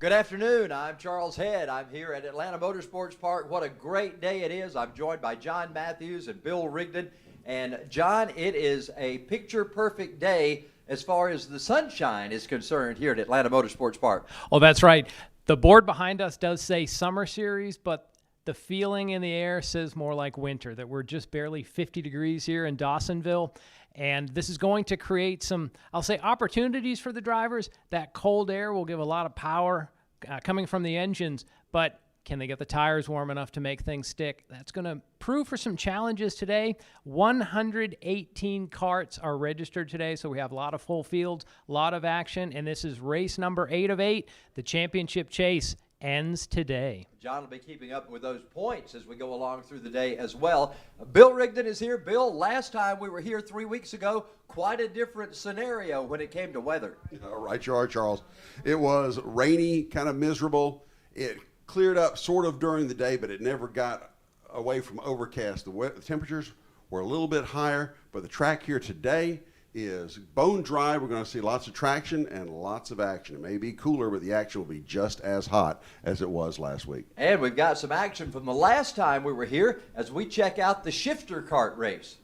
Good afternoon. I'm Charles Head. I'm here at Atlanta Motorsports Park. What a great day it is. I'm joined by John Matthews and Bill Rigdon. And John, it is a picture-perfect day as far as the sunshine is concerned here at Atlanta Motorsports Park. Oh, that's right. The board behind us does say Summer Series, but the feeling in the air says more like winter, that we're just barely 50 degrees here in Dawsonville. And this is going to create some, I'll say, opportunities for the drivers. That cold air will give a lot of power coming from the engines, but can they get the tires warm enough to make things stick? That's going to prove for some challenges today. 118 karts are registered today, so we have a lot of full fields, a lot of action, and this is race number 8 of 8. The championship chase ends today. John will be keeping up with those points as we go along through the day as well. Bill Rigdon is here. Bill, last time we were here 3 weeks ago, quite a different scenario when it came to weather. All right, you are, Charles. It was rainy, kind of miserable. It cleared up sort of during the day, but it never got away from overcast. The temperatures were a little bit higher, but the track here today is bone dry. We're going to see lots of traction and lots of action. It may be cooler, but the action will be just as hot as it was last week. And we've got some action from the last time we were here as we check out the shifter kart race.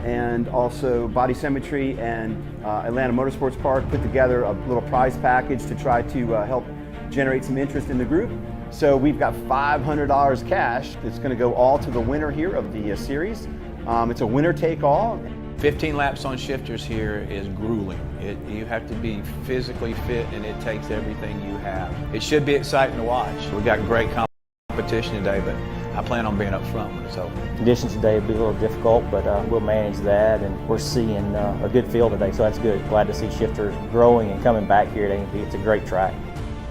And also Body Symmetry and Atlanta Motorsports Park put together a little prize package to try to help generate some interest in the group. So we've got $500 cash that's going to go all to the winner here of the series. It's a winner take all. 15 laps on shifters here is grueling. You have to be physically fit, and it takes everything you have. It should be exciting to watch. We've got great competition today, but I plan on being up front when it's over. Conditions today will be a little difficult, but we'll manage that, and we're seeing a good field today, so that's good. Glad to see shifters growing and coming back here at A&P. It's a great track.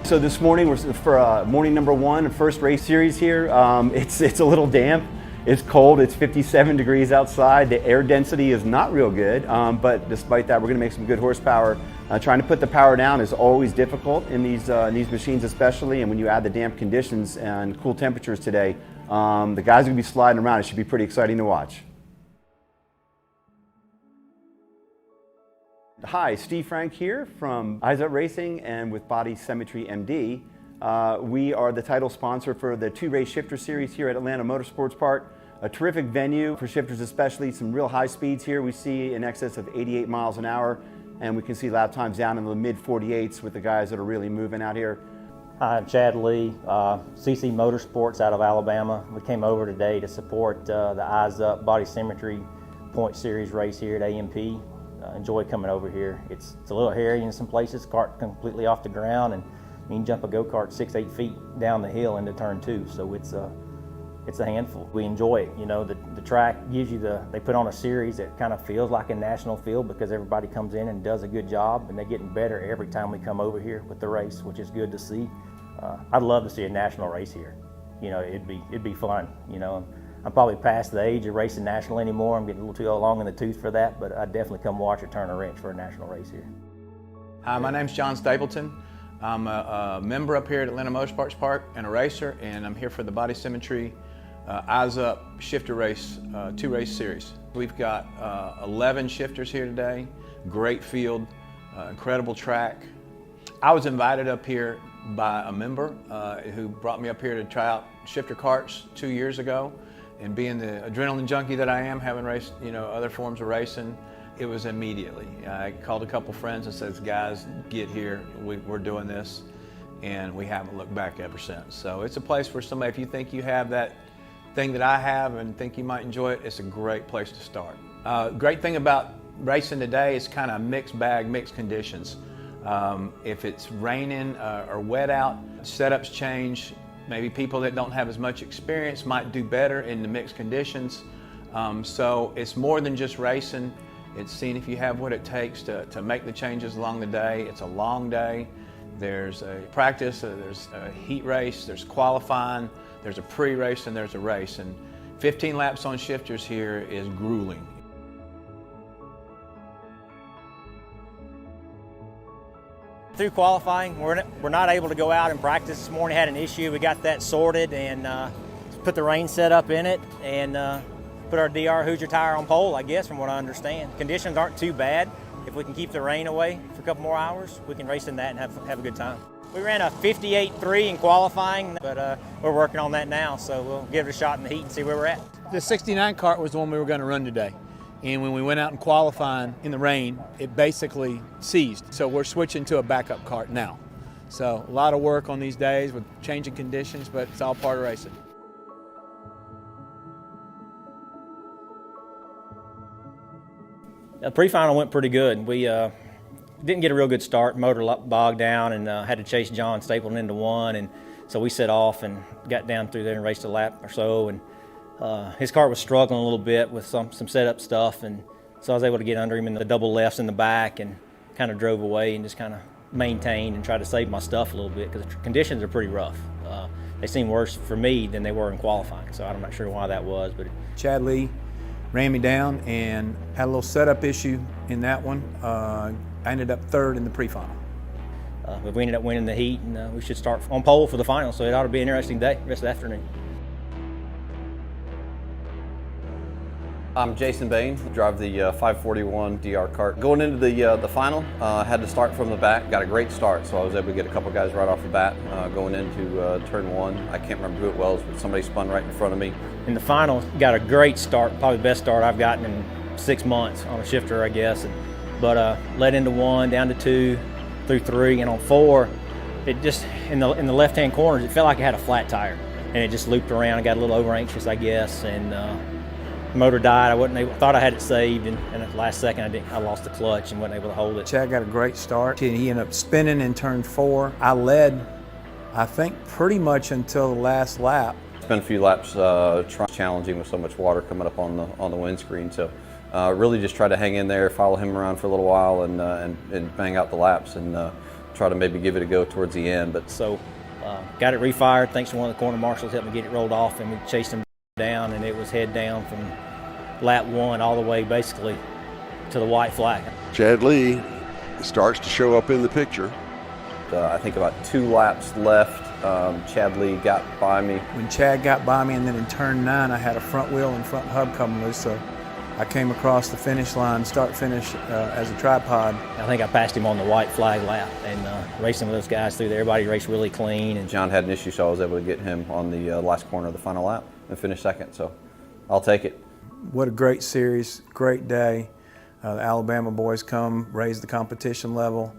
So this morning, we're for morning number 1, first race series here. It's a little damp. It's cold. It's 57 degrees outside. The air density is not real good, but despite that, we're going to make some good horsepower. Trying to put the power down is always difficult in these machines, especially, and when you add the damp conditions and cool temperatures today, the guys are going to be sliding around. It should be pretty exciting to watch. Hi, Steve Frank here from Eyes Up Racing and with Body Symmetry MD. We are the title sponsor for the 2-race shifter series here at Atlanta Motorsports Park. A terrific venue for shifters, especially some real high speeds here. We see in excess of 88 miles an hour, and we can see lap times down in the mid 48s with the guys that are really moving out here. Hi, I'm Chad Lee, CC Motorsports out of Alabama. We came over today to support the Eyes Up Body Symmetry Point Series race here at A&P. Enjoy coming over here. It's a little hairy in some places, cart completely off the ground, and you can jump a go-kart 6-8 feet down the hill into turn 2, so it's a handful. We enjoy it. You know, the track gives you they put on a series that kind of feels like a national field because everybody comes in and does a good job, and they're getting better every time we come over here with the race, which is good to see. I'd love to see a national race here. You know, it'd be fun, you know. I'm probably past the age of racing national anymore. I'm getting a little too long in the tooth for that, but I'd definitely come watch or turn a wrench for a national race here. Hi, my name's John Stapleton. I'm a member up here at Atlanta Motorsports Park and a racer, and I'm here for the Body Symmetry Eyes Up Shifter Race 2-race series. We've got 11 shifters here today, great field, incredible track. I was invited up here by a member who brought me up here to try out shifter karts 2 years ago. And being the adrenaline junkie that I am, having raced, you know, other forms of racing, it was immediately. I called a couple friends and said, guys, get here, we're doing this, and we haven't looked back ever since. So it's a place where somebody, if you think you have that thing that I have and think you might enjoy it, it's a great place to start. Great thing about racing today is kind of mixed bag, mixed conditions. If it's raining or wet out, setups change. Maybe people that don't have as much experience might do better in the mixed conditions. So it's more than just racing. It's seeing if you have what it takes to make the changes along the day. It's a long day. There's a practice, there's a heat race, there's qualifying, there's a pre-race, and there's a race. And 15 laps on shifters here is grueling. Through qualifying, we're not able to go out and practice this morning. Had an issue. We got that sorted and put the rain set up in it, and put our DR Hoosier tire on pole, I guess, from what I understand. Conditions aren't too bad. If we can keep the rain away for a couple more hours, we can race in that and have a good time. We ran a 58.3 in qualifying, but we're working on that now, so we'll give it a shot in the heat and see where we're at. The 69 cart was the one we were going to run today. And when we went out and qualifying in the rain, it basically seized. So we're switching to a backup cart now. So a lot of work on these days with changing conditions, but it's all part of racing. The pre-final went pretty good. We didn't get a real good start. Motor bogged down and had to chase John Stapleton into one. And so we set off and got down through there and raced a lap or so. And his car was struggling a little bit with some setup stuff. And so I was able to get under him in the double lefts in the back and kind of drove away and just kind of maintained and tried to save my stuff a little bit because the conditions are pretty rough. They seem worse for me than they were in qualifying. So I'm not sure why that was. But Chad Lee ran me down and had a little setup issue in that one. I ended up third in the pre-final. But we ended up winning the heat, and we should start on pole for the final, so it ought to be an interesting day, rest of the afternoon. I'm Jason Bain, drive the 541 DR cart. Going into the final, had to start from the back, got a great start, so I was able to get a couple guys right off the bat going into turn one. I can't remember who it was, but somebody spun right in front of me. In the final, got a great start, probably the best start I've gotten in 6 months on a shifter, I guess. But led into one, down to two, through three, and on four, it just, in the left-hand corners, it felt like it had a flat tire. And it just looped around. I got a little over-anxious, I guess, and motor died. I wasn't able, thought I had it saved, and at the last second I lost the clutch and wasn't able to hold it. Chad got a great start. He ended up spinning in turn four. I led, I think, pretty much until the last lap. It's been a few laps challenging with so much water coming up on the windscreen, so really just try to hang in there, follow him around for a little while, and bang out the laps, and try to maybe give it a go towards the end. But so got it refired thanks to one of the corner marshals helped me get it rolled off, and we chased him down, and it was head down from lap one all the way basically to the white flag. Chad Lee starts to show up in the picture. I think about 2 laps left. Chad Lee got by me. When Chad got by me, and then in turn 9, I had a front wheel and front hub coming loose, so I came across the finish line, start-finish as a tripod. I think I passed him on the white flag lap, and racing with those guys through there, everybody raced really clean. And John had an issue, so I was able to get him on the last corner of the final lap and finish second, so I'll take it. What a great series, great day. The Alabama boys come, raise the competition level.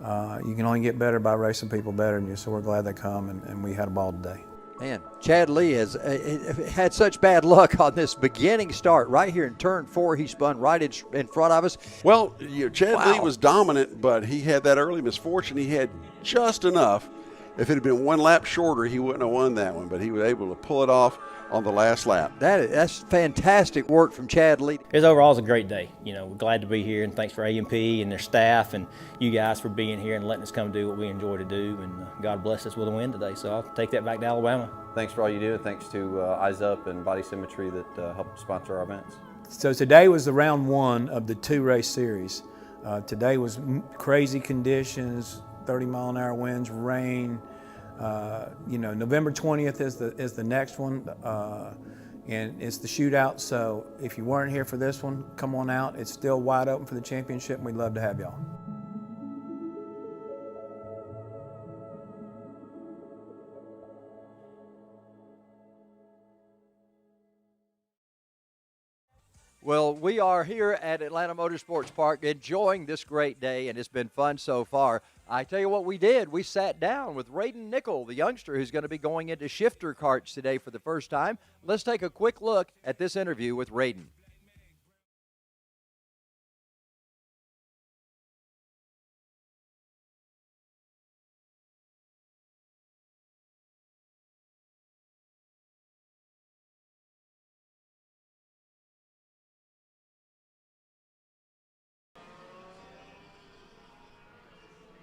You can only get better by racing people better than you, so we're glad they come, and we had a ball today. Man, Chad Lee has had such bad luck on this beginning start. Right here in turn 4, he spun right in front of us. Well, Chad Lee was dominant, but he had that early misfortune. He had just enough. If it had been 1 lap shorter, he wouldn't have won that one, but he was able to pull it off on the last lap. That's fantastic work from Chad Lee. It was overall a great day. We're glad to be here, and thanks for A&P and their staff and you guys for being here and letting us come do what we enjoy to do. And God bless us with a win today, so I'll take that back to Alabama. Thanks for all you do, and thanks to Eyes Up and Body Symmetry that helped sponsor our events. So today was the round 1 of the 2-race series. Today was crazy conditions, 30-mile-an-hour winds, rain. November 20th is the next one, and it's the shootout. So if you weren't here for this one, come on out. It's still wide open for the championship, and we'd love to have y'all. Well, we are here at Atlanta Motorsports Park enjoying this great day, and it's been fun so far. I tell you what we did. We sat down with Raiden Nickel, the youngster who's going to be going into shifter carts today for the first time. Let's take a quick look at this interview with Raiden.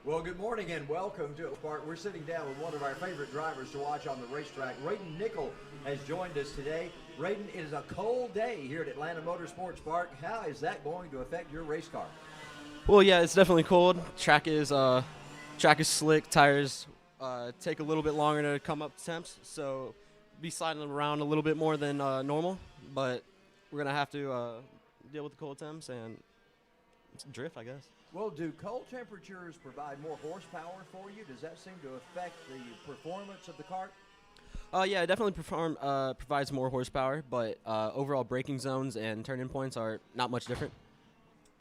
Well, good morning and welcome to Park. We're sitting down with one of our favorite drivers to watch on the racetrack. Raiden Nickel has joined us today. Raiden, it is a cold day here at Atlanta Motorsports Park. How is that going to affect your race car? Well, yeah, it's definitely cold. Track is slick. Tires take a little bit longer to come up to temps, so be sliding them around a little bit more than normal. But we're gonna have to deal with the cold temps and drift, I guess. Well, do cold temperatures provide more horsepower for you? Does that seem to affect the performance of the kart? Yeah, it definitely provides more horsepower, but overall braking zones and turn-in points are not much different.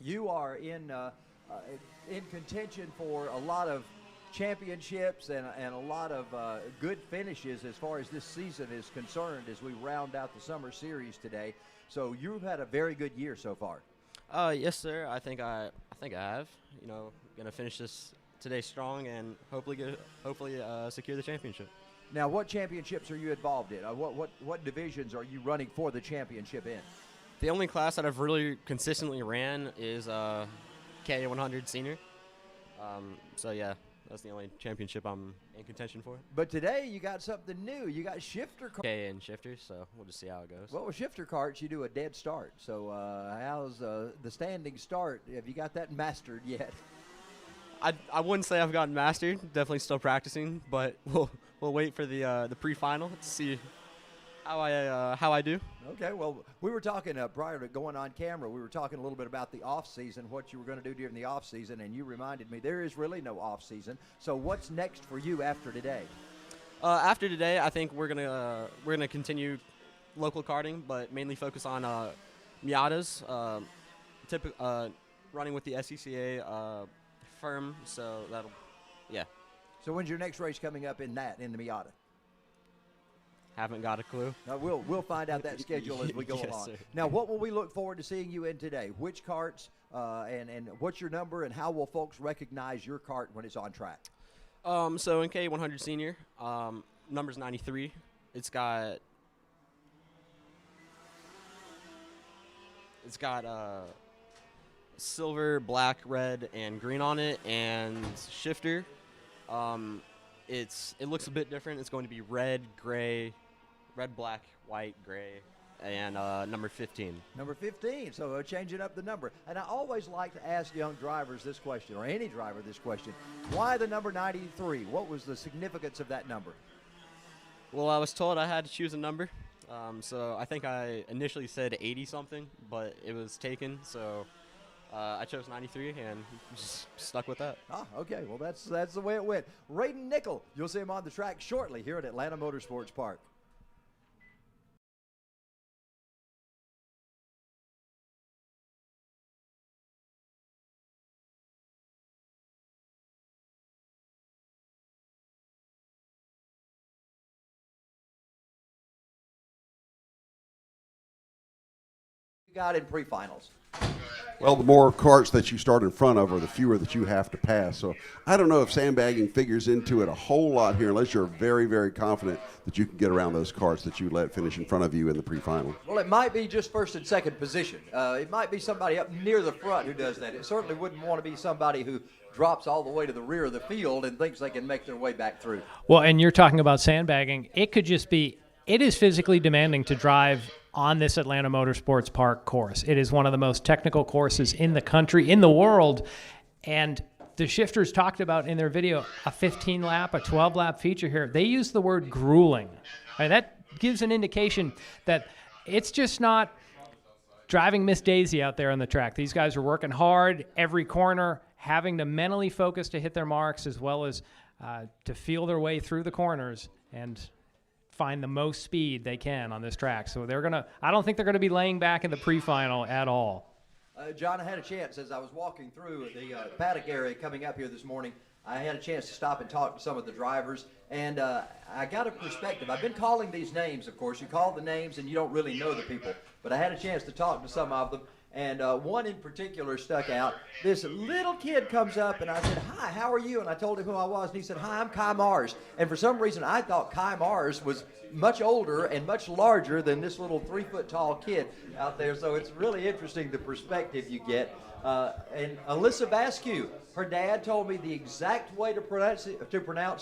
You are in contention for a lot of championships and a lot of good finishes as far as this season is concerned as we round out the summer series today. So you've had a very good year so far. Yes, sir. I think I have. You know, gonna finish this today strong and hopefully secure the championship. Now, what championships are you involved in? What divisions are you running for the championship in? The only class that I've really consistently ran is K100 Senior. So yeah, that's the only championship I'm in contention for. But today you got something new. You got shifter carts. K and shifters, so we'll just see how it goes. Well, with shifter carts, you do a dead start. So how's the standing start? Have you got that mastered yet? I wouldn't say I've gotten mastered. Definitely still practicing, but we'll wait for the pre-final to see how I do. Okay, well, we were talking prior to going on camera, we were talking a little bit about the off-season, what you were going to do during the off-season, and you reminded me there is really no off-season. So what's next for you after today? After today, I think we're gonna continue local karting, but mainly focus on Miatas, running with the SCCA firm. So yeah. So when's your next race coming up in the Miata? Haven't got a clue. We'll find out that schedule as we go Yes, along. sir. Now, what will we look forward to seeing you in today? Which karts and what's your number, and how will folks recognize your kart when it's on track? So in K100 Senior, number's 93. It's got silver, black, red, and green on it, and shifter. It looks a bit different. It's going to be red, black, white, gray, and number 15. Number 15, so changing up the number. And I always like to ask young drivers this question, or any driver this question. Why the number 93? What was the significance of that number? Well, I was told I had to choose a number. So I think I initially said 80-something, but it was taken, so I chose 93 and just stuck with that. Ah, okay. Well, that's the way it went. Raiden Nickel, you'll see him on the track shortly here at Atlanta Motorsports Park. You got in pre-finals. Well, the more carts that you start in front of, or the fewer that you have to pass. So I don't know if sandbagging figures into it a whole lot here, unless you're very, very confident that you can get around those carts that you let finish in front of you in the pre-final. Well, it might be just first and second position. It might be somebody up near the front who does that. It certainly wouldn't want to be somebody who drops all the way to the rear of the field and thinks they can make their way back through. Well, and you're talking about sandbagging. It could just be, it is physically demanding to drive on this Atlanta Motorsports Park course. It is one of the most technical courses in the country, in the world, and the shifters talked about in their video a 15-lap, a 12-lap feature here. They use the word grueling. I mean, that gives an indication that it's just not driving Miss Daisy out there on the track. These guys are working hard every corner, having to mentally focus to hit their marks, as well as to feel their way through the corners and find the most speed they can on this track. So I don't think they're gonna be laying back in the pre-final at all. John, I had a chance as I was walking through the paddock area coming up here this morning. I had a chance to stop and talk to some of the drivers, and I got a perspective. I've been calling these names, of course. You call the names and you don't really know the people, but I had a chance to talk to some of them, and one in particular stuck out. This little kid comes up, and I said, "Hi, how are you?" And I told him who I was, and he said, "Hi, I'm Kai Mars." And for some reason, I thought Kai Mars was much older and much larger than this little 3-foot-tall kid out there. So it's really interesting the perspective you get. And Alyssa Vasquez, her dad told me the exact way to pronounce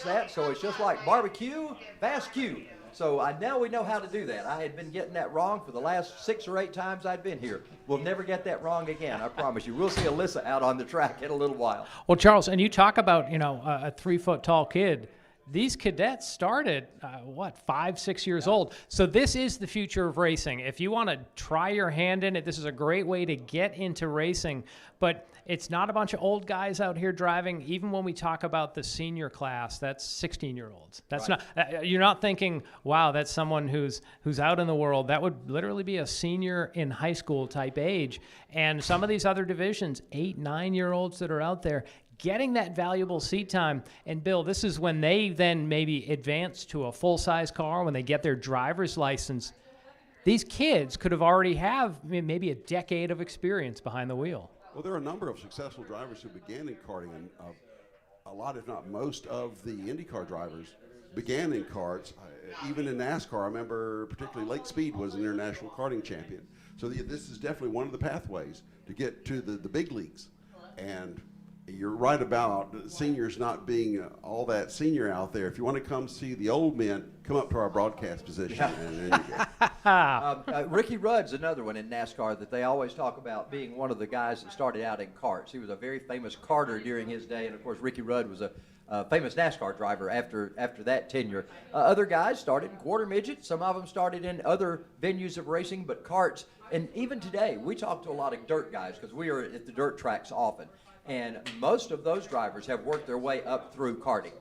that. So it's just like barbecue, Vasquez. So we know how to do that. I had been getting that wrong for the last 6 or 8 times I'd been here. We'll never get that wrong again, I promise you. We'll see Alyssa out on the track in a little while. Well, Charles, and you talk about, a 3-foot tall kid. these cadets started, 5, 6 years old. So this is the future of racing. If you want to try your hand in it, this is a great way to get into racing. But it's not a bunch of old guys out here driving. Even when we talk about the senior class, that's 16-year-olds. That's Right. not. You're not thinking, wow, that's someone who's out in the world. That would literally be a senior in high school type age. And some of these other divisions, 8, 9-year-olds that are out there, getting that valuable seat time. And Bill, this is when they then maybe advance to a full-size car, when they get their driver's license. These kids could have already have maybe a decade of experience behind the wheel. Well, there are a number of successful drivers who began in karting, and a lot, if not most, of the IndyCar drivers began in karts. Even in NASCAR, I remember particularly Lake Speed was an international karting champion. So this is definitely one of the pathways to get to the big leagues. And you're right about seniors not being all that senior out there. If you want to come see the old men, come up to our broadcast position. And there you go. Ricky Rudd's another one in NASCAR that they always talk about being one of the guys that started out in karts. He was a very famous karter during his day, and of course Ricky Rudd was a famous NASCAR driver after that tenure. Other guys started in quarter midget. Some of them started in other venues of racing, but karts. And even today, we talk to a lot of dirt guys because we are at the dirt tracks often. And most of those drivers have worked their way up through karting.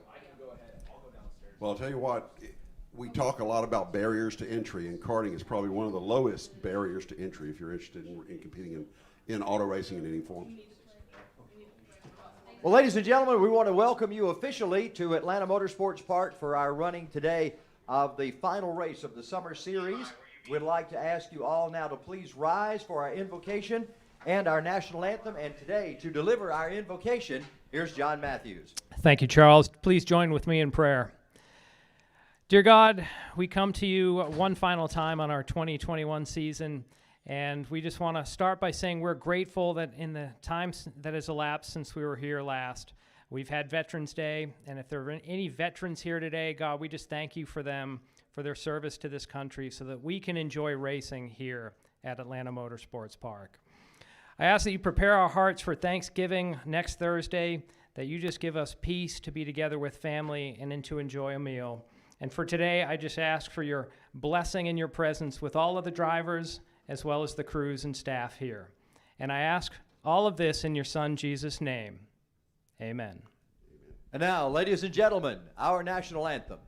Well, I'll tell you what, we talk a lot about barriers to entry, and karting is probably one of the lowest barriers to entry if you're interested in competing in auto racing in any form. Well, ladies and gentlemen, we want to welcome you officially to Atlanta Motorsports Park for our running today of the final race of the Summer Series. We'd like to ask you all now to please rise for our invocation and our national anthem. And today, to deliver our invocation, here's John Matthews. Thank you, Charles. Please join with me in prayer. Dear God, we come to you one final time on our 2021 season, and we just want to start by saying we're grateful that in the time that has elapsed since we were here last, we've had Veterans Day, and if there are any veterans here today, God, we just thank you for them, for their service to this country, so that we can enjoy racing here at Atlanta Motorsports Park. I ask that you prepare our hearts for Thanksgiving next Thursday, that you just give us peace to be together with family and then to enjoy a meal. And for today, I just ask for your blessing and your presence with all of the drivers as well as the crews and staff here. And I ask all of this in your Son, Jesus' name. Amen. And now, ladies and gentlemen, our national anthem.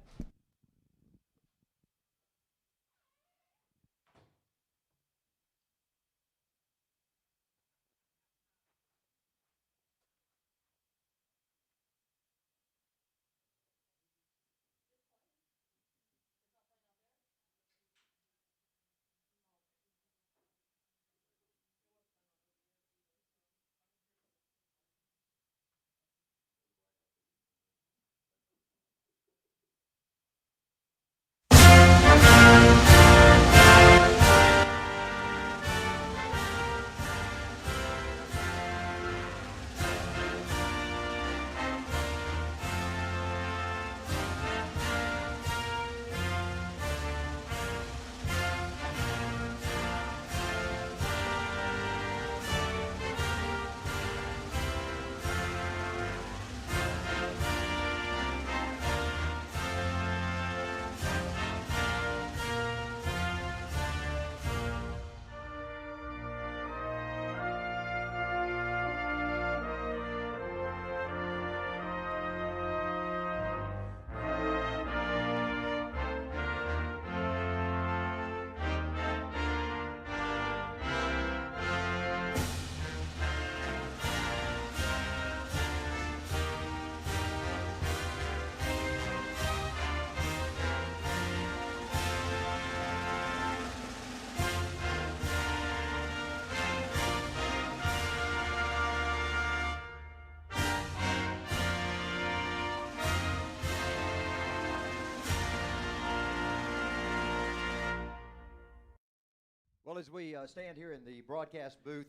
Well, as we stand here in the broadcast booth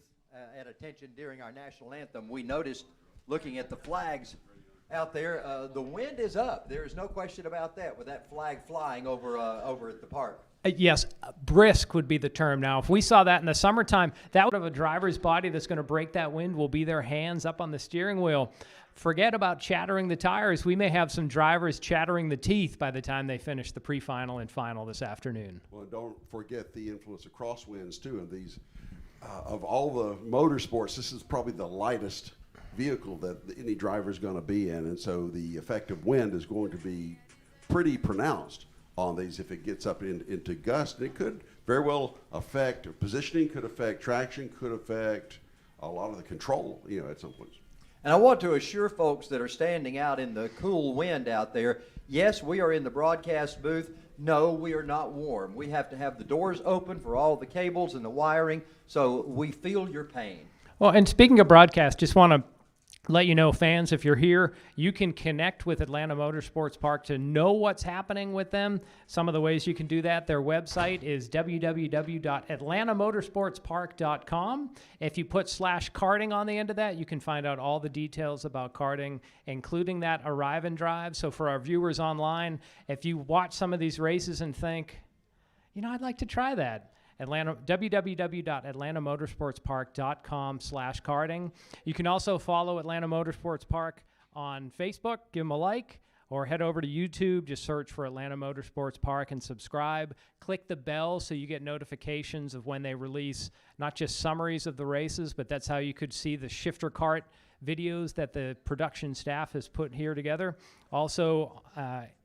at attention during our national anthem, we noticed, looking at the flags out there, the wind is up. There is no question about that with that flag flying over at the park. Yes, brisk would be the term. Now, if we saw that in the summertime, that would have a driver's body that's going to break that wind will be their hands up on the steering wheel. forget about chattering the tires. We may have some drivers chattering the teeth by the time they finish the pre-final and final this afternoon. Well, don't forget the influence of crosswinds too. And these, of all the motorsports, this is probably the lightest vehicle that any driver is going to be in, and so the effect of wind is going to be pretty pronounced on these if it gets up into gust. And it could very well affect positioning, could affect traction, could affect a lot of the control, at some points. And I want to assure folks that are standing out in the cool wind out there, yes, we are in the broadcast booth. No, we are not warm. We have to have the doors open for all the cables and the wiring, so we feel your pain. Well, and speaking of broadcast, just want to let you know, fans, if you're here, you can connect with Atlanta Motorsports Park to know what's happening with them. Some of the ways you can do that, their website is www.atlantamotorsportspark.com. If you put /karting on the end of that, you can find out all the details about karting, including that arrive and drive. So for our viewers online, if you watch some of these races and think, I'd like to try that, www.atlantamotorsportspark.com/karting. You can also follow Atlanta Motorsports Park on Facebook, give them a like, or head over to YouTube, just search for Atlanta Motorsports Park and subscribe. Click the bell so you get notifications of when they release not just summaries of the races, but that's how you could see the shifter kart videos that the production staff has put here together. Also,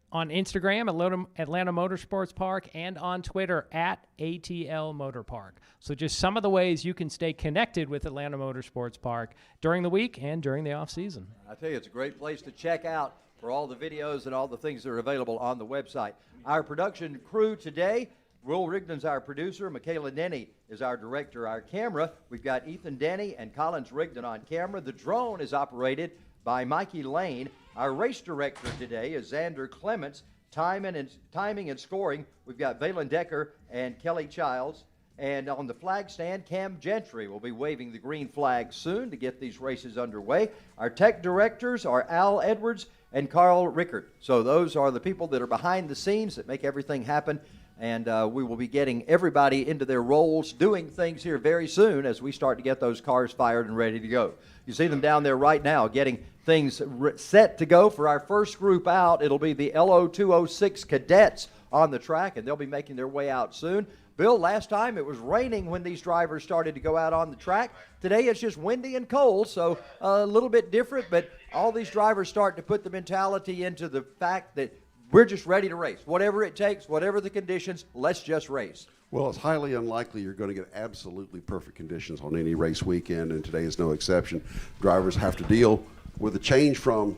on Instagram, Atlanta Motorsports Park, and on Twitter, @ATL Motor Park. So just some of the ways you can stay connected with Atlanta Motorsports Park during the week and during the off-season. I tell you, it's a great place to check out for all the videos and all the things that are available on the website. Our production crew today, Will Rigdon's our producer, Michaela Denny is our director. Our camera, we've got Ethan Denny and Collins Rigdon on camera. The drone is operated by Mikey Lane. Our race director today is Xander Clements. Timing and scoring, we've got Valen Decker and Kelly Childs. And on the flag stand, Cam Gentry will be waving the green flag soon to get these races underway. Our tech directors are Al Edwards and Carl Rickert. So those are the people that are behind the scenes that make everything happen. And we will be getting everybody into their roles, doing things here very soon as we start to get those cars fired and ready to go. You see them down there right now getting things set to go for our first group out. It'll be the LO206 cadets on the track, and they'll be making their way out soon. Bill, last time it was raining when these drivers started to go out on the track. Today it's just windy and cold, so a little bit different, but all these drivers start to put the mentality into the fact that we're just ready to race. Whatever it takes, whatever the conditions, let's just race. Well, it's highly unlikely you're going to get absolutely perfect conditions on any race weekend, and today is no exception. Drivers have to deal with a change from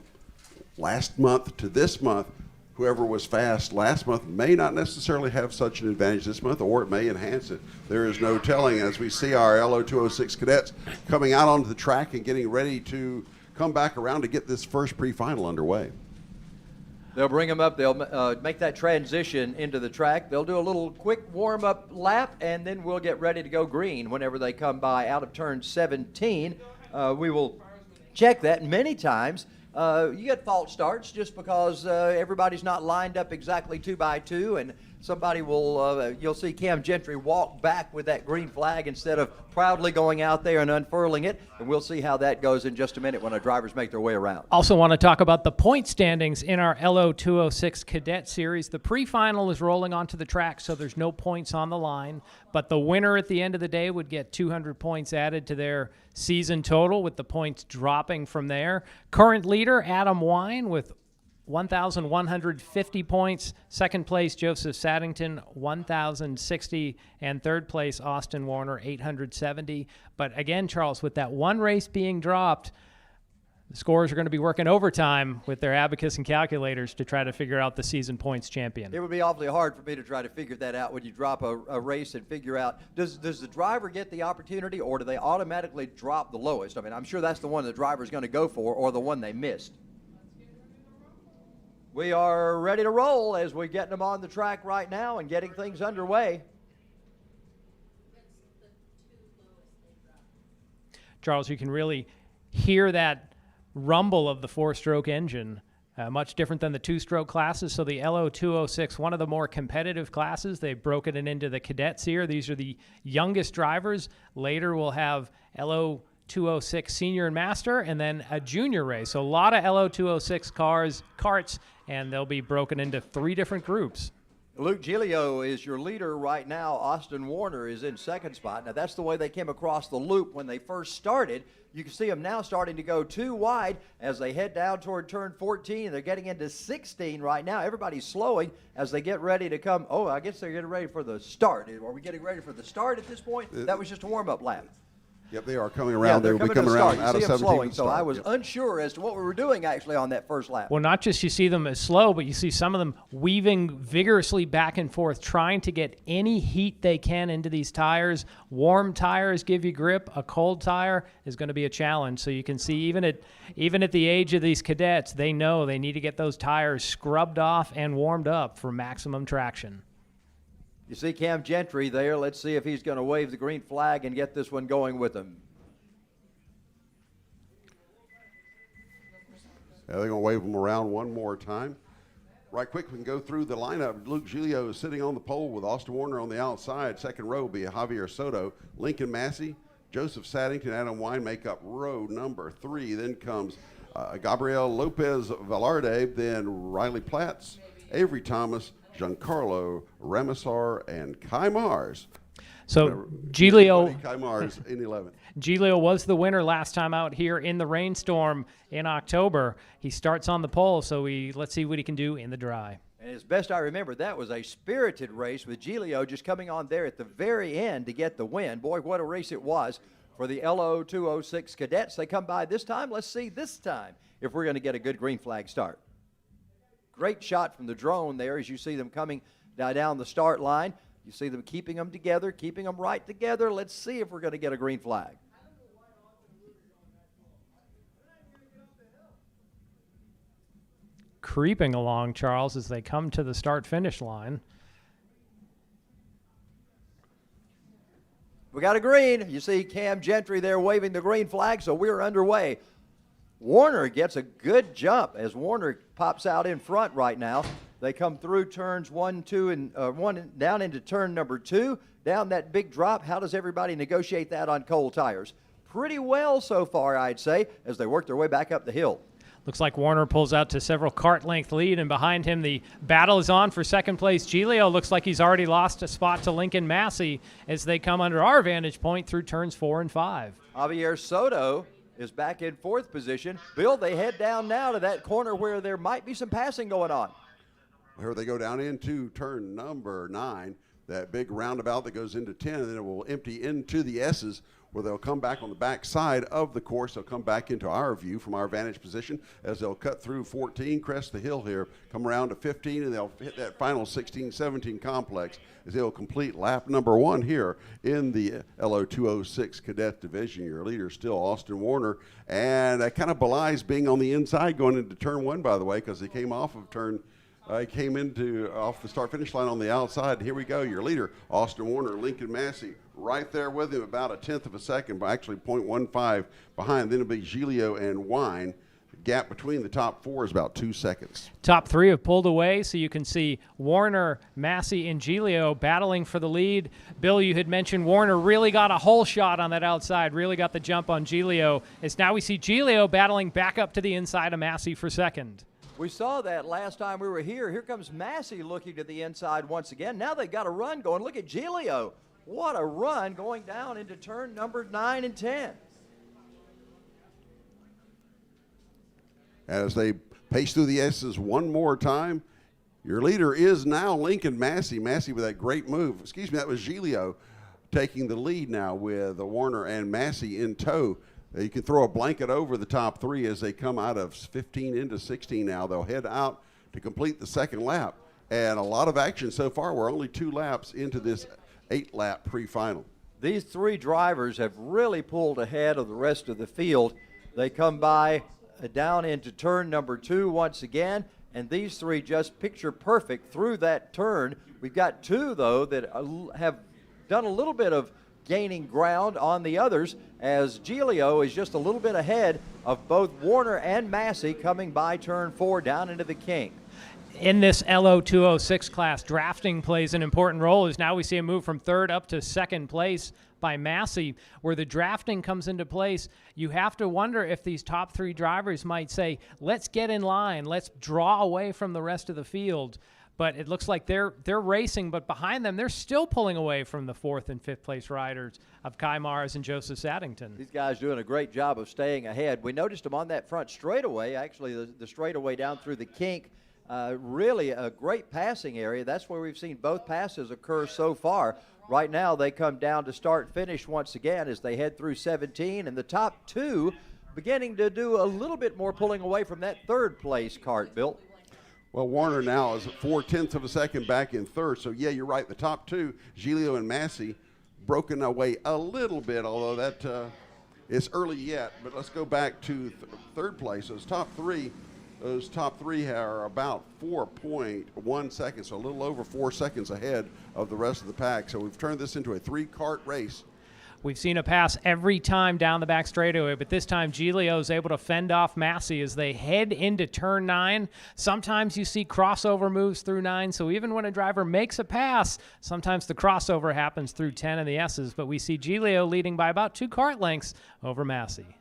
last month to this month. Whoever was fast last month may not necessarily have such an advantage this month, or it may enhance it. There is no telling as we see our LO206 cadets coming out onto the track and getting ready to come back around to get this first pre-final underway. They'll bring them up. They'll make that transition into the track. They'll do a little quick warm-up lap, and then we'll get ready to go green whenever they come by out of turn 17. We will check that many times. You get false starts just because everybody's not lined up exactly 2 by 2, and somebody will, you'll see Cam Gentry walk back with that green flag instead of proudly going out there and unfurling it, and we'll see how that goes in just a minute when our drivers make their way around. Also want to talk about the point standings in our LO206 Cadet Series. The pre-final is rolling onto the track, so there's no points on the line, but the winner at the end of the day would get 200 points added to their season total, with the points dropping from there. Current leader, Adam Wine, with 1,150 points. Second place, Joseph Saddington, 1,060. And third place, Austin Warner, 870. But again, Charles, with that one race being dropped, the scorers are going to be working overtime with their abacus and calculators to try to figure out the season points champion. It would be awfully hard for me to try to figure that out when you drop a race and figure out, does the driver get the opportunity, or do they automatically drop the lowest? I mean, I'm sure that's the one the driver's going to go for, or the one they missed. We are ready to roll as we're getting them on the track right now and getting things underway. Charles, you can really hear that rumble of the four-stroke engine, much different than the two-stroke classes. So the LO206, one of the more competitive classes, they've broken it into the cadets here. These are the youngest drivers. Later we'll have LO LO206 Senior and Master, and then a junior race. So a lot of LO206 carts, and they'll be broken into 3 different groups. Luke Giglio is your leader right now. Austin Warner is in second spot. Now, that's the way they came across the loop when they first started. You can see them now starting to go too wide as they head down toward turn 14. They're getting into 16 right now. Everybody's slowing as they get ready to come. Oh, I guess they're getting ready for the start. Are we getting ready for the start at this point? That was just a warm-up lap. Yep, they are coming around. Yeah, They'll be coming around out of 17. Slowing, so I was unsure as to what we were doing actually on that first lap. Well, not just you see them as slow, but you see some of them weaving vigorously back and forth, trying to get any heat they can into these tires. Warm tires give you grip. A cold tire is going to be a challenge. So you can see even at the age of these cadets, they know they need to get those tires scrubbed off and warmed up for maximum traction. You see Cam Gentry there. Let's see if he's going to wave the green flag and get this one going with him. They're going to wave them around one more time. Right quick, we can go through the lineup. Luke Giglio is sitting on the pole with Austin Warner on the outside. Second row will be Javier Soto, Lincoln Massey, Joseph Saddington, Adam Wine make up row number 3. Then comes Gabriel Lopez Velarde, then Riley Platts, Avery Thomas, Giancarlo Ramasar, and Kai Mars. So Giglio, Kai Mars in 11. Giglio was the winner last time out here in the rainstorm in October. He starts on the pole, so let's see what he can do in the dry. And as best I remember, that was a spirited race with Giglio just coming on there at the very end to get the win. Boy, what a race it was for the LO206 cadets. They come by this time. Let's see this time if we're going to get a good green flag start. Great shot from the drone there as you see them coming down the start line. You see them keeping them together, keeping them right together. Let's see if we're going to get a green flag. Creeping along, Charles, as they come to the start-finish line. We got a green. You see Cam Gentry there waving the green flag, so we're underway. Warner gets a good jump as Warner pops out in front right now. They come through turns 1, 2, and 1 down into turn number 2. Down that big drop. How does everybody negotiate that on cold tires? Pretty well so far, I'd say, as they work their way back up the hill. Looks like Warner pulls out to several cart length lead, and behind him the battle is on for second place. Giglio looks like he's already lost a spot to Lincoln Massey as they come under our vantage point through turns 4 and 5. Javier Soto is back in 4th position. Bill, they head down now to that corner where there might be some passing going on. Here they go down into turn number 9, that big roundabout that goes into 10, and then it will empty into the S's where they'll come back on the back side of the course. They'll come back into our view from our vantage position as they'll cut through 14, crest the hill here, come around to 15, and they'll hit that final 16-17 complex as they'll complete lap number 1 here in the LO206 Cadet Division. Your leader still Austin Warner, and that kind of belies being on the inside going into turn 1, by the way, because they came off of turn came off the start-finish line on the outside. Here we go. Your leader, Austin Warner, Lincoln Massey, right there with him, about 1/10 of a second, but actually 0.15 behind. Then it'll be Giglio and Wine. The gap between the top 4 is about 2 seconds. Top 3 have pulled away, so you can see Warner, Massey, and Giglio battling for the lead. Bill, you had mentioned Warner really got a hole shot on that outside, really got the jump on Giglio. As now we see Giglio battling back up to the inside of Massey for second. We saw that last time we were here. Here comes Massey looking to the inside once again. Now they've got a run going. Look at Giglio. What a run going down into turn number 9 and 10. As they pace through the S's one more time, your leader is now Lincoln Massey. Massey with that great move. Excuse me, that was Giglio taking the lead now with Warner and Massey in tow. You can throw a blanket over the top 3 as they come out of 15 into 16 now. They'll head out to complete the second lap. And a lot of action so far. We're only 2 laps into this 8-lap pre-final. These 3 drivers have really pulled ahead of the rest of the field. They come by down into turn number 2 once again, and these 3 just picture perfect through that turn. We've got 2, though, that have done a little bit of gaining ground on the others, as Giglio is just a little bit ahead of both Warner and Massey coming by turn 4 down into the King. in this LO206 class, drafting plays an important role, as now we see a move from third up to second place by Massey. Where the drafting comes into place, you have to wonder if these top three drivers might say, let's get in line, let's draw away from the rest of the field. But it looks like they're racing, but behind them, they're still pulling away from the fourth and fifth place riders of Kai Mars and Joseph Saddington. These guys doing a great job of staying ahead. We noticed them on that front straightaway, actually the straightaway down through the kink. Really a great passing area. That's where we've seen both passes occur so far. Right now, they come down to start-finish once again as they head through 17, and the top two beginning to do a little bit more pulling away from that third place cart, Bill. Well, Warner now is 0.4 of a second back in third. So, yeah, you're right. The top two, Giglio and Massey, broken away a little bit, although that it's early yet. But let's go back to third place. Those top three are about 4.1 seconds, so a little over 4 seconds ahead of the rest of the pack. So we've turned this into a three-cart race. We've seen a pass every time down the back straightaway, but this time Giglio is able to fend off Massey as they head into turn 9. Sometimes you see crossover moves through 9, so even when a driver makes a pass, sometimes the crossover happens through 10 and the S's, but we see Giglio leading by about 2 cart lengths over Massey.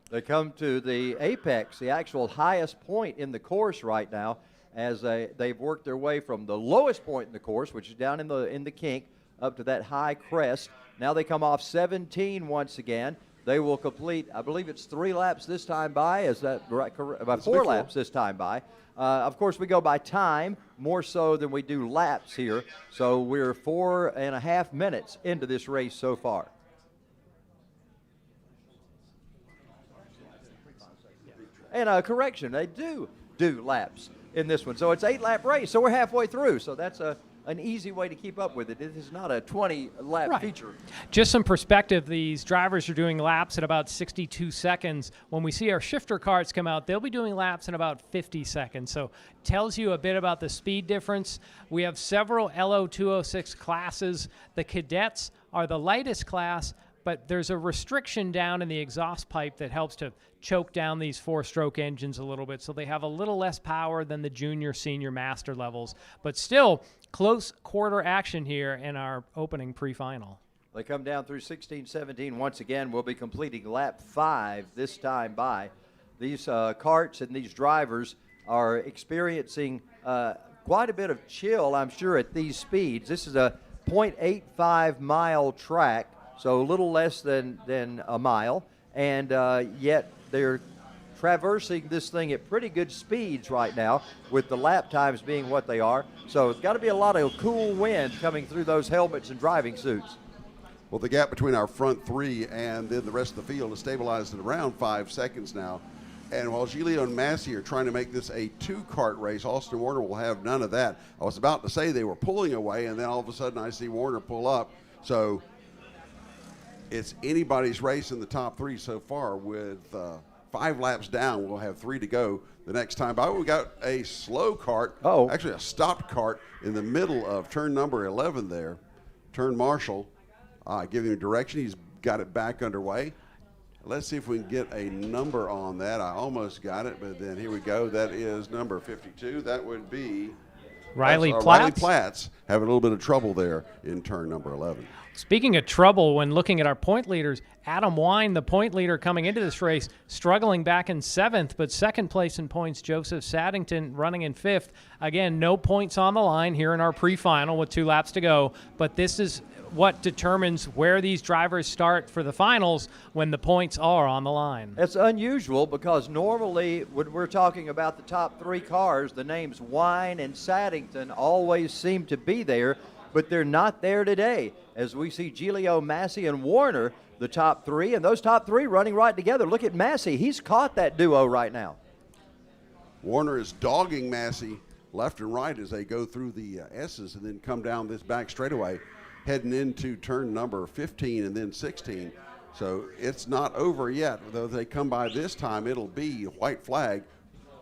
They come to the apex, the actual highest point in the course right now, as they've worked their way from the lowest point in the course, which is down in the kink, up to that high crest. Now they come off 17 once again. They will complete, I believe it's 3 laps this time by. Is that right? About 4 laps this time by. Of course, we go by time more so than we do laps here. So we're 4.5 minutes into this race so far. And a correction, they do laps in this one. So it's 8-lap race, so we're halfway through. So that's an easy way to keep up with it. It is not a 20-lap feature. Just some perspective, these drivers are doing laps at about 62 seconds. When we see our shifter carts come out, they'll be doing laps in about 50 seconds. So tells you a bit about the speed difference. We have several LO206 classes. The cadets are the lightest class, but there's a restriction down in the exhaust pipe that helps to choke down these 4-stroke engines a little bit, so they have a little less power than the junior, senior, master levels. But still, close quarter action here in our opening pre-final. They come down through 16, 17. Once again, we'll be completing lap 5 this time by. These carts and these drivers are experiencing quite a bit of chill, I'm sure, at these speeds. This is a 0.85-mile track, so a little less than a mile, and yet they're traversing this thing at pretty good speeds right now, with the lap times being what they are. So it's got to be a lot of cool wind coming through those helmets and driving suits. Well, the gap between our front three and then the rest of the field is stabilized at around 5 seconds now. And while Giglio and Massey are trying to make this a 2-cart race, Austin Warner will have none of that. I was about to say they were pulling away, and then all of a sudden I see Warner pull up. So it's anybody's race in the top 3 so far. With 5 laps down, we'll have 3 to go the next time by. We got a slow cart, actually a stopped cart in the middle of turn number 11 there. Turn Marshall, giving him direction. He's got it back underway. Let's see if we can get a number on that. I almost got it, but then here we go. That is number 52. That would be Riley Platts. Riley Platts having a little bit of trouble there in turn number 11. Speaking of trouble, when looking at our point leaders, Adam Wine, the point leader coming into this race, struggling back in 7th, but second place in points, Joseph Saddington running in 5th. Again, no points on the line here in our pre-final with 2 laps to go, but this is what determines where these drivers start for the finals when the points are on the line. It's unusual because normally when we're talking about the top 3 cars, the names Wine and Saddington always seem to be there, but they're not there today, as we see Giglio, Massey, and Warner, the top 3, and those top 3 running right together. Look at Massey. He's caught that duo right now. Warner is dogging Massey left and right as they go through the S's and then come down this back straightaway, heading into turn number 15 and then 16. So it's not over yet. Though they come by this time, it'll be white flag.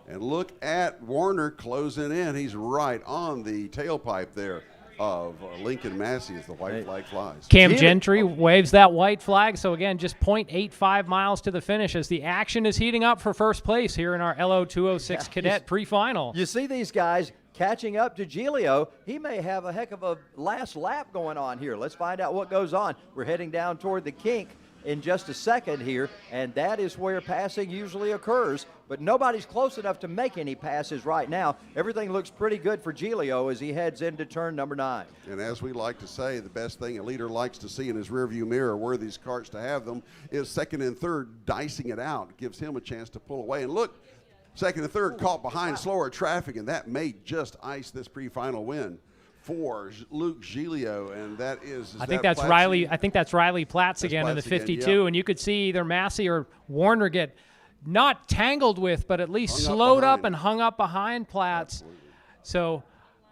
And look at Warner closing in. He's right on the tailpipe there of Lincoln Massey as the white flag flies. Cam Gentry waves that white flag. So again, just 0.85 miles to the finish as the action is heating up for first place here in our LO206 Cadet pre-final. You see these guys catching up to Giglio. He may have a heck of a last lap going on here. Let's find out what goes on. We're heading down toward the kink in just a second here, and that is where passing usually occurs, but nobody's close enough to make any passes right now. Everything looks pretty good for Giglio as he heads into turn number 9. And as we like to say, the best thing a leader likes to see in his rearview mirror, where these karts to have them, is second and third dicing it out. Gives him a chance to pull away. And look, second and third caught behind slower traffic, and that may just ice this pre-final win for Luke Giglio, and that is I think that's Riley. I think that's Riley Platts again in the Platts 52, again, yeah. And you could see either Massey or Warner get not tangled with, but at least Hung up slowed up behind. and hung up behind Platts. Absolutely. So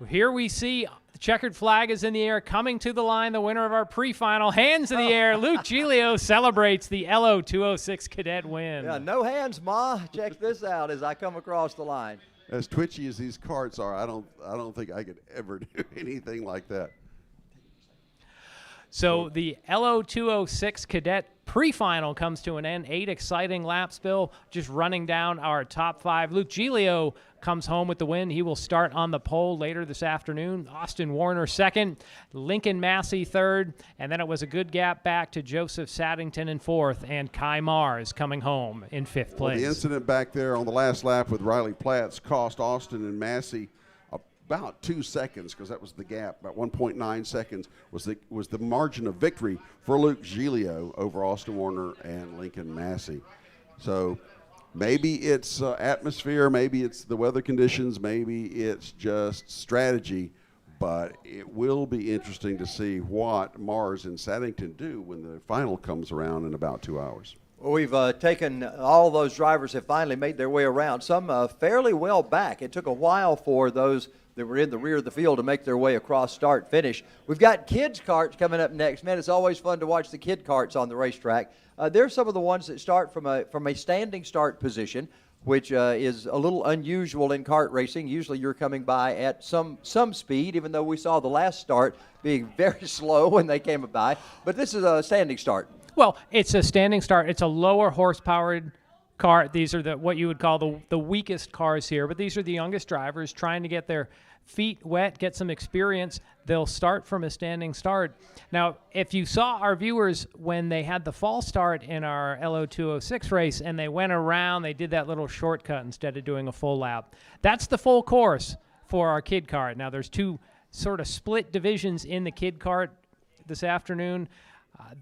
here we see the checkered flag is in the air, coming to the line. The winner of our pre-final, hands in the air. Luke Giglio celebrates the LO 206 Cadet win. Yeah, no hands, Ma. Check this out as I come across the line. As twitchy as these karts are, I don't think I could ever do anything like that. So the LO 206 Cadet pre-final comes to an end. 8 exciting laps, Bill. Just running down our top 5. Luke Giglio comes home with the win. He will start on the pole later this afternoon. Austin Warner second, Lincoln Massey third, and then it was a good gap back to Joseph Saddington in fourth, and Kai Mars coming home in fifth place. Well, the incident back there on the last lap with Riley Platts cost Austin and Massey about 2 seconds, because that was the gap. About 1.9 seconds was the margin of victory for Luke Giglio over Austin Warner and Lincoln Massey. So maybe it's atmosphere, maybe it's the weather conditions, maybe it's just strategy, but it will be interesting to see what Mars and Saddington do when the final comes around in about 2 hours. Well, we've taken all those drivers have finally made their way around, some fairly well back. It took a while for those that were in the rear of the field to make their way across start finish. We've got kids karts coming up next. Man, it's always fun to watch the kid karts on the racetrack. They're some of the ones that start from a standing start position, which is a little unusual in kart racing. Usually you're coming by at some speed, even though we saw the last start being very slow when they came by. But this is a standing start. Well, it's a standing start. It's a lower horsepowered car. These are what you would call the weakest cars here, but these are the youngest drivers trying to get their feet wet, get some experience. They'll start from a standing start. Now, if you saw our viewers when they had the false start in our LO 206 race and they went around, they did that little shortcut instead of doing a full lap. That's the full course for our kid kart. Now, there's 2 sort of split divisions in the kid kart this afternoon.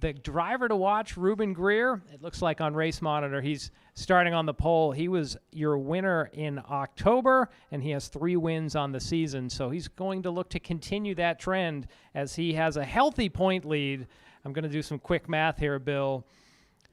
The driver to watch, Ruben Greer, it looks like on Race Monitor, he's starting on the pole. He was your winner in October, and he has 3 wins on the season. So he's going to look to continue that trend as he has a healthy point lead. I'm going to do some quick math here, Bill.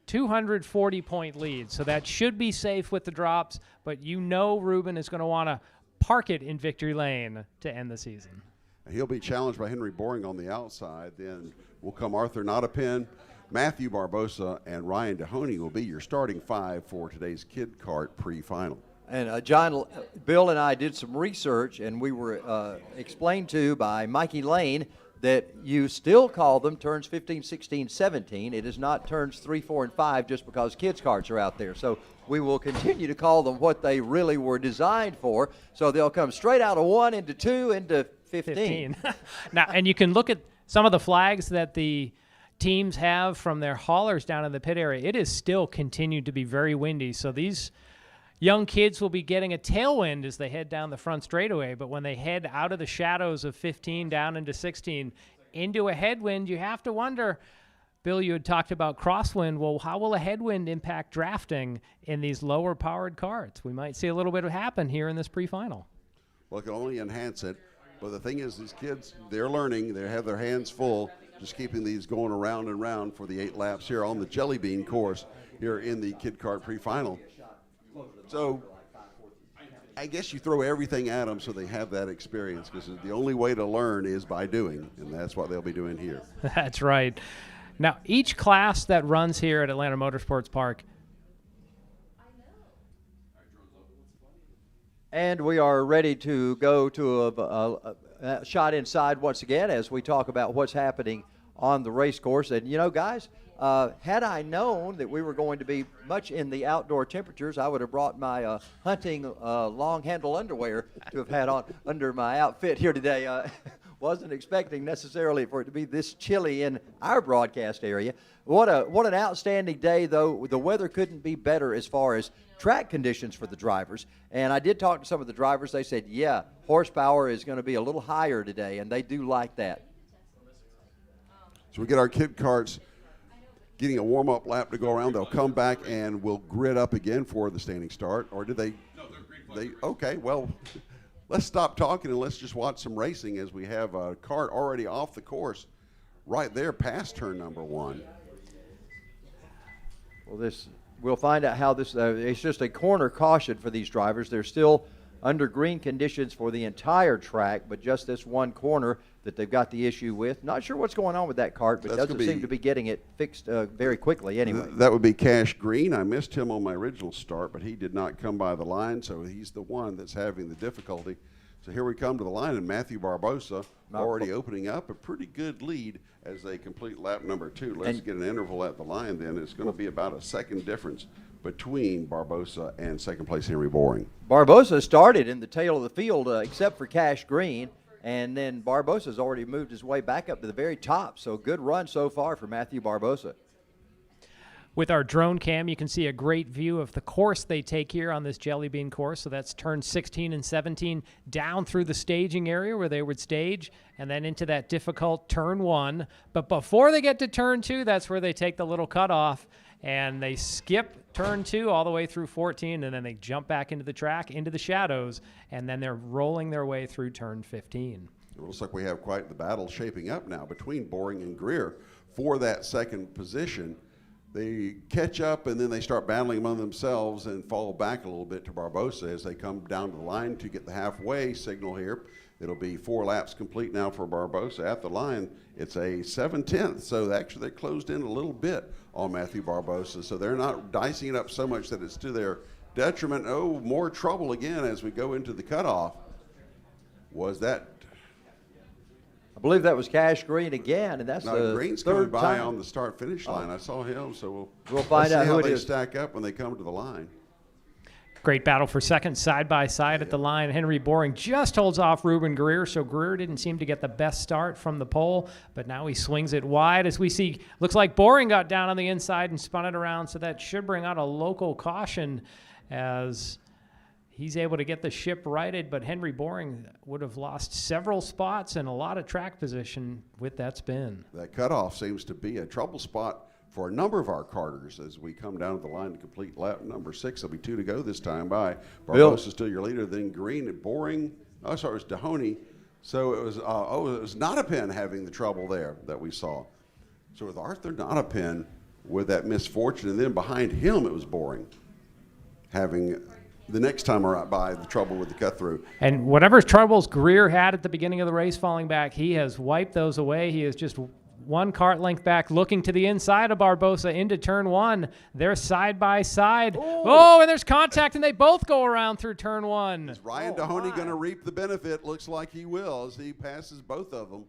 240-point lead. So that should be safe with the drops, but you know Ruben is going to want to park it in victory lane to end the season. He'll be challenged by Henry Boring on the outside. Then will come Arthur Nottapin, Matthew Barbosa, and Ryan Dehoney will be your starting 5 for today's Kid Kart pre-final. And John, Bill and I did some research, and we were explained to by Mikey Lane that you still call them turns 15, 16, 17. It is not turns 3, 4, and 5 just because kids' karts are out there. So we will continue to call them what they really were designed for. So they'll come straight out of 1 into 2 into 15. Now, and you can look at some of the flags that the teams have from their haulers down in the pit area. It is still continued to be very windy. So these young kids will be getting a tailwind as they head down the front straightaway. But when they head out of the shadows of 15 down into 16 into a headwind, you have to wonder, Bill, you had talked about crosswind. Well, how will a headwind impact drafting in these lower powered karts? We might see a little bit of happen here in this pre-final. Well, it can only enhance it. But the thing is, these kids, they're learning. They have their hands full just keeping these going around and around for the 8 laps here on the Jelly Bean course here in the Kid Kart pre-final. So I guess you throw everything at them so they have that experience, because the only way to learn is by doing, and that's what they'll be doing here. That's right. Now, each class that runs here at Atlanta Motorsports Park. And we are ready to go to a shot inside once again as we talk about what's happening on the race course. And, you know, guys, Had I known that we were going to be much in the outdoor temperatures, I would have brought my hunting long handle underwear to have had on under my outfit here today. Wasn't expecting necessarily for it to be this chilly in our broadcast area. What an outstanding day, though. The weather couldn't be better as far as track conditions for the drivers. And I did talk to some of the drivers. They said, yeah, horsepower is going to be a little higher today, and they do like that. So we get our Kid Karts getting a warm-up lap to go around. They'll come back and we'll grid up again for the standing start. Or did they? No, they're green. Okay, well, let's stop talking and let's just watch some racing as we have a kart already off the course right there past turn number 1. Well, we'll find out how this, it's just a corner caution for these drivers. They're still under green conditions for the entire track, but just this one corner that they've got the issue with. Not sure what's going on with that kart, but doesn't seem to be getting it fixed very quickly anyway. That would be Cash Green. I missed him on my original start, but he did not come by the line, so he's the one that's having the difficulty. So here we come to the line, and Matthew Barbosa already opening up a pretty good lead as they complete lap number 2. Let's get an interval at the line then. It's going to be about a second difference between Barbosa and second place Henry Boring. Barbosa started in the tail of the field except for Cash Green, and then Barbosa's already moved his way back up to the very top. So good run so far for Matthew Barbosa. With our drone cam, you can see a great view of the course they take here on this Jelly Bean course. So that's turns 16 and 17 down through the staging area where they would stage and then into that difficult turn 1. But before they get to turn 2, that's where they take the little cutoff and they skip turn 2 all the way through 14, and then they jump back into the track, into the shadows, and then they're rolling their way through turn 15. It looks like we have quite the battle shaping up now between Boring and Greer for that second position. They catch up and then they start battling among themselves and fall back a little bit to Barbosa as they come down to the line to get the halfway signal here. It'll be 4 laps complete now for Barbosa. At the line, it's a 7/10, so actually they closed in a little bit on Matthew Barbosa, so they're not dicing it up so much that it's to their detriment. Oh, more trouble again as we go into the cutoff. Was that? I believe that was Cash Green again, and that's the Green's coming third by time on the start-finish line. I saw him, so we'll find out how who it they is. stack up when they come to the line. Great battle for second, side by side at the line. Henry Boring just holds off Ruben Greer, so Greer didn't seem to get the best start from the pole, but now he swings it wide as we see. Looks like Boring got down on the inside and spun it around, so that should bring out a local caution as he's able to get the ship righted, but Henry Boring would have lost several spots and a lot of track position with that spin. That cutoff seems to be a trouble spot for a number of our carters as we come down to the line to complete lap number 6. There'll be 2 to go this time by. Barbosa still your leader, then Green and Boring. Oh, sorry, it was Dahoney. So it was, it was Nottapen having the trouble there that we saw. So with Arthur Nottapen with that misfortune, and then behind him it was Boring having the next time around by the trouble with the cut through. And whatever troubles Greer had at the beginning of the race falling back, he has wiped those away. He is just 1 kart length back, looking to the inside of Barbosa into turn 1. They're side by side. Oh, and there's contact, and they both go around through turn 1. Is Ryan Dahoney going to reap the benefit? Looks like he will as he passes both of them.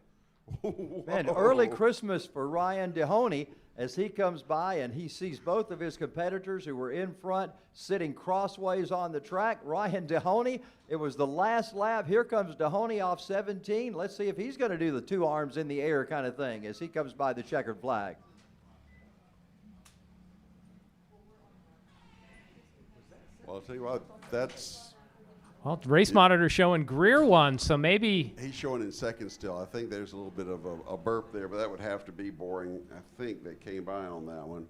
Man, early Christmas for Ryan Dahoney as he comes by and he sees both of his competitors who were in front sitting crossways on the track. Ryan Dahoney, it was the last lap. Here comes Dahoney off 17. Let's see if he's going to do the 2 arms in the air kind of thing as he comes by the checkered flag. Well, I'll tell you what, that's... Well, race monitor showing Greer won, so maybe... He's showing in second still. I think there's a little bit of a burp there, but that would have to be Boring. I think they came by on that one.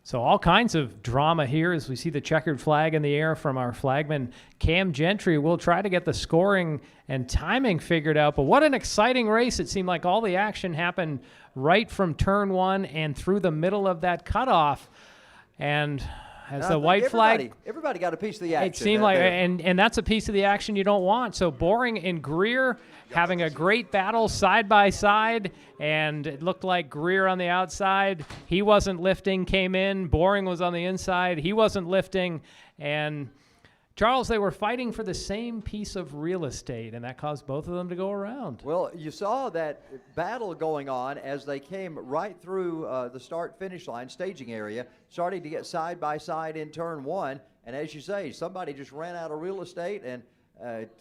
So all kinds of drama here as we see the checkered flag in the air from our flagman Cam Gentry. We'll try to get the scoring and timing figured out, but what an exciting race. It seemed like all the action happened right from turn 1 and through the middle of that cutoff. And as the white flag... Everybody got a piece of the action. It seemed like, and that's a piece of the action you don't want. So Boring and Greer having a great battle side by side, and it looked like Greer on the outside. He wasn't lifting, came in. Boring was on the inside. He wasn't lifting, and Charles, they were fighting for the same piece of real estate, and that caused both of them to go around. Well, you saw that battle going on as they came right through the start-finish line, staging area, starting to get side by side in turn one. And as you say, somebody just ran out of real estate, and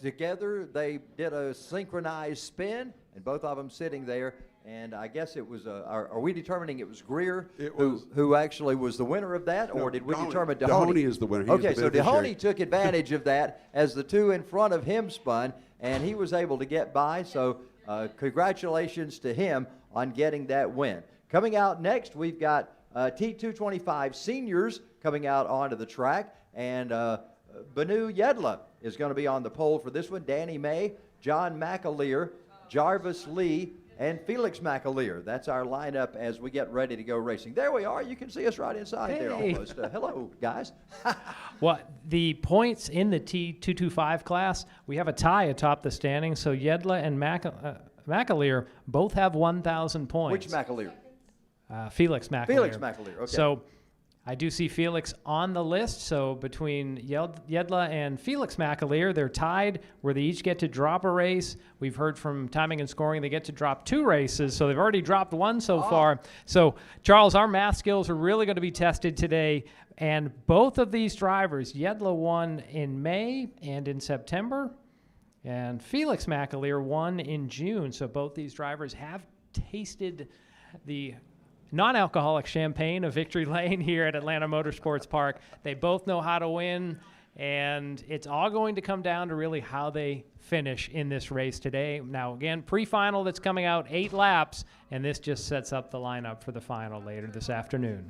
together they did a synchronized spin, and both of them sitting there. And I guess it was, are we determining it was Greer who actually was the winner of that, or did we determine Dahoney? Dahoney is the winner. He Okay, is the so beneficiary. Dahoney took advantage of that as the two in front of him spun, and he was able to get by. So congratulations to him on getting that win. Coming out next, we've got T225 Seniors coming out onto the track, and Banu Yedla is going to be on the pole for this one. Danny May, John McAleer, Jarvis Lee, and Felix McAleer. That's our lineup as we get ready to go racing. There we are. You can see us right inside there almost. Hello, guys. Well, the points in the T225 class, we have a tie atop the standings. So Yedla and McAleer both have 1,000 points. Which McAleer? Felix McAleer. Felix McAleer, okay. So I do see Felix on the list. So between Yedla and Felix McAleer, they're tied where they each get to drop a race. We've heard from timing and scoring they get to drop 2 races, so they've already dropped 1 so far. So, Charles, our math skills are really going to be tested today. And both of these drivers, Yedla won in May and in September, and Felix McAleer won in June. So both these drivers have tasted the non-alcoholic champagne of Victory Lane here at Atlanta Motorsports Park. They both know how to win, and it's all going to come down to really how they finish in this race today. Now, again, pre-final that's coming out 8 laps, and this just sets up the lineup for the final later this afternoon.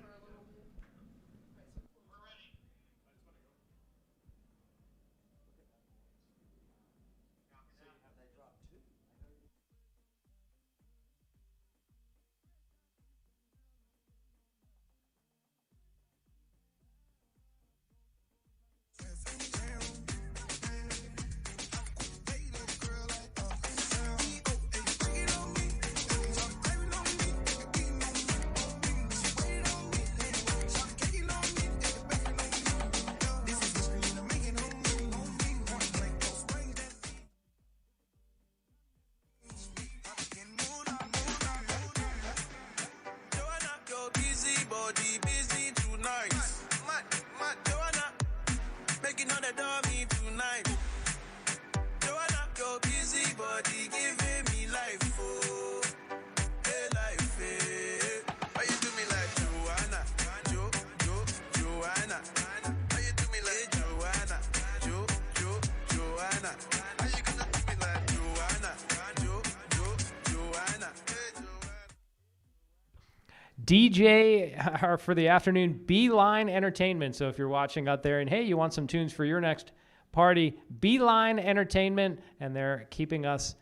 DJ for the afternoon, Beeline Entertainment. So if you're watching out there and, hey, you want some tunes for your next party, Beeline Entertainment, and they're keeping us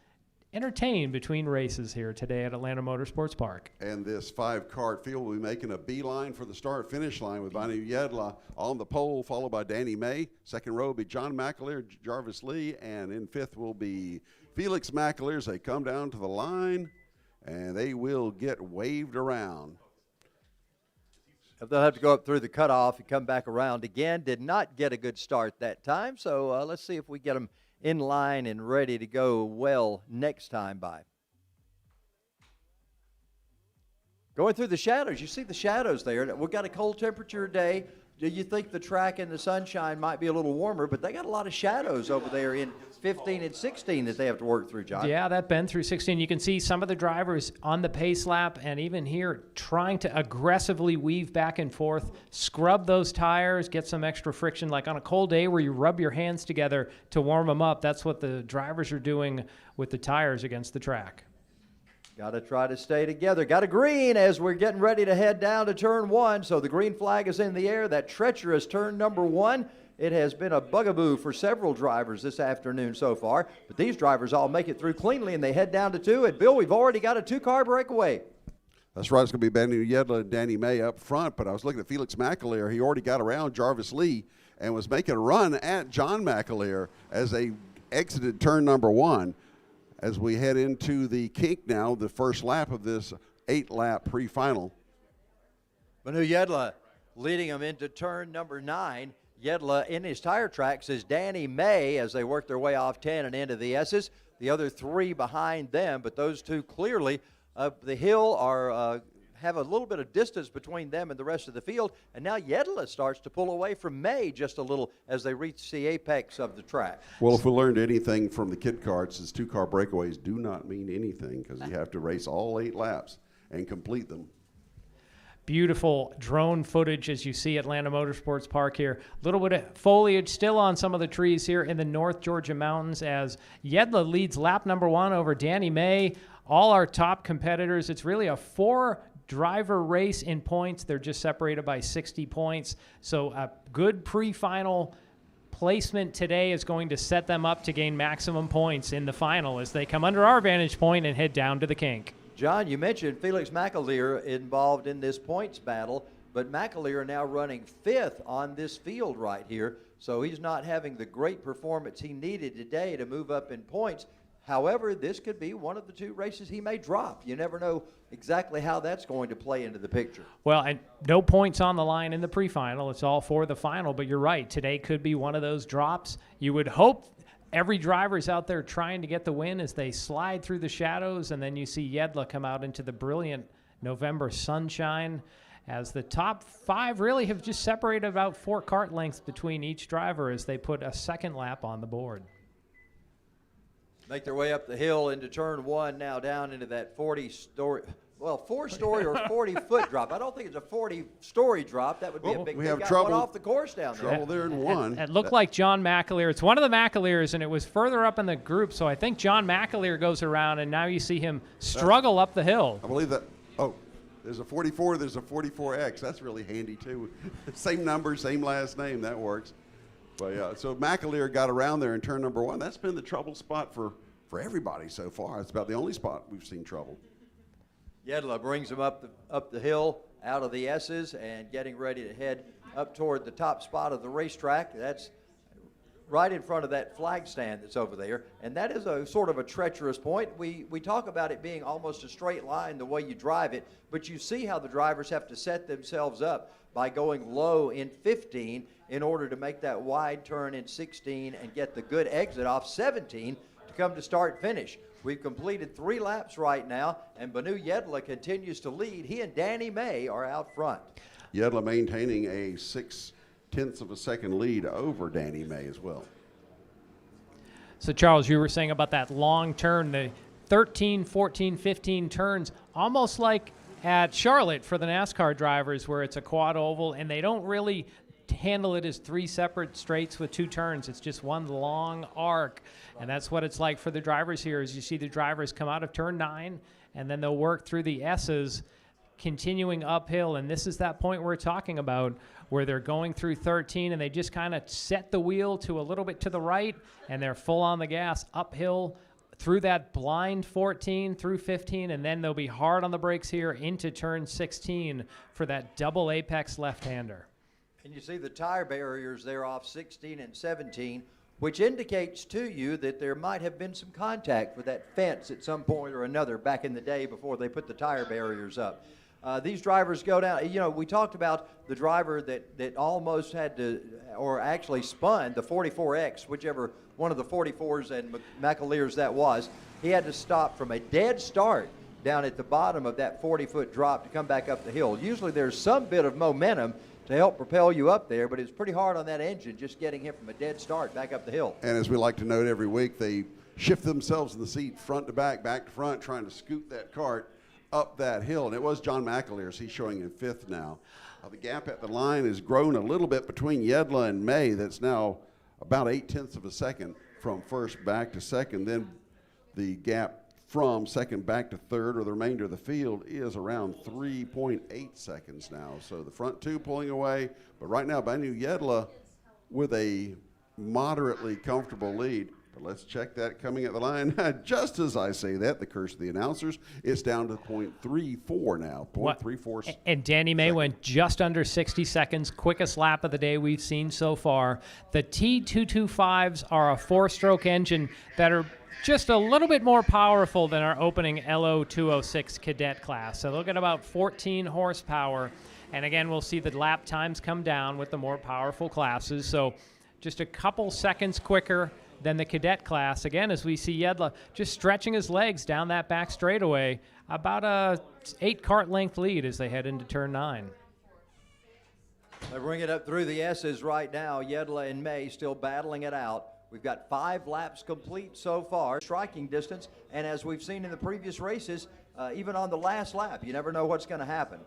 entertained between races here today at Atlanta Motorsports Park. And this 5-cart field will be making a beeline for the start-finish line with Banu Yedla on the pole, followed by Danny May. Second row will be John McAleer, Jarvis Lee, and in 5th will be Felix McAleer as they come down to the line, and they will get waved around. They'll have to go up through the cutoff and come back around again. Did not get a good start that time, so let's see if we get them in line and ready to go well next time by. Going through the shadows, you see the shadows there. We've got a cold temperature day. Do you think the track in the sunshine might be a little warmer, but they got a lot of shadows over there in 15 and 16 that they have to work through, John. Yeah, that bend through 16. You can see some of the drivers on the pace lap and even here trying to aggressively weave back and forth, scrub those tires, get some extra friction. Like on a cold day where you rub your hands together to warm them up, that's what the drivers are doing with the tires against the track. Got to try to stay together. Got a green as we're getting ready to head down to turn 1. So the green flag is in the air. That treacherous turn number 1. It has been a bugaboo for several drivers this afternoon so far. But these drivers all make it through cleanly, and they head down to 2. And, Bill, we've already got a 2-car breakaway. That's right. It's going to be Banu Yedla and Danny May up front. But I was looking at Felix McAleer. He already got around Jarvis Lee and was making a run at John McAleer as they exited turn number 1. As we head into the kink now, the first lap of this 8-lap pre-final. Banu Yedla leading them into turn number 9. Yedla in his tire tracks is Danny May as they work their way off 10 and into the S's. The other three behind them, but those two clearly up the hill are have a little bit of distance between them and the rest of the field. And now Yedla starts to pull away from May just a little as they reach the apex of the track. Well, if we learned anything from the Kid Karts, is 2-car breakaways do not mean anything because you have to race all 8 laps and complete them. Beautiful drone footage as you see Atlanta Motorsports Park here. A little bit of foliage still on some of the trees here in the North Georgia mountains as Yedla leads lap number 1 over Danny May. All our top competitors. It's really a 4-driver race in points. They're just separated by 60 points. So a good pre-final placement today is going to set them up to gain maximum points in the final as they come under our vantage point and head down to the kink. John, you mentioned Felix McAleer involved in this points battle, but McAleer now running 5th on this field right here, so he's not having the great performance he needed today to move up in points. However, this could be one of the 2 races he may drop. You never know exactly how that's going to play into the picture. Well, and no points on the line in the pre-final. It's all for the final, but you're right. Today could be one of those drops. You would hope every driver's out there trying to get the win as they slide through the shadows, and then you see Yedla come out into the brilliant November sunshine as the top 5 really have just separated about 4 kart lengths between each driver as they put a second lap on the board. Make their way up the hill into turn 1 now down into that 40-story, well, 4-story or 40-foot drop. I don't think it's a 40-story drop. That would be a big we thing. have Got trouble, one off the course down there. Trouble there in 1. It looked like John McAleer. It's one of the McAleers, and it was further up in the group, so I think John McAleer goes around, and now you see him struggle up the hill. I believe that. Oh, there's a 44. There's a 44X. That's really handy, too. Same number, same last name. That works. But, yeah, so McAleer got around there in turn number 1. That's been the trouble spot for everybody so far. It's about the only spot we've seen trouble. Yedla brings him up the hill out of the S's and getting ready to head up toward the top spot of the racetrack. That's right in front of that flag stand that's over there. And that is a sort of a treacherous point. We talk about it being almost a straight line the way you drive it, but you see how the drivers have to set themselves up by going low in 15 in order to make that wide turn in 16 and get the good exit off 17 to come to start finish. We've completed 3 laps right now, and Banu Yedla continues to lead. He and Danny May are out front. Yedla maintaining a 0.6 of a second lead over Danny May as well. So, Charles, you were saying about that long turn, the 13, 14, 15 turns, almost like at Charlotte for the NASCAR drivers where it's a quad oval, and they don't really handle it as 3 separate straights with 2 turns. It's just one long arc, and that's what it's like for the drivers here as you see the drivers come out of turn 9, and then they'll work through the S's, continuing uphill, and this is that point we're talking about where they're going through 13, and they just kind of set the wheel to a little bit to the right, and they're full on the gas uphill through that blind 14 through 15, and then they'll be hard on the brakes here into turn 16 for that double apex left-hander. And you see the tire barriers there off 16 and 17, which indicates to you that there might have been some contact with that fence at some point or another back in the day before they put the tire barriers up. These drivers go down. You know, we talked about the driver that almost had to, or actually spun, the 44X, whichever one of the 44s and McAleer's that was. He had to stop from a dead start down at the bottom of that 40-foot drop to come back up the hill. Usually there's some bit of momentum to help propel you up there, but it's pretty hard on that engine just getting him from a dead start back up the hill. And as we like to note every week, they shift themselves in the seat front to back to front, trying to scoot that cart up that hill. And it was John McAleer's. He's showing in 5th now. The gap at the line has grown a little bit between Yedla and May. That's now about 0.8 of a second from first back to second. Then the gap from second back to third, or the remainder of the field, is around 3.8 seconds now. So the front 2 pulling away, but right now Banu Yedla with a moderately comfortable lead. But let's check that coming at the line. Just as I say that, the curse of the announcers, it's down to 0.34 now. 0.34. And Danny May went just under 60 seconds, quickest lap of the day we've seen so far. The T225s are a 4-stroke engine that are just a little bit more powerful than our opening LO206 Cadet class. So they'll get about 14 horsepower. And again, we'll see the lap times come down with the more powerful classes. So just a couple seconds quicker than the cadet class. Again, as we see Jedla just stretching his legs down that back straightaway, about a 8-kart length lead as they head into turn 9. They bring it up through the S's right now. Jedla and May still battling it out. We've got 5 laps complete so far, striking distance, and as we've seen in the previous races, even on the last lap, you never know what's going to happen.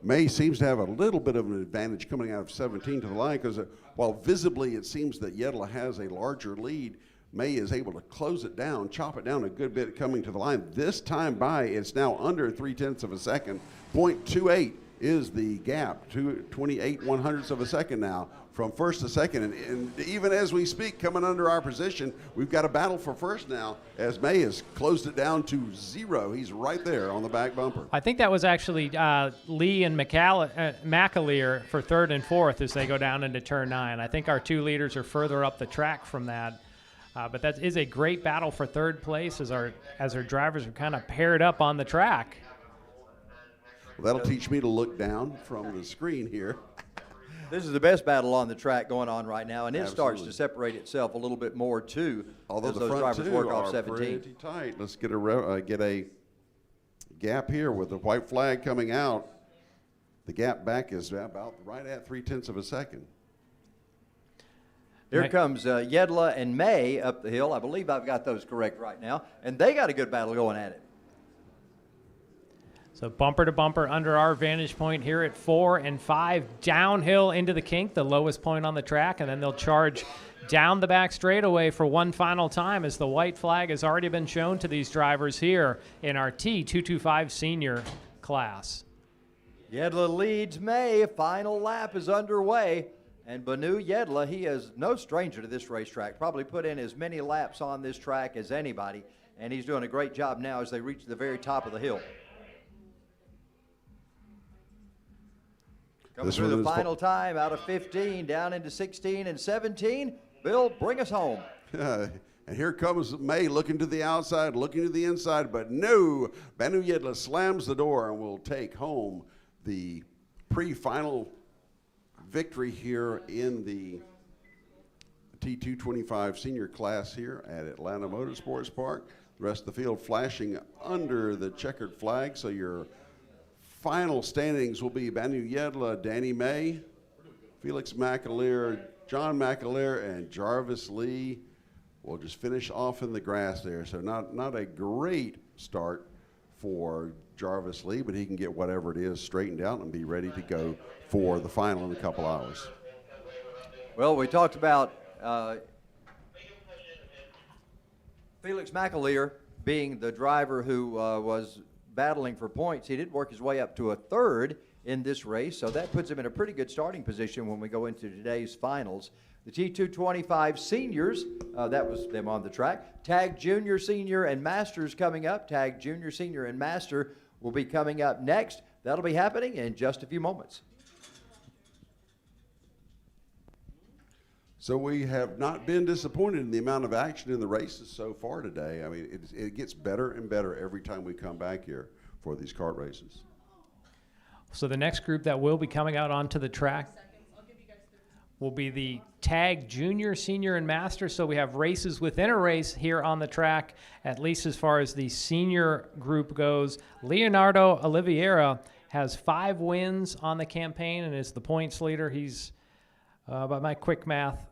May seems to have a little bit of an advantage coming out of 17 to the line because while visibly it seems that Jedla has a larger lead, May is able to close it down, chop it down a good bit coming to the line. This time by, it's now under 0.3 of a second. 0.28 is the gap, 28 100ths of a second now from first to second. And even as we speak, coming under our position, we've got a battle for first now as May has closed it down to 0. He's right there on the back bumper. I think that was actually Lee and McAleer for 3rd and 4th as they go down into turn 9. I think our 2 leaders are further up the track from that. But that is a great battle for 3rd place as our drivers are kind of paired up on the track. Well, that'll teach me to look down from the screen here. This is the best battle on the track going on right now, and it starts Absolutely. to separate itself a little bit more too. Although as the those front drivers two work off are 17. pretty tight. Let's get a gap here with the white flag coming out. The gap back is about right at 0.3 of a second. Here comes Jedla and May up the hill. I believe I've got those correct right now, and they got a good battle going at it. So bumper to bumper under our vantage point here at 4 and 5, downhill into the kink, the lowest point on the track, and then they'll charge down the back straightaway for one final time as the white flag has already been shown to these drivers here in our T225 Senior class. Jedla leads May. Final lap is underway. And Banu Jedla, he is no stranger to this racetrack, probably put in as many laps on this track as anybody, and he's doing a great job now as they reach the very top of the hill. Coming through the final time out of 15, down into 16 and 17. Bill, bring us home. And here comes May looking to the outside, looking to the inside, but no, Banu Jedla slams the door and will take home the pre-final victory here in the T225 Senior class here at Atlanta Motorsports Park. The rest of the field flashing under the checkered flag, so your final standings will be Banu Jedla, Danny May, Felix McAleer, John McAleer, and Jarvis Lee. We'll just finish off in the grass there. So not a great start for Jarvis Lee, but he can get whatever it is straightened out and be ready to go for the final in a couple hours. Well, we talked about Felix McAleer being the driver who was battling for points. He did work his way up to a 3rd in this race, so that puts him in a pretty good starting position when we go into today's finals. The T225 Seniors, that was them on the track. TaG Junior, Senior, and Masters coming up. TaG Junior, Senior, and Master will be coming up next. That'll be happening in just a few moments. So we have not been disappointed in the amount of action in the races so far today. I mean, it gets better and better every time we come back here for these kart races. So the next group that will be coming out onto the track will be the TaG Junior, Senior, and Master. So we have races within a race here on the track, at least as far as the senior group goes. Leonardo Oliveira has 5 wins on the campaign and is the points leader. He's, by my quick math,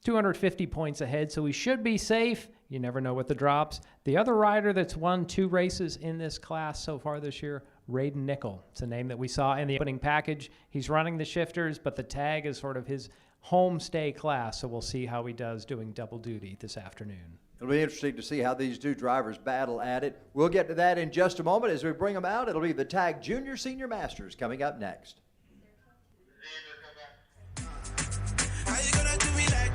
250 points ahead, so we should be safe. You never know with the drops. The other rider that's won 2 races in this class so far this year, Raiden Nickel. It's a name that we saw in the opening package. He's running the shifters, but the TaG is sort of his homestay class, so we'll see how he does doing double duty this afternoon. It'll be interesting to see how these 2 drivers battle at it. We'll get to that in just a moment. As we bring them out, it'll be the TaG Junior, Senior, Masters coming up next. How you gonna do me like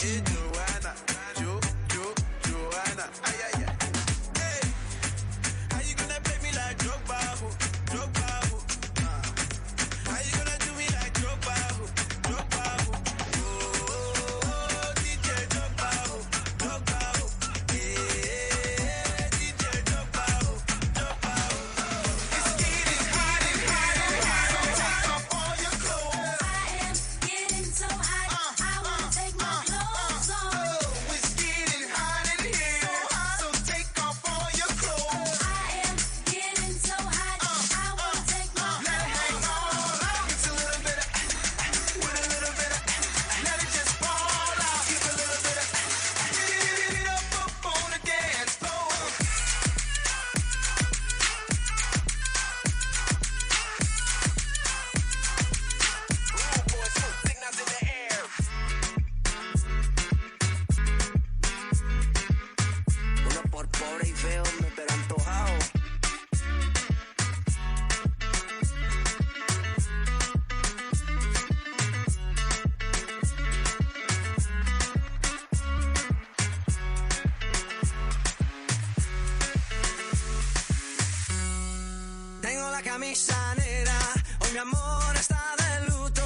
Hey, Joanna, Joanna. Ay, ay, ay. Hey, how you gonna play me like Drogba, ho? Drogba, ho? How you gonna do me like Drogba, ho? Drogba, ho? Oh, DJ Drogba, ho? Drogba, ho? Yeah, DJ Drogba, ho? Drogba, ho? It's getting hot in here, so take off all your clothes. I am getting so hot, I wanna take my clothes off. Oh, it's getting hot in here, so take off all your clothes. I am getting so hot, I wanna take my Let it hang clothes off. all out. It's a little bit of, with a little bit of, let it just fall out. Give a little bit of, get it up on the dance floor. Rude boys, put signals in the air. Uno por pobre y feo, pero antojado. Tengo la camisa negra, hoy mi amor está de luto.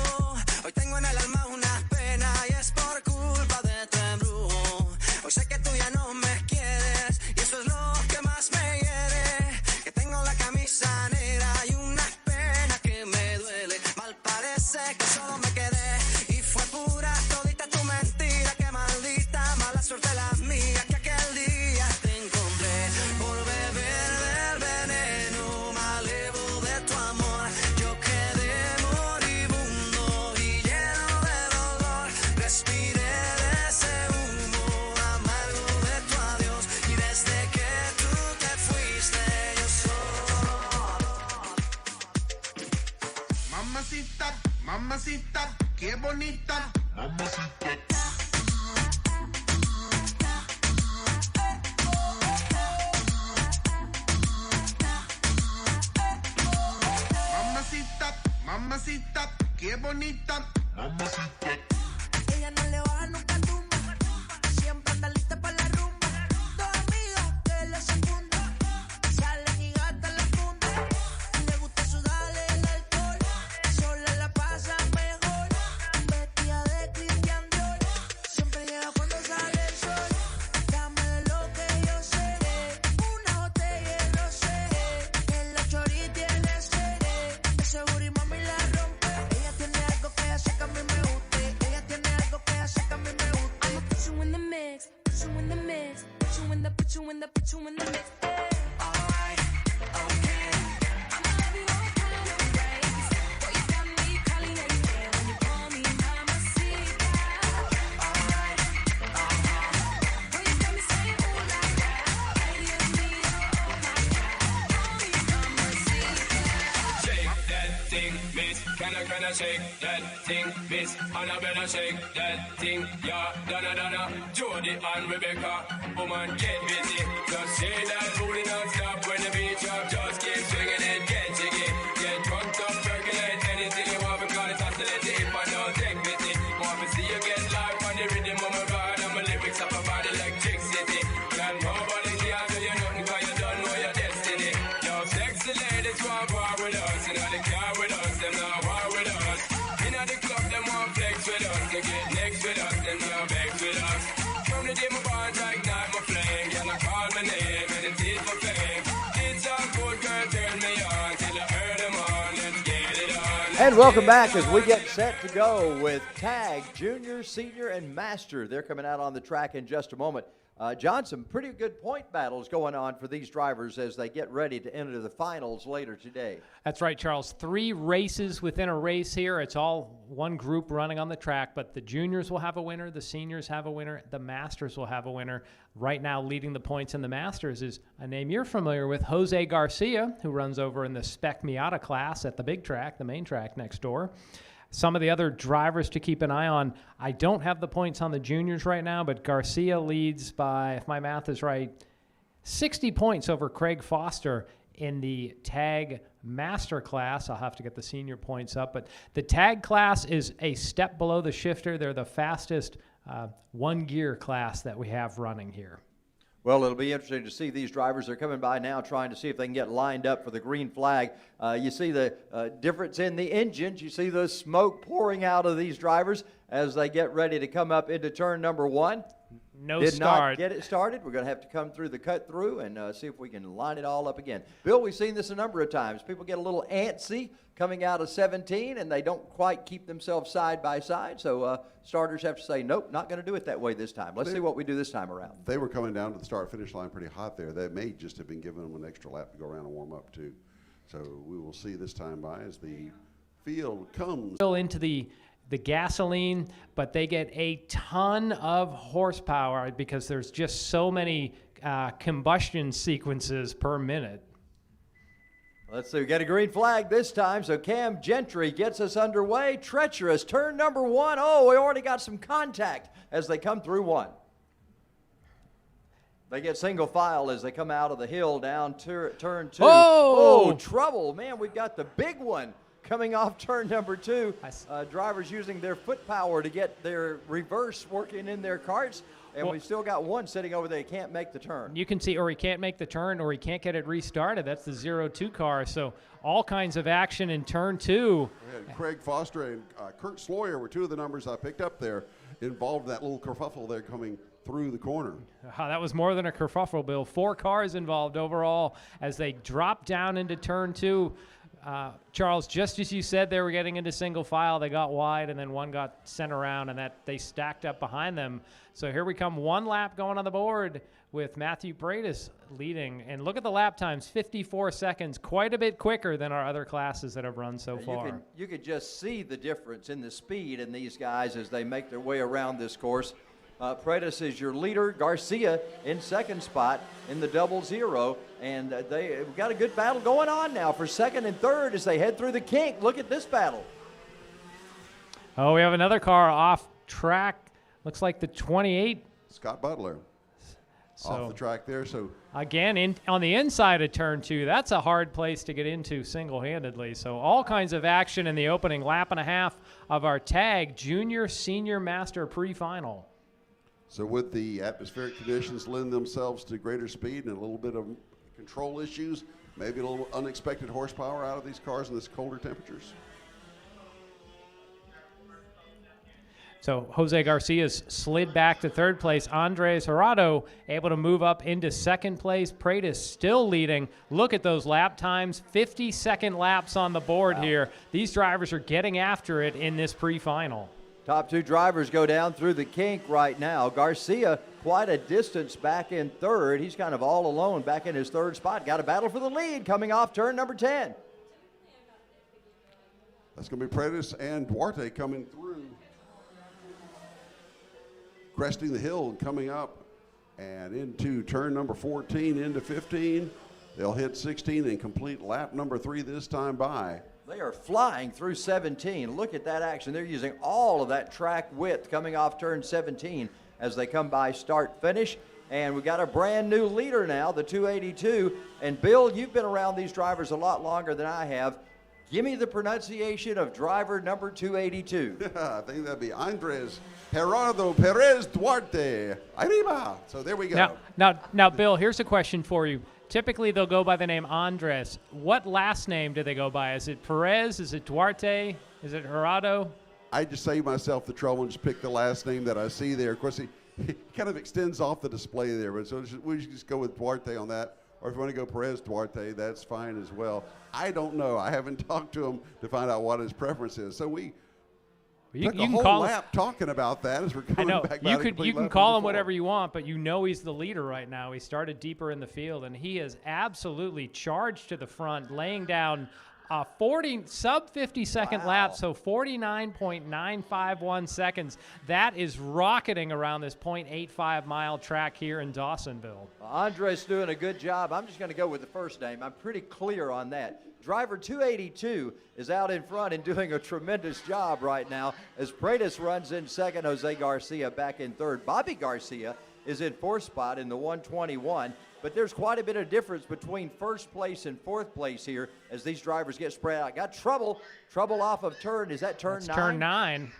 Hoy tengo en el alma una pena y es por culpa de tu embrujo. Hoy sé que tú ya no me quieres y eso es lo que más me hiere. Que tengo la camisa negra y una pena que me duele. Mal parece que solo me quedé y fue pura todita tu mentira. Que maldita mala suerte la mía que aquel día te encontré por beber del veneno malevo de tu amor. Yo quedé moribundo y lleno de dolor. Respiré de ese humo amargo de tu adiós y desde que tú te fuiste yo solo. Mamacita, mamacita, qué bonita. Mamacita, mamacita, qué bonita. Ella no le baja nunca tumba, siempre está lista para la rumba. Dos amigas que le secundan, salen y gastan la funda. Le gusta sudarle el alcohol, sola la pasa mejor. Vestida de Christian Dior, siempre llega cuando sale el sol. Dame de lo que yo sé, una botella de rosé. En la chori tiene sed, ese booty mami la rompe. Ella tiene algo que hace que a mí me guste. Ella tiene algo que hace que a mí me guste. I'ma put you in the mix, put you in the mix, put you in the, put you in the, put you in the mix. Alright, okay. I'ma love you all kind of ways. Boy, you got me caliente when you call me mamacita. Alright, boy, you got me saying ooh la la. Ay, Dios mío, oh my God, call me mamacita. Shake that thing, miss. Can I shake that thing, miss? And I better shake that thing, yeah. Donna, Jody and Rebecca, woman get busy. Just shake that booty non-stop when the beat drop. Just keep swinging it, get jiggy. Get drunk up, percolate anything you want because it's hostility. If I don't take pity, want to see you get live on the rhythm of my ride. And my lyrics up about electricity. Girl, nobody can do you nothing because you don't know your destiny. Yo, sexy ladies want war with us. You know they car with us, them not war with us. You know the club, them want flex with us. They get next with us, them not vex with us. From the day my bond, like night my flame. Girl, I call my name and it is my fame. It's all good, girl, turn me on till I heard them on. Let's get it on. And welcome back as we get set to go with TaG, Junior, Senior, and Master. They're coming out on the track in just a moment. John, some pretty good point battles going on for these drivers as they get ready to enter the finals later today. That's right, Charles. 3 races within a race here. It's all one group running on the track, but the juniors will have a winner, the seniors have a winner, the masters will have a winner. Right now, leading the points in the masters is a name you're familiar with, Jose Garcia, who runs over in the Spec Miata class at the big track, the main track next door. Some of the other drivers to keep an eye on, I don't have the points on the juniors right now, but Garcia leads by, if my math is right, 60 points over Craig Foster in the TaG Master class. I'll have to get the senior points up, but the TaG class is a step below the shifter. They're the fastest one gear class that we have running here. Well, it'll be interesting to see these drivers. They're coming by now trying to see if they can get lined up for the green flag. You see the difference in the engines. You see the smoke pouring out of these drivers as they get ready to come up into turn number 1. Did start. not get it started. We're going to have to come through the cut through and see if we can line it all up again. Bill, we've seen this a number of times. People get a little antsy coming out of 17, and they don't quite keep themselves side by side. So starters have to say, nope, not going to do it that way this time. Let's see what we do this time around. They were coming down to the start-finish line pretty hot there. They may just have been giving them an extra lap to go around and warm up too. So we will see this time by as the field comes. Into the gasoline, but they get a ton of horsepower because there's just so many combustion sequences per minute. Let's see, we got a green flag this time, so Cam Gentry gets us underway. Treacherous, turn number 1. Oh, we already got some contact as they come through 1. They get single file as they come out of the hill down turn 2. Oh, trouble. Man, we've got the big one coming off turn number 2. Drivers using their foot power to get their reverse working in their carts. And we've still got one sitting over there. He can't make the turn. You can see, or he can't make the turn, or he can't get it restarted. That's the 0-2 car. So all kinds of action in turn 2. Craig Foster and Kurt Sloyer were two of the numbers I picked up there involved in that little kerfuffle there coming through the corner. That was more than a kerfuffle, Bill. 4 cars involved overall as they drop down into turn 2. Charles, just as you said, they were getting into single file. They got wide, and then one got sent around, and that they stacked up behind them. So here we come, 1 lap going on the board with Matthew Paredes leading. And look at the lap times, 54 seconds, quite a bit quicker than our other classes that have run so far. You could just see the difference in the speed in these guys as they make their way around this course. Paredes is your leader. Garcia in second spot in the 0-0. And they've got a good battle going on now for second and third as they head through the kink. Look at this battle. Oh, we have another car off track. Looks like the 28. Scott Butler off the track there. So again, on the inside of turn 2, that's a hard place to get into single-handedly. So all kinds of action in the opening lap and a half of our TaG Junior Senior Master pre-final. So with the atmospheric conditions lend themselves to greater speed and a little bit of control issues, maybe a little unexpected horsepower out of these cars in this colder temperatures. So Jose Garcia's slid back to third place. Andres Gerardo able to move up into second place. Paredes still leading. Look at those lap times, 50-second laps on the board here. These drivers are getting after it in this pre-final. Top 2 drivers go down through the kink right now. Garcia quite a distance back in third. He's kind of all alone back in his third spot. Got a battle for the lead coming off turn number 10. That's going to be Paredes and Duarte coming through. Cresting the hill and coming up and into turn number 14 into 15. They'll hit 16 and complete lap number 3 this time by. They are flying through 17. Look at that action. They're using all of that track width coming off turn 17 as they come by start finish. And we got a brand new leader now, the 282. And Bill, you've been around these drivers a lot longer than I have. Give me the pronunciation of driver number 282. I think that'd be Andres Gerardo Perez Duarte. Arriba. So there we go. Now, Bill, here's a question for you. Typically, they'll go by the name Andres. What last name do they go by? Is it Perez? Is it Duarte? Is it Gerardo? I just save myself the trouble and just pick the last name that I see there. Of course, he kind of extends off the display there, but so we should just go with Duarte on that. Or if you want to go Perez Duarte, that's fine as well. I don't know. I haven't talked to him to find out what his preference is. So we took a whole lap talking about that as we're coming back. You can call him whatever you want, but you know he's the leader right now. He started deeper in the field, and he is absolutely charged to the front, laying down a sub 50-second lap, so 49.951 seconds. That is rocketing around this 0.85-mile track here in Dawsonville. Andres doing a good job. I'm just going to go with the first name. I'm pretty clear on that. Driver 282 is out in front and doing a tremendous job right now as Paredes runs in second, Jose Garcia back in third. Bobby Garcia is in fourth spot in the 121. But there's quite a bit of difference between first place and fourth place here as these drivers get spread out. Got trouble off of turn. Is that turn 9? Turn 9.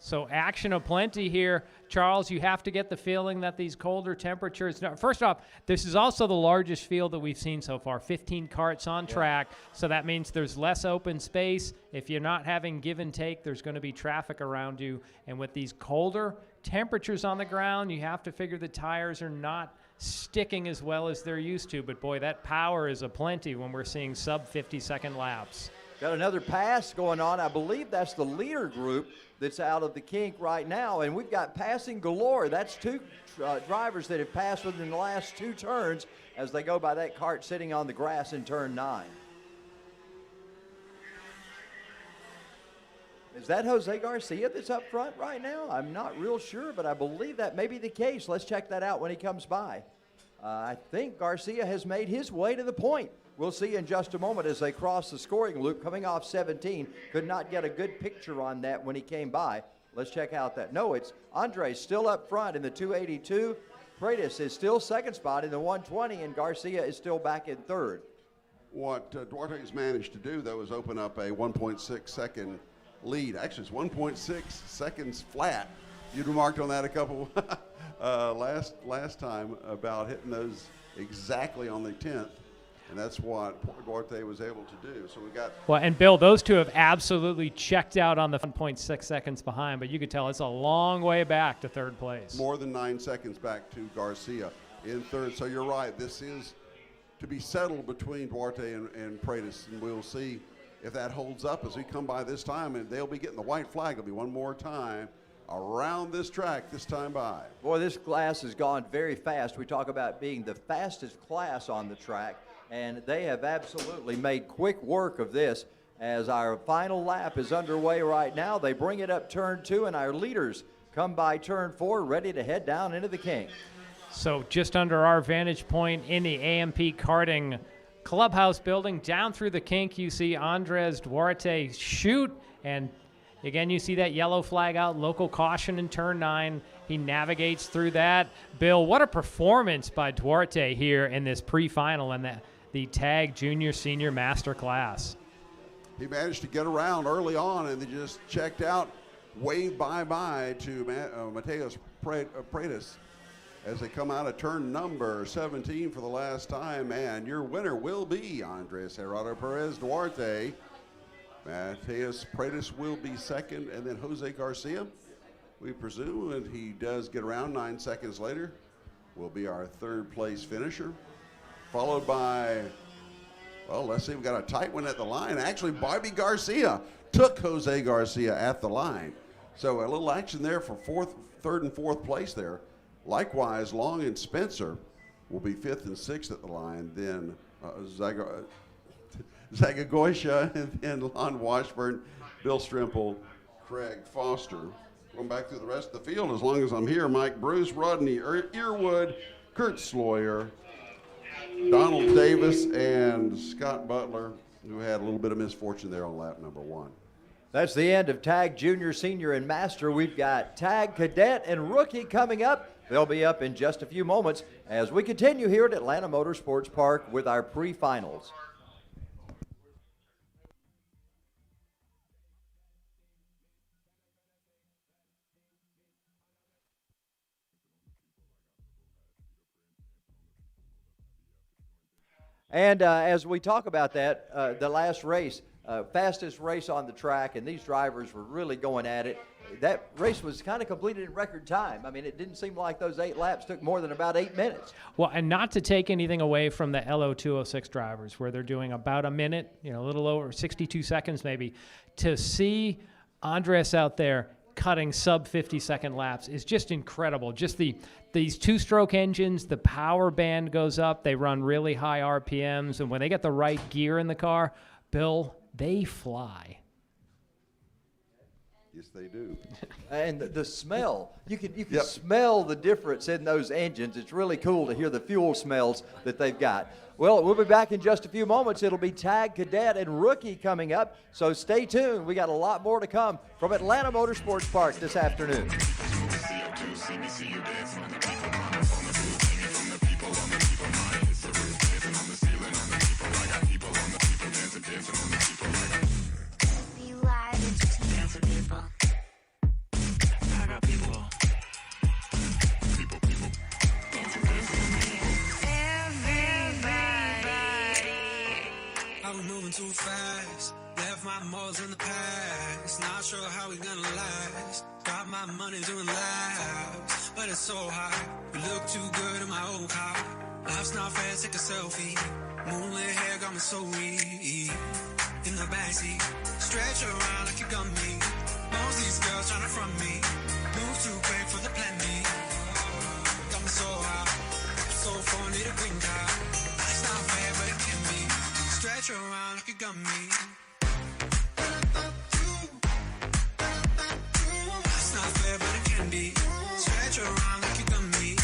So action aplenty here. Charles, you have to get the feeling that these colder temperatures, first off, this is also the largest field that we've seen so far, 15 carts on track, so that means there's less open space. If you're not having give and take, there's going to be traffic around you, and with these colder temperatures on the ground, you have to figure the tires are not sticking as well as they're used to, but boy, that power is aplenty when we're seeing sub 50-second laps. Got another pass going on. I believe that's the leader group that's out of the kink right now, and we've got passing galore. That's two drivers that have passed within the last 2 turns as they go by that cart sitting on the grass in turn 9. Is that Jose Garcia that's up front right now? I'm not real sure, but I believe that may be the case. Let's check that out when he comes by. I think Garcia has made his way to the point. We'll see in just a moment as they cross the scoring loop coming off 17. Could not get a good picture on that when he came by. Let's check out that. No, it's Andres still up front in the 282. Freitas is still second spot in the 120, and Garcia is still back in third. What Duarte's managed to do, though, is open up a 1.6 second lead. Actually, it's 1.6 seconds flat. You'd remarked on that a couple last time about hitting those exactly on the 10th. And that's what Duarte was able to do. So we got. Well, and Bill, those two have absolutely checked out on the 1.6 seconds behind, but you could tell it's a long way back to third place. More than 9 seconds back to Garcia in third. So you're right. This is to be settled between Duarte and Freitas, and we'll see if that holds up as we come by this time. And they'll be getting the white flag. It'll be one more time around this track this time by. Boy, this class has gone very fast. We talk about being the fastest class on the track, and they have absolutely made quick work of this. As our final lap is underway right now, they bring it up turn 2, and our leaders come by turn 4, ready to head down into the kink. So just under our vantage point in the AMP karting clubhouse building, down through the kink, you see Andres Duarte shoot, and again, you see that yellow flag out, local caution in turn 9. He navigates through that. Bill, what a performance by Duarte here in this pre-final and the TaG Junior Senior Master Class. He managed to get around early on and they just checked out, waved bye-bye to Mateus Freitas as they come out of turn number 17 for the last time. And your winner will be Andres Gerardo Perez Duarte. Mateus Freitas will be second, and then Jose Garcia, we presume, and he does get around 9 seconds later, will be our third place finisher. Followed by, well, let's see, we got a tight one at the line. Actually, Bobby Garcia took Jose Garcia at the line. So a little action there for third and fourth place there. Likewise, Long and Spencer will be 5th and 6th at the line. Then Zagagoysha, and then Lon Washburn, Bill Strimple, Craig Foster. Going back through the rest of the field, as long as I'm here, Mike Bruce, Rodney Earwood, Kurt Sloyer, Donald Davis, and Scott Butler, who had a little bit of misfortune there on lap number 1. That's the end of TaG Junior, Senior, and Master. We've got TaG Cadet and Rookie coming up. They'll be up in just a few moments as we continue here at Atlanta Motorsports Park with our pre-finals. And as we talk about that, the last race, fastest race on the track, and these drivers were really going at it. That race was kind of completed in record time. I mean, it didn't seem like those 8 laps took more than about 8 minutes. Well, and not to take anything away from the LO206 drivers, where they're doing about a minute, a little over 62 seconds maybe. To see Andres out there cutting sub 50-second laps is just incredible. Just these 2-stroke engines, the power band goes up, they run really high RPMs, and when they get the right gear in the car, Bill, they fly. Yes, they do. And the smell, you can Yep. smell the difference in those engines. It's really cool to hear the fuel smells that they've got. Well, we'll be back in just a few moments. It'll be TaG Cadet and Rookie coming up, so stay tuned. We got a lot more to come from Atlanta Motorsports Park this afternoon. too fast. Left my morals in the past. Not sure how we gonna last. Got my money doing laps, but it's so hot. We look too good in my old car. Life's not fair, take a selfie. Moonlit hair got me so weak. In the backseat, stretch around like you got me. Most these girls tryna front me. Move too quick for the plan B. Got me so hot, so far need a green card. Life's not fair, but it can be. Stretch around like you got me. Life's not fair, but it can be. Stretch around like you got me.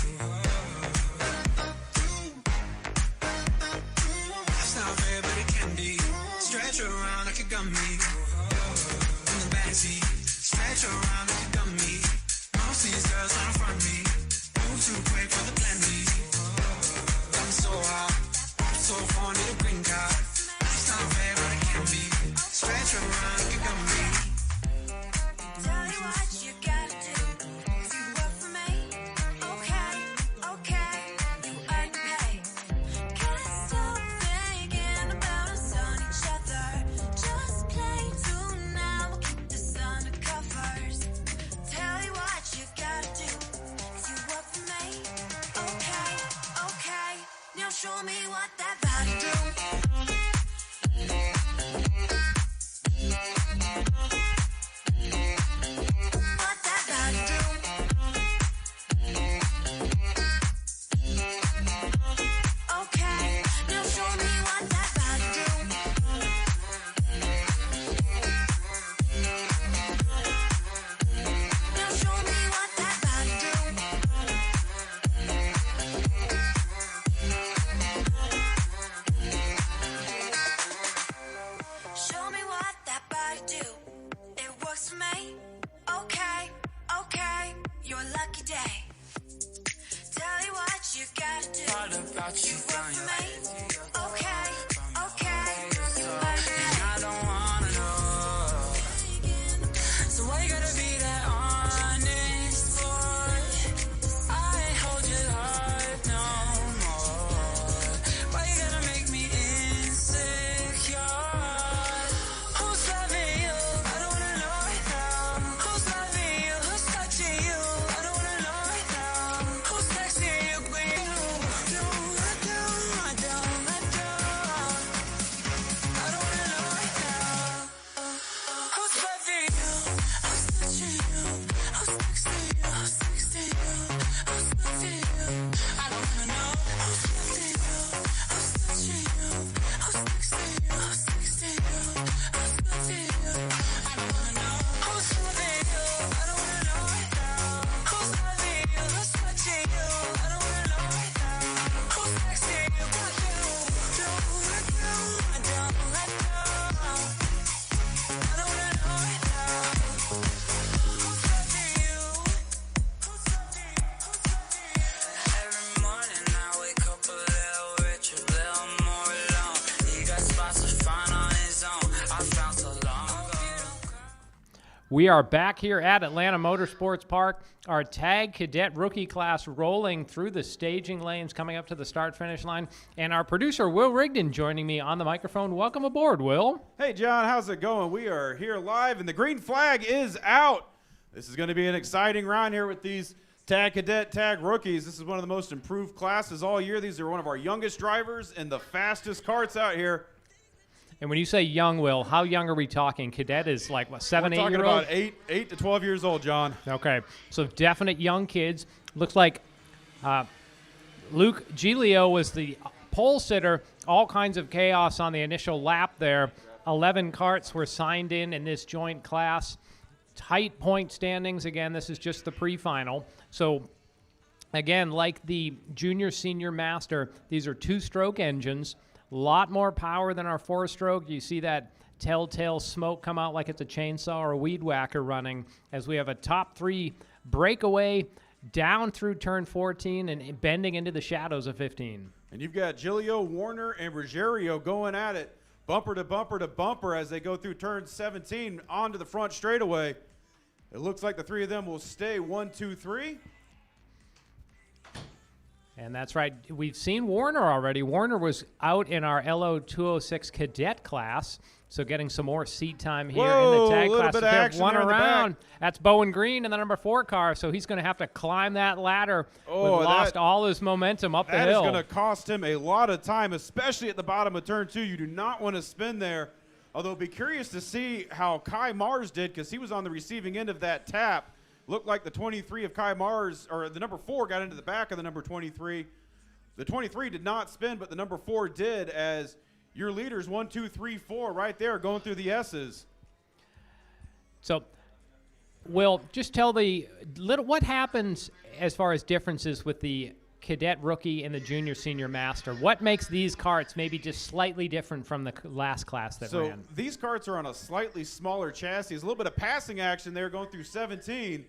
Life's not fair, but it can be. Stretch around like you got me. In the backseat, stretch around like you got me. Most these girls tryna front me. Move too quick for the plan B. Got me so hot, so far need a green card. Life's not fair, but it can be. Stretch around like you got me. Tell you what you gotta do. If you work for me, okay, okay, you earn your pay. Can't stop thinking about us on each other. Just play tonight, we'll keep this under covers. Tell you what you gotta do. If you work for me, okay, okay. Now show me what that body do. What that body do? Okay, now show me what that body do. Now show me what that body do. Show me what that body do. It works for me. Okay, okay, your lucky day. Tell you what you gotta do. All about you, You work for me. Okay, okay, you earn and it. I don't wanna know. So why you gotta be that honest, boy? I ain't hold your heart no more. Why you gotta make me insecure? Who's loving you? I don't wanna know it now. Who's loving you? Who's touching you? I don't wanna know it now. Who's texting you when you do? I don't. I don't wanna know it now. Who's loving you? Who's touching you? Who's texting you? Who's texting you? Who's loving you? I don't wanna know. Who's loving you? Who's touching you? Who's texting you? Who's texting you? Who's loving you? I don't wanna know. Who's loving you? I don't wanna know it now. Who's loving you? Who's touching you? I don't wanna know it now. Who's texting you? I don't. I don't wanna know it now. Who's loving you? Who's loving you? Who's loving you? Every morning I wake up a little richer, a little more alone. He got spots to find on his own. I found so long ago. We are back here at Atlanta Motorsports Park. Our TaG Cadet rookie class rolling through the staging lanes, coming up to the start-finish line. And our producer, Will Rigdon, joining me on the microphone. Welcome aboard, Will. Hey, John, how's it going? We are here live, and the green flag is out. This is going to be an exciting round here with these TaG Cadet TaG rookies. This is one of the most improved classes all year. These are one of our youngest drivers and the fastest karts out here. And when you say young, Will, how young are we talking? Cadet is like, what, 7, We're 8 talking year old? about 8 to 12 years old, John. Okay, so definite young kids. Looks like Luke Giglio was the pole sitter. All kinds of chaos on the initial lap there. 11 karts were signed in this joint class. Tight point standings. Again, this is just the pre-final. So, again, like the Junior Senior Master, these are 2-stroke engines. A lot more power than our 4-stroke. You see that telltale smoke come out like it's a chainsaw or a weed whacker running as we have a top 3 breakaway down through turn 14 and bending into the shadows of 15. And you've got Giglio, Warner, and Ruggiero going at it, bumper to bumper to bumper as they go through turn 17 onto the front straightaway. It looks like the three of them will stay 1, 2, 3. And that's right. We've seen Warner already. Warner was out in our LO 206 cadet class, so getting some more seat time here in the tag a little class. bit So of they have action one there in the around. back. That's Bowen Green in the number 4 car, so he's going to have to climb that ladder. Lost all his momentum up the That hill. is going to cost him a lot of time, especially at the bottom of turn 2. You do not want to spin there. Although be curious to see how Kai Mars did, because he was on the receiving end of that tap. Looked like the 23 of Kai Mars, or the number 4 got into the back of the number 23. The 23 did not spin, but the number 4 did, as your leaders 1, 2, 3, 4 right there going through the S's. So, Will, just tell what happens as far as differences with the cadet rookie and the junior senior master. What makes these carts maybe just slightly different from the last class that ran? So these carts are on a slightly smaller chassis. There's a little bit of passing action there going through 17.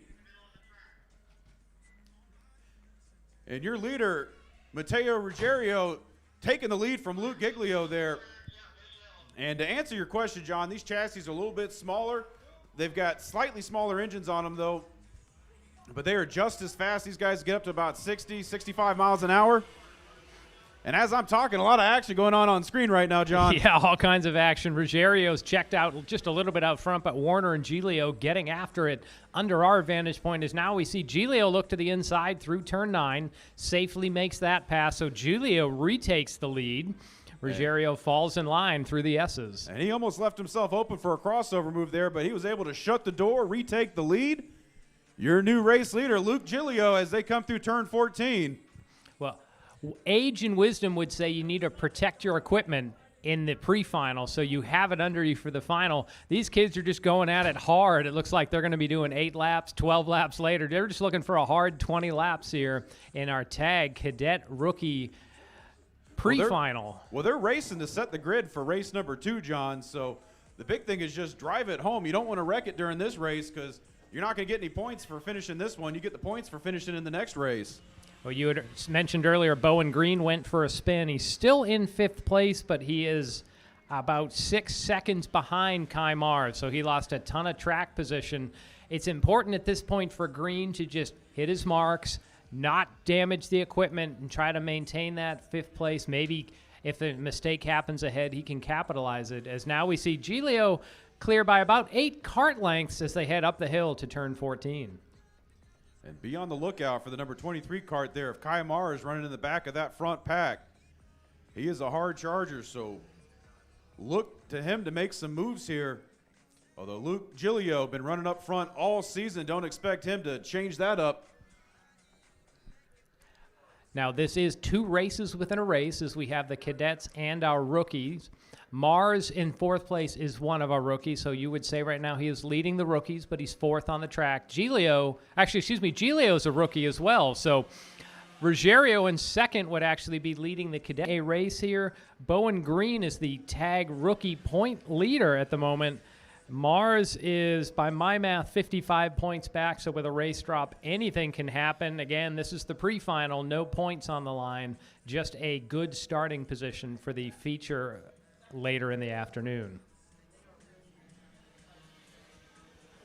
And your leader, Matteo Ruggiero, taking the lead from Luke Giglio there. And to answer your question, John, these chassis are a little bit smaller. They've got slightly smaller engines on them, though. But they are just as fast. These guys get up to about 60, 65 miles an hour. And as I'm talking, a lot of action going on screen right now, John. Yeah, all kinds of action. Ruggiero's checked out just a little bit out front, but Warner and Giglio getting after it under our vantage point is now we see Giglio look to the inside through turn 9, safely makes that pass, so Giglio retakes the lead. Ruggiero falls in line through the S's. And he almost left himself open for a crossover move there, but he was able to shut the door, retake the lead. Your new race leader, Luke Giglio, as they come through turn 14. Well, age and wisdom would say you need to protect your equipment in the pre-final so you have it under you for the final. These kids are just going at it hard. It looks like they're going to be doing 8 laps, 12 laps later. They're just looking for a hard 20 laps here in our TaG Cadet Rookie pre-final. Well, they're racing to set the grid for race number 2, John, so the big thing is just drive it home. You don't want to wreck it during this race because you're not going to get any points for finishing this one. You get the points for finishing in the next race. Well, you had mentioned earlier Bowen Green went for a spin. He's still in 5th place, but he is about 6 seconds behind Kai Mars, so he lost a ton of track position. It's important at this point for Green to just hit his marks, not damage the equipment, and try to maintain that 5th place. Maybe if a mistake happens ahead, he can capitalize it, as now we see Giglio clear by about 8 cart lengths as they head up the hill to turn 14. And be on the lookout for the number 23 cart there. If Kai Mara is running in the back of that front pack, he is a hard charger, so look to him to make some moves here. Although Luke Giglio been running up front all season, don't expect him to change that up. Now, this is 2 races within a race, as we have the cadets and our rookies. Mars in 4th place is one of our rookies, so you would say right now he is leading the rookies, but he's 4th on the track. Giglio's a rookie as well, so Ruggiero in 2nd would actually be leading the cadet A race here. Bowen Green is the TaG rookie point leader at the moment. Mars is, by my math, 55 points back, so with a race drop, anything can happen. Again, this is the pre-final, no points on the line, just a good starting position for the feature later in the afternoon.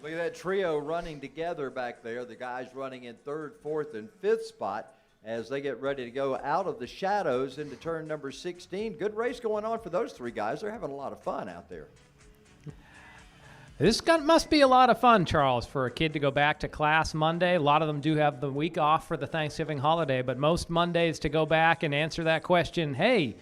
Look at that trio running together back there. The guys running in 3rd, 4th, and 5th spot as they get ready to go out of the shadows into turn number 16. Good race going on for those 3 guys. They're having a lot of fun out there. This must be a lot of fun, Charles, for a kid to go back to class Monday. A lot of them do have the week off for the Thanksgiving holiday, but most Mondays to go back and answer that question, hey,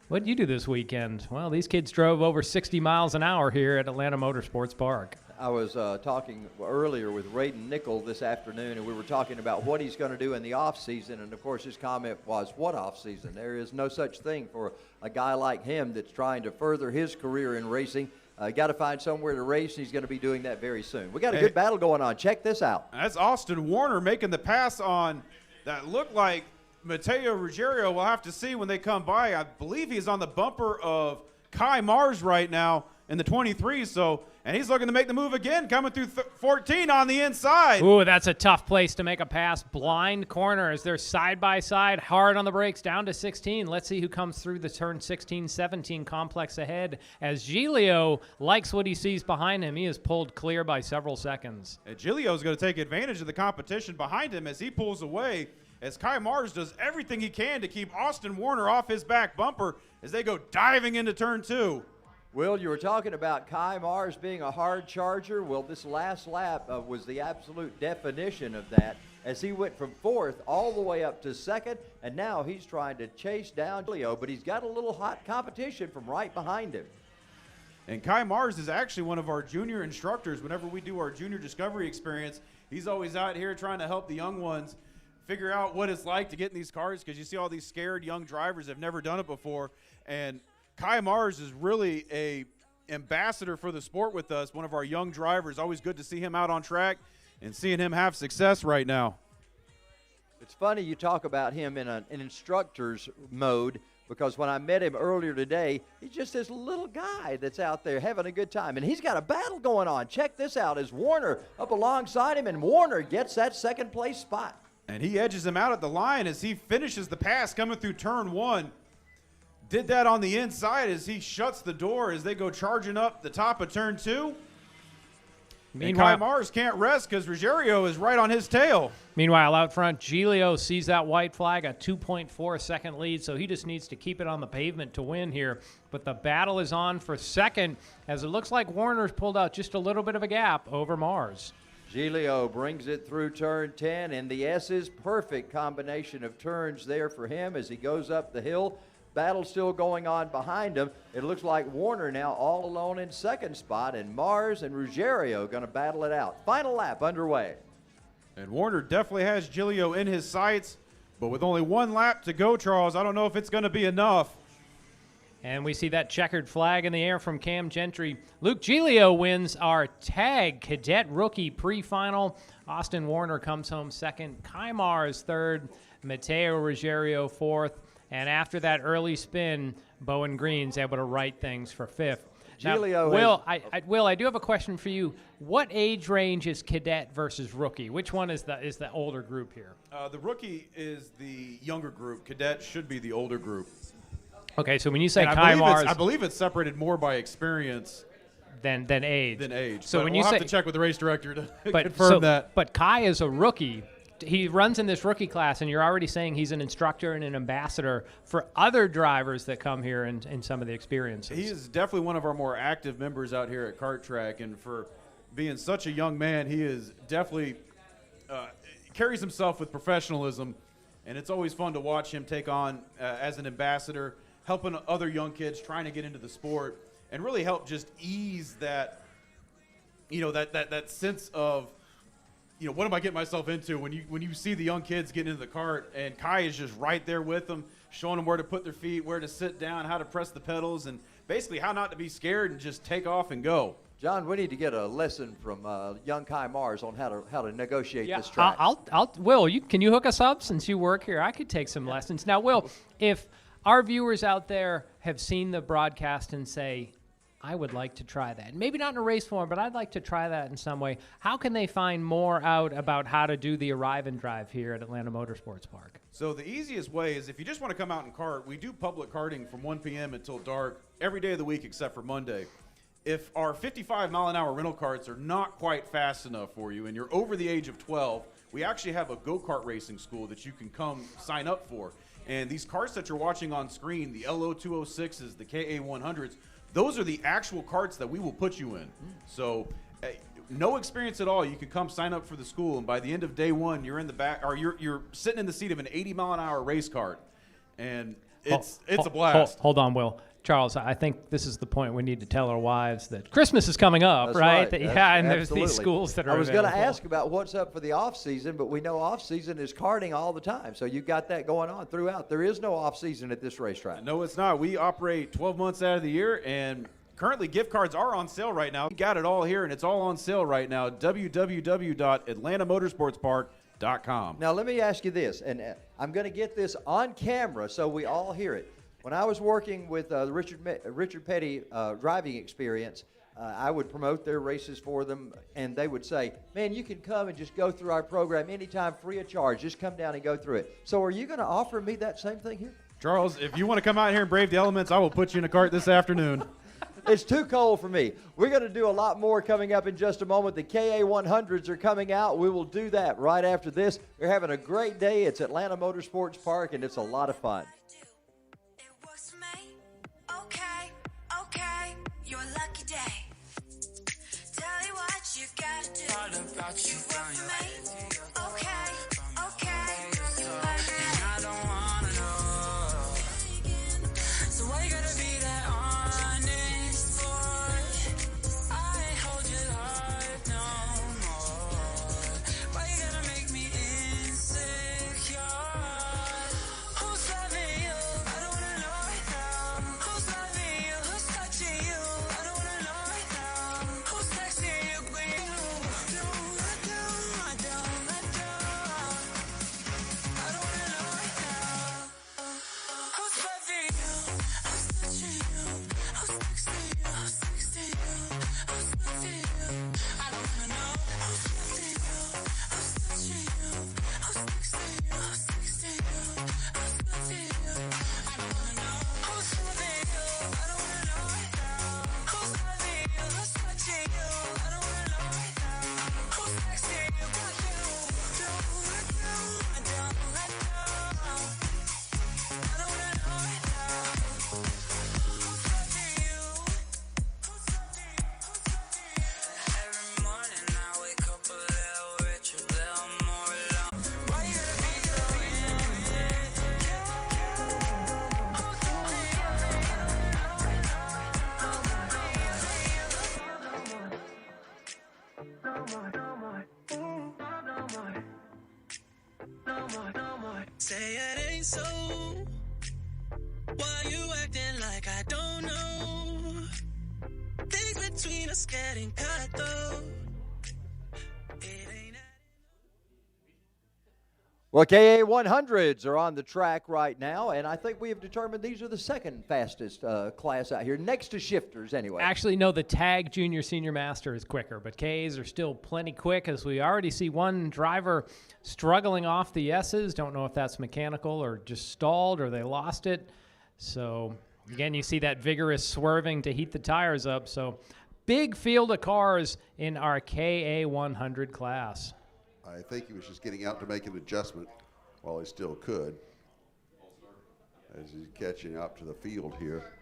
what did you do this weekend? Well, these kids drove over 60 miles an hour here at Atlanta Motorsports Park. I was talking earlier with Radon Nickel this afternoon, and we were talking about what he's going to do in the off season. And of course, his comment was, "What off season? There is no such thing for a guy like him that's trying to further his career in racing. Got to find somewhere to race. He's going to be doing that very soon." We got a good battle going on. Check this out. That's Austin Warner making the pass on that looked like Matteo Ruggiero. We'll have to see when they come by. I believe he's on the bumper of Kai Mars right now in the 23, and he's looking to make the move again, coming through 14 on the inside. Ooh, that's a tough place to make a pass. Blind corner as they're side by side, hard on the brakes, down to 16. Let's see who comes through the turn 16-17 complex ahead, as Giglio likes what he sees behind him. He is pulled clear by several seconds. And Giglio's going to take advantage of the competition behind him as he pulls away. as Kai Mars does everything he can to keep Austin Warner off his back bumper as they go diving into turn 2. Will, you were talking about Kai Mars being a hard charger. Well, this last lap was the absolute definition of that, as he went from 4th all the way up to 2nd, and now he's trying to chase down Leo, but he's got a little hot competition from right behind him. And Kai Mars is actually one of our junior instructors. Whenever we do our junior discovery experience, he's always out here trying to help the young ones figure out what it's like to get in these cars, because you see all these scared young drivers have never done it before. And Kai Mars is really a ambassador for the sport with us, one of our young drivers. Always good to see him out on track and seeing him have success right now. It's funny you talk about him in an instructor's mode, because when I met him earlier today, he's just this little guy that's out there having a good time. And he's got a battle going on. Check this out, as Warner up alongside him, and Warner gets that 2nd place spot. And he edges him out at the line as he finishes the pass coming through turn 1. Did that on the inside as he shuts the door as they go charging up the top of turn 2. Meanwhile, and Kai Mars can't rest because Ruggiero is right on his tail. Meanwhile, out front, Giglio sees that white flag, a 2.4 second lead, so he just needs to keep it on the pavement to win here. But the battle is on for 2nd, as it looks like Warner's pulled out just a little bit of a gap over Mars. Giglio brings it through turn 10, and the S's, perfect combination of turns there for him as he goes up the hill. Battle still going on behind him. It looks like Warner now all alone in 2nd spot, and Mars and Ruggiero going to battle it out. Final lap underway. And Warner definitely has Giglio in his sights, but with only 1 lap to go, Charles, I don't know if it's going to be enough. And we see that checkered flag in the air from Cam Gentry. Luke Giglio wins our TaG Cadet Rookie pre-final. Austin Warner comes home 2nd. Kai Mars 3rd. Mateo Ruggiero 4th. And after that early spin, Bowen Green's able to right things for 5th. Giglio Will, I do have a question for you. What age range is cadet versus rookie? Which one is the older group here? The rookie is the younger group. Cadet should be the older group. Okay, so when you say and Kai Mars, I believe it's separated more by experience than age. So but when you we'll say, have to check with the race director to but, confirm that. But Kai is a rookie. He runs in this rookie class, and you're already saying he's an instructor and an ambassador for other drivers that come here in some of the experiences. He is definitely one of our more active members out here at Kart Track, and for being such a young man, he is definitely carries himself with professionalism, and it's always fun to watch him take on as an ambassador, helping other young kids trying to get into the sport, and really help just ease that, that sense of, what am I getting myself into when you see the young kids getting into the kart, and Kai is just right there with them, showing them where to put their feet, where to sit down, how to press the pedals, and basically how not to be scared and just take off and go. John, we need to get a lesson from young Kai Mars on how to negotiate this track. Will, can you hook us up since you work here? I could take some lessons. Now, Will, if our viewers out there have seen the broadcast and say, I would like to try that. Maybe not in a race form, but I'd like to try that in some way. How can they find more out about how to do the arrive and drive here at Atlanta Motorsports Park? So the easiest way is if you just want to come out and kart, we do public karting from 1 p.m. until dark every day of the week except for Monday. If our 55-mile-an-hour rental karts are not quite fast enough for you and you're over the age of 12, we actually have a go-kart racing school that you can come sign up for. And these karts that you're watching on screen, the LO206s, the KA100s, those are the actual karts that we will put you in. So no experience at all. You can come sign up for the school, and by the end of day 1, you're in the back, or you're sitting in the seat of an 80-mile-an-hour race kart, and it's a blast. Hold on, Will. Charles, I think this is the point we need to tell our wives that Christmas is coming up, That's right? right. And there's Absolutely. these schools that are I was going to available. ask about what's up for the off season, but we know off season is karting all the time. So you've got that going on throughout. There is no off season at this racetrack. No, it's not. We operate 12 months out of the year, and currently gift cards are on sale right now. We got it all here, and it's all on sale right now. www.atlantamotorsportspark.com. Now let me ask you this, and I'm going to get this on camera so we all hear it. When I was working with the Richard Petty driving experience, I would promote their races for them, and they would say, man, you can come and just go through our program anytime free of charge. Just come down and go through it. So are you going to offer me that same thing here? Charles, if you want to come out here and brave the elements, I will put you in a kart this afternoon. It's too cold for me. We're going to do a lot more coming up in just a moment. The KA100s are coming out. We will do that right after this. We're having a great day. It's Atlanta Motorsports Park, and it's a lot of fun. Okay, okay, your lucky day. Tell you what you gotta do. All about you, okay, okay, you heard me. And I don't wanna know. So why you gotta be that honest boy? I ain't hold your heart no more. Why you gotta make me insecure? Who's loving you? I don't wanna know right now. Who's loving you? Who's touching you? I don't wanna know right now. Who's texting you when you don't let down? I don't let down. I don't wanna know right now. Who's loving you? Who's touching you? Who's texting you? Who's texting you? Who's loving you? I don't wanna know. Who's loving you? Who's touching you? Who's texting you? Who's texting you? Who's loving you? I don't wanna know. Who's loving you? I don't wanna know right now. Who's loving you? Who's touching you? I don't wanna know right now. Who's texting you? Got you. Don't let down. I don't let down. I don't wanna know right now. Who's loving you? Who's loving you? Who's loving you? Every morning I wake up a little richer, a little more alone. Why you gotta be so say it ain't so. Why you acting like I don't know? Things between us getting cut though. It ain't. Well, KA100s are on the track right now, and I think we have determined these are the second fastest class out here, next to shifters anyway. Actually, no, the TaG Junior Senior Master is quicker, but Ks are still plenty quick, as we already see one driver struggling off the S's. Don't know if that's mechanical or just stalled or they lost it. So, again, you see that vigorous swerving to heat the tires up. So, big field of cars in our KA100 class. I think he was just getting out to make an adjustment while he still could as he's catching up to the field here.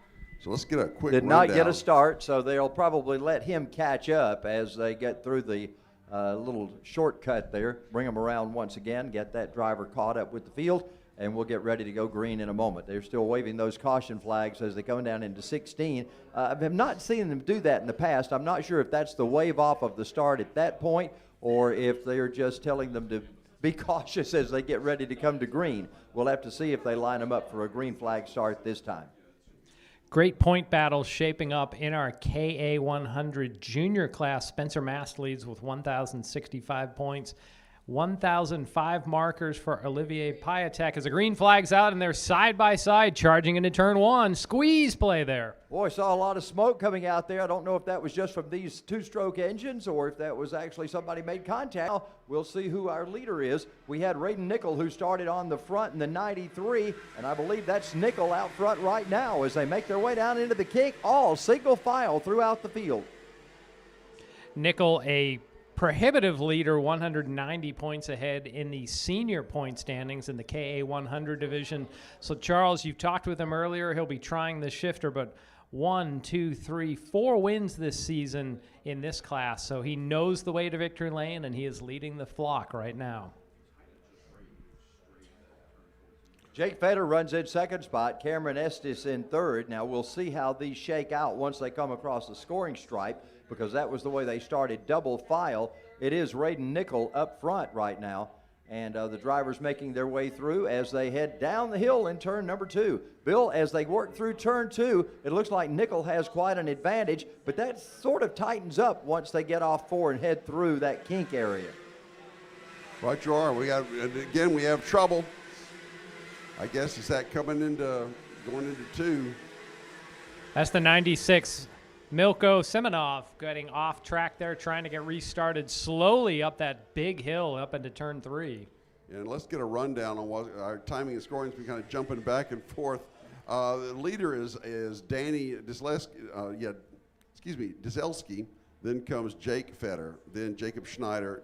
So let's get a quick Did not get rundown. a start, so they'll probably let him catch up as they get through the little shortcut there. Bring him around once again, get that driver caught up with the field, and we'll get ready to go green in a moment. They're still waving those caution flags as they come down into 16. I have not seen them do that in the past. I'm not sure if that's the wave off of the start at that point or if they're just telling them to be cautious as they get ready to come to green. We'll have to see if they line them up for a green flag start this time. Great point battles shaping up in our KA100 junior class. Spencer Mast leads with 1,065 points. 1,005 markers for Olivier Piatek as the green flag's out, and they're side by side charging into turn one. Squeeze play there. Boy, saw a lot of smoke coming out there. I don't know if that was just from these two-stroke engines or if that was actually somebody made contact. Now, we'll see who our leader is. We had Raiden Nickel, who started on the front in the 93, and I believe that's Nickel out front right now as they make their way down into the kick, all single file throughout the field. Nickel, a prohibitive leader, 190 points ahead in the senior point standings in the KA100 division. So, Charles, you've talked with him earlier. He'll be trying the shifter, but 1, 2, 3, 4 wins this season in this class. So he knows the way to victory lane, and he is leading the flock right now. Jake Feder runs in second spot. Cameron Estes in third. Now, we'll see how these shake out once they come across the scoring stripe, because that was the way they started double file. It is Raiden Nickel up front right now, and the drivers making their way through as they head down the hill in turn number 2. Bill, as they work through turn 2, it looks like Nickel has quite an advantage, but that sort of tightens up once they get off 4 and head through that kink area. Right you are. We have trouble. I guess is that going into 2. That's the 96. Milko Semenov getting off track there, trying to get restarted slowly up that big hill up into turn 3. And let's get a rundown on what our timing and scoring has been kind of jumping back and forth. The leader is Danny Disleski. Dzelski. Then comes Jake Fetter, then Jacob Schneider,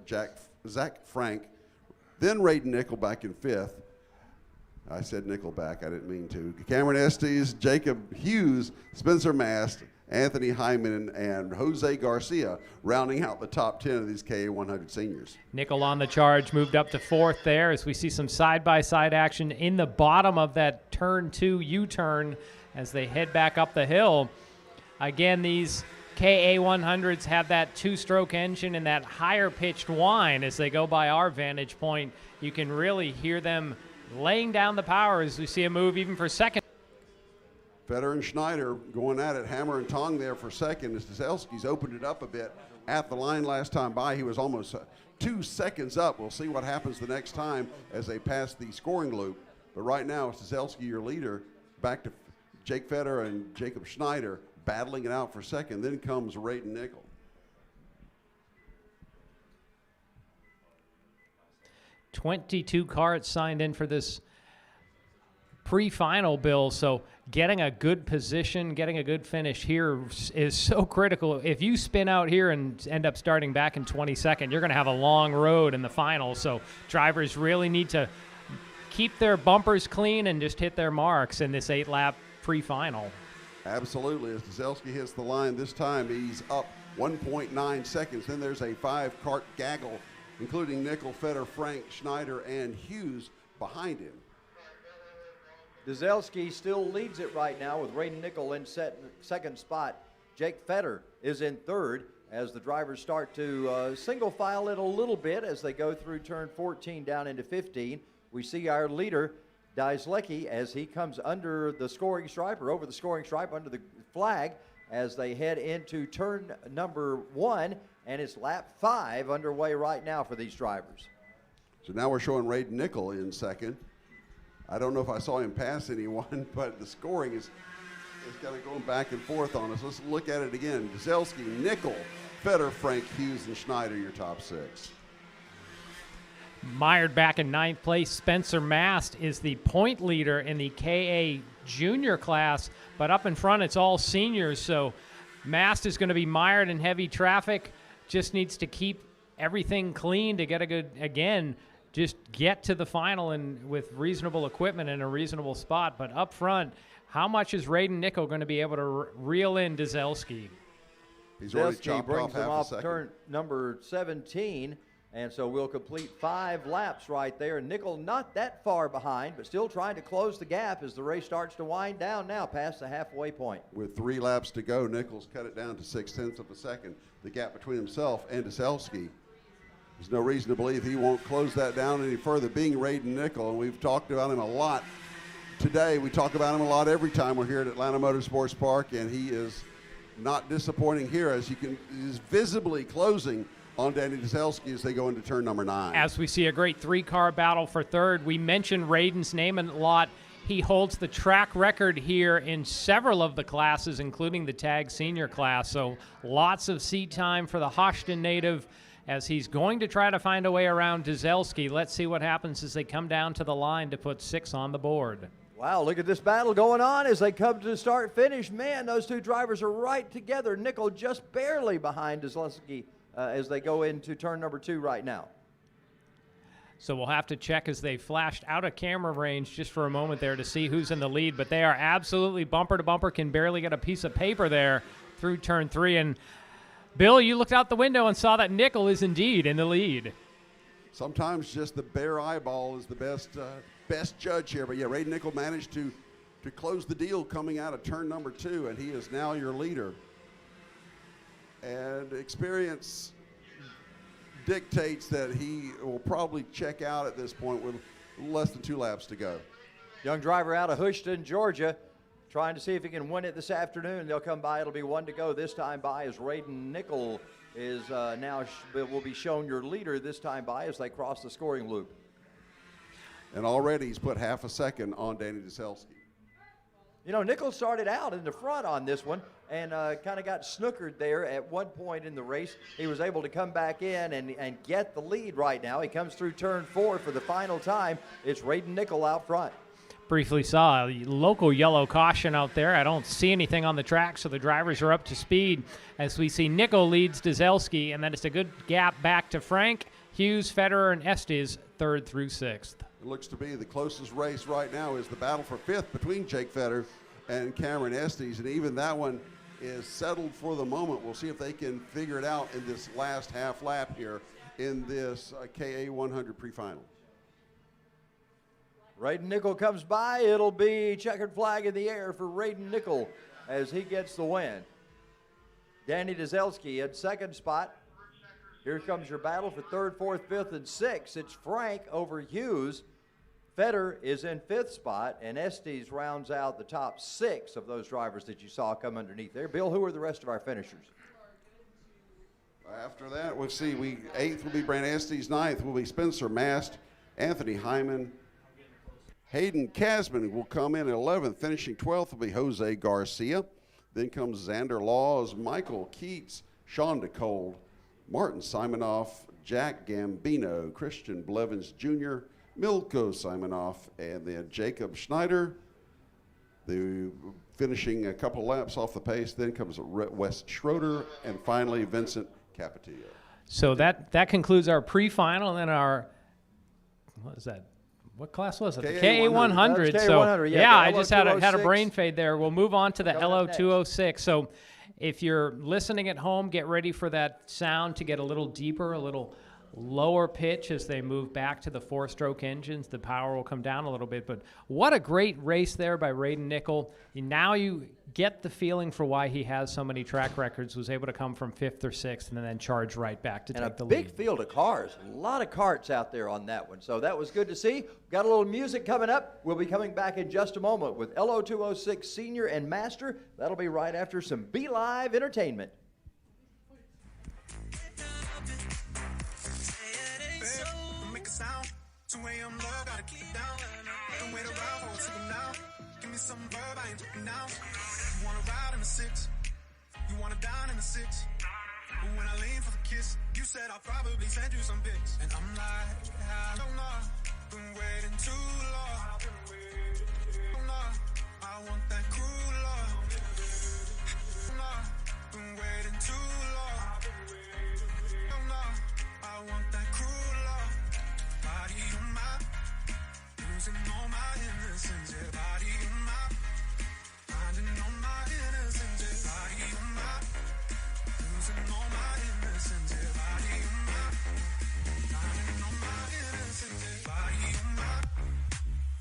Zach Frank, then Raiden Nickel back in 5th. I said Nickelback, I didn't mean to. Cameron Estes, Jacob Hughes, Spencer Mast, Anthony Hyman, and Jose Garcia rounding out the top 10 of these KA 100 seniors. Nickel on the charge, moved up to 4th there as we see some side-by-side action in the bottom of that turn 2 U-turn as they head back up the hill. Again, these KA 100s have that 2-stroke engine and that higher pitched whine as they go by our vantage point. You can really hear them laying down the power as we see a move even for second. Fetter and Schneider going at it, hammer and tong there for second as Dzelski's opened it up a bit at the line last time by. He was almost 2 seconds up. We'll see what happens the next time as they pass the scoring loop. But right now, it's Dzelski, your leader, back to Jake Fetter and Jacob Schneider battling it out for second. Then comes Raiden Nickel. "22 carts signed in for this pre-final, Bill, so getting a good position, getting a good finish here is so critical. If you spin out here and end up starting back in 22nd, you're going to have a long road in the final, so drivers really need to keep their bumpers clean and just hit their marks in this 8-lap pre-final. Absolutely. As Dzelski hits the line this time, he's up 1.9 seconds. Then there's a 5-cart gaggle, including Nickel, Fetter, Frank, Schneider, and Hughes behind him. Dzelski still leads it right now with Raiden Nickel in second spot. Jake Fetter is in 3rd as the drivers start to single file it a little bit as they go through turn 14 down into 15. We see our leader, Dzelski, as he comes under the scoring stripe, or over the scoring stripe under the flag, as they head into turn number 1, and it's lap 5 underway right now for these drivers. So now we're showing Raiden Nickel in second. I don't know if I saw him pass anyone, but the scoring is kind of going back and forth on us. Let's look at it again. Dzelski, Nickel, Fetter, Frank, Hughes, and Schneider, your top 6. Mired back in 9th place. Spencer Mast is the point leader in the KA junior class, but up in front it's all seniors, so Mast is going to be mired in heavy traffic, just needs to keep everything clean to get a good, again, just get to the final and with reasonable equipment in a reasonable spot. But up front, how much is Raiden Nickel going to be able to reel in Dzelski? He's already Dzelski chopped brings off them half a off second. turn number 17. And so we'll complete 5 laps right there. Nickel not that far behind, but still trying to close the gap as the race starts to wind down now past the halfway point. With 3 laps to go, Nickel's cut it down to 0.6 of a second. The gap between himself and Dzelski. There's no reason to believe he won't close that down any further, being Raiden Nickel, and we've talked about him a lot today. We talk about him a lot every time we're here at Atlanta Motorsports Park, and he is not disappointing here as is visibly closing on Danny Dzelski as they go into turn number 9. As we see a great 3-car battle for 3rd. We mentioned Raiden's name a lot. He holds the track record here in several of the classes, including the TaG Senior class. So lots of seat time for the Hoshton native as he's going to try to find a way around Dzelski. Let's see what happens as they come down to the line to put 6 on the board. Wow, look at this battle going on as they come to the start-finish. Man, those two drivers are right together. Nickel just barely behind Dzelski as they go into turn number 2 right now. So we'll have to check as they flashed out of camera range just for a moment there to see who's in the lead. But they are absolutely bumper to bumper, can barely get a piece of paper there through turn 3. And Bill, you looked out the window and saw that Nickel is indeed in the lead. Sometimes just the bare eyeball is the best judge here. But yeah, Raiden Nickel managed to close the deal coming out of turn number 2, and he is now your leader. And experience dictates that he will probably check out at this point with less than 2 laps to go. Young driver out of Houston, Georgia, trying to see if he can win it this afternoon. They'll come by. It'll be 1 to go this time by as Raiden Nickel is now will be shown your leader this time by as they cross the scoring loop. And already he's put half a second on Danny Dzelski. You know, Nickel started out in the front on this one and kind of got snookered there at one point in the race. He was able to come back in and get the lead right now. He comes through turn 4 for the final time. It's Raiden Nickel out front. briefly saw a local yellow caution out there. I don't see anything on the track, so the drivers are up to speed as we see Nickel leads Dzelski, and then it's a good gap back to Frank, Hughes, Federer, and Estes, 3rd through 6th. It looks to be the closest race right now is the battle for 5th between Jake Federer and Cameron Estes, and even that one is settled for the moment. We'll see if they can figure it out in this last half lap here in this KA 100 pre-final. Raiden Nickel comes by. It'll be checkered flag in the air for Raiden Nickel as he gets the win. Danny Dzelski in 2nd spot. Here comes your battle for 3rd, 4th, 5th, and 6th. It's Frank over Hughes. Federer is in 5th spot, and Estes rounds out the top 6 of those drivers that you saw come underneath there. Bill, who are the rest of our finishers? After that, we'll see. 8th will be Brant Estes. 9th will be Spencer Mast, Anthony Hyman. Hayden Casman will come in at 11th. Finishing 12th will be Jose Garcia. Then comes Xander Laws, Michael Keats, Sean DeCold, Martin Simonoff, Jack Gambino, Christian Blevins Jr., Milko Simonoff, and then Jacob Schneider. Finishing a couple laps off the pace. Then comes Wes Schroeder, and finally Vincent Capetillo. So that concludes our pre-final and our, what is that? What class was it? The KA100. That's So KA100, yeah, I the just had a LO206. brain fade there. We'll move on to the Coming up next. LO206. So if you're listening at home, get ready for that sound to get a little deeper, a little lower pitch as they move back to the 4-stroke engines. The power will come down a little bit. But what a great race there by Raiden Nickel. Now you get the feeling for why he has so many track records, was able to come from 5th or 6th and then charge right back to And take the a lead. big field of cars. A lot of karts out there on that one. So that was good to see. Got a little music coming up. We'll be coming back in just a moment with LO206 Senior and Master. That'll be right after some Be Live entertainment. Make a sound. 2 a.m. love, gotta keep it down. Don't wait around for a second now. Give me some verb, I ain't talking now. You wanna ride in the 6, you wanna dine in the 6. But when I lean for the kiss, you said I'll probably send you some pics. And I'm like, I don't know, been waiting too long. Oh no, I want that cruel love. Oh no, been waiting too long. Oh no, I want that cruel love. Body on my, losing all my innocence. Yeah, body on my, finding all my innocence. Yeah, body on my, losing all my innocence. Yeah, body on my, finding all my innocence. Yeah, body on my,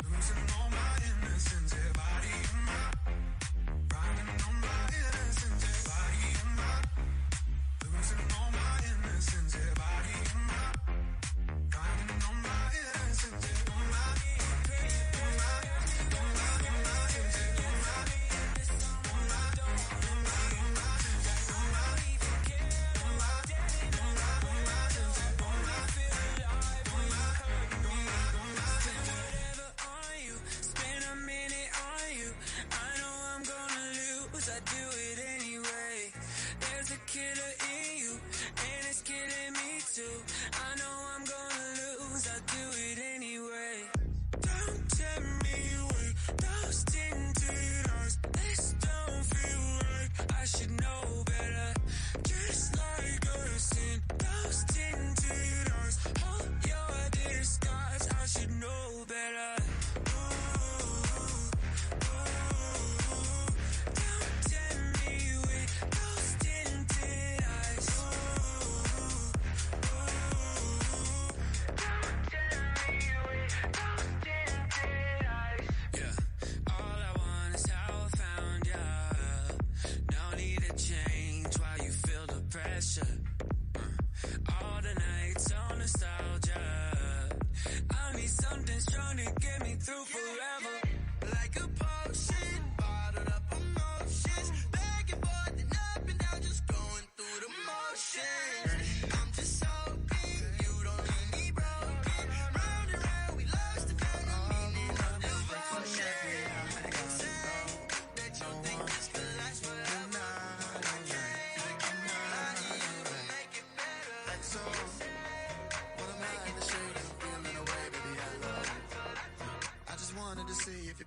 losing all my innocence. Yeah, body on my, finding all my innocence. Yeah, body on my, losing all my innocence. Yeah, body on my.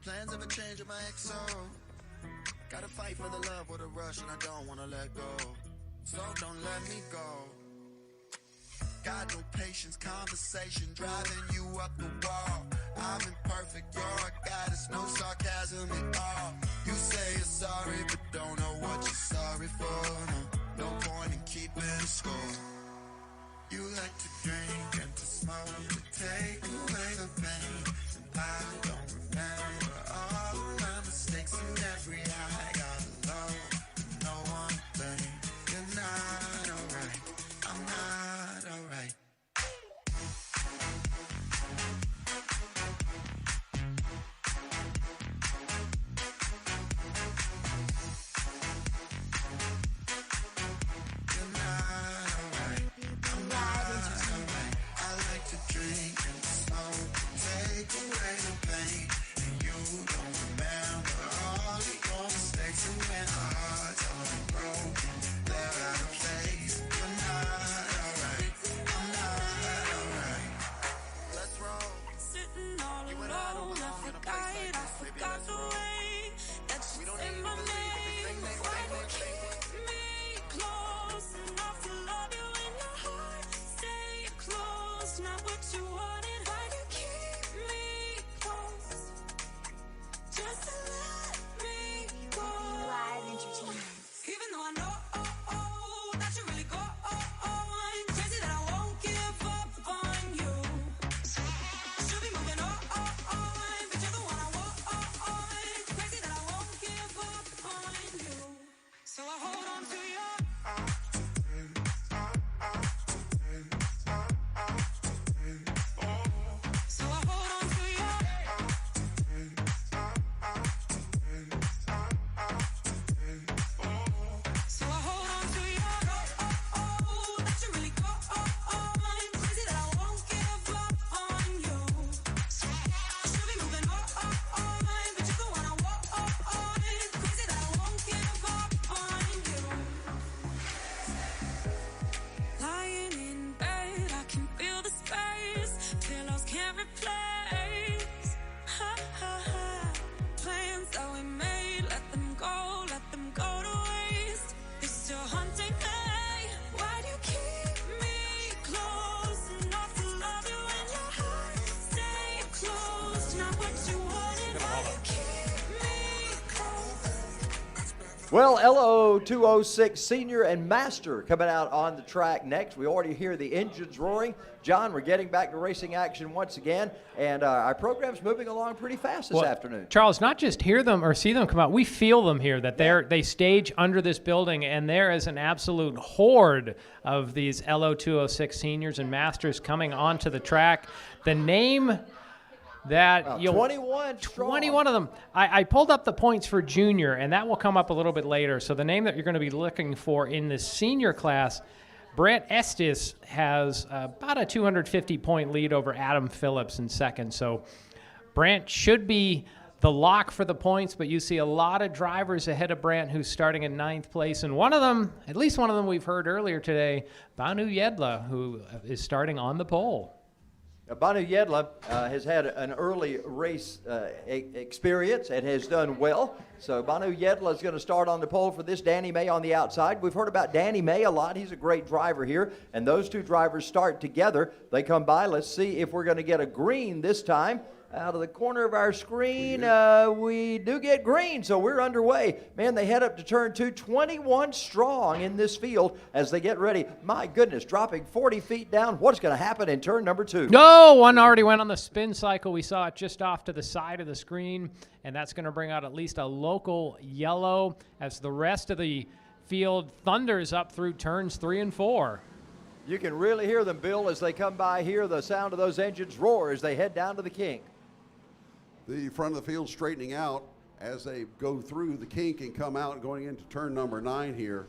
your plans ever change with my XO? Gotta fight for the love with a rush and I don't wanna let go. So don't let me go. Got no patience, conversation driving you up the wall. I'm imperfect, you're a goddess, no sarcasm at all. You say you're sorry, but don't know what you're sorry for. No point in keeping score. You like to drink and to smoke to take away the pain. And I don't remember all my mistakes and every I got low. No one thing, you're not alright. I'm not alright. You're not alright. I'm not alright. I like to drink and smoke to take away the pain. And you don't remember all of your mistakes. And when our hearts are broken, they're out of place. You're not alright. I'm not alright. Let's roll. Sitting all alone, I forgot the way that you say my name. Why do you keep me close enough to love you in your heart? Stay close, not what you wanted. Why do you keep me close? Just to let me go. Live entertainment. Even though I know that you really go on, crazy that I won't give up on you. Should be moving on, but you're the one I want. Crazy that I won't give up on you. So I hold on to your. So I hold on to your. So I hold on to your. That you really go on. Crazy that I won't give up on you. Should be moving on, but you're the one I want. Crazy that I won't give up on you. Lying in bed, I can feel the space. Pillows can't replace. Plans that we made, let them go to waste. You're still hunting me. Why do you keep me close enough to love you in your heart? Stay close, not what you wanted. Why do you keep me close? Well, LO206 Senior and Master coming out on the track next. We already hear the engines roaring. John, we're getting back to racing action once again, and our program's moving along pretty fast this afternoon. Charles, not just hear them or see them come out, we feel them here, that they stage under this building, and there is an absolute horde of these LO206 Seniors and Masters coming onto the track. The name that you'll 21 strong. 21 of them. I pulled up the points for junior, and that will come up a little bit later. So the name that you're going to be looking for in the senior class, Brett Estes has about a 250-point lead over Adam Phillips in second. So Brant should be the lock for the points, but you see a lot of drivers ahead of Brant who's starting in 9th place. And one of them, at least one of them we've heard earlier today, Banu Yedla, who is starting on the pole. Banu Yedla has had an early race experience and has done well. So Banu Yedla is going to start on the pole for this. Danny May on the outside. We've heard about Danny May a lot. He's a great driver here. And those two drivers start together. They come by. Let's see if we're going to get a green this time. Out of the corner of our screen, we do get green, so we're underway. Man, they head up to turn 2, 21 strong in this field as they get ready. My goodness, dropping 40 feet down. What's going to happen in turn number 2? No, one already went on the spin cycle. We saw it just off to the side of the screen, and that's going to bring out at least a local yellow as the rest of the field thunders up through turns 3 and 4. You can really hear them, Bill, as they come by here. The sound of those engines roar as they head down to the kink. The front of the field straightening out as they go through the kink and come out going into turn number 9 here.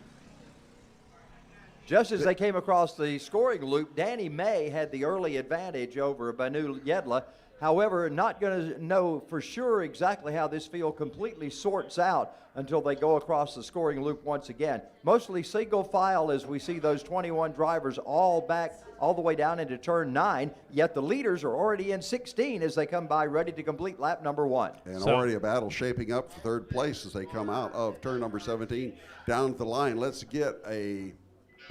Just as they came across the scoring loop, Danny May had the early advantage over Banu Yedla. However, not going to know for sure exactly how this field completely sorts out until they go across the scoring loop once again. Mostly single file as we see those 21 drivers all back all the way down into turn 9, yet the leaders are already in 16 as they come by ready to complete lap number 1. And already a battle shaping up for third place as they come out of turn number 17 down the line. Let's get an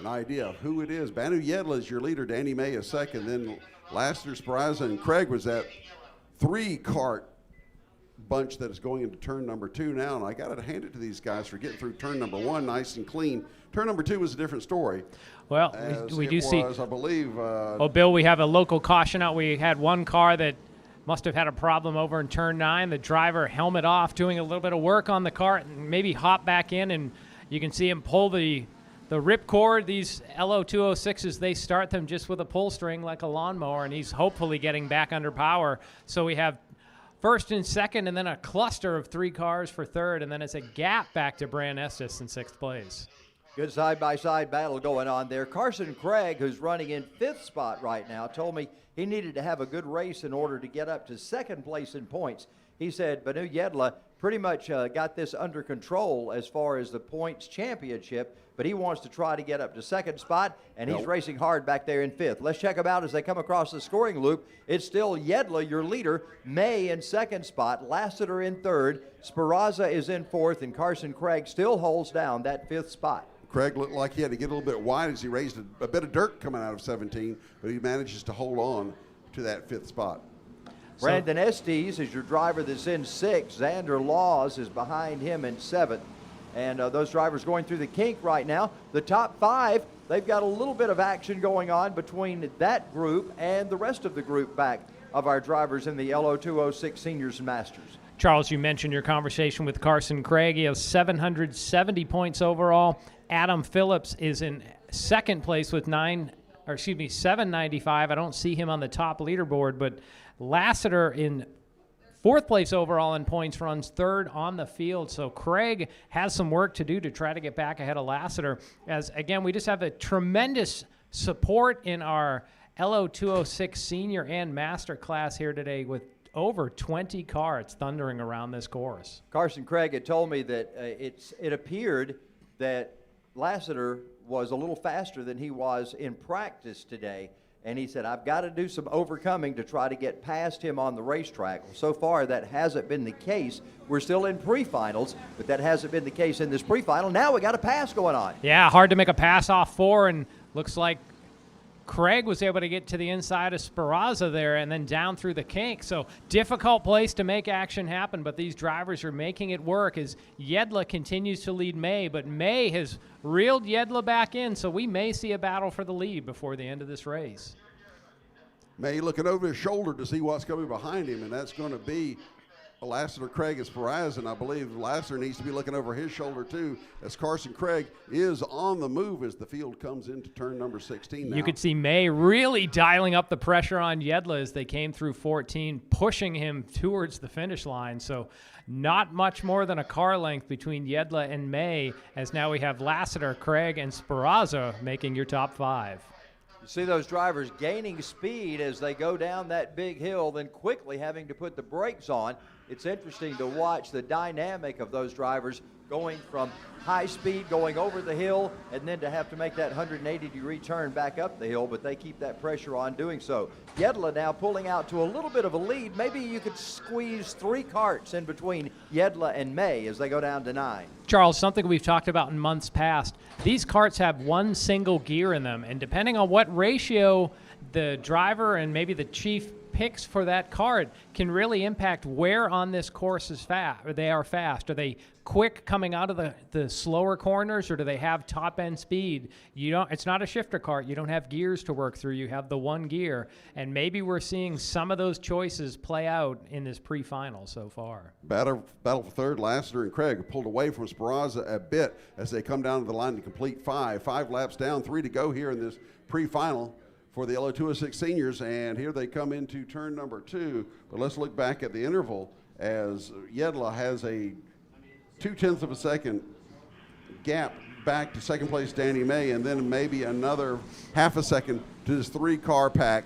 idea of who it is. Banu Yedla is your leader. Danny May is second. Then Lassiter, Sparaza, and Craig was that 3-cart bunch that is going into turn number 2 now. And I got to hand it to these guys for getting through turn number 1 nice and clean. Turn number 2 was a different story. Well, we do see. I believe. Bill, we have a local caution out. We had one car that must have had a problem over in turn 9. The driver helmet off, doing a little bit of work on the cart, and maybe hop back in, and you can see him pull the ripcord. These LO206s, they start them just with a pull string like a lawnmower, and he's hopefully getting back under power. So we have first and second, and then a cluster of 3 cars for third, and then it's a gap back to Bran Estes in 6th place. Good side-by-side battle going on there. Carson Craig, who's running in 5th spot right now, told me he needed to have a good race in order to get up to 2nd place in points. He said Banu Yedla pretty much got this under control as far as the points championship, but he wants to try to get up to 2nd spot, and he's racing hard back there in 5th. Let's check them out as they come across the scoring loop. It's still Yedla, your leader, May in 2nd spot, Lassiter in 3rd, Sparaza is in 4th, and Carson Craig still holds down that 5th spot. Craig looked like he had to get a little bit wide as he raised a bit of dirt coming out of 17, but he manages to hold on to that 5th spot. Brandon Estes is your driver that's in 6th. Xander Laws is behind him in 7th. And those drivers going through the kink right now. The top 5, they've got a little bit of action going on between that group and the rest of the group back of our drivers in the LO206 Seniors and Masters. Charles, you mentioned your conversation with Carson Craig. He has 770 points overall. Adam Phillips is in 2nd place with 795. I don't see him on the top leaderboard, but Lassiter in 4th place overall in points, runs 3rd on the field. So Craig has some work to do to try to get back ahead of Lassiter. As again, we just have a tremendous support in our LO206 Senior and Master class here today with over 20 carts thundering around this course. Carson Craig had told me that it appeared that Lassiter was a little faster than he was in practice today, and he said, I've got to do some overcoming to try to get past him on the racetrack. Well, so far, that hasn't been the case. We're still in pre-finals, but that hasn't been the case in this pre-final. Now we got a pass going on. Yeah, hard to make a pass off 4, and looks like Craig was able to get to the inside of Sparaza there and then down through the kink. So difficult place to make action happen, but these drivers are making it work as Yedla continues to lead May, but May has reeled Yedla back in, so we may see a battle for the lead before the end of this race. May looking over his shoulder to see what's coming behind him, and that's going to be Lassiter, Craig, and Sparaza, and I believe Lassiter needs to be looking over his shoulder too, as Carson Craig is on the move as the field comes into turn number 16 now. You could see May really dialing up the pressure on Yedla as they came through 14, pushing him towards the finish line. So not much more than a car length between Yedla and May, as now we have Lassiter, Craig, and Sparaza making your top 5. You see those drivers gaining speed as they go down that big hill, then quickly having to put the brakes on. It's interesting to watch the dynamic of those drivers going from high speed, going over the hill, and then to have to make that 180-degree turn back up the hill, but they keep that pressure on doing so. Yedla now pulling out to a little bit of a lead. Maybe you could squeeze 3 carts in between Yedla and May as they go down to 9. Charles, something we've talked about in months past, these carts have one single gear in them, and depending on what ratio the driver and maybe the chief picks for that cart can really impact where on this course is fast, or they are fast. Are they quick coming out of the slower corners, or do they have top end speed? It's not a shifter cart. You don't have gears to work through. You have the one gear, and maybe we're seeing some of those choices play out in this pre-final so far. Battle for third. Lassiter and Craig pulled away from Sparaza a bit as they come down to the line to complete 5 laps down, 3 to go here in this pre-final for the LO206 Seniors, and here they come into turn number 2. But let's look back at the interval as Yedla has a 0.2 of a second gap back to second place Danny May, and then maybe another half a second to this 3-car pack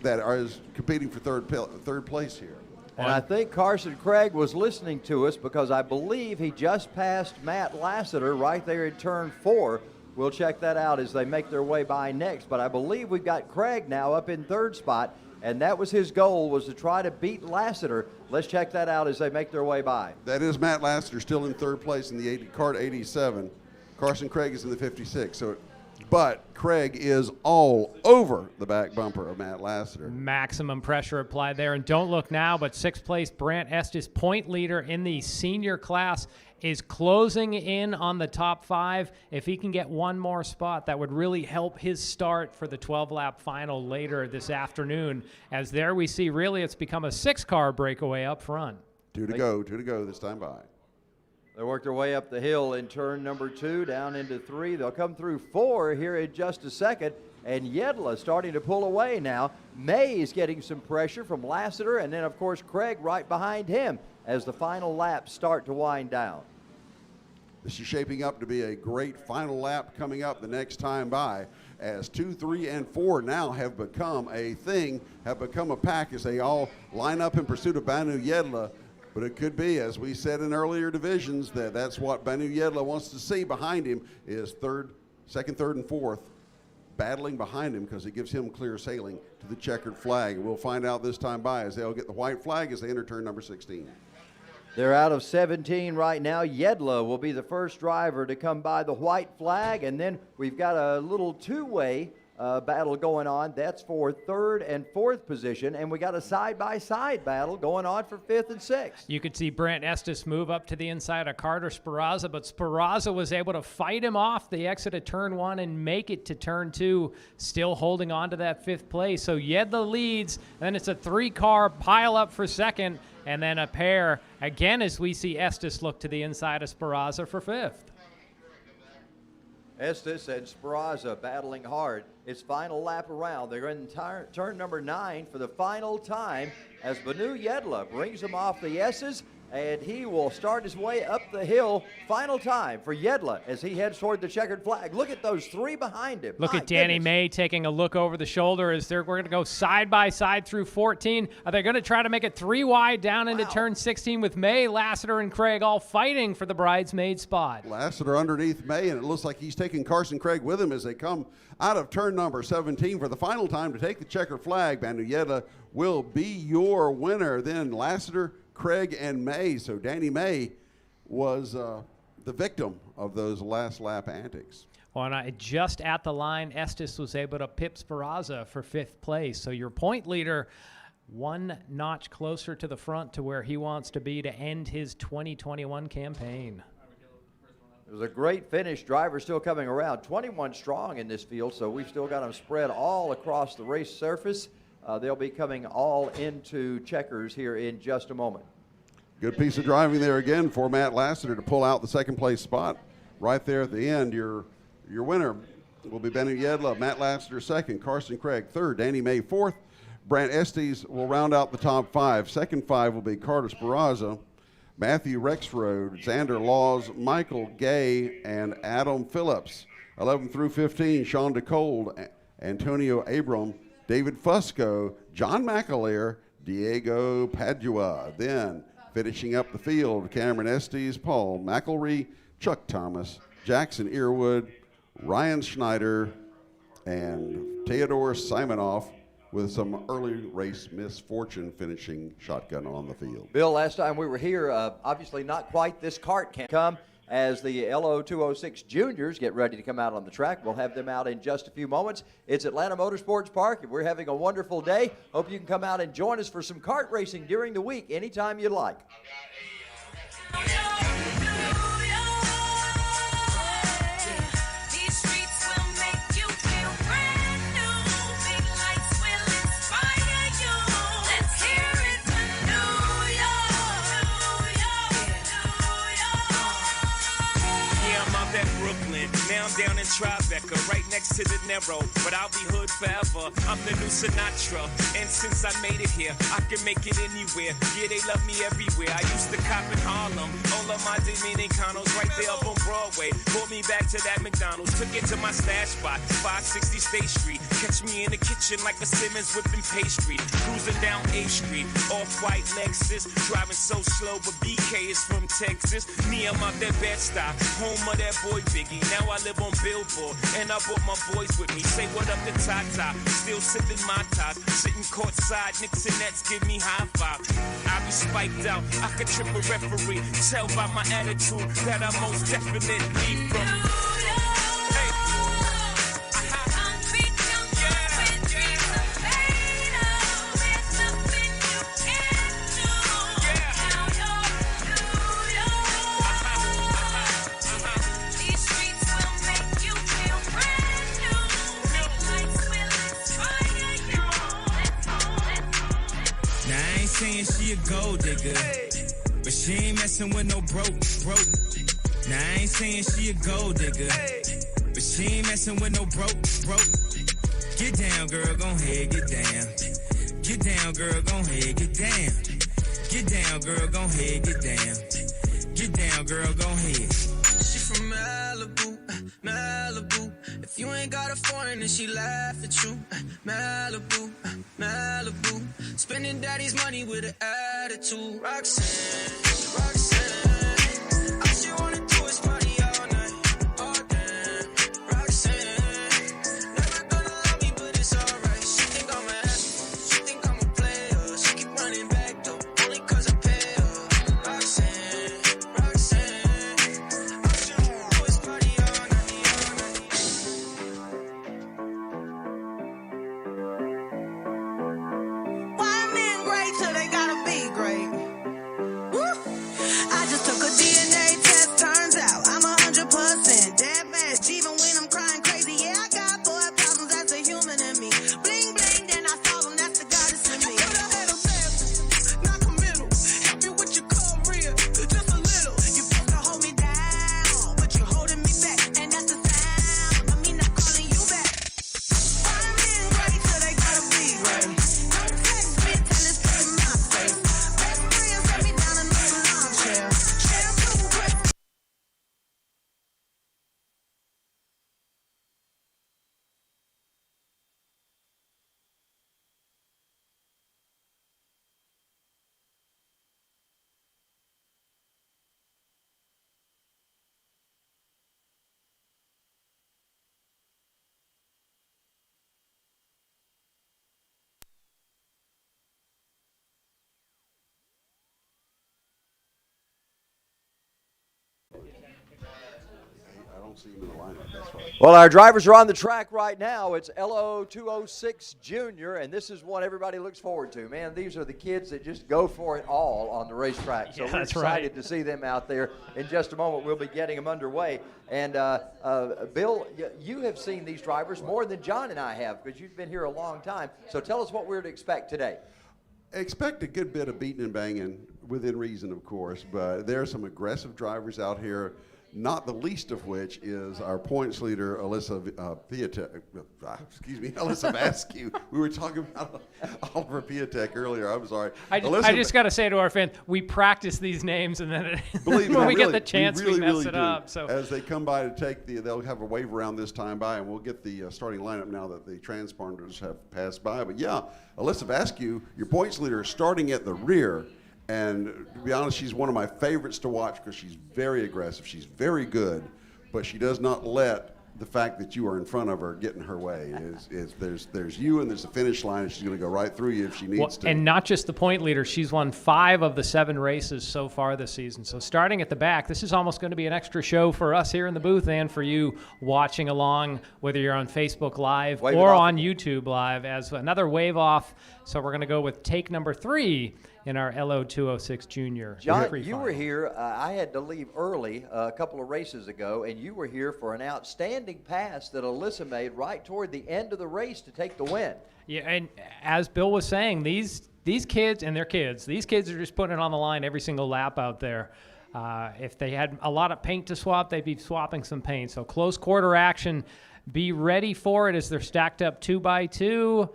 that is competing for third place here. And I think Carson Craig was listening to us because I believe he just passed Matt Lassiter right there in turn 4. We'll check that out as they make their way by next. But I believe we've got Craig now up in third spot, and that was his goal, was to try to beat Lassiter. Let's check that out as they make their way by. That is Matt Lassiter still in third place in the Kart 87. Carson Craig is in the 56. But Craig is all over the back bumper of Matt Lassiter. Maximum pressure applied there. And don't look now, but sixth place Brant Estes, point leader in the senior class, is closing in on the top 5. If he can get one more spot, that would really help his start for the 12-lap final later this afternoon. As there we see, really, it's become a 6-car breakaway up front. Two to go this time by. They work their way up the hill in turn number 2, down into 3. They'll come through 4 here in just a second. And Yedla starting to pull away now. May is getting some pressure from Lassiter, and then, of course, Craig right behind him as the final laps start to wind down. This is shaping up to be a great final lap coming up the next time by, as 2, 3, and 4 now have become a thing, have become a pack as they all line up in pursuit of Banu Yedla. But it could be, as we said in earlier divisions, that's what Banu Yedla wants to see behind him is second, third, and fourth battling behind him, because it gives him clear sailing to the checkered flag. We'll find out this time by as they'll get the white flag as they enter turn number 16. They're out of 17 right now. Yedla will be the first driver to come by the white flag, and then we've got a little two-way battle going on. That's for third and fourth position, and we got a side-by-side battle going on for fifth and sixth. You could see Brant Estes move up to the inside of Carter Speraza, but Speraza was able to fight him off the exit of turn 1 and make it to turn 2, still holding on to that 5th place. So Yedla leads, then it's a 3-car pile up for second, and then a pair again as we see Estes look to the inside of Speraza for 5th. Estes and Speraza battling hard. It's final lap around. They're in turn number 9 for the final time as Banu Yedla brings him off the S's, and he will start his way up the hill. Final time for Yedla as he heads toward the checkered flag. Look at those 3 behind him. Look at Danny May taking a look over the shoulder as we're going to go side by side through 14. Are they going to try to make it 3 wide down into turn 16 with May, Lassiter, and Craig all fighting for the bridesmaid spot? Lassiter underneath May, and it looks like he's taking Carson Craig with him as they come out of turn number 17 for the final time to take the checkered flag. Banu Yedla will be your winner. Then Lassiter, Craig, and May. So Danny May was the victim of those last lap antics. Well, and just at the line, Estes was able to pip Speraza for 5th place. So your point leader, 1 notch closer to the front to where he wants to be to end his 2021 campaign. It was a great finish. Drivers still coming around. 21 strong in this field, so we've still got them spread all across the race surface. They'll be coming all into checkers here in just a moment. Good piece of driving there again for Matt Lassiter to pull out the second place spot. Right there at the end, your winner will be Banu Yedla. Matt Lassiter second, Carson Craig third, Danny May fourth. Brant Estes will round out the top 5. Second 5 will be Carter Speraza, Matthew Rexroad, Xander Laws, Michael Gay, and Adam Phillips. 11 through 15, Sean DeCold, Antonio Abram, David Fusco, John McAleer, Diego Padua. Then finishing up the field, Cameron Estes, Paul McElree, Chuck Thomas, Jackson Earwood, Ryan Schneider, and Theodore Simonoff, with some early race misfortune finishing shotgun on the field. Bill, last time we were here, obviously not quite this cart can come as the LO206 juniors get ready to come out on the track. We'll have them out in just a few moments. It's Atlanta Motorsports Park, and we're having a wonderful day. Hope you can come out and join us for some kart racing during the week anytime you like. at Brooklyn. Now I'm down in Tribeca, right next to the Narrow. But I'll be hood forever. I'm the new Sinatra. And since I made it here, I can make it anywhere. Yeah, they love me everywhere. I used to cop in Harlem. All of my Dominicanos right there up on Broadway. Pulled me back to that McDonald's. Took it to my stash spot, 560 State Street. Catch me in the kitchen like a Simmons whipping pastry. Cruising down A Street, off-white Lexus. Driving so slow, but BK is from Texas. Me, I'm out that Bed-Stuy, home of that boy Biggie. Now I live on Billboard, and I brought my boys with me. Say what up to Tata, still sipping my ties. Sitting courtside, Knicks and Nets give me high five. I be spiked out, I could trip a referee. Tell by my attitude that I most definitely from. Saying she a gold digger, but she ain't messing with no broke. Now I ain't saying she a gold digger, but she ain't messing with no broke. Get down, girl, gon' ahead, get down. Get down, girl, gon' ahead, get down. Get down, girl, gon' ahead, get down. Get down, girl, gon' ahead. She from Malibu, Malibu. If you ain't got a foreign, then she laugh at you. Malibu, Malibu. Spending daddy's money with an attitude. Roxanne, Roxanne. All she wanna do is party all night. Oh damn, Roxanne. Never gonna love me, but it's alright. She think I'm an asshole. She think I'm a player. She keep running back though, only cause I pay her. Roxanne, Roxanne. All she wanna do is party all night, all night. Why men great till they gotta be great? Woo! I just took a DNA test, turns out I'm 100% dead match. Even when I'm crying crazy, yeah, I got boy problems, that's a human in me. Bling bling, then I solve them, that's the goddess in me. You coulda had a bad, not committal. Help you with your career, just a little. You supposed to hold me down, but you're holding me back, and that's the sound of me not calling you back. Why men great till they gotta be great? Don't text me till it's put in my face. Best friend set me down in the salon chair. Shampoo, quick. I don't see him in the lineup, that's right. Well, our drivers are on the track right now. It's LO206 Junior, and this is what everybody looks forward to. Man, these are the kids that just go for it all on the racetrack. So Yeah, we're that's excited right. to see them out there. In just a moment, we'll be getting them underway. And, Bill, you have seen these drivers more than John and I have because you've been here a long time. So tell us what we're to expect today. Expect a good bit of beating and banging, within reason, of course, but there are some aggressive drivers out here, not the least of which is our points leader, Alyssa Vasquez. We were talking about Oliver Piatek earlier. I'm sorry. I just got to say to our fans, we practice these names, and then Believe me, when we really, get the chance, we mess it do. up. So as they come by to take they'll have a wave around this time by, and we'll get the starting lineup now that the transponders have passed by. But yeah, Alyssa Vasquez, your points leader, is starting at the rear. And to be honest, she's one of my favorites to watch because she's very aggressive. She's very good, but she does not let the fact that you are in front of her get in her way. There's you and there's the finish line, and she's going to go right through you if she needs to. And not just the point leader. She's won 5 of the 7 races so far this season. So starting at the back, this is almost going to be an extra show for us here in the booth and for you watching along, whether you're on Facebook Live or on YouTube Live, as another wave off. So we're going to go with take number 3 in our LO206 Junior. John, you were here. I had to leave early a couple of races ago, and you were here for an outstanding pass that Alyssa made right toward the end of the race to take the win. Yeah, and as Bill was saying, these kids and their kids, these kids are just putting it on the line every single lap out there. If they had a lot of paint to swap, they'd be swapping some paint. So close quarter action. Be ready for it as they're stacked up 2 by 2.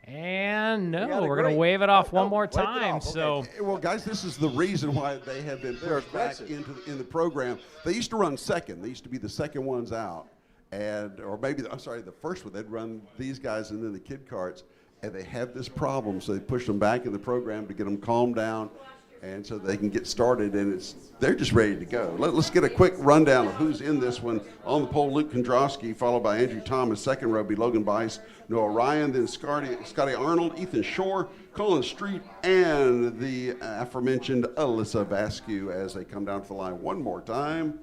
And no, we're going to wave it off one more time. So, well, guys, this is the reason why they have been pushed back in the program. They used to run second. They used to be the second ones out, or maybe the first one. They'd run these guys and then the Kid Karts, and they have this problem. So they push them back in the program to get them calmed down, and so they can get started. And they're just ready to go. Let's get a quick rundown of who's in this one. On the pole, Luke Kondrowski, followed by Andrew Thomas. Second row be Logan Bice, Noah Ryan, then Scotty Arnold, Ethan Shore, Colin Street, and the aforementioned Alyssa Vasquez as they come down to the line one more time.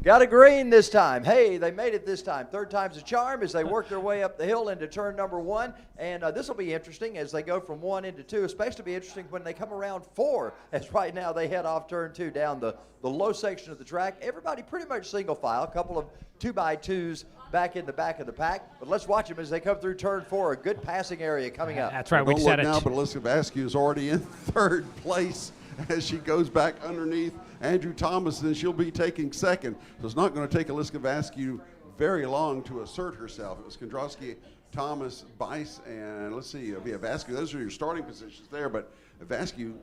Got a green this time. Hey, they made it this time. Third time's a charm as they work their way up the hill into turn number 1. And this will be interesting as they go from 1 into 2, especially be interesting when they come around 4, as right now they head off turn 2 down the low section of the track. Everybody pretty much single file, a couple of 2x2s back in the back of the pack. But let's watch them as they come through turn 4, a good passing area coming up. That's right, we said it. Now, but Alyssa Vasquez is already in third place as she goes back underneath Andrew Thomas, and she'll be taking second. So it's not going to take Alyssa Vasquez very long to assert herself. It was Kondrowski, Thomas, Bice, and let's see, it'll be a Vasquez. Those are your starting positions there, but Vasquez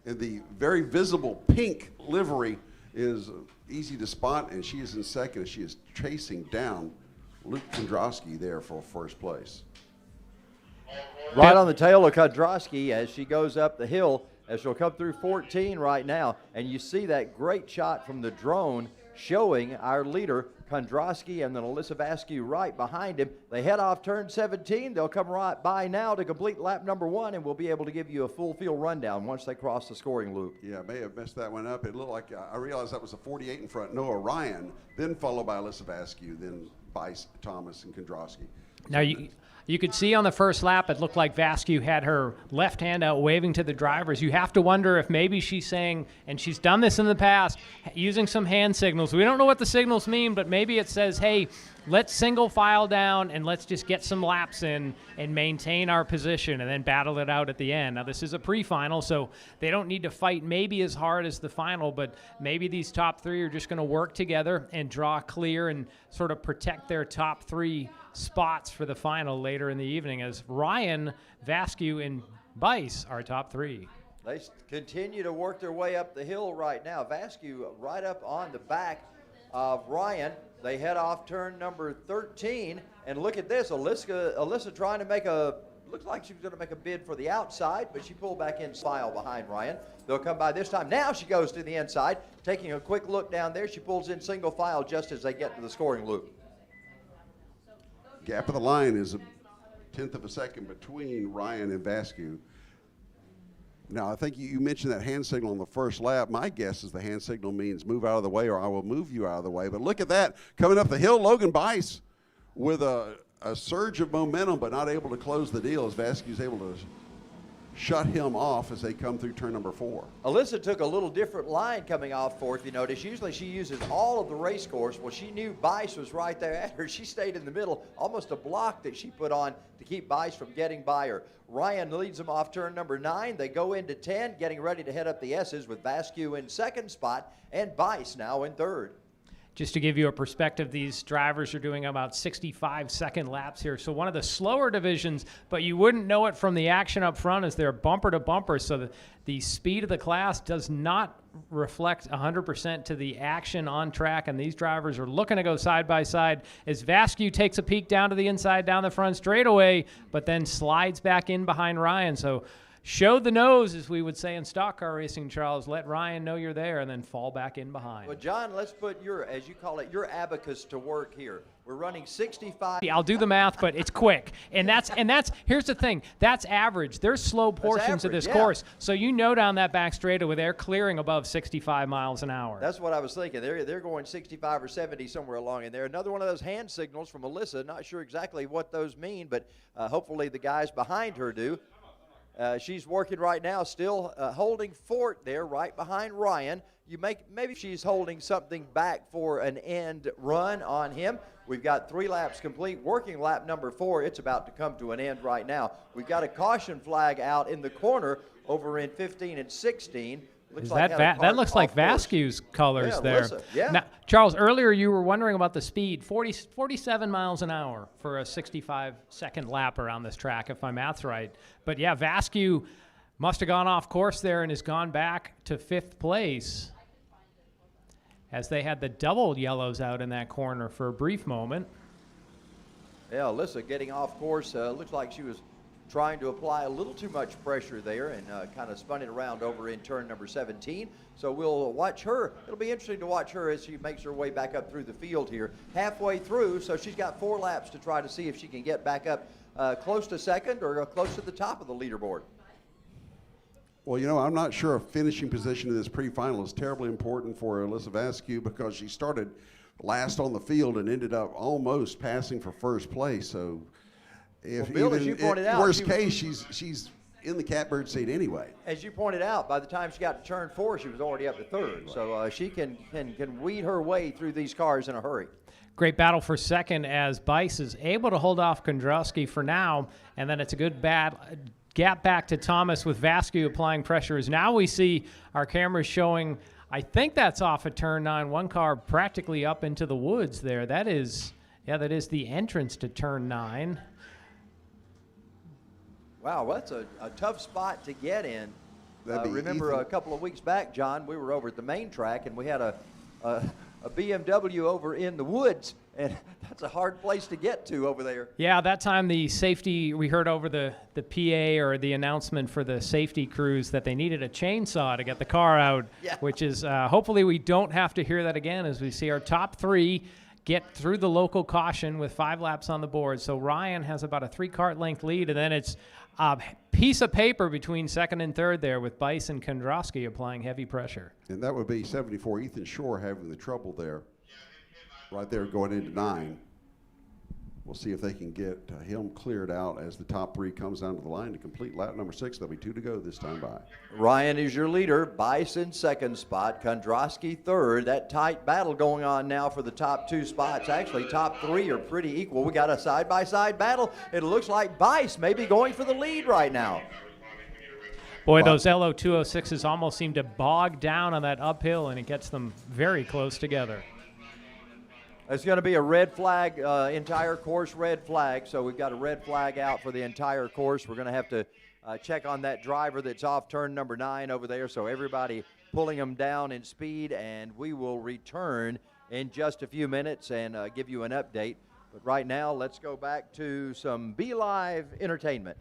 in the very visible pink livery is easy to spot, and she is in second as she is chasing down Luke Kondrowski there for first place. Right on the tail of Kondrowski as she goes up the hill, as she'll come through 14 right now, and you see that great shot from the drone showing our leader, Kondrowski, and then Alyssa Vasquez right behind him. They head off turn 17. They'll come right by now to complete lap number 1, and we'll be able to give you a full field rundown once they cross the scoring loop. Yeah, I may have messed that one up. It looked like I realized that was a 48 in front, Noah Ryan, then followed by Alyssa Vasquez, then Bice, Thomas, and Kondrowski. Now you could see on the first lap, it looked like Vasquez had her left hand out waving to the drivers. You have to wonder if maybe she's saying, and she's done this in the past, using some hand signals. We don't know what the signals mean, but maybe it says, hey, let's single file down and let's just get some laps in and maintain our position and then battle it out at the end. Now, this is a pre-final, so they don't need to fight maybe as hard as the final, but maybe these top 3 are just going to work together and draw clear and sort of protect their top 3 spots for the final later in the evening, as Ryan, Vasquez, and Bice are top 3. They continue to work their way up the hill right now. Vasquez right up on the back of Ryan. They head off turn number 13, and look at this. Alyssa trying to make looks like she was going to make a bid for the outside, but she pulled back in file behind Ryan. They'll come by this time. Now she goes to the inside, taking a quick look down there. She pulls in single file just as they get to the scoring loop. Gap of the line is 1/10 of a second between Ryan and Vasquez. Now, I think you mentioned that hand signal on the first lap. My guess is the hand signal means move out of the way or I will move you out of the way. But look at that. Coming up the hill, Logan Bice with a surge of momentum but not able to close the deal as Vasquez is able to shut him off as they come through turn number 4. Alyssa took a little different line coming off fourth, you notice. Usually she uses all of the race course. Well, she knew Bice was right there at her. She stayed in the middle, almost a block that she put on to keep Bice from getting by her. Ryan leads them off turn number 9. They go into 10, getting ready to head up the S's with Vasquez in second spot and Bice now in third. Just to give you a perspective, these drivers are doing about 65-second laps here. So one of the slower divisions, but you wouldn't know it from the action up front as they're bumper to bumper. So the speed of the class does not reflect 100% to the action on track. And these drivers are looking to go side by side as Vasquez takes a peek down to the inside, down the front straightaway, but then slides back in behind Ryan. So show the nose, as we would say in stock car racing, Charles. Let Ryan know you're there and then fall back in behind. Well, John, let's put your, as you call it, your abacus to work here. We're running 65. I'll do the math, but it's quick. And that's here's the thing. That's average. There's slow portions of this course. So you know down that back straightaway they're clearing above 65 miles an hour. That's what I was thinking. They're going 65 or 70 somewhere along in there. Another one of those hand signals from Alyssa. Not sure exactly what those mean, but hopefully the guys behind her do. She's working right now, still holding fort there right behind Ryan. Maybe she's holding something back for an end run on him. We've got 3 laps complete, working lap number 4. It's about to come to an end right now. We've got a caution flag out in the corner over in 15 and 16. Looks Is like that had a that cart looks like off course. Vasquez's colors Yeah, there. listen, yeah. Now, Charles, earlier you were wondering about the speed, 47 miles an hour for a 65-second lap around this track, if my math's right. But yeah, Vasquez must have gone off course there and has gone back to 5th place as they had the double yellows out in that corner for a brief moment. Yeah, Alyssa getting off course. Looks like she was trying to apply a little too much pressure there and kind of spun it around over in turn number 17. So we'll watch her. It'll be interesting to watch her as she makes her way back up through the field here. Halfway through, so she's got 4 laps to try to see if she can get back up close to second or close to the top of the leaderboard. Well, you know, I'm not sure a finishing position in this pre-final is terribly important for Alyssa Vasquez because she started last on the field and ended up almost passing for first place. So, if Well, Bill, even as you pointed out, worst she was- case, she's in the catbird seat anyway. As you pointed out, by the time she got to turn 4, she was already up to 3rd. So she can weed her way through these cars in a hurry. Great battle for second as Bice is able to hold off Kondrowski for now, and then it's a good gap back to Thomas with Vasquez applying pressure. As now we see our cameras showing, I think that's off of turn 9, one car practically up into the woods there. That is the entrance to turn 9. Wow, well, that's a tough spot to get in. Remember Ethan. a couple of weeks back, John, we were over at the main track and we had a BMW over in the woods, and that's a hard place to get to over there. Yeah, that time the safety, we heard over the PA or the announcement for the safety crews that they needed a chainsaw to get the car out, Yeah. which is hopefully we don't have to hear that again as we see our top 3 get through the local caution with 5 laps on the board. So Ryan has about a 3-cart length lead, and then it's a piece of paper between second and third there with Bice and Kondrowski applying heavy pressure. And that would be 74 Ethan Shore having the trouble there, right there going into 9. We'll see if they can get him cleared out as the top 3 comes down to the line to complete lap number 6. There'll be 2 to go this time by. Ryan is your leader. Bice in second spot. Kondrowski third. That tight battle going on now for the top 2 spots. Actually, top 3 are pretty equal. We got a side-by-side battle. It looks like Bice may be going for the lead right now. Boy, those LO206s almost seem to bog down on that uphill, and it gets them very close together. It's going to be a red flag, entire course red flag. So we've got a red flag out for the entire course. We're going to have to check on that driver that's off turn number 9 over there. So everybody pulling them down in speed, and we will return in just a few minutes and give you an update. But right now, let's go back to some Be Live entertainment.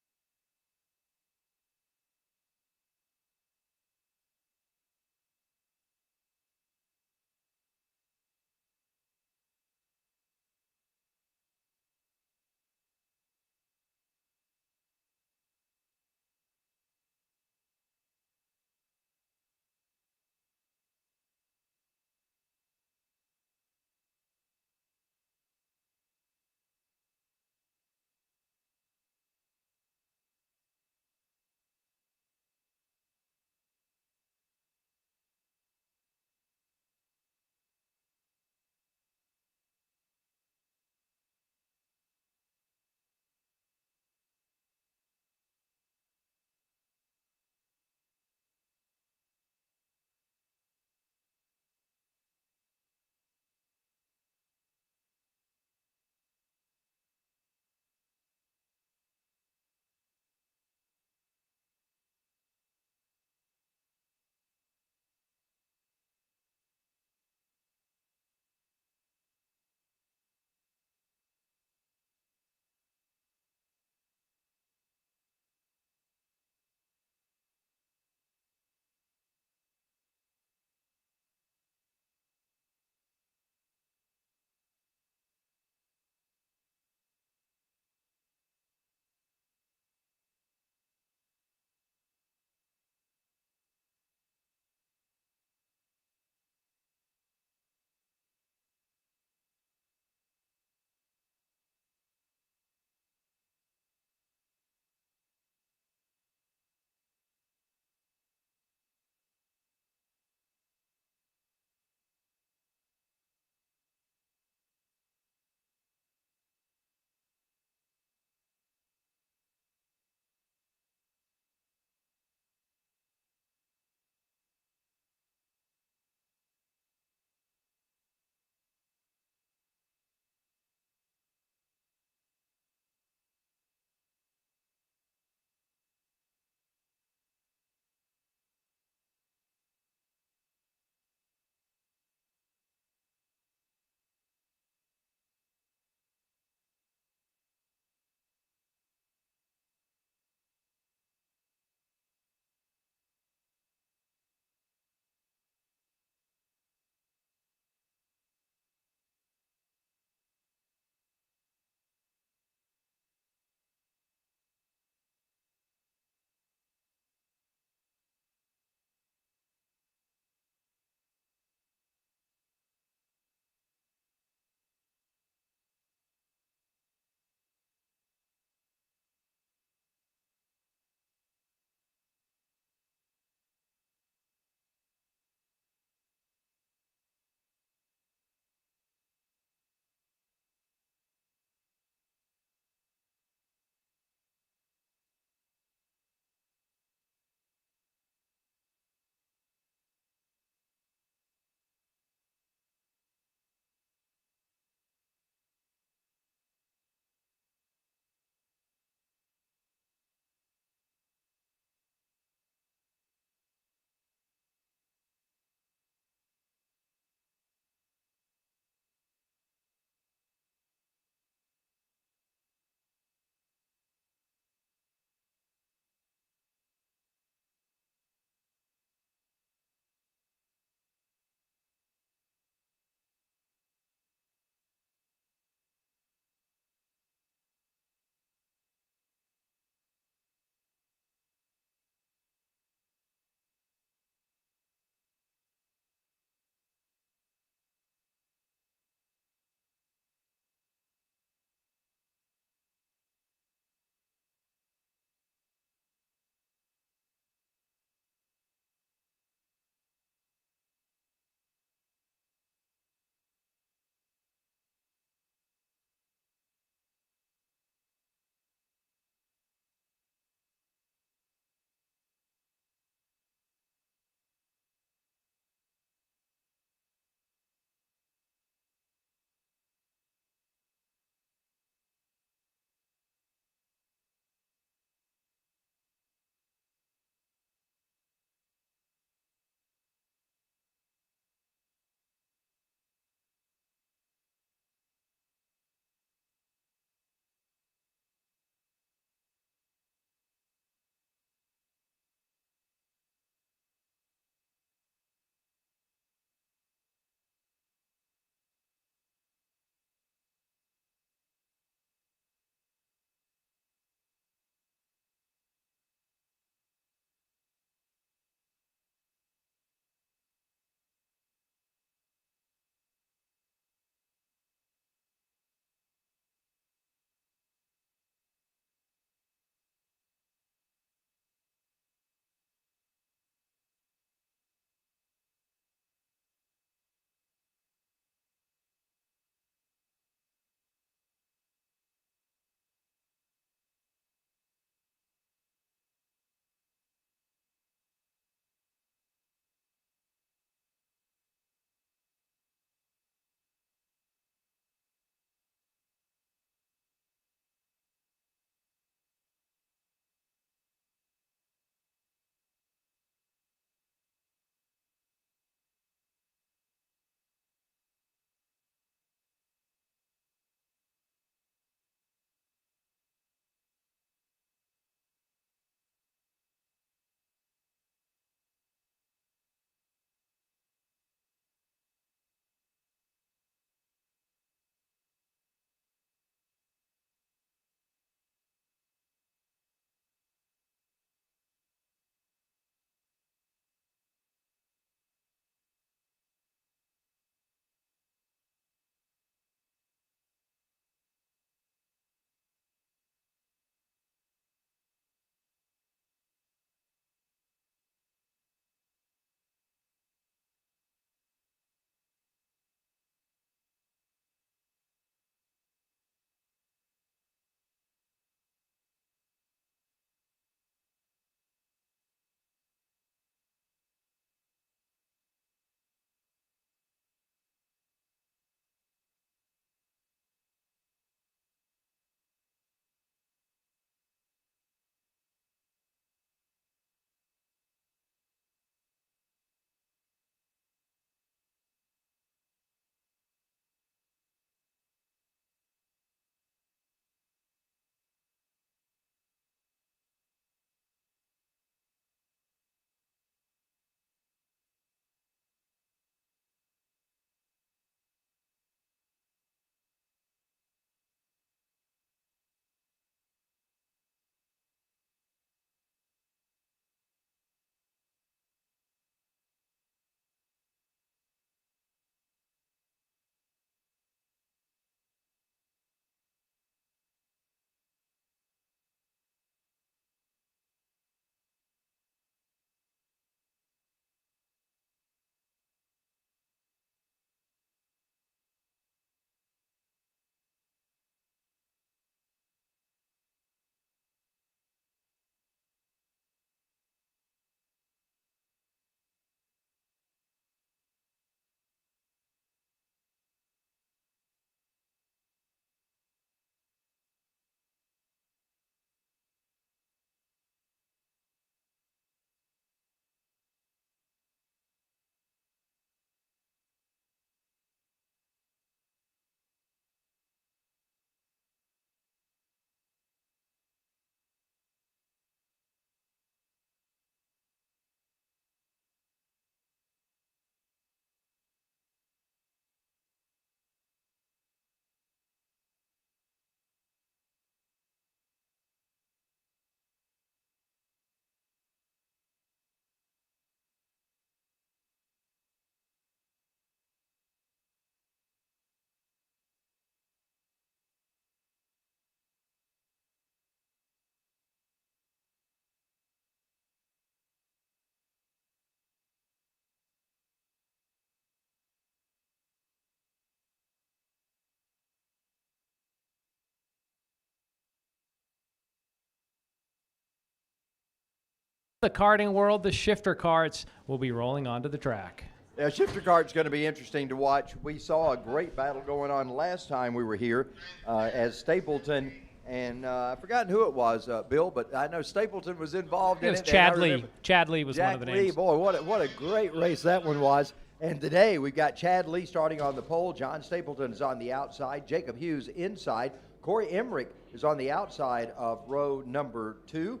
The karting world, the shifter carts will be rolling onto the track. Yeah, shifter kart's going to be interesting to watch. We saw a great battle going on last time we were here as Stapleton and I've forgotten who it was, Bill, but I know Stapleton was involved in it. It was Chad Lee. Chad Lee was one of the names. Lee, boy, what a great race that one was. And today we've got Chad Lee starting on the pole. John Stapleton is on the outside. Jacob Hughes inside. Corey Emmerich is on the outside of row number 2.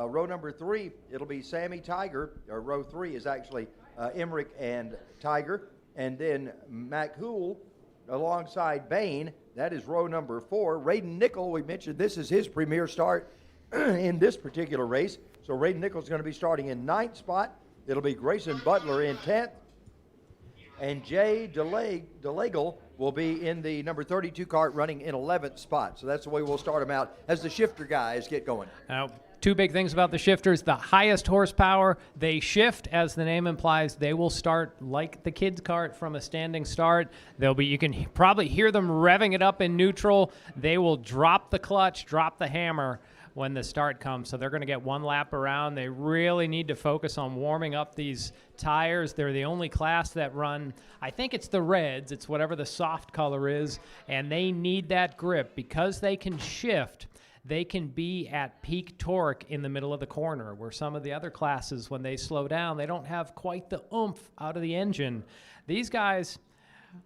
Row number 3, it'll be Sammy Tiger, or row 3 is actually Emmerich and Tiger. And then Mac Hool alongside Bain. That is row number 4. Raiden Nickel, we mentioned this is his premier start in this particular race. So Raiden Nickel's going to be starting in 9th spot. It'll be Grayson Butler in 10th. And Jay DeLagle will be in the number 32 cart running in 11th spot. So that's the way we'll start them out as the shifter guys get going. Now, two big things about the shifters. The highest horsepower, they shift, as the name implies. They will start like the Kid Kart from a standing start. You can probably hear them revving it up in neutral. They will drop the clutch, drop the hammer when the start comes. So they're going to get one lap around. They really need to focus on warming up these tires. They're the only class that run, I think it's the reds. It's whatever the soft color is. And they need that grip because they can shift. They can be at peak torque in the middle of the corner, where some of the other classes, when they slow down, they don't have quite the oomph out of the engine. These guys,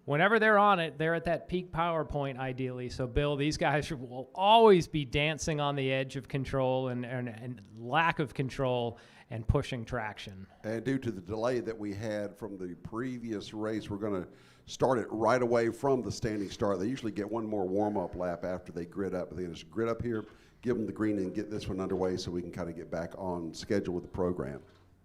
whenever they're on it, they're at that peak power point, ideally. So, Bill, these guys will always be dancing on the edge of control and lack of control and pushing traction. And due to the delay that we had from the previous race, we're going to start it right away from the standing start. They usually get one more warm-up lap after they grid up. They just grid up here, give them the green, and get this one underway so we can kind of get back on schedule with the program.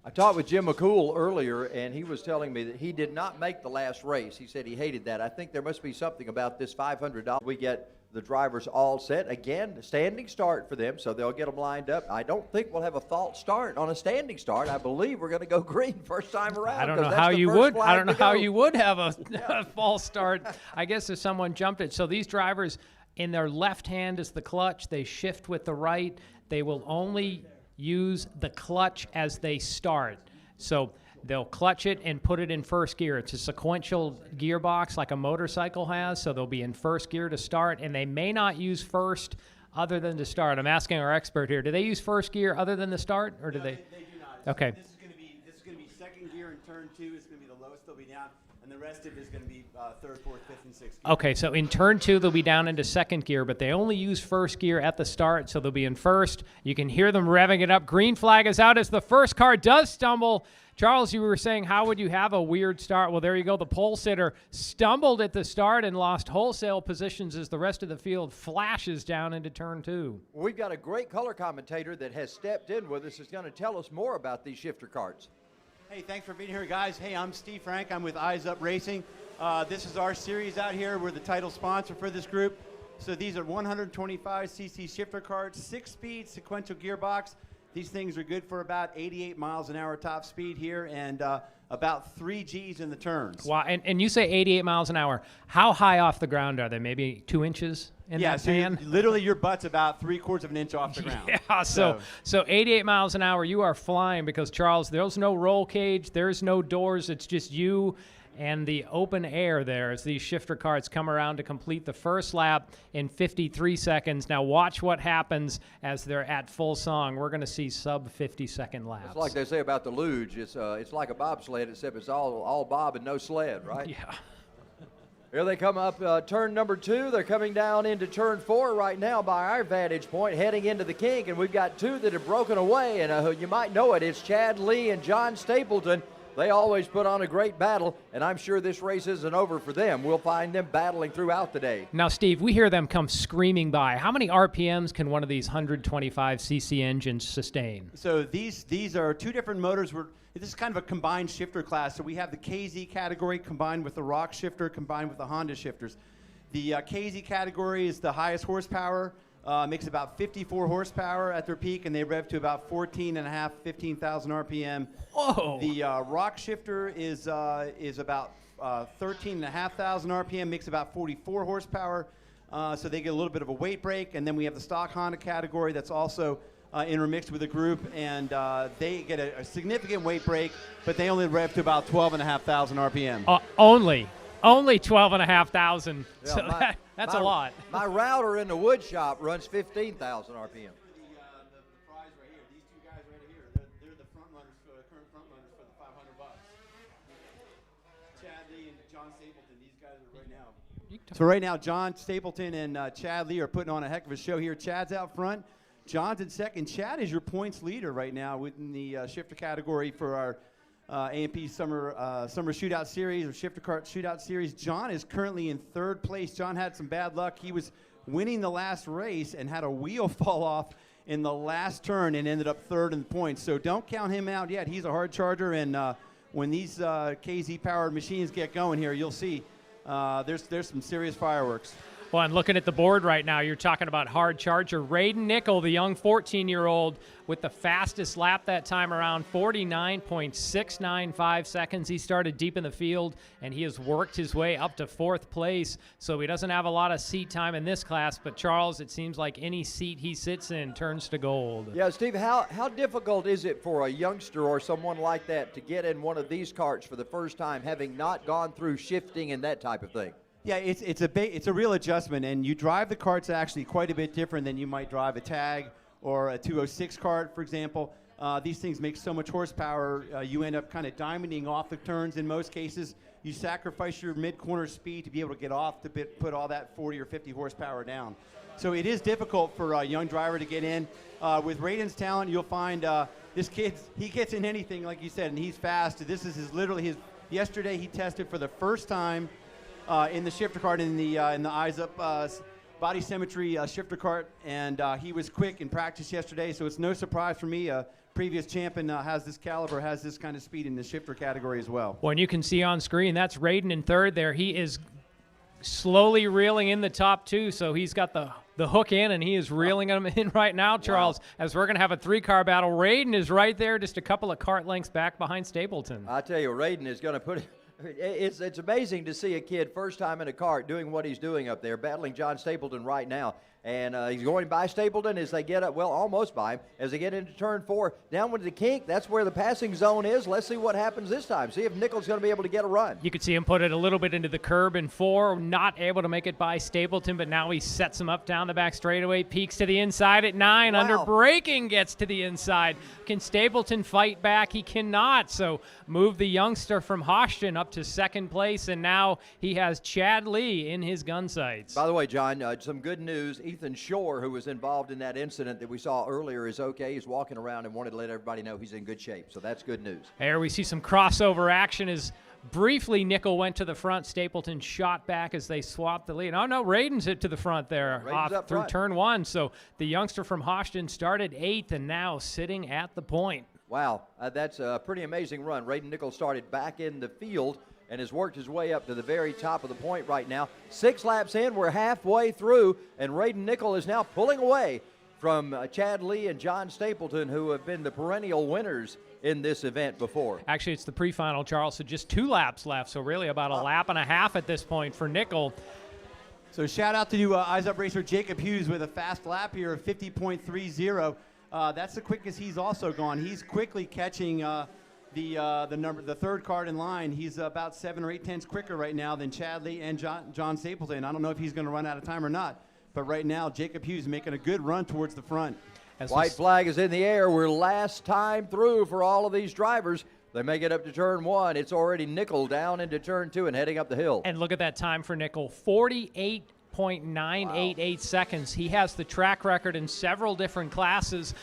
I talked with Jim McCool earlier, and he was telling me that he did not make the last race. He said he hated that. I think there must be something about this $500. We get the drivers all set. Again, standing start for them, so they'll get them lined up. I don't think we'll have a false start on a standing start. I believe we're going to go green first time around. I don't know how you would. I don't know how you would have a false start. I guess if someone jumped it. So these drivers, in their left hand is the clutch. They shift with the right. They will only use the clutch as they start. So they'll clutch it and put it in first gear. It's a sequential gearbox like a motorcycle has, so they'll be in first gear to start, and they may not use first other than to start. I'm asking our expert here, do they use first gear other than the start, or do they? They do not. Okay. This is going to be second gear in turn 2. It's going to be the lowest they'll be down, and the rest of it is going to be third, fourth, fifth, and sixth gear. Okay, so in turn 2, they'll be down into second gear, but they only use first gear at the start, so they'll be in first. You can hear them revving it up. Green flag is out as the first car does stumble. Charles, you were saying, how would you have a weird start? Well, there you go. The pole sitter stumbled at the start and lost wholesale positions as the rest of the field flashes down into turn 2. We've got a great color commentator that has stepped in with us. Is going to tell us more about these shifter carts. Hey, thanks for being here, guys. Hey, I'm Steve Frank. I'm with Eyes Up Racing. This is our series out here. We're the title sponsor for this group. So these are 125cc shifter carts, 6-speed sequential gearbox. These things are good for about 88 miles an hour top speed here and about 3 Gs in the turns. Wow, and you say 88 miles an hour. How high off the ground are they? Maybe 2 inches in that pan? So literally your butt's about 3/4 of an inch off the ground. Yeah, so 88 miles an hour, you are flying because, Charles, there's no roll cage, there's no doors, it's just you and the open air there as these shifter carts come around to complete the first lap in 53 seconds. Now watch what happens as they're at full song. We're going to see sub 50-second laps. It's like they say about the luge. It's like a bobsled, except it's all bob and no sled, right? Yeah. Here they come up turn number 2. They're coming down into turn 4 right now by our vantage point, heading into the kink, and we've got 2 that have broken away, and you might know it. It's Chad Lee and John Stapleton. They always put on a great battle, and I'm sure this race isn't over for them. We'll find them battling throughout the day. Now, Steve, we hear them come screaming by. How many RPMs can one of these 125cc engines sustain? So these are 2 different motors. This is kind of a combined shifter class. So we have the KZ category combined with the Rock shifter combined with the Honda shifters. The KZ category is the highest horsepower. Makes about 54 horsepower at their peak, and they rev to about 15,500 RPM. Whoa! The Rock shifter is about 13,500 RPM, makes about 44 horsepower. So they get a little bit of a weight break. And then we have the stock Honda category that's also intermixed with the group, and they get a significant weight break, but they only rev to about 12,500 RPM. Only 12,500. Yeah, So that's a lot. My router in the wood shop runs 15,000 RPM. So right now, John Stapleton and Chad Lee are putting on a heck of a show here. Chad's out front. John's in second. Chad is your points leader right now within the shifter category for our A&P Summer Shootout Series or Shifter Kart Shootout Series. John is currently in third place. John had some bad luck. He was winning the last race and had a wheel fall off in the last turn and ended up third in points. So don't count him out yet. He's a hard charger, and when these KZ-powered machines get going here, you'll see there's some serious fireworks. Well, and looking at the board right now, you're talking about hard charger. Raiden Nickel, the young 14-year-old, with the fastest lap that time around, 49.695 seconds. He started deep in the field, and he has worked his way up to fourth place. So he doesn't have a lot of seat time in this class, but Charles, it seems like any seat he sits in turns to gold. Yeah, Steve, how difficult is it for a youngster or someone like that to get in one of these karts for the first time, having not gone through shifting and that type of thing? Yeah, it's a real adjustment, and you drive the karts actually quite a bit different than you might drive a TaG or a 206 kart, for example. These things make so much horsepower, you end up kind of diamonding off the turns in most cases. You sacrifice your mid-corner speed to be able to get off to put all that 40 or 50 horsepower down. So it is difficult for a young driver to get in. With Raiden's talent, you'll find this kid, he gets in anything, like you said, and he's fast. This is literally yesterday he tested for the first time in the shifter kart in the Eyes Up body symmetry shifter kart, and he was quick in practice yesterday, so it's no surprise for me. Previous champion has this caliber, has this kind of speed in the shifter category as well. Well, and you can see on screen, that's Raiden in third there. He is slowly reeling in the top two, so he's got the hook in, and he is reeling them in right now, Charles, as we're going to have a three-car battle. Raiden is right there, just a couple of kart lengths back behind Stapleton. I tell you, Raiden is going to put it. It's amazing to see a kid first time in a kart doing what he's doing up there, battling John Stapleton right now. And he's going by Stapleton as they get up, well, almost by him, as they get into turn 4. Down with the kink, that's where the passing zone is. Let's see what happens this time. See if Nickel's going to be able to get a run. You could see him put it a little bit into the curb in 4, not able to make it by Stapleton, but now he sets him up down the back straightaway, peeks to the inside at 9, under braking, gets to the inside. Can Stapleton fight back? He cannot, so move the youngster from Hoshton up to second place, and now he has Chad Lee in his gun sights. By the way, John, some good news. Ethan Shore, who was involved in that incident that we saw earlier, is okay. He's walking around and wanted to let everybody know he's in good shape, so that's good news. There we see some crossover action as briefly Nickel went to the front. Stapleton shot back as they swapped the lead. Oh, no, Raiden's hit to the front there off through turn 1. So the youngster from Hoshton started 8th and now sitting at the point. Wow, that's a pretty amazing run. Raiden Nickel started back in the field and has worked his way up to the very top of the point right now. 6 laps in, we're halfway through, and Raiden Nickel is now pulling away from Chad Lee and John Stapleton, who have been the perennial winners in this event before. Actually, it's the pre-final, Charles, so just 2 laps left, so really about a lap and a half at this point for Nickel. So shout out to Eyes Up racer Jacob Hughes with a fast lap here of 50.30. That's the quickest he's also gone. He's quickly catching the third card in line. He's about 7 or 8 tenths quicker right now than Chad Lee and John Stapleton. I don't know if he's going to run out of time or not, but right now Jacob Hughes making a good run towards the front. White flag is in the air. We're last time through for all of these drivers. They make it up to turn 1. It's already Nickel down into turn 2 and heading up the hill. And look at that time for Nickel, 48.988 seconds. He has the track record in several different classes.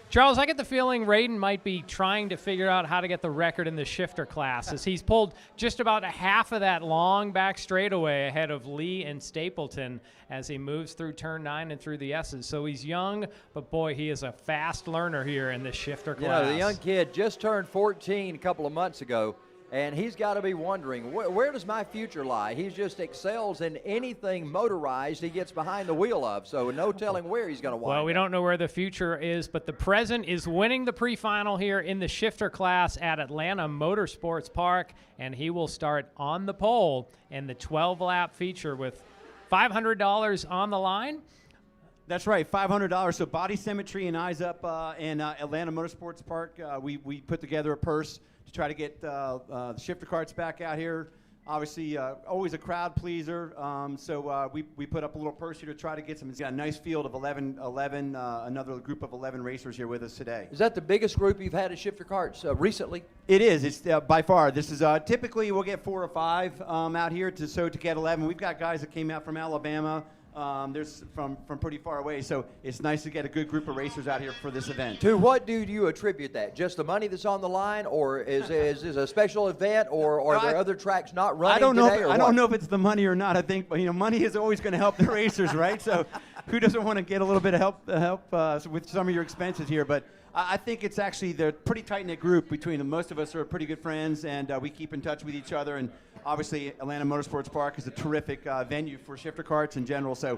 Charles, I get the feeling Raiden might be trying to figure out how to get the record in the shifter class, as he's pulled just about a half of that long back straightaway ahead of Lee and Stapleton as he moves through turn 9 and through the S's. So he's young, but boy, he is a fast learner here in the shifter class. You know, the young kid just turned 14 a couple of months ago, and he's got to be wondering, where does my future lie? He just excels in anything motorized he gets behind the wheel of, so no telling where he's going to wind Well, we don't know where the future is, but the present is winning the pre-final here in the shifter class at Atlanta Motorsports Park, and he will start on the pole in the 12-lap feature with $500 on the line. That's right, $500. So Body Symmetry and Eyes Up in Atlanta Motorsports Park, we put together a purse to try to get the shifter carts back out here. Obviously, always a crowd pleaser. So we put up a little purse here to try to get some. It's got a nice field of 11, another group of 11 racers here with us today. Is that the biggest group you've had at shifter carts recently? It is. It's by far. This is typically we'll get 4 or 5 out here to get 11. We've got guys that came out from Alabama. There's from pretty far away, so it's nice to get a good group of racers out here for this event. To what do you attribute that? Just the money that's on the line, or is this a special event, or are there other tracks not running today? I don't know if it's the money or not. I think money is always going to help the racers, right? So who doesn't want to get a little bit of help with some of your expenses here? But I think it's actually they're a pretty tight-knit group between them. Most of us are pretty good friends, and we keep in touch with each other. And obviously, Atlanta Motorsports Park is a terrific venue for shifter carts in general. So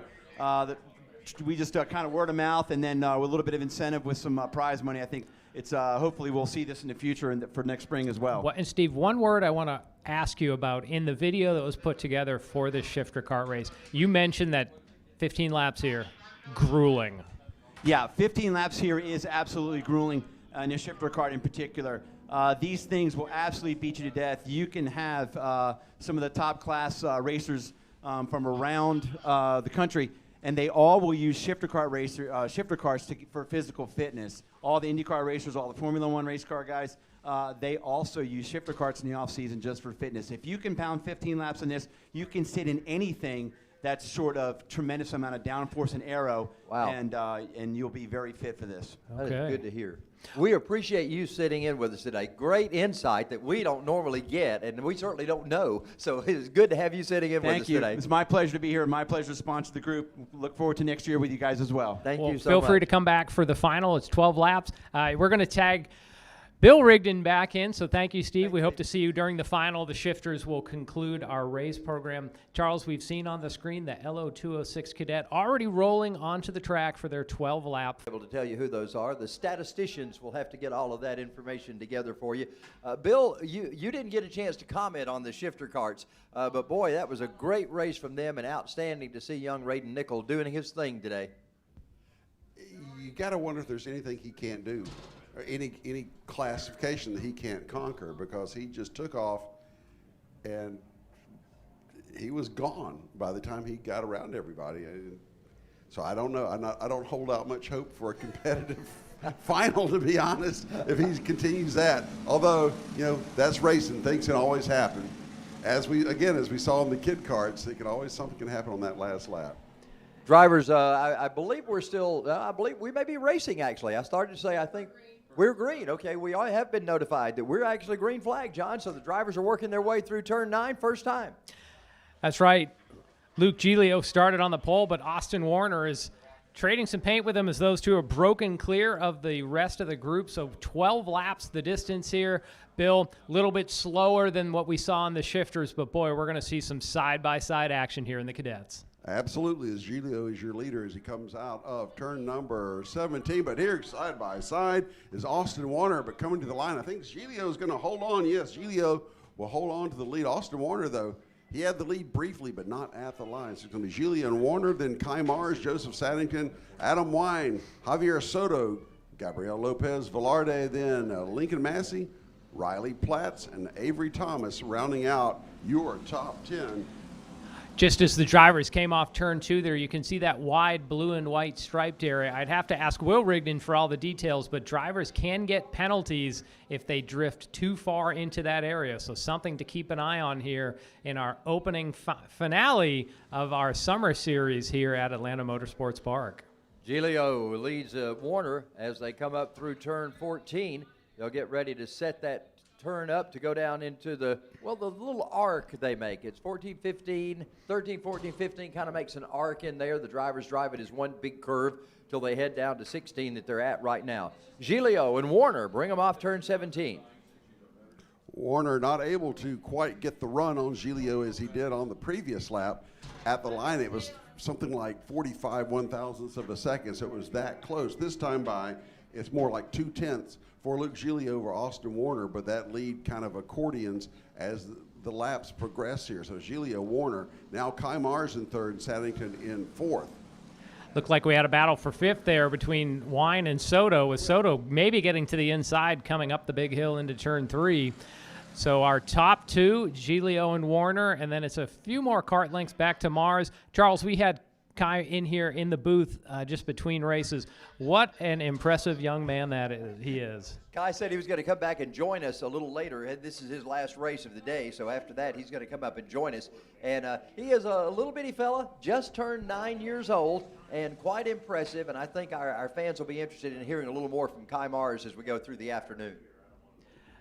we just kind of word of mouth, and then with a little bit of incentive with some prize money. I think it's hopefully we'll see this in the future and for next spring as well. And Steve, one word I want to ask you about in the video that was put together for this shifter cart race. You mentioned that 15 laps here, grueling. Yeah, 15 laps here is absolutely grueling in a shifter cart in particular. These things will absolutely beat you to death. You can have some of the top class racers from around the country, and they all will use shifter carts for physical fitness. All the IndyCar racers, all the Formula One race car guys, they also use shifter carts in the off season just for fitness. If you can pound 15 laps in this, you can sit in anything that's sort of tremendous amount of downforce and aero, and you'll be very fit for this. That is good to hear. We appreciate you sitting in with us today. Great insight that we don't normally get, and we certainly don't know. So it's good to have you sitting in with us today. It's my pleasure to be here. My pleasure to sponsor the group. Look forward to next year with you guys as well. Thank you so Feel much. free to come back for the final. It's 12 laps. We're going to tag Bill Rigdon back in, so thank you, Steve. We hope to see you during the final. The shifters will conclude our race program. Charles, we've seen on the screen the LO206 Cadet already rolling onto the track for their 12 lap. Able to tell you who those are. The statisticians will have to get all of that information together for you. Bill, you didn't get a chance to comment on the shifter carts, but boy, that was a great race from them, and outstanding to see young Radon Nickel doing his thing today. You got to wonder if there's anything he can't do, or any classification that he can't conquer, because he just took off and he was gone by the time he got around everybody. So I don't know. I don't hold out much hope for a competitive final, to be honest, if he continues that. Although, that's racing. Things can always happen. As we saw in the Kid Karts, something can happen on that last lap. Drivers, I believe we're still, I believe we may be racing, actually. I started to say, I think we're green. Okay, we all have been notified that we're actually green flag, John, so the drivers are working their way through turn 9, first time. That's right. Luke Giglio started on the pole, but Austin Warner is trading some paint with him as those two are broken clear of the rest of the group. So 12 laps the distance here. Bill, a little bit slower than what we saw in the shifters, but boy, we're going to see some side-by-side action here in the cadets. Absolutely, as Giglio is your leader as he comes out of turn number 17. But here, side by side, is Austin Warner. But coming to the line, I think Giglio is going to hold on. Yes, Giglio will hold on to the lead. Austin Warner, though, he had the lead briefly, but not at the line. So it's going to be Giglio and Warner, then Kai Mars, Joseph Saddington, Adam Wine, Javier Soto, Gabriel Lopez Velarde, then Lincoln Massey, Riley Platts, and Avery Thomas rounding out your top 10. Just as the drivers came off turn 2 there, you can see that wide blue and white striped area. I'd have to ask Will Rigdon for all the details, but drivers can get penalties if they drift too far into that area. So something to keep an eye on here in our opening finale of our summer series here at Atlanta Motorsports Park. Giglio leads Warner as they come up through turn 14. They'll get ready to set that turn up to go down into the little arc they make. It's 14, 15, 13, 14, 15 kind of makes an arc in there. The drivers drive it as one big curve till they head down to 16 that they're at right now. Giglio and Warner bring them off turn 17. Warner not able to quite get the run on Giglio as he did on the previous lap. At the line, it was something like 45 1/1000ths of a second, so it was that close. This time it's more like 2/10 for Luke Giglio over Austin Warner, but that lead kind of accordions as the laps progress here. So Giglio, Warner, now Kai Mars in third, Saddington in fourth. Looked like we had a battle for fifth there between Wine and Soto, with Soto maybe getting to the inside coming up the big hill into turn 3. So our top two, Giglio and Warner, and then it's a few more kart lengths back to Mars. Charles, we had Kai in here in the booth just between races. What an impressive young man he is. Kai said he was going to come back and join us a little later. This is his last race of the day, so after that he's going to come up and join us. And he is a little bitty fella, just turned 9 years old, and quite impressive. And I think our fans will be interested in hearing a little more from Kai Mars as we go through the afternoon.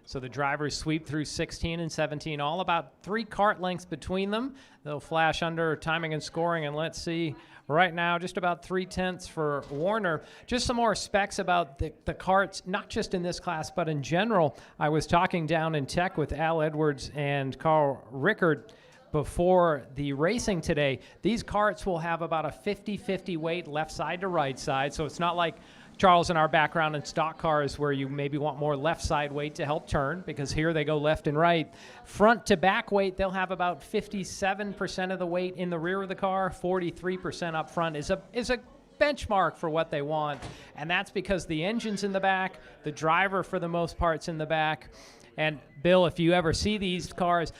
So the drivers sweep through 16 and 17, all about 3 kart lengths between them. They'll flash under timing and scoring, and let's see right now, just about 3/10 for Warner. Just some more specs about the karts, not just in this class, but in general. I was talking down in Tech with Al Edwards and Carl Rickard before the racing today. These karts will have about a 50-50 weight left side to right side, so it's not like Charles, in our background in stock cars where you maybe want more left side weight to help turn, because here they go left and right. Front to back weight, they'll have about 57% of the weight in the rear of the car, 43% up front is a benchmark for what they want. And that's because the engine's in the back, the driver for the most part's in the back. And Bill, if you ever see these cars,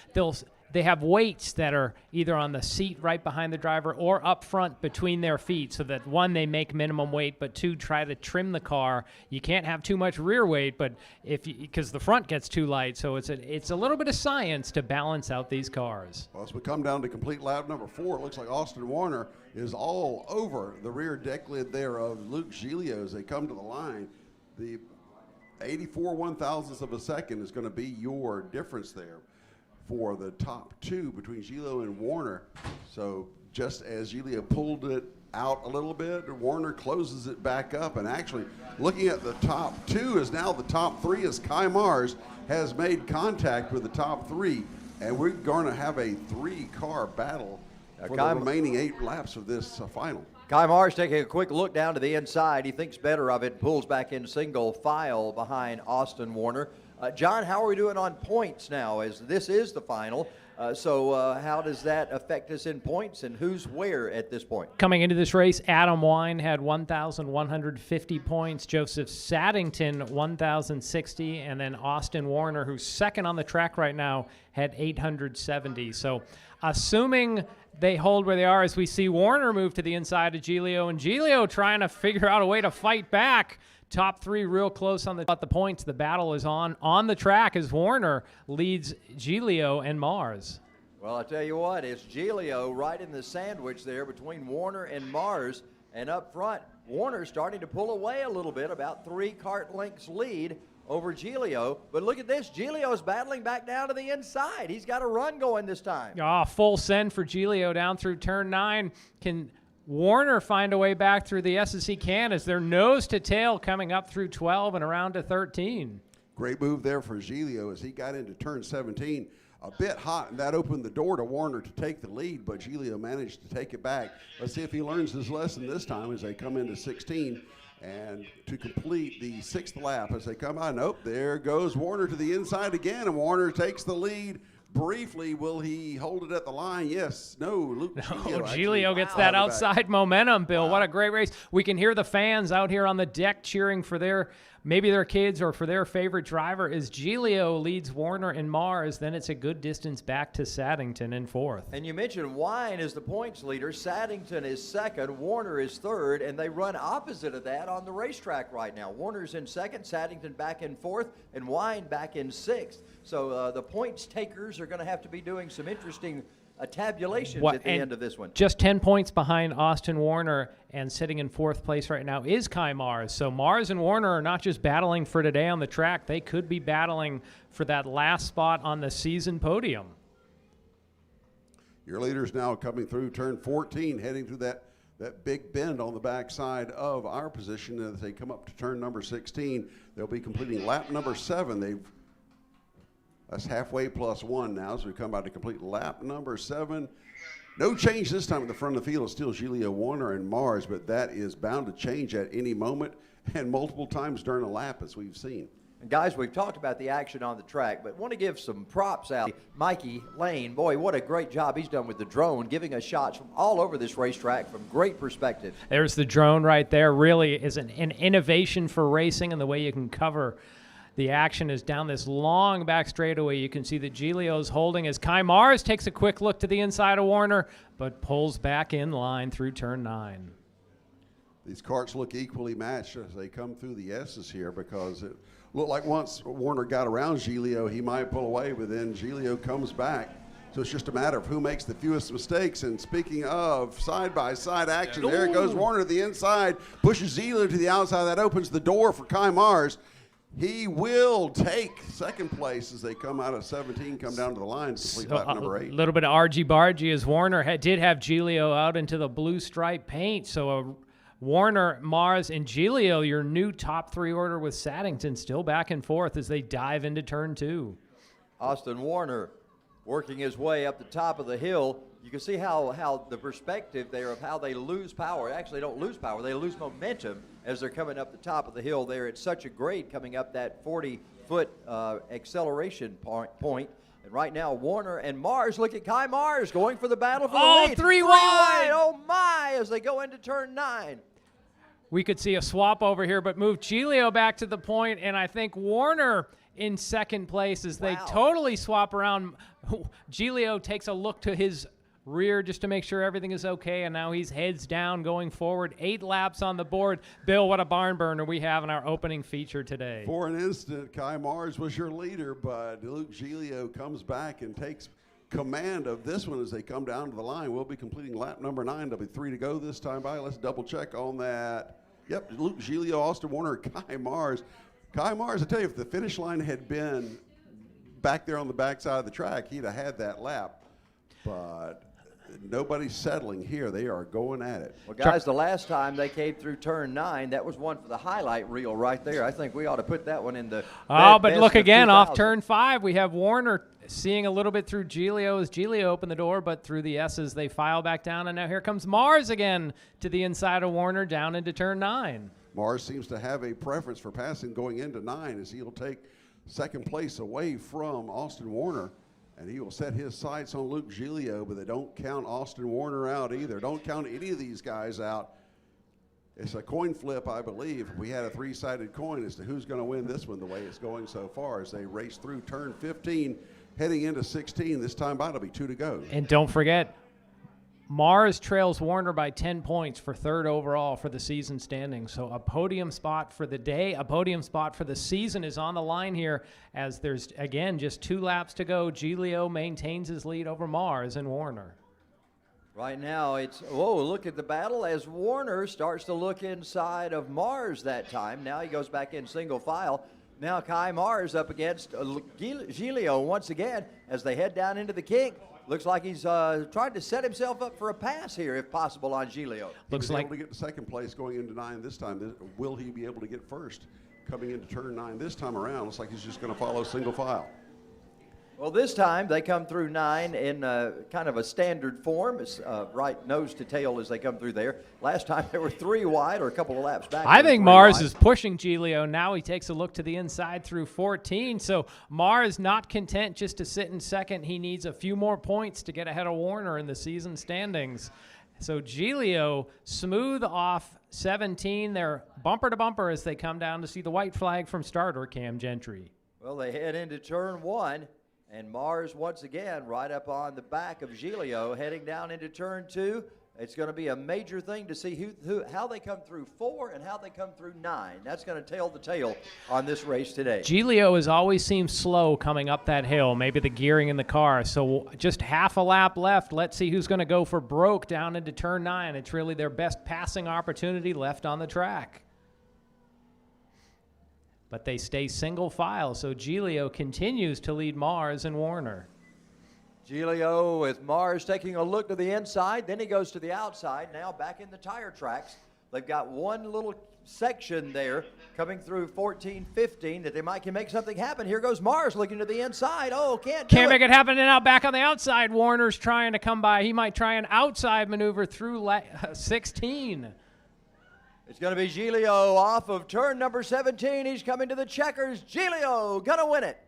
they have weights that are either on the seat right behind the driver or up front between their feet, so that 1, they make minimum weight, but 2, try to trim the car. You can't have too much rear weight, but because the front gets too light, so it's a little bit of science to balance out these cars. Well, as we come down to complete lap number 4, it looks like Austin Warner is all over the rear deck lid there of Luke Giglio as they come to the line. The 84 1/1000ths of a second is going to be your difference there for the top 2 between Giglio and Warner. So just as Giglio pulled it out a little bit, Warner closes it back up. And actually, looking at the top 2 is now the top 3, as Kai Mars has made contact with the top 3. And we're going to have a 3-car battle for the remaining 8 laps of this final. Kai Mars taking a quick look down to the inside. He thinks better of it, pulls back in single file behind Austin Warner. John, how are we doing on points now, as this is the final? So how does that affect us in points, and who's where at this point? Coming into this race, Adam Wine had 1,150 points, Joseph Saddington 1,060, and then Austin Warner, who's second on the track right now, had 870. So assuming they hold where they are, as we see Warner move to the inside of Giglio, and Giglio trying to figure out a way to fight back. Top 3 real close on the points. The battle is on the track as Warner leads Giglio and Mars. Well, I tell you what, it's Giglio right in the sandwich there between Warner and Mars. And up front, Warner starting to pull away a little bit, about 3 kart lengths lead over Giglio. But look at this, Giglio's battling back down to the inside. He's got a run going this time. Full send for Giglio down through turn 9. Can Warner find a way back through the SSC can, as they're nose to tail coming up through 12 and around to 13. Great move there for Giglio as he got into turn 17 a bit hot, and that opened the door to Warner to take the lead, but Giglio managed to take it back. Let's see if he learns his lesson this time as they come into 16 and to complete the 6th lap as they come out. Nope, there goes Warner to the inside again, and Warner takes the lead. Briefly, will he hold it at the line? Yes. No. Luke Giglio gets that outside momentum, Bill. Wow. What a great race. We can hear the fans out here on the deck cheering for maybe their kids or for their favorite driver. As Giglio leads Warner and Mars, then it's a good distance back to Saddington in 4th. And you mentioned Wine is the points leader. Saddington is 2nd. Warner is 3rd, and they run opposite of that on the racetrack right now. Warner's in 2nd, Saddington back in 4th, and Wine back in 6th. So the points takers are going to have to be doing some interesting tabulations at the end of this one. Just 10 points behind Austin Warner, and sitting in 4th place right now is Kai Mars. So Mars and Warner are not just battling for today on the track, they could be battling for that last spot on the season podium. Your leaders now coming through turn 14, heading through that big bend on the backside of our position. As they come up to turn number 16, they'll be completing lap number 7. That's halfway plus 1 now, so we come out to complete lap number 7. No change this time at the front of the field. It's still Giglio, Warner, and Mars, but that is bound to change at any moment and multiple times during a lap, as we've seen. And guys, we've talked about the action on the track, but want to give some props out. Mikey Lane, boy, what a great job he's done with the drone, giving us shots from all over this racetrack from great perspective. There's the drone right there. Really is an innovation for racing, and the way you can cover the action is down this long back straightaway. You can see that Giglio's holding as Kai Mars takes a quick look to the inside of Warner, but pulls back in line through turn 9. These karts look equally matched as they come through the S's here, because it looked like once Warner got around Giglio, he might pull away, but then Giglio comes back. So it's just a matter of who makes the fewest mistakes. And speaking of side-by-side action, there goes Warner to the inside, pushes Giglio to the outside. That opens the door for Kai Mars. He will take second place as they come out of 17, come down to the line to complete lap number 8. A little bit of argy-bargy as Warner did have Giglio out into the blue stripe paint. So Warner, Mars, and Giglio, your new top 3 order with Saddington, still back and forth as they dive into turn 2. Austin Warner working his way up the top of the hill. You can see how the perspective there of how they lose power. Actually don't lose power, they lose momentum as they're coming up the top of the hill there. It's such a grade coming up that 40-foot acceleration point. And right now, Warner and Mars, look at Kai Mars going for the battle for the lead. Three wide. Oh my, as they go into turn 9. We could see a swap over here, but move Giglio back to the point, and I think Warner in second place as they totally swap around. Giglio takes a look to his rear just to make sure everything is okay, and now he's heads down going forward. 8 laps on the board. Bill, what a barn burner we have in our opening feature today. For an instant, Kai Mars was your leader, but Luke Giglio comes back and takes command of this one as they come down to the line. We'll be completing lap number 9. There'll be 3 to go this time by. Let's double check on that. Yep, Luke Giglio, Austin Warner, Kai Mars. Kai Mars, I tell you, if the finish line had been back there on the backside of the track, he'd have had that lap. But nobody's settling here. They are going at it. Well, guys, the last time they came through turn 9, that was one for the highlight reel right there. I think we ought to put that one in the but look again, off turn 5, we have Warner seeing a little bit through Giglio as Giglio opened the door, but through the S's they file back down, and now here comes Mars again to the inside of Warner down into turn 9. Mars seems to have a preference for passing going into 9 as he'll take second place away from Austin Warner, and he will set his sights on Luke Giglio, but they don't count Austin Warner out either. Don't count any of these guys out. It's a coin flip, I believe. We had a 3-sided coin as to who's going to win this one the way it's going so far as they race through turn 15, heading into 16. This time by, it'll be 2 to go. And don't forget, Mars trails Warner by 10 points for 3rd overall for the season standings. So a podium spot for the day, a podium spot for the season is on the line here as there's, again, just 2 laps to go. Giglio maintains his lead over Mars and Warner. Right now, it's, look at the battle as Warner starts to look inside of Mars that time. Now he goes back in single file. Now Kai Mars up against Giglio once again as they head down into the kink. Looks like he's trying to set himself up for a pass here, if possible, on Giglio. Looks like able to get to second place going into 9 this time. Will he be able to get first coming into turn 9 this time around? Looks like he's just going to follow single file. Well, this time they come through 9 in kind of a standard form, right nose to tail as they come through there. Last time they were 3 wide or a couple of laps back. I think Mars is pushing Giglio. Now he takes a look to the inside through 14. So Mars not content just to sit in second. He needs a few more points to get ahead of Warner in the season standings. So Giglio smooth off 17. They're bumper to bumper as they come down to see the white flag from starter Cam Gentry. Well, they head into turn 1. And Mars, once again, right up on the back of Giglio, heading down into turn 2. It's going to be a major thing to see how they come through 4 and how they come through 9. That's going to tell the tale on this race today. Giglio has always seemed slow coming up that hill, maybe the gearing in the car. So just half a lap left. Let's see who's going to go for broke down into turn 9. It's really their best passing opportunity left on the track. But they stay single file, so Giglio continues to lead Mars and Warner. Giglio with Mars taking a look to the inside, then he goes to the outside, now back in the tire tracks. They've got one little section there coming through 14, 15 that they might can make something happen. Here goes Mars looking to the inside. Oh, can't make it happen. And now back on the outside, Warner's trying to come by. He might try an outside maneuver through 16. It's going to be Giglio off of turn number 17. He's coming to the checkers. Giglio gonna win it.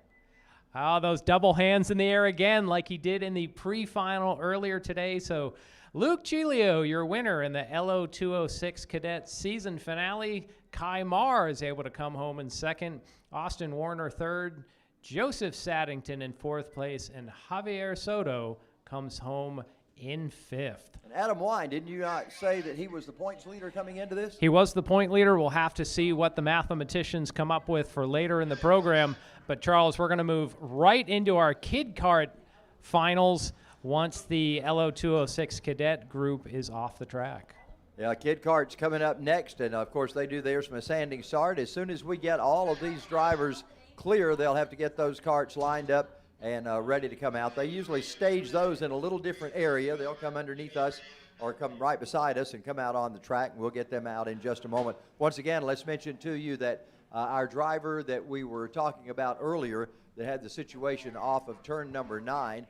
Oh, those double hands in the air again like he did in the pre-final earlier today. So Luke Giglio, your winner in the LO206 Cadet season finale. Kai Marr is able to come home in second. Austin Warner third. Joseph Saddington in fourth place. And Javier Soto comes home in fifth. And Adam Wine, didn't you not say that he was the points leader coming into this? He was the point leader. We'll have to see what the mathematicians come up with for later in the program. But, Charles, we're going to move right into our Kid Kart finals once the LO206 Cadet group is off the track. Yeah, Kid Kart's coming up next, and, of course, they do theirs from a standing start. As soon as we get all of these drivers clear, they'll have to get those karts lined up and ready to come out. They usually stage those in a little different area. They'll come underneath us or come right beside us and come out on the track, and we'll get them out in just a moment. Once again, let's mention to you that our driver that we were talking about earlier that had the situation off of turn number 9,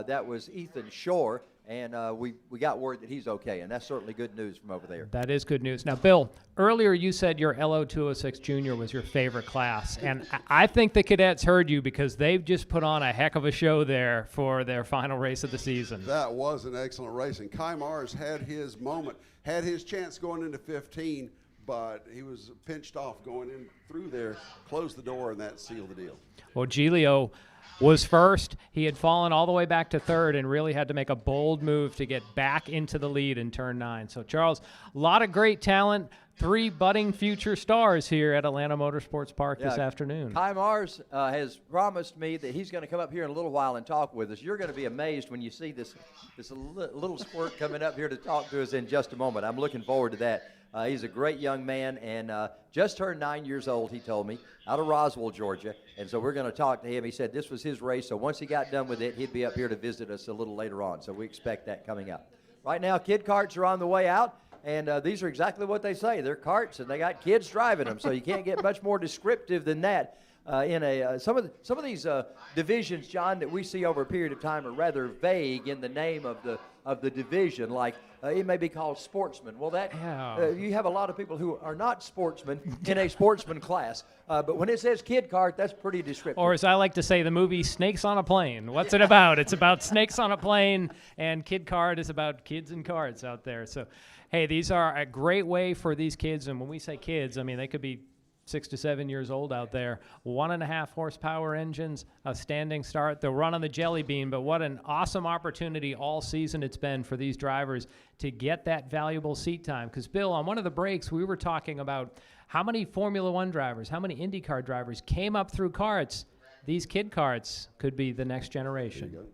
that was Ethan Shore, and we got word that he's okay, and that's certainly good news from over there. That is good news. Now, Bill, earlier you said your LO206 Junior was your favorite class, and I think the cadets heard you because they've just put on a heck of a show there for their final race of the season. That was an excellent race, and Kai Mars had his moment, had his chance going into 15, but he was pinched off going in through there, closed the door, and that sealed the deal. Well, Giglio was first. He had fallen all the way back to third and really had to make a bold move to get back into the lead in turn 9. So, Charles, a lot of great talent, 3 budding future stars here at Atlanta Motorsports Park this afternoon. Kai Mars has promised me that he's going to come up here in a little while and talk with us. You're going to be amazed when you see this little squirt coming up here to talk to us in just a moment. I'm looking forward to that. He's a great young man and just turned 9 years old, he told me, out of Roswell, Georgia. And so we're going to talk to him. He said this was his race, so once he got done with it, he'd be up here to visit us a little later on. So we expect that coming up. Right now, Kid Karts are on the way out, and these are exactly what they say. They're karts, and they got kids driving them, so you can't get much more descriptive than that. Some of these divisions, John, that we see over a period of time are rather vague in the name of the division, like it may be called sportsman. Well, you have a lot of people who are not sportsmen in a sportsman class, but when it says Kid Kart, that's pretty descriptive. Or as I like to say, the movie Snakes on a Plane. What's it about? It's about snakes on a plane, and Kid Kart is about kids and karts out there. So, hey, these are a great way for these kids, and when we say kids, I mean they could be 6 to 7 years old out there. 1.5 horsepower engines, a standing start. They'll run on the jelly bean, but what an awesome opportunity all season it's been for these drivers to get that valuable seat time. Because, Bill, on one of the breaks, we were talking about how many Formula One drivers, how many IndyCar drivers came up through karts. These Kid Karts could be the next generation.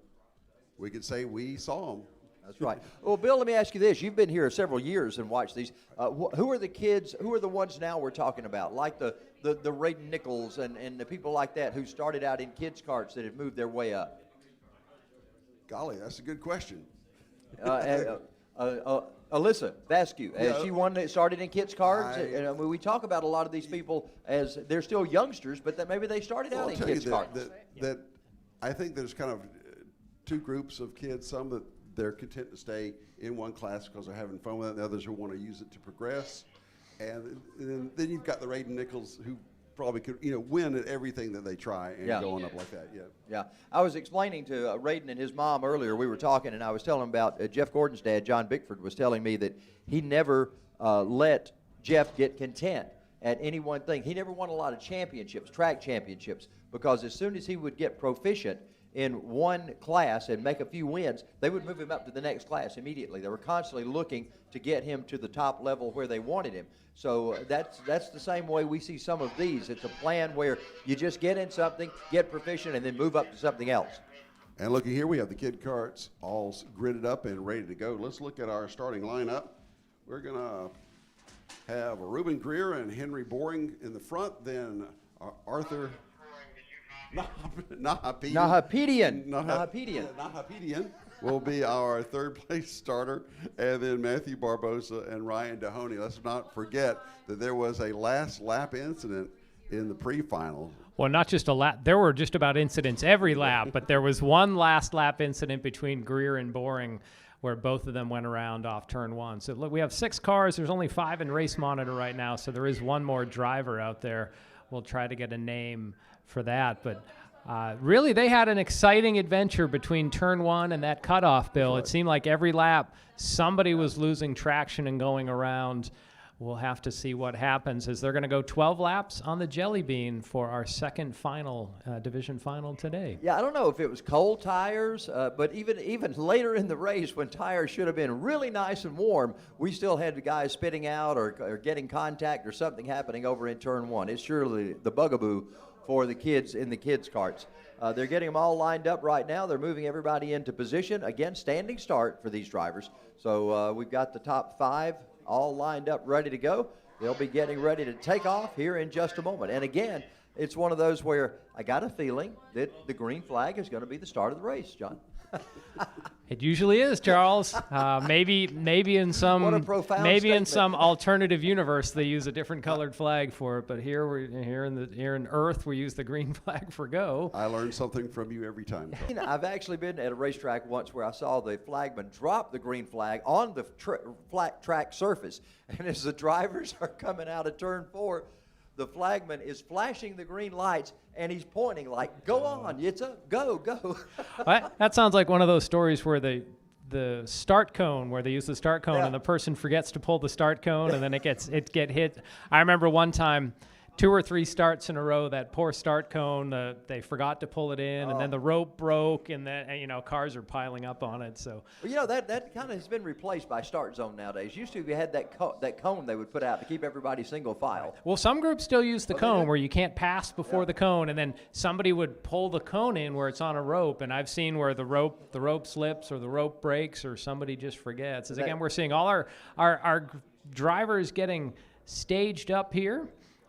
We could say we saw them. That's right. Well, Bill, let me ask you this. You've been here several years and watched these. Who are the kids, who are the ones now we're talking about, like the Raiden Nichols and the people like that who started out in kids' karts that have moved their way up? Golly, that's a good question. Alyssa Vasquez, she one that started in kids' karts. And we talk about a lot of these people as they're still youngsters, but that maybe they started out in kids' karts. That I think there's kind of 2 groups of kids, some that they're content to stay in one class because they're having fun with it, and the others who want to use it to progress. And then you've got the Raiden Nichols who probably could, win at everything that they try and going up like that. Yeah. I was explaining to Raiden and his mom earlier. We were talking, and I was telling him about Jeff Gordon's dad, John Bickford, was telling me that he never let Jeff get content at any one thing. He never won a lot of championships, track championships, because as soon as he would get proficient in one class and make a few wins, they would move him up to the next class immediately. They were constantly looking to get him to the top level where they wanted him. So that's the same way we see some of these. It's a plan where you just get in something, get proficient, and then move up to something else. And looky here, we have the Kid Karts all gridded up and ready to go. Let's look at our starting lineup. We're going to have Reuben Greer and Henry Boring in the front, then Arthur Nahapedian will be our third place starter, and then Matthew Barbosa and Ryan Dahoney. Let's not forget that there was a last lap incident in the pre-final. Well, not just a lap. There were just about incidents every lap, but there was one last lap incident between Greer and Boring where both of them went around off turn one. So look, we have 6 cars. There's only 5 in race monitor right now, so there is one more driver out there. We'll try to get a name for that. But really, they had an exciting adventure between turn one and that cutoff, Bill. It seemed like every lap somebody was losing traction and going around. We'll have to see what happens as they're going to go 12 laps on the Jelly Bean for our second final, division final today. Yeah, I don't know if it was cold tires, but even later in the race when tires should have been really nice and warm, we still had the guys spitting out or getting contact or something happening over in turn one. It's surely the bugaboo for the kids in the kids' carts. They're getting them all lined up right now. They're moving everybody into position. Again, standing start for these drivers. So we've got the top 5 all lined up, ready to go. They'll be getting ready to take off here in just a moment. And again, it's one of those where I got a feeling that the green flag is going to be the start of the race, John. It usually is, Charles. Maybe in some some alternative universe they use a different colored flag for it. But here in Earth we use the green flag for go. I learn something from you every time. I've actually been at a racetrack once where I saw the flagman drop the green flag on the flat track surface, and as the drivers are coming out of turn 4, the flagman is flashing the green lights, and he's pointing like, go on, it's up, go. That sounds like one of those stories where the start cone, where they use the start cone, and the person forgets to pull the start cone, and then it get hit. I remember one time, 2 or 3 starts in a row, that poor start cone, they forgot to pull it in, and then the rope broke, and then cars are piling up on it. So that kind of has been replaced by start zone nowadays. Used to, we had that cone they would put out to keep everybody single file. Well, some groups still use the cone where you can't pass before the cone, and then somebody would pull the cone in where it's on a rope. And I've seen where the rope slips or the rope breaks or somebody just forgets. As again, we're seeing all our drivers getting staged up here.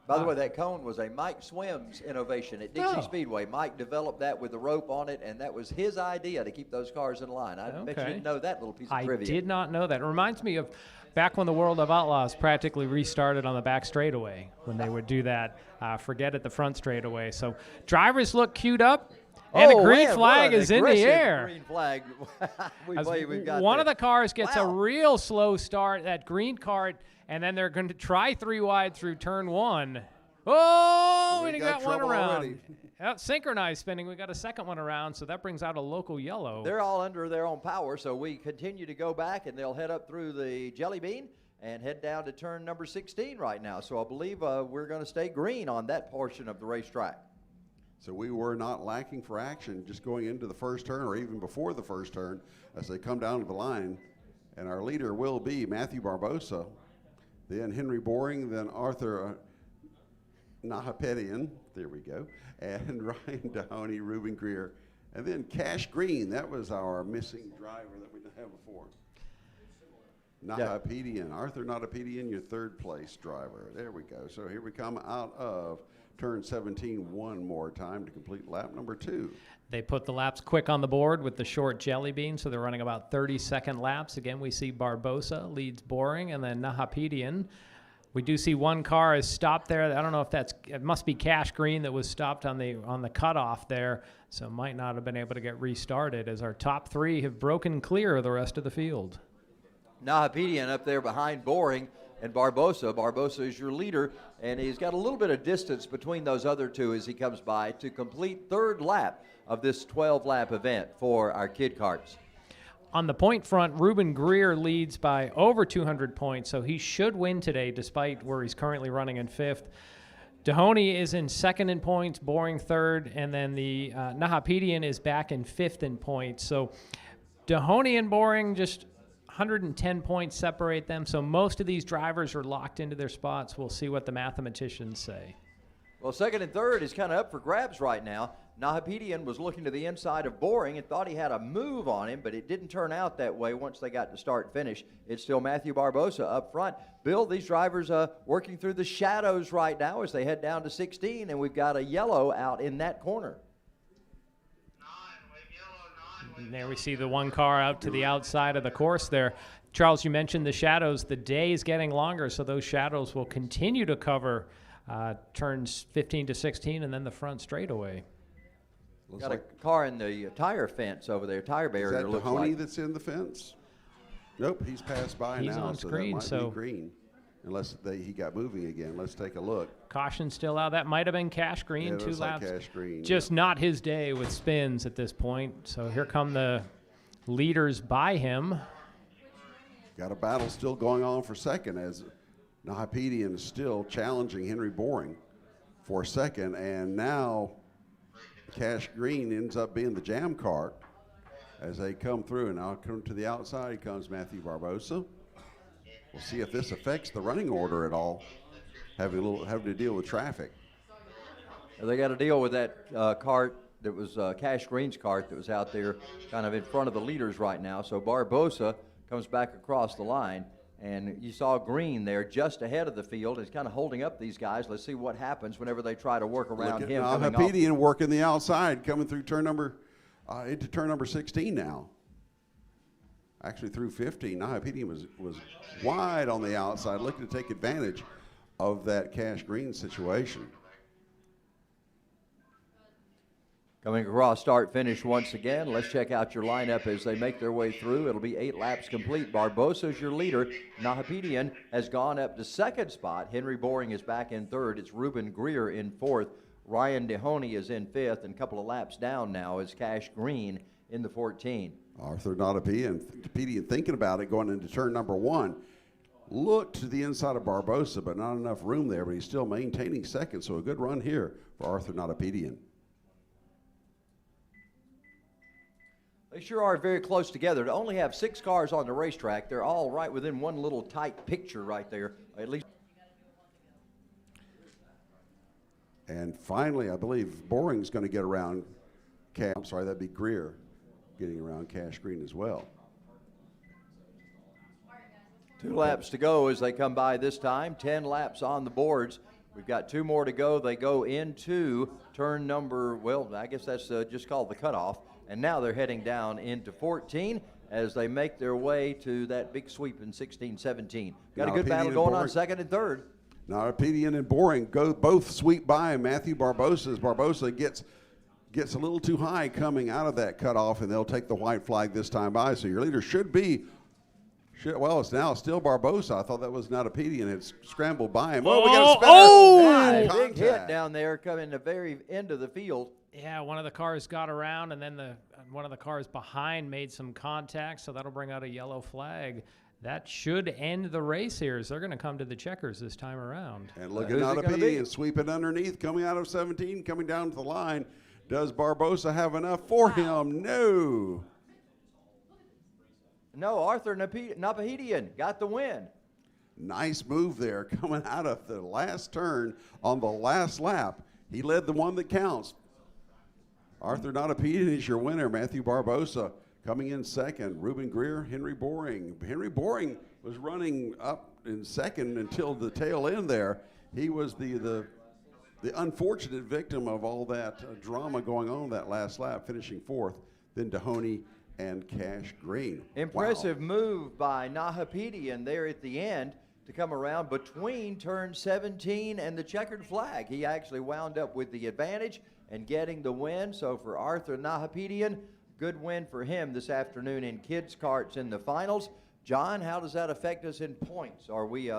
By the way, that cone was a Mike Swims innovation at Dixie Speedway. Mike developed that with the rope on it, and that was his idea to keep those cars in line. I bet you didn't know that little piece of trivia. I did not know that. It reminds me of back when the World of Outlaws practically restarted on the back straightaway when they would do that, forget at the front straightaway. So drivers look queued up. And the green flag is in the air. Green flag. We've got one of the cars gets a real slow start, that green cart, and then they're going to try 3 wide through turn 1. Oh, we got one around. Synchronized spinning. We got a second one around, so that brings out a local yellow. They're all under their own power, so we continue to go back, and they'll head up through the Jelly Bean and head down to turn number 16 right now. So I believe we're going to stay green on that portion of the racetrack. So we were not lacking for action just going into the first turn or even before the first turn as they come down to the line. And our leader will be Matthew Barbosa, then Henry Boring, then Arthur Nahapetian, there we go, and Ryan Downey, Ruben Greer, and then Cash Green. That was our missing driver that we didn't have before. Nahapetian, Arthur Nahapetian, your 3rd place driver. There we go. So here we come out of turn 17 one more time to complete lap number 2. They put the laps quick on the board with the short Jelly Bean, so they're running about 30-second laps. Again, we see Barbosa leads Boring, and then Nahapetian. We do see one car is stopped there. I don't know if it must be Cash Green that was stopped on the cutoff there, so might not have been able to get restarted as our top 3 have broken clear of the rest of the field. Nahapetian up there behind Boring and Barbosa. Barbosa is your leader, and he's got a little bit of distance between those other 2 as he comes by to complete 3rd lap of this 12-lap event for our kid carts. On the point front, Ruben Greer leads by over 200 points, so he should win today despite where he's currently running in 5th. Dahoney is in 2nd in points, Boring 3rd, and then the Nahapetian is back in 5th in points. So Dahoney and Boring just 110 points separate them, so most of these drivers are locked into their spots. We'll see what the mathematicians say. Well, 2nd and 3rd is kind of up for grabs right now. Nahapetian was looking to the inside of Boring and thought he had a move on him, but it didn't turn out that way once they got to start and finish. It's still Matthew Barbosa up front. Bill, these drivers working through the shadows right now as they head down to 16, and we've got a yellow out in that corner. And there we see the one car out to the outside of the course there. Charles, you mentioned the shadows. The day is getting longer, so those shadows will continue to cover turns 15 to 16, and then the front straightaway. Got a car in the tire fence over there, tire barrier. Is that looks Mahoney like. that's in the fence? Nope, he's passed by He's now, on so screen, that might so- be green. Unless he got moving again. Let's take a look. Caution still out. That might have been Cash Green, Yeah, it 2 looks like laps. Cash Green, Just not his day with spins at this point. So here come the leaders by him. Got a battle still going on for second as Nahapedian is still challenging Henry Boring for second, and now Cash Green ends up being the jam cart as they come through. And now come to the outside comes Matthew Barbosa. We'll see if this affects the running order at all, having to deal with traffic. They got to deal with that cart that was Cash Green's cart that was out there kind of in front of the leaders right now. So Barbosa comes back across the line, and you saw Green there just ahead of the field. He's kind of holding up these guys. Let's see what happens whenever they try to work around him. Nahapedian working the outside, coming through into turn number 16 now. Actually through 15, Nahapedian was wide on the outside, looking to take advantage of that Cash Green situation. Coming across start finish once again. Let's check out your lineup as they make their way through. It'll be 8 laps complete. Barbosa's your leader. Nahapedian has gone up to second spot. Henry Boring is back in third. It's Ruben Greer in fourth. Ryan DeHoney is in fifth, and a couple of laps down now is Cash Green in the 14. Arthur Nahapedian thinking about it going into turn number 1. Looked to the inside of Barbosa, but not enough room there, but he's still maintaining second, so a good run here for Arthur Nahapedian. They sure are very close together. To only have 6 cars on the racetrack, they're all right within one little tight picture right there, at least. And finally, I believe Boring's going to get around that'd be Greer getting around Cash Green as well. 2 laps to go as they come by this time. 10 laps on the boards. We've got 2 more to go. They go into turn number, well, I guess that's just called the cutoff. And now they're heading down into 14 as they make their way to that big sweep in 16, 17. Got a good battle going on second and third. Nahapedian and Boring both sweep by Matthew Barbosa as Barbosa gets a little too high coming out of that cutoff, and they'll take the white flag this time by. So your leader should be, it's now still Barbosa. I thought that was Nahapedian. It's scrambled by him. Oh, we got a spinner. Big hit down there coming the very end of the field. Yeah, one of the cars got around, and then one of the cars behind made some contact, so that'll bring out a yellow flag. That should end the race here, as they're going to come to the checkers this time around. And look at Nahapedian sweeping underneath, coming out of 17, coming down to the line. Does Barbosa have enough for him? No. No, Arthur Nahapedian got the win. Nice move there coming out of the last turn on the last lap. He led the one that counts. Arthur Nahapedian is your winner. Matthew Barbosa coming in second. Ruben Greer, Henry Boring. Henry Boring was running up in second until the tail end there. He was the unfortunate victim of all that drama going on that last lap, finishing fourth. Then DeHoney and Cash Green. Impressive move by Nahapedian there at the end to come around between turn 17 and the checkered flag. He actually wound up with the advantage and getting the win. So for Arthur Nahapedian, good win for him this afternoon in kids karts in the finals. John, how does that affect us in points? Are we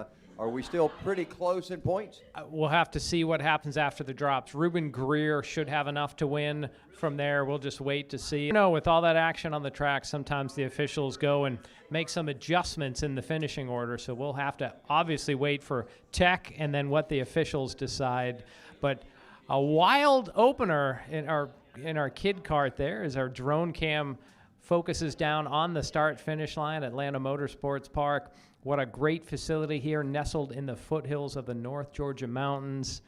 still pretty close in points? We'll have to see what happens after the drops. Ruben Greer should have enough to win. From there, we'll just wait to see. You know, with all that action on the track, sometimes the officials go and make some adjustments in the finishing order. So we'll have to obviously wait for tech and then what the officials decide. But a wild opener in our kid kart there as our drone cam focuses down on the start-finish line at Atlanta Motorsports Park. What a great facility here, nestled in the foothills of the North Georgia mountains.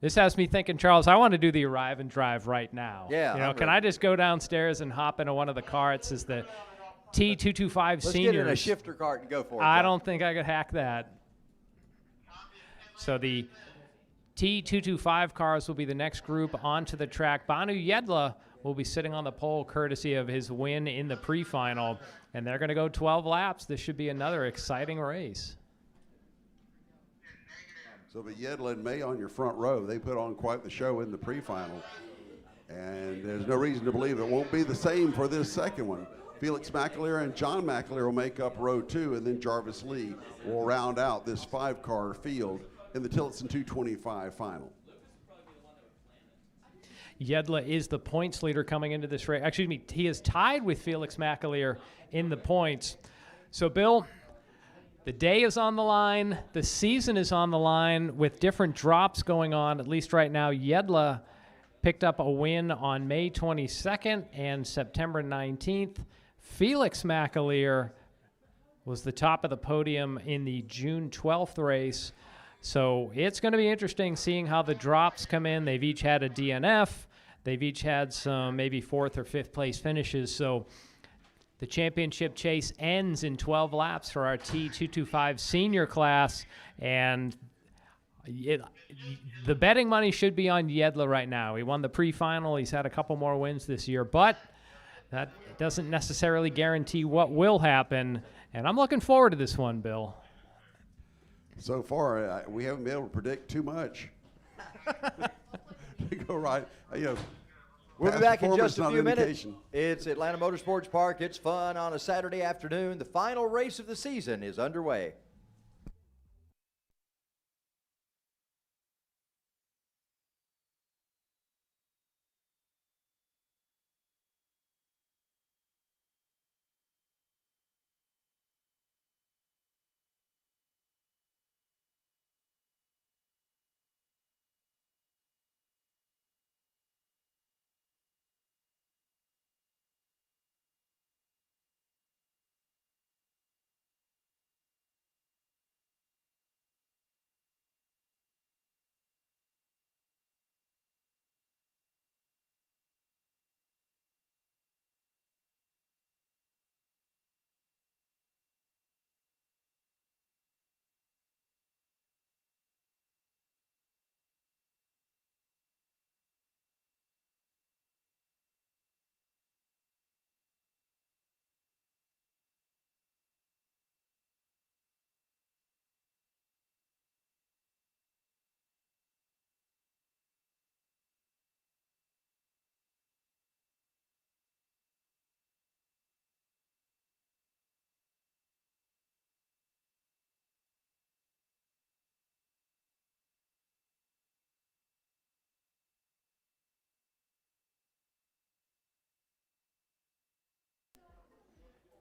This has me thinking, Charles, I want to do the arrive and drive right now. Yeah. You know, can I just go downstairs and hop into one of the carts as the T225 Senior? Let's get in a shifter cart and go for it. I don't think I could hack that. So the T225 cars will be the next group onto the track. Banu Yedla will be sitting on the pole courtesy of his win in the pre-final, and they're going to go 12 laps. This should be another exciting race. So, but Yedla and May on your front row, they put on quite the show in the pre-final. And there's no reason to believe it won't be the same for this second one. Felix McAleer and John McAleer will make up row 2, and then Jarvis Lee will round out this 5-car field in the Tillotson 225 final. Yedla is the points leader coming into this race. Excuse me, he is tied with Felix McAleer in the points. So, Bill, the day is on the line. The season is on the line with different drops going on, at least right now. Yedla picked up a win on May 22nd and September 19th. Felix McAleer was the top of the podium in the June 12th race. So it's going to be interesting seeing how the drops come in. They've each had a DNF. They've each had some maybe 4th or 5th place finishes. So the championship chase ends in 12 laps for our T225 Senior class. And the betting money should be on Yedla right now. He won the pre-final. He's had a couple more wins this year, but that doesn't necessarily guarantee what will happen. And I'm looking forward to this one, Bill. So far, we haven't been able to predict too much. To go right, We'll be back in just a not few an minutes. indication. It's Atlanta Motorsports Park. It's fun on a Saturday afternoon. The final race of the season is underway.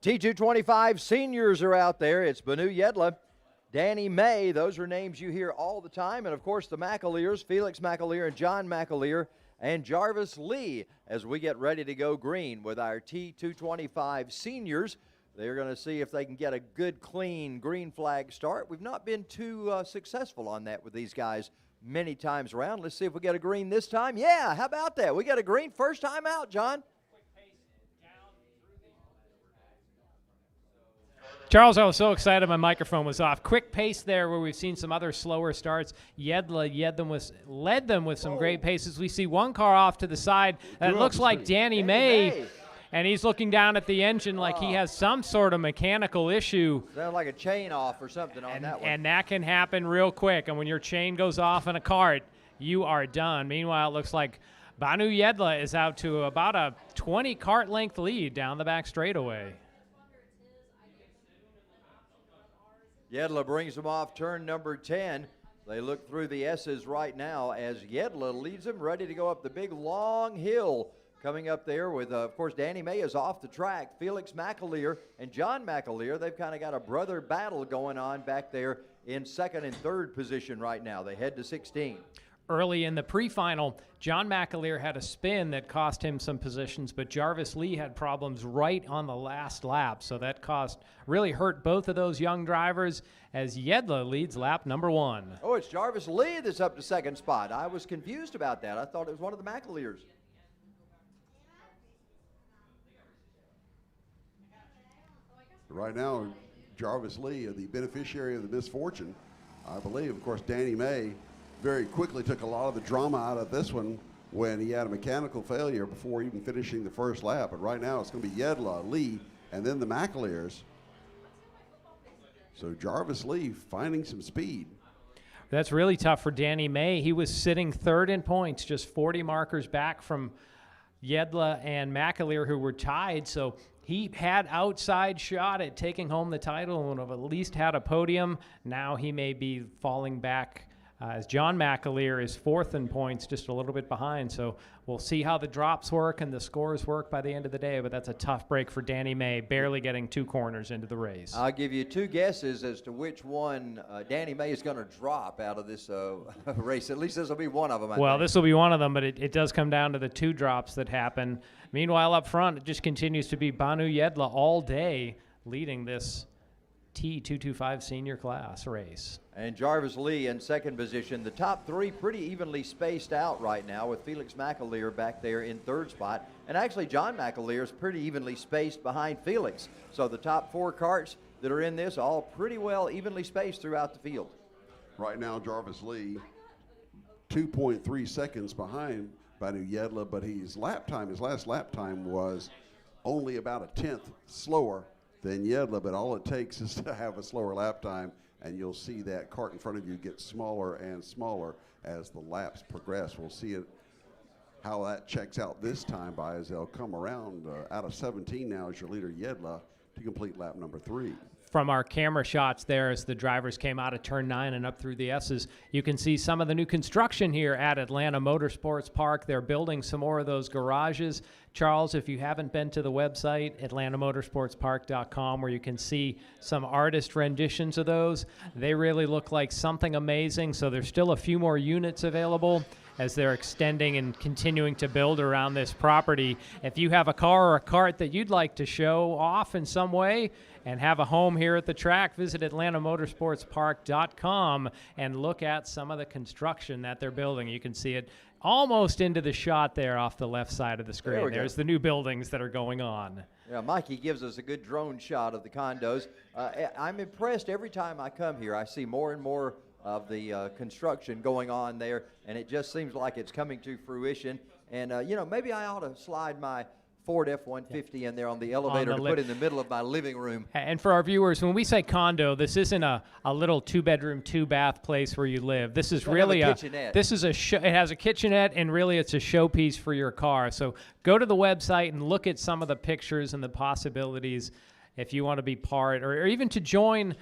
T225 Seniors are out there. It's Banu Yedla, Danny May. Those are names you hear all the time. And, of course, the McAleers, Felix McAleer and John McAleer and Jarvis Lee as we get ready to go green with our T225 Seniors. They're going to see if they can get a good, clean green flag start. We've not been too successful on that with these guys many times around. Let's see if we get a green this time. Yeah, how about that? We got a green first time out, John. Charles, I was so excited my microphone was off. Quick pace there where we've seen some other slower starts. Yedla led them with some great paces. We see one car off to the side. That looks like Danny May. And he's looking down at the engine like he has some sort of mechanical issue. Sounds like a chain off or something on that one. And that can happen real quick. And when your chain goes off in a kart, you are done. Meanwhile, it looks like Banu Yedla is out to about a 20 kart length lead down the back straightaway. Yedla brings them off turn number 10. They look through the S's right now as Yedla leads them, ready to go up the big long hill. Coming up there with, of course, Danny May is off the track. Felix McAleer and John McAleer, they've kind of got a brother battle going on back there in second and third position right now. They head to 16. Early in the pre-final, John McAleer had a spin that cost him some positions, but Jarvis Lee had problems right on the last lap, so that really hurt both of those young drivers as Yedla leads lap number 1. Oh, it's Jarvis Lee that's up to second spot. I was confused about that. I thought it was one of the McAleers. Right now, Jarvis Lee, the beneficiary of the misfortune, I believe. Of course, Danny May very quickly took a lot of the drama out of this one when he had a mechanical failure before even finishing the first lap. But right now, it's going to be Yedla, Lee, and then the McAleers. So Jarvis Lee finding some speed. That's really tough for Danny May. He was sitting third in points, just 40 markers back from Yedla and McAleer, who were tied. So he had outside shot at taking home the title and would have at least had a podium. Now he may be falling back as John McAleer is fourth in points, just a little bit behind. So we'll see how the drops work and the scores work by the end of the day, but that's a tough break for Danny May, barely getting 2 corners into the race. I'll give you 2 guesses as to which one Danny May is going to drop out of this race. At least this will be one of them, I think. This will be one of them, but it does come down to the 2 drops that happen. Meanwhile, up front, it just continues to be Banu Yedla all day leading this T225 Senior class race. And Jarvis Lee in second position. The top 3 pretty evenly spaced out right now, with Felix McAleer back there in third spot. And actually, John McAleer is pretty evenly spaced behind Felix. So the top 4 carts that are in this all pretty well evenly spaced throughout the field. Right now, Jarvis Lee, 2.3 seconds behind Banu Yedla, but his last lap time was only about a 10th slower than Yedla, but all it takes is to have a slower lap time, and you'll see that cart in front of you get smaller and smaller as the laps progress. We'll see how that checks out this time by as they'll come around out of 17 now as your leader Yedla to complete lap number 3. From our camera shots there as the drivers came out of turn 9 and up through the S's, you can see some of the new construction here at Atlanta Motorsports Park. They're building some more of those garages. Charles, if you haven't been to the website, atlantamotorsportspark.com, where you can see some artist renditions of those, they really look like something amazing. So there's still a few more units available as they're extending and continuing to build around this property. If you have a car or a cart that you'd like to show off in some way and have a home here at the track, visit atlantamotorsportspark.com and look at some of the construction that they're building. You can see it almost into the shot there off the left side of the screen. There's the new buildings that are going on. Yeah, Mikey gives us a good drone shot of the condos. I'm impressed every time I come here. I see more and more of the construction going on there, and it just seems like it's coming to fruition. And, maybe I ought to slide my Ford F-150 in there on the elevator to put in the middle of my living room. And for our viewers, when we say condo, this isn't a little 2-bedroom, 2-bath place where you live. This is really a kitchenette. It has a kitchenette, and really it's a showpiece for your car. So go to the website and look at some of the pictures and the possibilities if you want to be part or even to join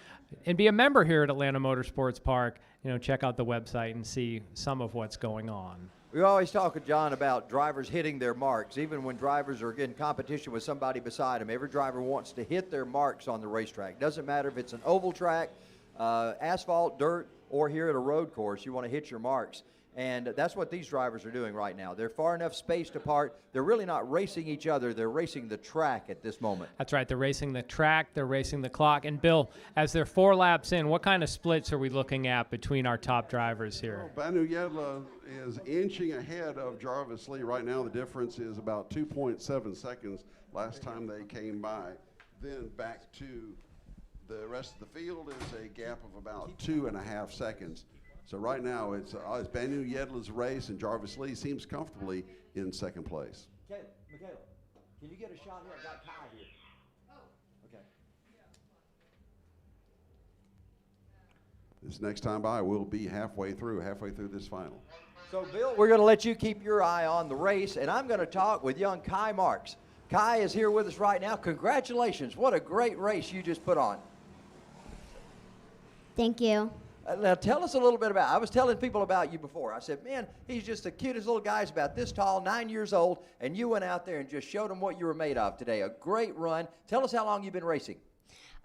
and be a member here at Atlanta Motorsports Park. Check out the website and see some of what's going on. We always talk, John, about drivers hitting their marks. Even when drivers are in competition with somebody beside them, every driver wants to hit their marks on the racetrack. Doesn't matter if it's an oval track, asphalt, dirt, or here at a road course, you want to hit your marks. And that's what these drivers are doing right now. They're far enough spaced apart. They're really not racing each other. They're racing the track at this moment. That's right. They're racing the track. They're racing the clock. And, Bill, as they're 4 laps in, what kind of splits are we looking at between our top drivers here? Well, Banu Yedla is inching ahead of Jarvis Lee. Right now the difference is about 2.7 seconds last time they came by. Then back to the rest of the field is a gap of about 2.5 seconds. So right now it's Banu Yedla's race, and Jarvis Lee seems comfortably in second place. Michaela, can you get a shot here? I've got Kai here. Okay. This next time by will be halfway through this final. So, Bill, we're going to let you keep your eye on the race, and I'm going to talk with young Kai Marks. Kai is here with us right now. Congratulations. What a great race you just put on. Thank you. Now, tell us a little bit I was telling people about you before. I said, man, he's just the cutest little guy. He's about this tall, 9 years old, and you went out there and just showed him what you were made of today. A great run. Tell us how long you've been racing.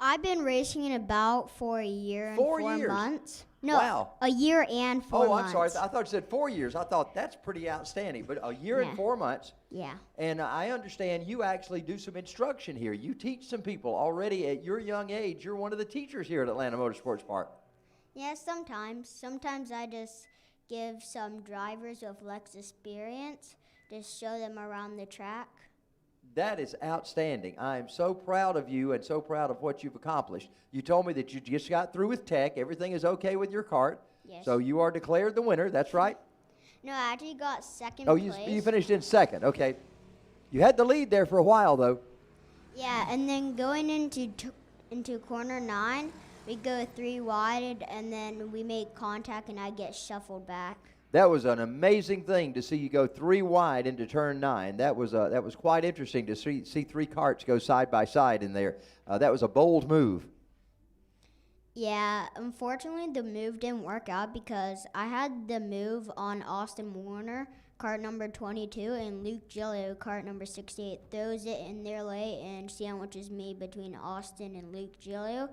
I've been racing in about for a year and 4 months. No, wow. A year and 4 months. Oh, I'm sorry. I thought you said 4 years. I thought that's pretty outstanding. But a year and 4 months. Yeah. And I understand you actually do some instruction here. You teach some people already at your young age. You're one of the teachers here at Atlanta Motorsports Park. Yeah, sometimes. Sometimes I just give some drivers with less experience, just show them around the track. That is outstanding. I am so proud of you and so proud of what you've accomplished. You told me that you just got through with tech. Everything is okay with your cart. Yes. So you are declared the winner. That's right? No, I actually got second place. Oh, you finished in second. Okay. You had the lead there for a while, though. Yeah, and then going into corner 9, we go 3 wide, and then we make contact, and I get shuffled back. That was an amazing thing to see you go 3 wide into turn 9. That was quite interesting to see 3 karts go side by side in there. That was a bold move. Yeah, unfortunately, the move didn't work out because I had the move on Austin Warner, cart number 22, and Luke Gilio, cart number 68, throws it in their lane and sandwiches me between Austin and Luke Gilio,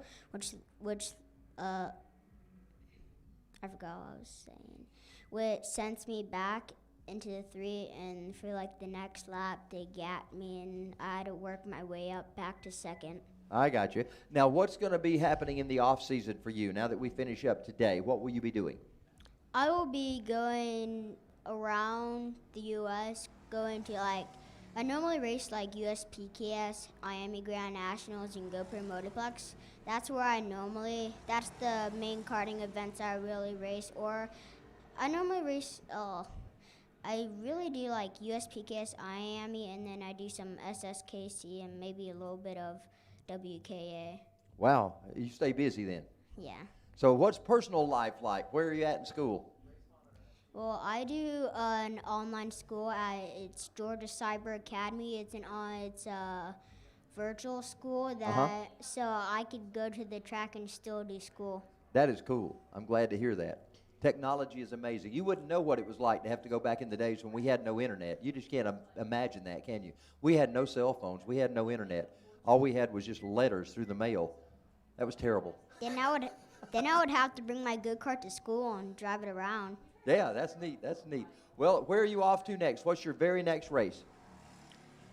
which I forgot what I was saying, which sends me back into the 3, and for like the next lap, they gapped me, and I had to work my way up back to 2nd. I got you. Now, what's going to be happening in the off season for you now that we finish up today? What will you be doing? I will be going around the U.S., going to I normally race like USPKS, Miami Grand Nationals, and GoPro Motorplex. That's where that's the main karting events I really race. Or I normally race, I really do like USPKS, Miami, and then I do some SSKC and maybe a little bit of WKA. Wow, you stay busy then. Yeah. So what's personal life like? Where are you at in school? Well, I do an online school it's Georgia Cyber Academy. It's a virtual school so I could go to the track and still do school. That is cool. I'm glad to hear that. Technology is amazing. You wouldn't know what it was like to have to go back in the days when we had no internet. You just can't imagine that, can you? We had no cell phones. We had no internet. All we had was just letters through the mail. That was terrible. Then I would have to bring my go-kart to school and drive it around. Yeah, that's neat. That's neat. Well, where are you off to next? What's your very next race?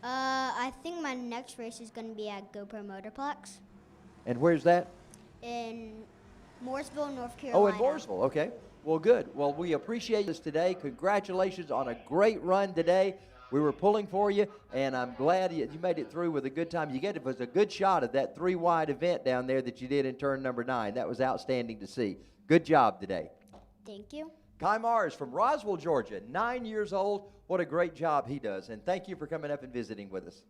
I think my next race is going to be at GoPro Motorplex. And where's that? In Mooresville, North Carolina. Oh, in Mooresville. Okay. Well, good. Well, we appreciate this today. Congratulations on a great run today. We were pulling for you, and I'm glad you made it through with a good time. It was a good shot at that 3 wide event down there that you did in turn number 9. That was outstanding to see. Good job today. Thank you. Kai Mars from Roswell, Georgia, 9 years old. What a great job he does, and thank you for coming up and visiting with us.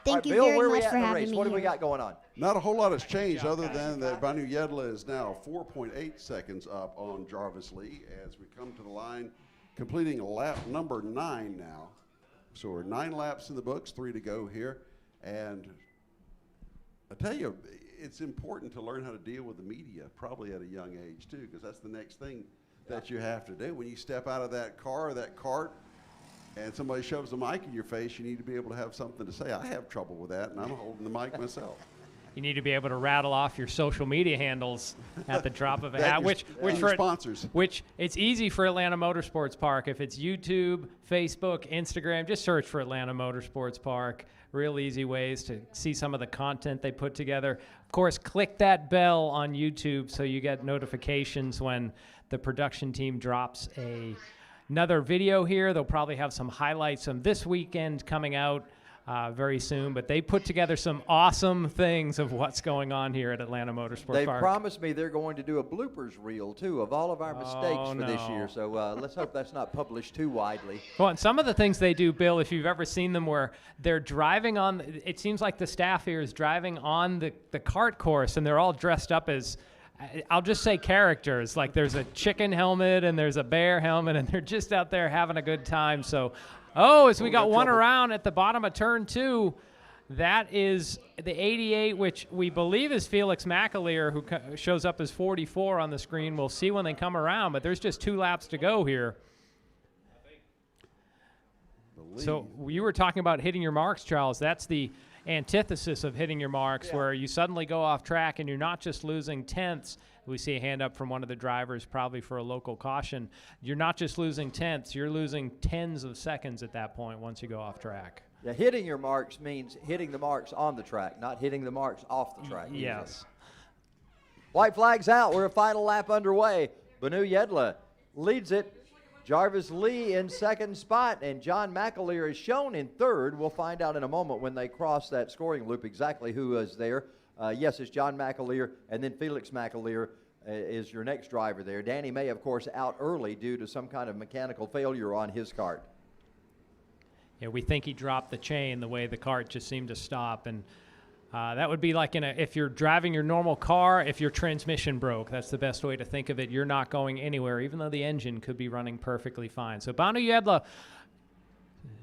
Thank you Bill, very where are we much at for in the having race? me What do we here. got going on? Not a whole lot has changed other than that Banu Yedla is now 4.8 seconds up on Jarvis Lee as we come to the line, completing lap number 9 now. So we're 9 laps in the books, 3 to go here. And I tell you, it's important to learn how to deal with the media, probably at a young age too, because that's the next thing that you have to do. When you step out of that car or that cart and somebody shoves a mic in your face, you need to be able to have something to say. I have trouble with that, and I'm holding the mic myself. You need to be able to rattle off your social media handles at the drop of a hat, which for sponsors. Which it's easy for Atlanta Motorsports Park. If it's YouTube, Facebook, Instagram, just search for Atlanta Motorsports Park. Real easy ways to see some of the content they put together. Of course, click that bell on YouTube so you get notifications when the production team drops another video here. They'll probably have some highlights from this weekend coming out very soon, but they put together some awesome things of what's going on here at Atlanta Motorsport They Park. promised me they're going to do a bloopers reel, too, of all of our mistakes for this year. So let's hope that's not published too widely. Well, and some of the things they do, Bill, if you've ever seen them, where they're driving on, it seems like the staff here is driving on the kart course, and they're all dressed up as, I'll just say characters. Like there's a chicken helmet and there's a bear helmet, and they're just out there having a good time. So, as we got one around at the bottom of turn 2, that is the 88, which we believe is Felix McAleer, who shows up as 44 on the screen. We'll see when they come around, but there's just 2 laps to go here. So you were talking about hitting your marks, Charles. That's the antithesis of hitting your marks, where you suddenly go off track and you're not just losing tenths. We see a hand up from one of the drivers, probably for a local caution. You're not just losing tenths, you're losing tens of seconds at that point once you go off track. Yeah, hitting your marks means hitting the marks on the track, not hitting the marks off the track. Yes. White flag's out. We're a final lap underway. Banu Yedla leads it. Jarvis Lee in second spot, and John McAleer is shown in third. We'll find out in a moment when they cross that scoring loop exactly who is there. Yes, it's John McAleer, and then Felix McAleer is your next driver there. Danny May, of course, out early due to some kind of mechanical failure on his kart. Yeah, we think he dropped the chain the way the kart just seemed to stop. And That would be like if you're driving your normal car, if your transmission broke. That's the best way to think of it. You're not going anywhere, even though the engine could be running perfectly fine. So Banu Yedla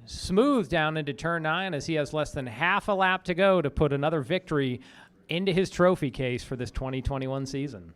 smooth down into turn 9 as he has less than half a lap to go to put another victory into his trophy case for this 2021 season.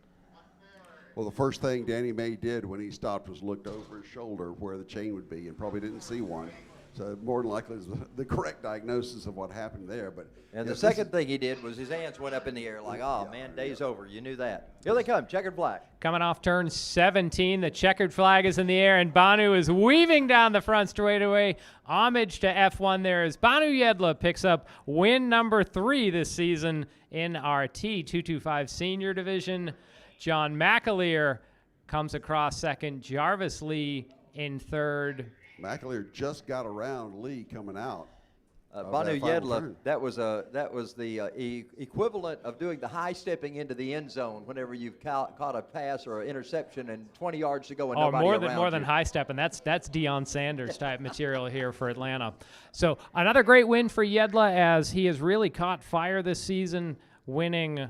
Well, the first thing Danny May did when he stopped was looked over his shoulder where the chain would be and probably didn't see one. So more than likely is the correct diagnosis of what happened there. But and the second thing he did was his hands went up in the air like, oh, man, day's over. You knew that. Here they come, checkered flag. Coming off turn 17, the checkered flag is in the air, and Banu is weaving down the front straightaway. Homage to F1 there as Banu Yedla picks up win number 3 this season in our T225 Senior division. John McAleer comes across second. Jarvis Lee in third. McAleer just got around Lee coming out. Banu Yedla, that was the equivalent of doing the high stepping into the end zone whenever you've caught a pass or an interception and 20 yards to go and nobody around more than high stepping. That's Deion Sanders type material here for Atlanta. So another great win for Yedla as he has really caught fire this season, winning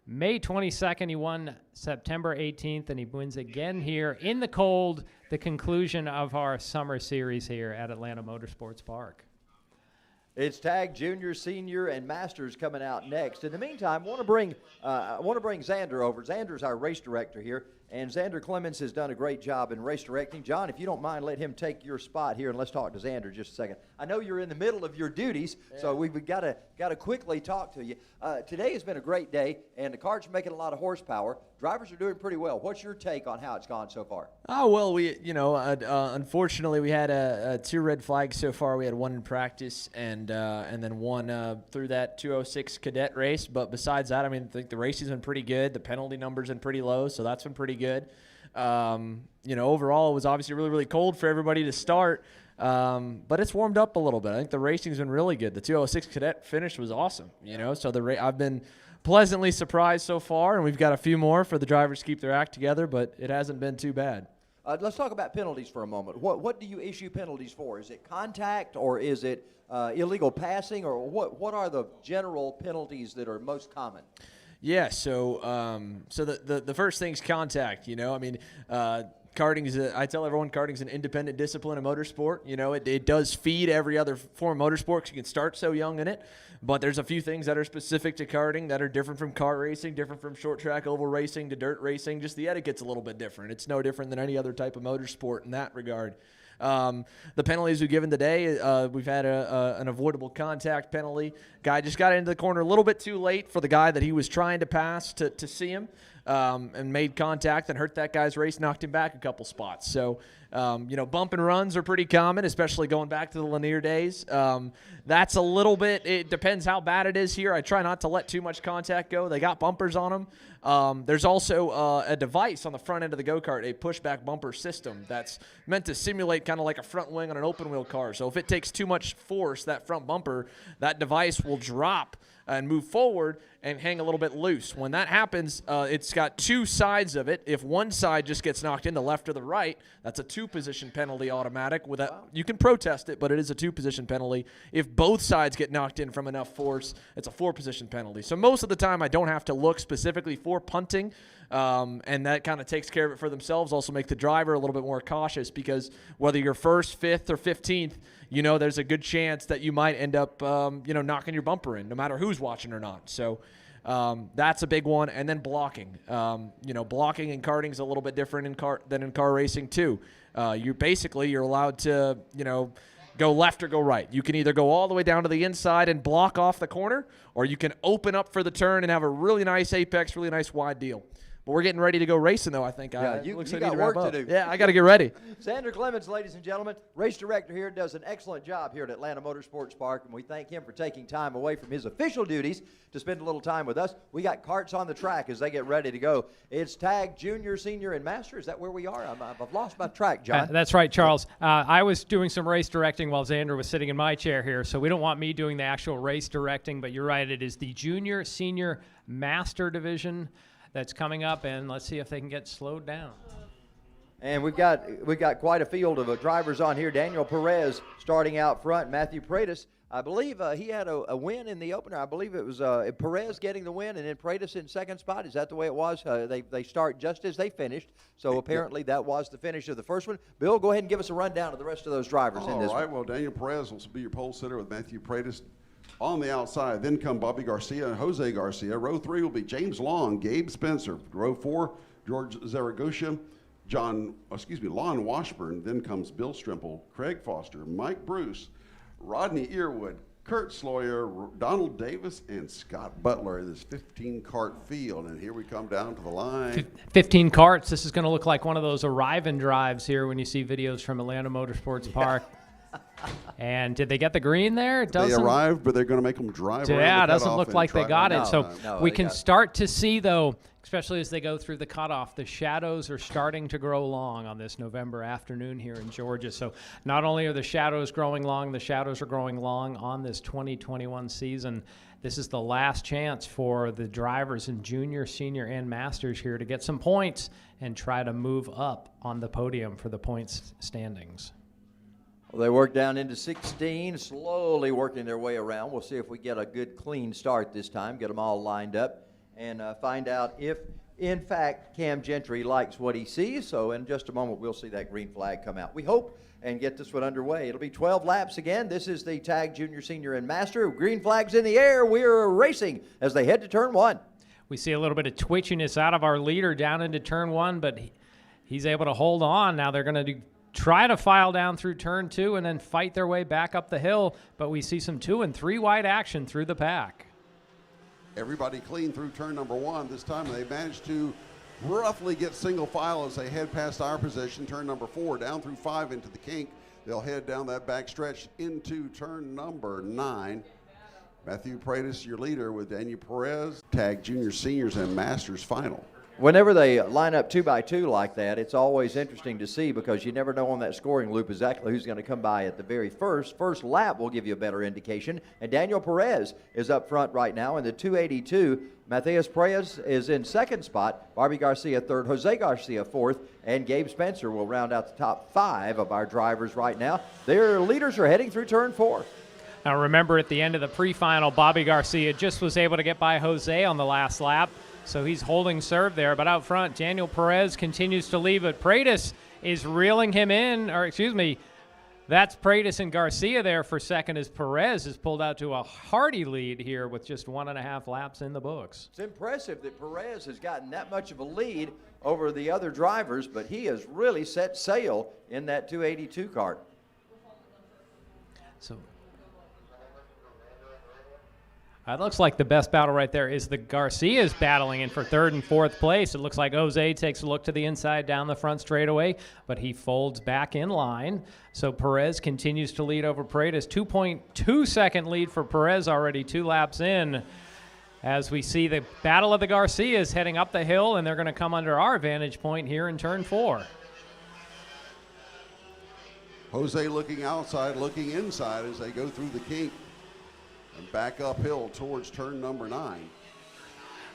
May 22nd. He won September 18th, and he wins again here in the cold, the conclusion of our summer series here at Atlanta Motorsports Park. It's TaG Junior, Senior, and Masters coming out next. In the meantime, I want to bring Xander over. Xander's our race director here, and Xander Clemens has done a great job in race directing. John, if you don't mind, let him take your spot here, and let's talk to Xander just a second. I know you're in the middle of your duties, so we've got to quickly talk to you. Today has been a great day, and the karts are making a lot of horsepower. Drivers are doing pretty well. What's your take on how it's gone so far? Oh, well, unfortunately, we had 2 red flags so far. We had 1 in practice and then 1 through that 206 cadet race. But besides that, I think the race has been pretty good. The penalty number's been pretty low, so that's been pretty good. Overall, it was obviously really, really cold for everybody to start. But it's warmed up a little bit. I think the racing's been really good. The 206 cadet finish was awesome, so I've been pleasantly surprised so far, and we've got a few more for the drivers to keep their act together, but it hasn't been too bad. Let's talk about penalties for a moment. What do you issue penalties for? Is it contact, or is it illegal passing, or what are the general penalties that are most common? Yeah, so the first thing's contact. Karting I tell everyone karting's an independent discipline in motorsport. It does feed every other form of motorsport 'cause you can start so young in it. But there's a few things that are specific to karting that are different from car racing, different from short track oval racing to dirt racing. Just the etiquette's a little bit different. It's no different than any other type of motorsport in that regard. The penalties we've given today, we've had an avoidable contact penalty. Guy just got into the corner a little bit too late for the guy that he was trying to pass to see him, and made contact and hurt that guy's race, knocked him back a couple spots. So, bump and runs are pretty common, especially going back to the Lanier days. That's a little bit, it depends how bad it is here. I try not to let too much contact go. They got bumpers on them. There's also a device on the front end of the go-kart, a pushback bumper system that's meant to simulate kind of like a front wing on an open wheel car. So if it takes too much force, that front bumper, that device will drop and move forward and hang a little bit loose. When that happens, it's got 2 sides of it. If one side just gets knocked in, the left or the right, that's a 2-position penalty automatic. You can protest it, but it is a 2-position penalty. If both sides get knocked in from enough force, it's a 4-position penalty. So most of the time, I don't have to look specifically for punting, and that kind of takes care of it for themselves. Also make the driver a little bit more cautious because whether you're 1st, 5th, or 15th, there's a good chance that you might end up, knocking your bumper in, no matter who's watching or not. So that's a big one. And then blocking. Blocking in karting is a little bit different than in car racing too. You're allowed to, go left or go right. You can either go all the way down to the inside and block off the corner, or you can open up for the turn and have a really nice apex, really nice wide deal. But we're getting ready to go racing, though, I think. Yeah, you got work to do. Yeah, I got to get ready. Xander Clemens, ladies and gentlemen, race director here, does an excellent job here at Atlanta Motorsports Park, and we thank him for taking time away from his official duties to spend a little time with us. We got karts on the track as they get ready to go. It's TaG Junior, Senior, and Master. Is that where we are? I've lost my track, John. That's right, Charles. I was doing some race directing while Xander was sitting in my chair here, so we don't want me doing the actual race directing, but you're right, it is the Junior, Senior, Master division that's coming up, and let's see if they can get slowed down. And we've got quite a field of drivers on here. Daniel Perez starting out front. Matthew Pratis I believe he had a win in the opener. I believe it was Perez getting the win and then Paredes in second spot. Is that the way it was? They start just as they finished. So apparently that was the finish of the first one. Bill, go ahead and give us a rundown of the rest of those drivers in this All right, one. well, Daniel Perez will be your pole sitter with Matthew Paredes on the outside. Then come Bobby Garcia and Jose Garcia. Row 3 will be James Long, Gabe Spencer. Row 4, George Zaragoza, Lon Washburn. Then comes Bill Strimple, Craig Foster, Mike Bruce, Rodney Earwood, Kurt Sloyer, Donald Davis, and Scott Butler in this 15-cart field. And here we come down to the line. 15 carts. This is going to look like one of those arrive and drives here when you see videos from Atlanta Motorsports Park. And did they get the green there? It They arrived, but they're going to make them drive around Yeah, it the doesn't cutoff look and like they try got to- it. So we can start to see, though, especially as they go through the cutoff, the shadows are starting to grow long on this November afternoon here in Georgia. So not only are the shadows growing long, the shadows are growing long on this 2021 season. This is the last chance for the drivers in junior, senior, and masters here to get some points and try to move up on the podium for the points standings. Well, they work down into 16, slowly working their way around. We'll see if we get a good, clean start this time, get them all lined up, and find out if, in fact, Cam Gentry likes what he sees. So in just a moment, we'll see that green flag come out. We hope and get this one underway. It'll be 12 laps again. This is the TaG Junior, Senior, and Master. Green flag's in the air. We're racing as they head to turn 1. We see a little bit of twitchiness out of our leader down into turn 1, but he's able to hold on. Now they're going to try to file down through turn 2 and then fight their way back up the hill, but we see some 2 and 3 wide action through the pack. Everybody clean through turn number 1. This time they managed to roughly get single file as they head past our position. Turn number 4 down through 5 into the kink. They'll head down that back stretch into turn number 9. Matthew Paredes, your leader, with Daniel Perez, TaG Junior, Seniors, and Masters final. Whenever they line up 2 by 2 like that, it's always interesting to see because you never know on that scoring loop exactly who's going to come by at the very first. First lap will give you a better indication. And Daniel Perez is up front right now in the 282. Matthias Perez is in second spot. Bobby Garcia third. Jose Garcia fourth. And Gabe Spencer will round out the top 5 of our drivers right now. Their leaders are heading through turn 4. Now remember, at the end of the pre-final, Bobby Garcia just was able to get by Jose on the last lap. So he's holding serve there, but out front, Daniel Perez continues to lead, but Paredes is reeling him in, or excuse me, that's Paredes and Garcia there for second as Perez is pulled out to a hearty lead here with just 1.5 laps in the books. It's impressive that Perez has gotten that much of a lead over the other drivers, but he has really set sail in that 282 cart. So it looks like the best battle right there is the Garcias battling in for 3rd and 4th place. It looks like Jose takes a look to the inside down the front straightaway, but he folds back in line. So Perez continues to lead over Paredes. 2.2 second lead for Perez already 2 laps in. As we see the battle of the Garcias heading up the hill, and they're going to come under our vantage point here in turn 4. Jose looking outside, looking inside as they go through the kink and back uphill towards turn number 9.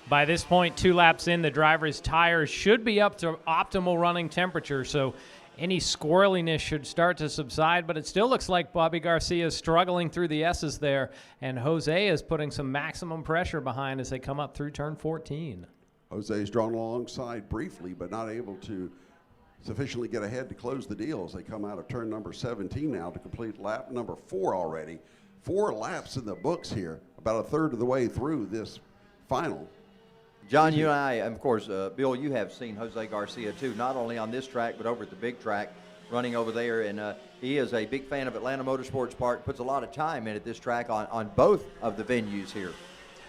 By this point, 2 laps in, the driver's tires should be up to optimal running temperature, so any squirreliness should start to subside, but it still looks like Bobby Garcia is struggling through the S's there, and Jose is putting some maximum pressure behind as they come up through turn 14. Jose's drawn alongside briefly, but not able to sufficiently get ahead to close the deal as they come out of turn number 17 now to complete lap number 4 already. 4 laps in the books here, about a third of the way through this final. John, you and I, of course, Bill, you have seen Jose Garcia too, not only on this track, but over at the big track, running over there. And he is a big fan of Atlanta Motorsports Park, puts a lot of time in at this track on both of the venues here.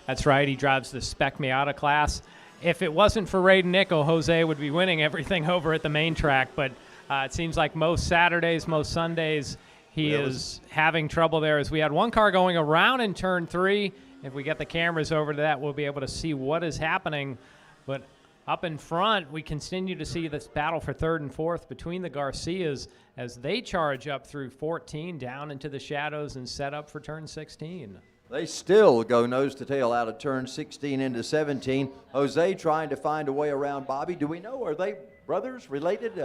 That's right. He drives the Spec Miata class. If it wasn't for Raiden Nickel, Jose would be winning everything over at the main track. But it seems like most Saturdays, most Sundays, he is having trouble there, as we had one car going around in turn 3. If we get the cameras over to that, we'll be able to see what is happening. But up in front, we continue to see this battle for 3rd and 4th between the Garcias as they charge up through 14 down into the shadows and set up for turn 16. They still go nose to tail out of turn 16 into 17. Jose trying to find a way around Bobby. Do we know, are they brothers, related?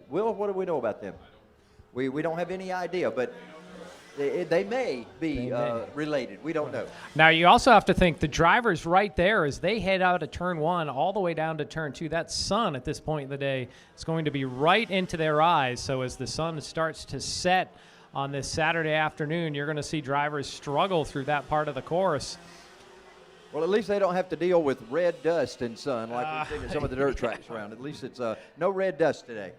Will, what do we know about them? We don't have any idea, but They may be related. We don't know. Now, you also have to think the drivers right there as they head out of turn 1 all the way down to turn 2. That sun at this point in the day is going to be right into their eyes. So as the sun starts to set on this Saturday afternoon, you're going to see drivers struggle through that part of the course. Well, at least they don't have to deal with red dust and sun like we've seen at some of the dirt tracks around. At least it's no red dust today.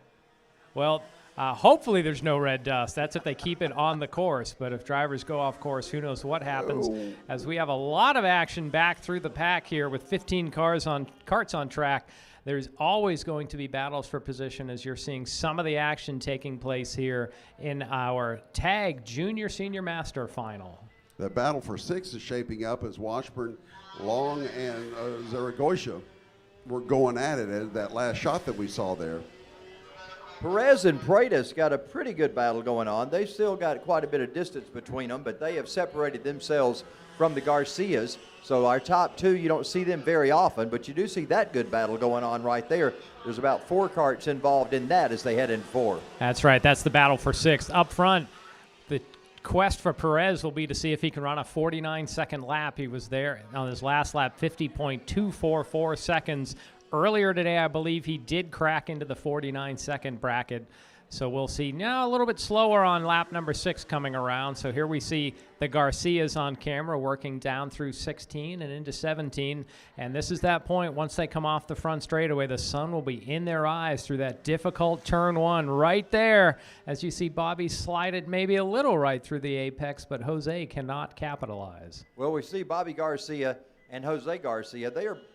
Well, hopefully there's no red dust. That's if they keep it on the course. But if drivers go off course, who knows what happens. As we have a lot of action back through the pack here with 15 carts on track. There's always going to be battles for position as you're seeing some of the action taking place here in our TaG Junior Senior Master Final. The battle for 6 is shaping up as Washburn, Long, and Zaragoza were going at it at that last shot that we saw there. Perez and Pratis got a pretty good battle going on. They still got quite a bit of distance between them, but they have separated themselves from the Garcias. So our top 2, you don't see them very often, but you do see that good battle going on right there. There's about 4 carts involved in that as they head in 4. That's right. That's the battle for 6th. Up front, the quest for Perez will be to see if he can run a 49-second lap. He was there on his last lap, 50.244 seconds. Earlier today, I believe he did crack into the 49-second bracket. So we'll see now a little bit slower on lap number 6 coming around. So here we see the Garcias on camera working down through 16 and into 17. And this is that point. Once they come off the front straightaway, the sun will be in their eyes through that difficult turn 1 right there. As you see Bobby slide it maybe a little right through the apex, but Jose cannot capitalize. Well, we see Bobby Garcia and Jose Garcia.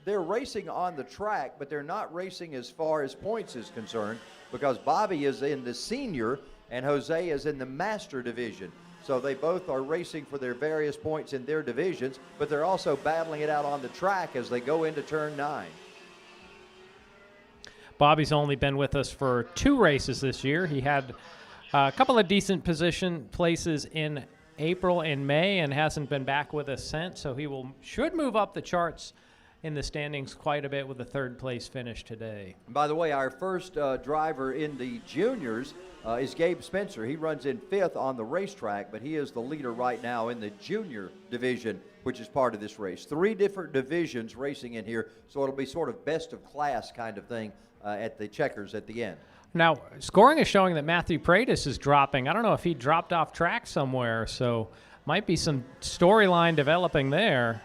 They're racing on the track, but they're not racing as far as points is concerned, because Bobby is in the senior and Jose is in the master division. So they both are racing for their various points in their divisions, but they're also battling it out on the track as they go into turn 9. Bobby's only been with us for 2 races this year. He had a couple of decent position places in April and May and hasn't been back with us since, so he should move up the charts in the standings quite a bit with the 3rd place finish today. And by the way, our first driver in the juniors is Gabe Spencer. He runs in 5th on the racetrack, but he is the leader right now in the junior division, which is part of this race. 3 different divisions racing in here, so it'll be sort of best of class kind of thing at the checkers at the end. Now, scoring is showing that Matthew Pratis is dropping. I don't know if he dropped off track somewhere, so might be some storyline developing there.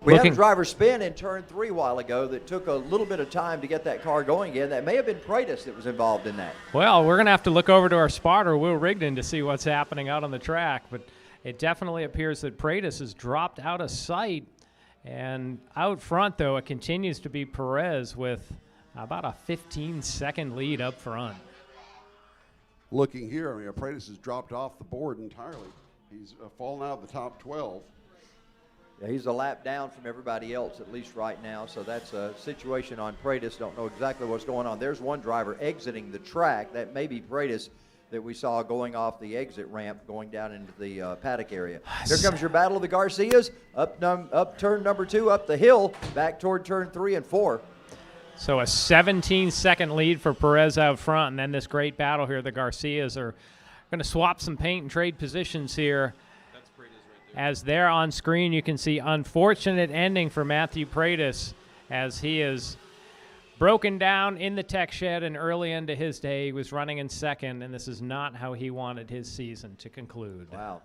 We had a driver spin in turn 3 a while ago that took a little bit of time to get that car going again. That may have been Pratis that was involved in that. Well, we're going to have to look over to our spotter, Will Rigdon, to see what's happening out on the track, but it definitely appears that Pratis has dropped out of sight. And out front, though, it continues to be Perez with about a 15-second lead up front. Looking here, I mean, Pratis has dropped off the board entirely. He's fallen out of the top 12. Yeah, he's a lap down from everybody else, at least right now, so that's a situation on Pratis. Don't know exactly what's going on. There's one driver exiting the track. That may be Pratis that we saw going off the exit ramp, going down into the paddock area. Here comes your battle of the Garcias. Up turn number 2, up the hill, back toward turn 3 and 4. So a 17-second lead for Perez out front, and then this great battle here. The Garcias are going to swap some paint and trade positions here. As there on screen, you can see unfortunate ending for Matthew Pratis as he is broken down in the tech shed, and early into his day he was running in 2nd, and this is not how he wanted his season to conclude. Wow.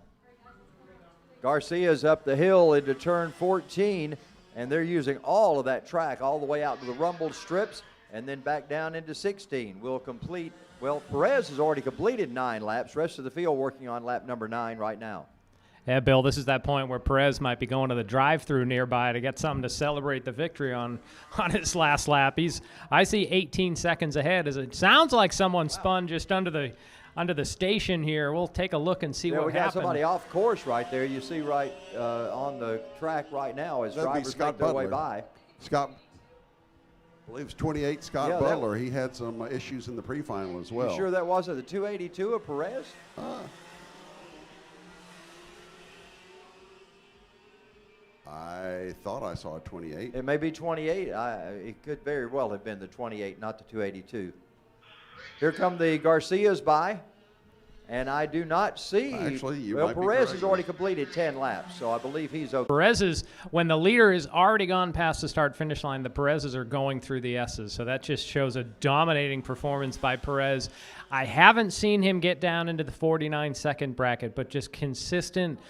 Garcia's up the hill into turn 14, and they're using all of that track all the way out to the rumbled strips and then back down into 16. We'll complete, well, Perez has already completed 9 laps. Rest of the field working on lap number 9 right now. Yeah, Bill, this is that point where Perez might be going to the drive-through nearby to get something to celebrate the victory on his last lap. I see 18 seconds ahead. As it sounds like someone spun just under the station here. We'll take a look and see what happened. We got somebody off course right there. You see right on the track right now as drivers make their way by. Scott, I believe it's 28, Scott Butler. He had some issues in the pre-final as well. You sure that wasn't the 282 of Perez? I thought I saw a 28. It may be 28. It could very well have been the 28, not the 282. Here come the Garcias by. And I do not see. Actually, you well, might be Perez correct. has already completed 10 laps, so I believe he's okay. Perez's, when the leader has already gone past the start-finish line, the Perez's are going through the S's. So that just shows a dominating performance by Perez. I haven't seen him get down into the 49-second bracket, but just consistent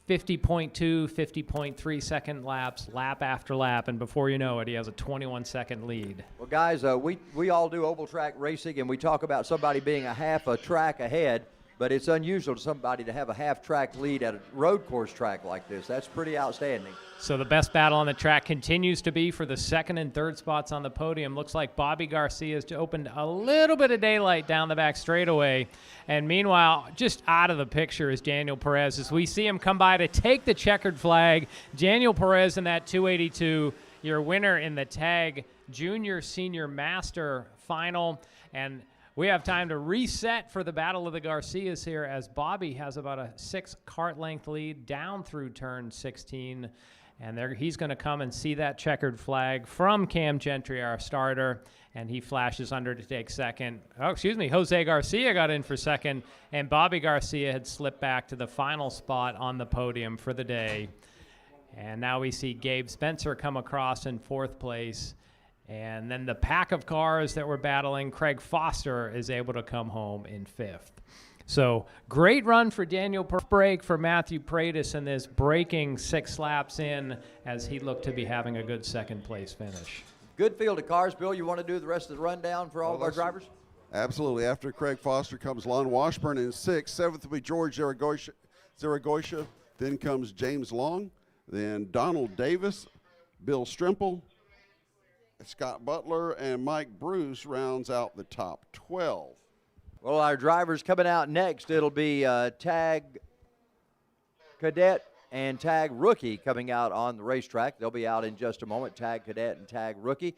50.2, 50.3 second laps, lap after lap, and before you know it, he has a 21-second lead. Well, guys, we all do oval track racing, and we talk about somebody being a half a track ahead, but it's unusual to somebody to have a half-track lead at a road course track like this. That's pretty outstanding. So the best battle on the track continues to be for the second and third spots on the podium. Looks like Bobby Garcia's opened a little bit of daylight down the back straightaway. And meanwhile, just out of the picture is Daniel Perez as we see him come by to take the checkered flag. Daniel Perez in that 282, your winner in the TaG Junior Senior Master Final. And we have time to reset for the Battle of the Garcias here as Bobby has about a 6 kart length lead down through turn 16. And there he's going to come and see that checkered flag from Cam Gentry, our starter, and he flashes under to take second. Oh, excuse me, Jose Garcia got in for second, and Bobby Garcia had slipped back to the final spot on the podium for the day. And now we see Gabe Spencer come across in 4th place. And then the pack of cars that were battling, Craig Foster is able to come home in 5th. So great run for Daniel, break for Matthew Pratis in this breaking 6 laps in as he looked to be having a good second place finish. Good field of cars. Bill, you want to do the rest of the rundown for all of our drivers? Absolutely. After Craig Foster comes Lon Washburn in 6th. 7th will be George Zaragoza. Then comes James Long. Then Donald Davis, Bill Strimple, Scott Butler, and Mike Bruce rounds out the top 12. Well, our drivers coming out next, it'll be TaG Cadet and TaG Rookie coming out on the racetrack. They'll be out in just a moment, TaG Cadet and TaG Rookie.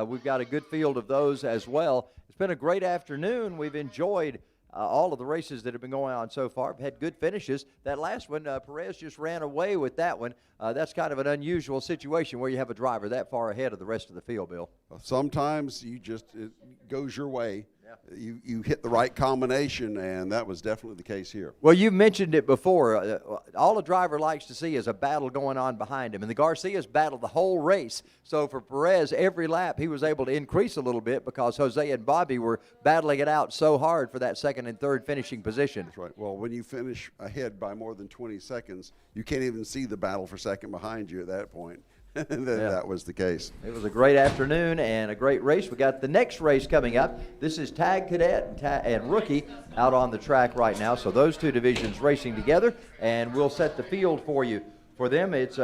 We've got a good field of those as well. It's been a great afternoon. We've enjoyed all of the races that have been going on so far. We've had good finishes. That last one, Perez just ran away with that one. That's kind of an unusual situation where you have a driver that far ahead of the rest of the field, Bill. Sometimes it goes your way. Yeah. You hit the right combination, and that was definitely the case here. Well, you mentioned it before. All a driver likes to see is a battle going on behind him, and the Garcias battled the whole race. So for Perez, every lap he was able to increase a little bit because Jose and Bobby were battling it out so hard for that second and third finishing position. That's right. Well, when you finish ahead by more than 20 seconds, you can't even see the battle for second behind you at that point. That was the case. It was a great afternoon and a great race. We got the next race coming up. This is TaG Cadet and Rookie out on the track right now. So those two divisions racing together, and we'll set the field for you. For them, it's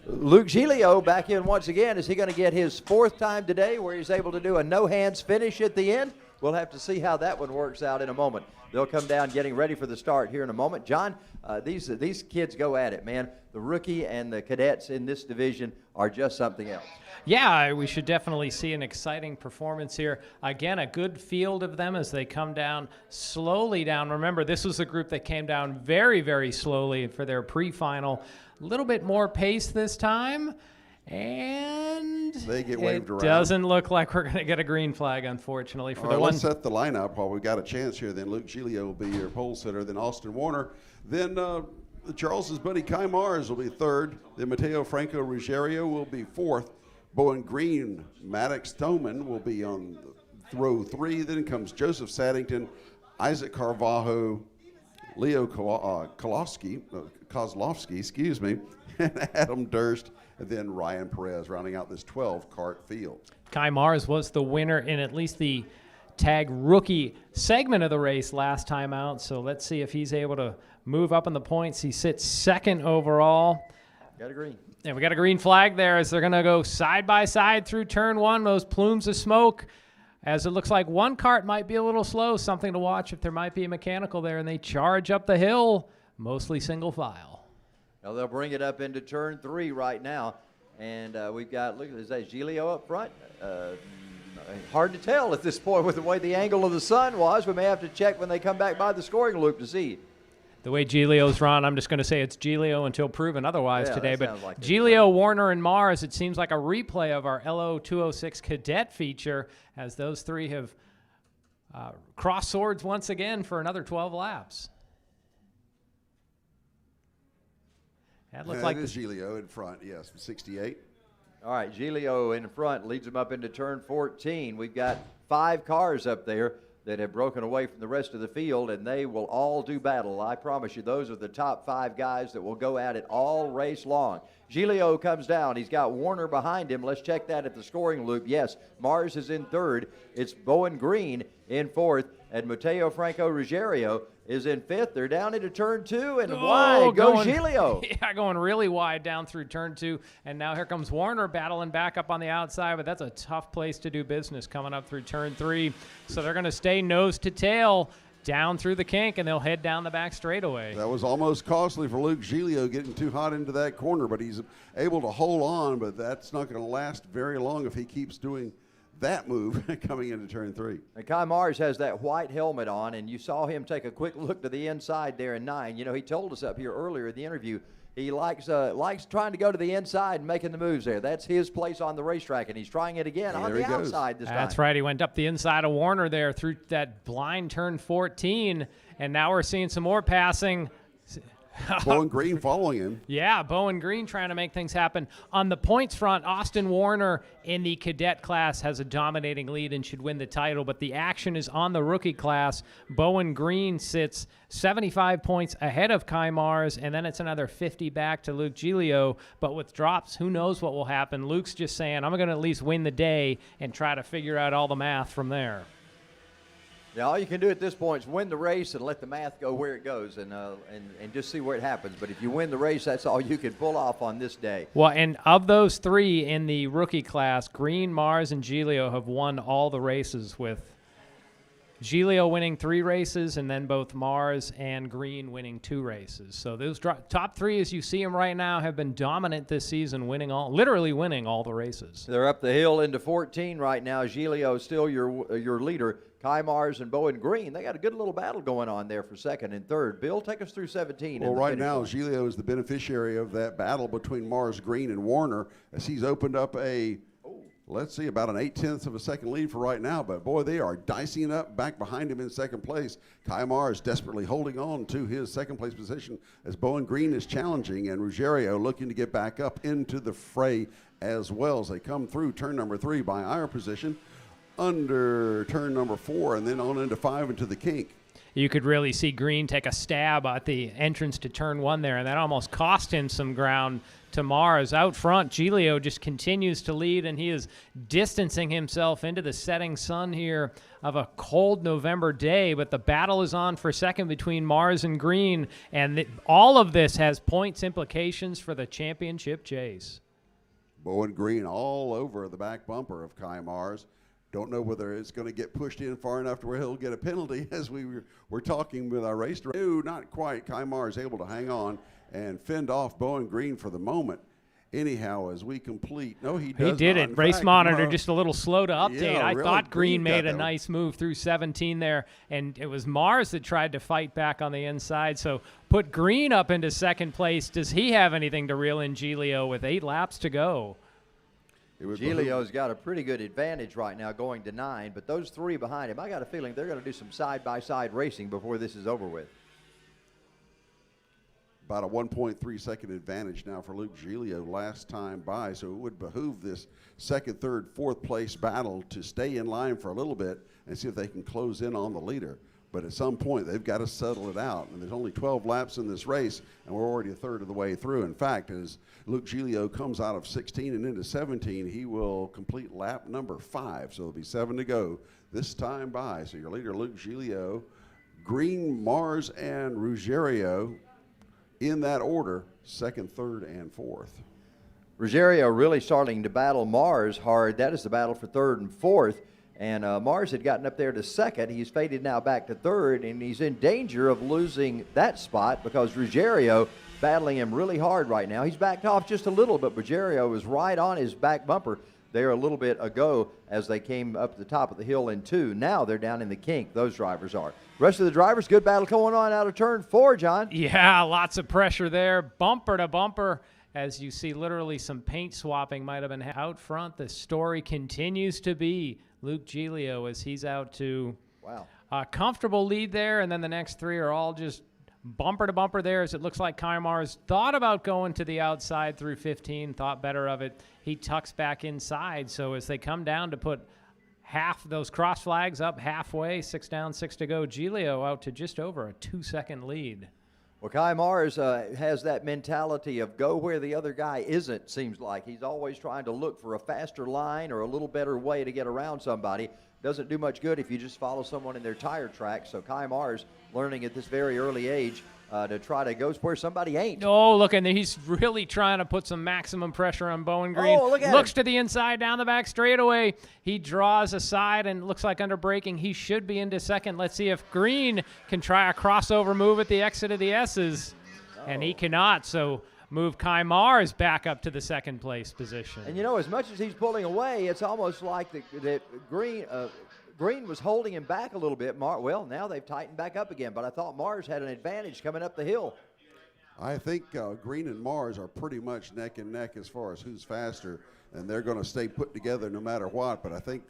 Luke Giglio back in once again. Is he going to get his 4th time today where he's able to do a no-hands finish at the end? We'll have to see how that one works out in a moment. They'll come down getting ready for the start here in a moment. John, these kids go at it, man. The rookie and the cadets in this division are just something else. Yeah, we should definitely see an exciting performance here. Again, a good field of them as they come down slowly down. Remember, this was a group that came down very, very slowly for their pre-final. A little bit more pace this time. And they get waved around. Doesn't look like we're going to get a green flag, unfortunately, for the one. Let's set the lineup while we've got a chance here. Then Luke Giglio will be your pole sitter. Then Austin Warner. Then Charles's buddy Kai Mars will be 3rd. Then Mateo Franco Ruggiero will be 4th. Bowen Green, Maddox Stoneman will be on row 3. Then comes Joseph Saddington, Isaac Carvalho, Leo Kozlowski, and Adam Durst. And then Ryan Perez rounding out this 12-kart field. Kai Mars was the winner in at least the TaG Rookie segment of the race last time out, so let's see if he's able to move up in the points. He sits 2nd overall. Got a green. And we got a green flag there as they're going to go side by side through turn 1, those plumes of smoke. As it looks like one kart might be a little slow, something to watch if there might be a mechanical there, and they charge up the hill, mostly single file. Now they'll bring it up into turn 3 right now, and we've got, look, is that Giglio up front? Hard to tell at this point with the way the angle of the sun was. We may have to check when they come back by the scoring loop to see. The way Giglio's run, I'm just going to say it's Giglio until proven otherwise today. But like Giglio, Warner, and Mars, it seems like a replay of our LO206 Cadet feature as those three have cross swords once again for another 12 laps. That looked like it is Giglio in front, yes, 68. All right, Giglio in front leads him up into turn 14. We've got 5 cars up there that have broken away from the rest of the field, and they will all do battle. I promise you, those are the top 5 guys that will go at it all race long. Giglio comes down. He's got Warner behind him. Let's check that at the scoring loop. Yes, Mars is in third. It's Bowen Green in fourth, and Mateo Franco Ruggiero is in fifth. They're down into turn 2, and wide goes Giglio. Yeah, going really wide down through turn 2, and now here comes Warner battling back up on the outside, but that's a tough place to do business coming up through turn 3. So they're going to stay nose to tail down through the kink, and they'll head down the back straightaway. That was almost costly for Luke Giglio getting too hot into that corner, but he's able to hold on, but that's not going to last very long if he keeps doing that move coming into turn 3. And Kai Mars has that white helmet on, and you saw him take a quick look to the inside there in 9. You know, he told us up here earlier in the interview he likes trying to go to the inside and making the moves there. That's his place on the racetrack, and he's trying it again on the outside this time. That's right. He went up the inside of Warner there through that blind turn 14, and now we're seeing some more passing. Bowen Green following him. Yeah, Bowen Green trying to make things happen. On the points front, Austin Warner in the cadet class has a dominating lead and should win the title, but the action is on the rookie class. Bowen Green sits 75 points ahead of Kai Mars, and then it's another 50 back to Luke Giglio. But with drops, who knows what will happen. Luke's just saying, I'm going to at least win the day and try to figure out all the math from there. Yeah, all you can do at this point is win the race and let the math go where it goes and just see where it happens. But if you win the race, that's all you can pull off on this day. Well, and of those 3 in the rookie class, Green, Mars, and Giglio have won all the races, with Giglio winning 3 races and then both Mars and Green winning 2 races. So those top 3, as you see them right now, have been dominant this season, literally winning all the races. They're up the hill into 14 right now. Giglio is still your leader. Kai Mars and Bowen Green, they got a good little battle going on there for second and third. Bill, take us through 17. Well, right now, Giglio is the beneficiary of that battle between Mars, Green, and Warner, as he's opened up let's see, about an 0.8 of a second lead for right now. But, boy, they are dicing up back behind him in second place. Kai Mars desperately holding on to his second-place position as Bowen Green is challenging, and Ruggiero looking to get back up into the fray as well as they come through turn number 3 by our position, under turn number 4, and then on into 5 into the kink. You could really see Green take a stab at the entrance to turn 1 there, and that almost cost him some ground to Mars. Out front, Giglio just continues to lead, and he is distancing himself into the setting sun here of a cold November day, but the battle is on for second between Mars and Green, and all of this has points implications for the championship chase. Bowen Green all over the back bumper of Kai Mars. Don't know whether it's going to get pushed in far enough to where he'll get a penalty, as we were talking with our race director. No, not quite. Kai Mars able to hang on and fend off Bowen Green for the moment. Anyhow, as we complete, he did it. Race monitor just a little slow to update. Yeah, I really, thought Green made a that nice move through 17 there, and it was Mars that tried to fight back on the inside. So put Green up into second place. Does he have anything to reel in Giglio with 8 laps to go? Giglio's got a pretty good advantage right now going to 9, but those 3 behind him, I got a feeling they're going to do some side-by-side racing before this is over with. About a 1.3 second advantage now for Luke Giglio last time by, so it would behoove this second, third, fourth place battle to stay in line for a little bit and see if they can close in on the leader. But at some point, they've got to settle it out. And there's only 12 laps in this race, and we're already a third of the way through. In fact, as Luke Giglio comes out of 16 and into 17, he will complete lap number 5. So there'll be 7 to go this time by. So your leader, Luke Giglio, Green, Mars, and Ruggiero in that order, second, third, and fourth. Ruggiero really starting to battle Mars hard. That is the battle for third and fourth. And Mars had gotten up there to second. He's faded now back to third, and he's in danger of losing that spot because Ruggiero battling him really hard right now. He's backed off just a little, but Ruggiero was right on his back bumper there a little bit ago as they came up the top of the hill in 2. Now they're down in the kink, those drivers are. Rest of the drivers, good battle going on out of turn 4, John. Yeah, lots of pressure there, bumper to bumper. As you see, literally some paint swapping might have been out front. The story continues to be Luke Giglio as he's out to Wow. Comfortable lead there, and then the next three are all just bumper to bumper there, as it looks like Kai Mars thought about going to the outside through 15, thought better of it. He tucks back inside, so as they come down to put half those cross flags up halfway, 6 down, 6 to go, Giglio out to just over a 2-second lead. Well, Kai Mars has that mentality of go where the other guy isn't, seems like. He's always trying to look for a faster line or a little better way to get around somebody. Doesn't do much good if you just follow someone in their tire track. So Kai Mars learning at this very early age to try to go where somebody ain't. Oh, look, and he's really trying to put some maximum pressure on Bowen Green. Oh, look at Looks him. to the inside, down the back straightaway. He draws aside and looks like under braking. He should be into second. Let's see if Green can try a crossover move at the exit of the S's. And he cannot, so move Kai Mars back up to the second place position. And, you know, as much as he's pulling away, it's almost like that Green was holding him back a little bit. Well, now they've tightened back up again, but I thought Mars had an advantage coming up the hill. I think Green and Mars are pretty much neck and neck as far as who's faster, and they're going to stay put together no matter what. But I think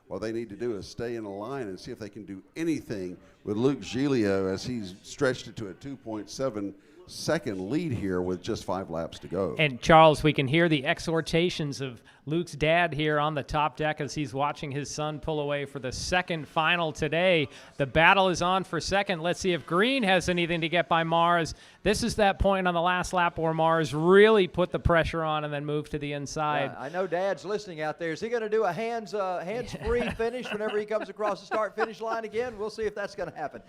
what they need to do is stay in a line and see if they can do anything with Luke Giglio as he's stretched it to a 2.7-second lead here with just 5 laps to go. And Charles, we can hear the exhortations of Luke's dad here on the top deck as he's watching his son pull away for the second final today. The battle is on for second. Let's see if Green has anything to get by Mars. This is that point on the last lap where Mars really put the pressure on and then moved to the inside. I know Dad's listening out there. Is he going to do a hands-free finish whenever he comes across the start-finish line again? We'll see if that's going to happen.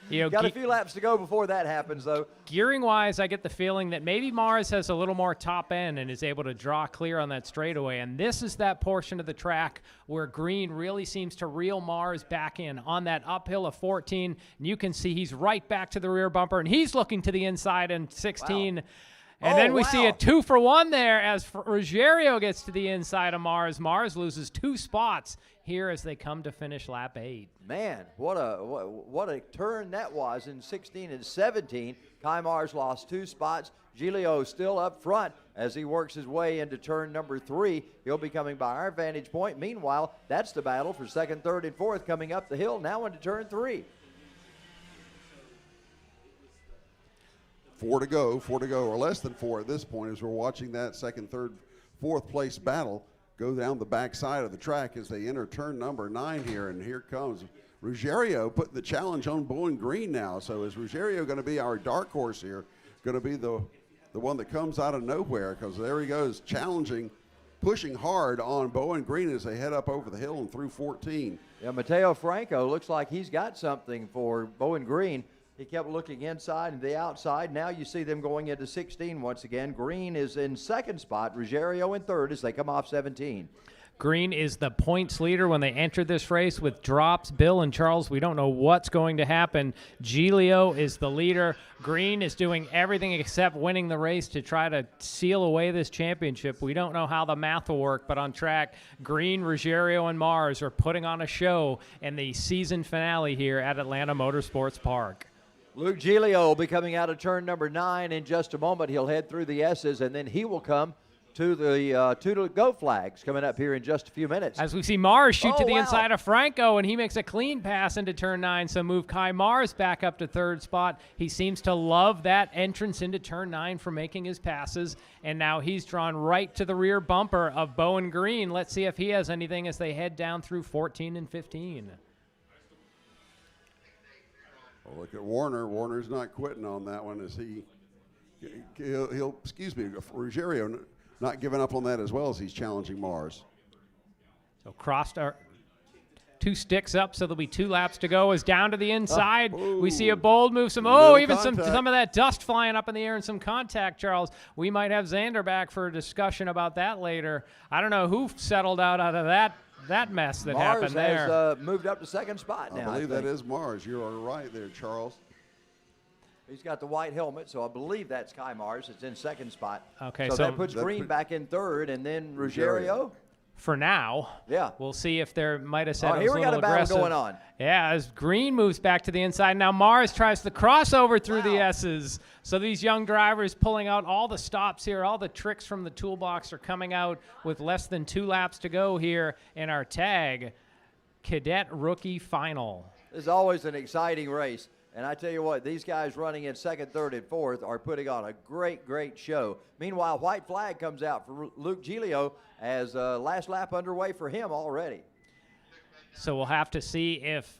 You know, got a few laps to go before that happens, though. Gearing-wise, I get the feeling that maybe Mars has a little more top end and is able to draw clear on that straightaway. And this is that portion of the track where Green really seems to reel Mars back in on that uphill of 14. And you can see he's right back to the rear bumper, and he's looking to the inside in 16. Wow. And then we see a 2-for-1 there as Ruggiero gets to the inside of Mars. Mars loses 2 spots here as they come to finish lap 8. Man, what a turn that was in 16 and 17. Kai Mars lost 2 spots. Giglio still up front as he works his way into turn number 3. He'll be coming by our vantage point. Meanwhile, that's the battle for second, third, and fourth coming up the hill now into turn 3. 4 to go, or less than 4 at this point as we're watching that second, third, fourth place battle go down the backside of the track as they enter turn number 9 here. And here comes Ruggiero putting the challenge on Bowen Green now. So is Ruggiero going to be our dark horse here, going to be the one that comes out of nowhere? Because there he goes, challenging, pushing hard on Bowen Green as they head up over the hill and through 14. Yeah, Mateo Franco looks like he's got something for Bowen Green. He kept looking inside and the outside. Now you see them going into 16 once again. Green is in second spot. Ruggiero in third as they come off 17. Green is the points leader when they enter this race with drops. Bill and Charles, we don't know what's going to happen. Giglio is the leader. Green is doing everything except winning the race to try to seal away this championship. We don't know how the math will work, but on track, Green, Ruggiero, and Mars are putting on a show in the season finale here at Atlanta Motorsports Park. Luke Giglio will be coming out of turn number 9 in just a moment. He'll head through the S's, and then he will come to the to-go flags coming up here in just a few minutes. As we see Mars shoot to the inside of Franco, and he makes a clean pass into turn 9, so move Kai Mars back up to third spot. He seems to love that entrance into turn 9 for making his passes, and now he's drawn right to the rear bumper of Bowen Green. Let's see if he has anything as they head down through 14 and 15. Well, look at Warner. Warner's not quitting on that one as he'll Ruggiero not giving up on that as well as he's challenging Mars. So crossed our 2 sticks up, so there'll be 2 laps to go. As down to the inside, we see a bold move. Some of that dust flying up in the air and some contact, Charles. We might have Xander back for a discussion about that later. I don't know who settled out of that mess that happened there. Mars has moved up to second spot now. I believe that is Mars. You are right there, Charles. He's got the white helmet, so I believe that's Kai Mars. It's in second spot. Okay, so that puts Green back in third, and then Ruggiero. For now. Yeah. We'll see if there might have said it was here we a got little a battle aggressive. going on. Yeah, as Green moves back to the inside. Now Mars tries the crossover through the S's. So these young drivers pulling out all the stops here, all the tricks from the toolbox are coming out with less than 2 laps to go here in our TaG Cadet Rookie Final. This is always an exciting race. And I tell you what, these guys running in second, third, and fourth are putting on a great, great show. Meanwhile, white flag comes out for Luke Giglio as last lap underway for him already. So we'll have to see if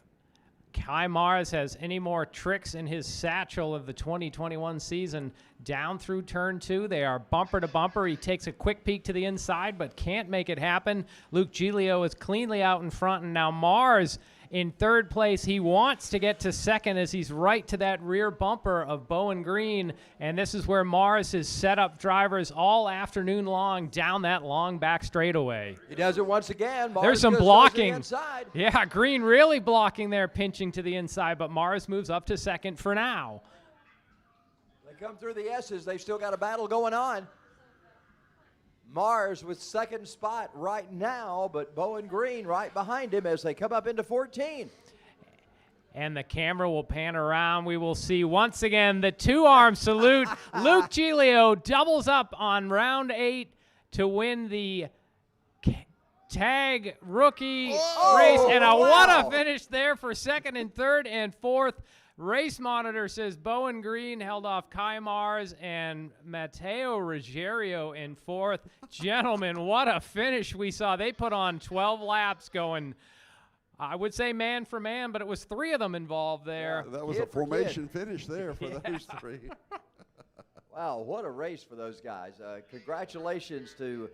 Kai Mars has any more tricks in his satchel of the 2021 season. Down through turn 2, they are bumper to bumper. He takes a quick peek to the inside, but can't make it happen. Luke Giglio is cleanly out in front, and now Mars in third place. He wants to get to second as he's right to that rear bumper of Bowen Green, and this is where Mars has set up drivers all afternoon long down that long back straightaway. He does it once again. Mars There's some just goes to the blocking. inside. Yeah, Green really blocking there, pinching to the inside, but Mars moves up to second for now. They come through the S's. They've still got a battle going on. Mars with second spot right now, but Bowen Green right behind him as they come up into 14. And the camera will pan around. We will see once again the two-arm salute. Luke Giglio doubles up on round 8 to win the TaG Rookie race. And what a finish there for second and third and fourth. Race Monitor says Bowen Green held off Kai Mars and Matteo Ruggiero in fourth. Gentlemen, what a finish we saw. They put on 12 laps going, I would say man for man, but it was 3 of them involved there. Yeah, that was a formation finish there for those 3. Wow, what a race for those guys. Congratulations to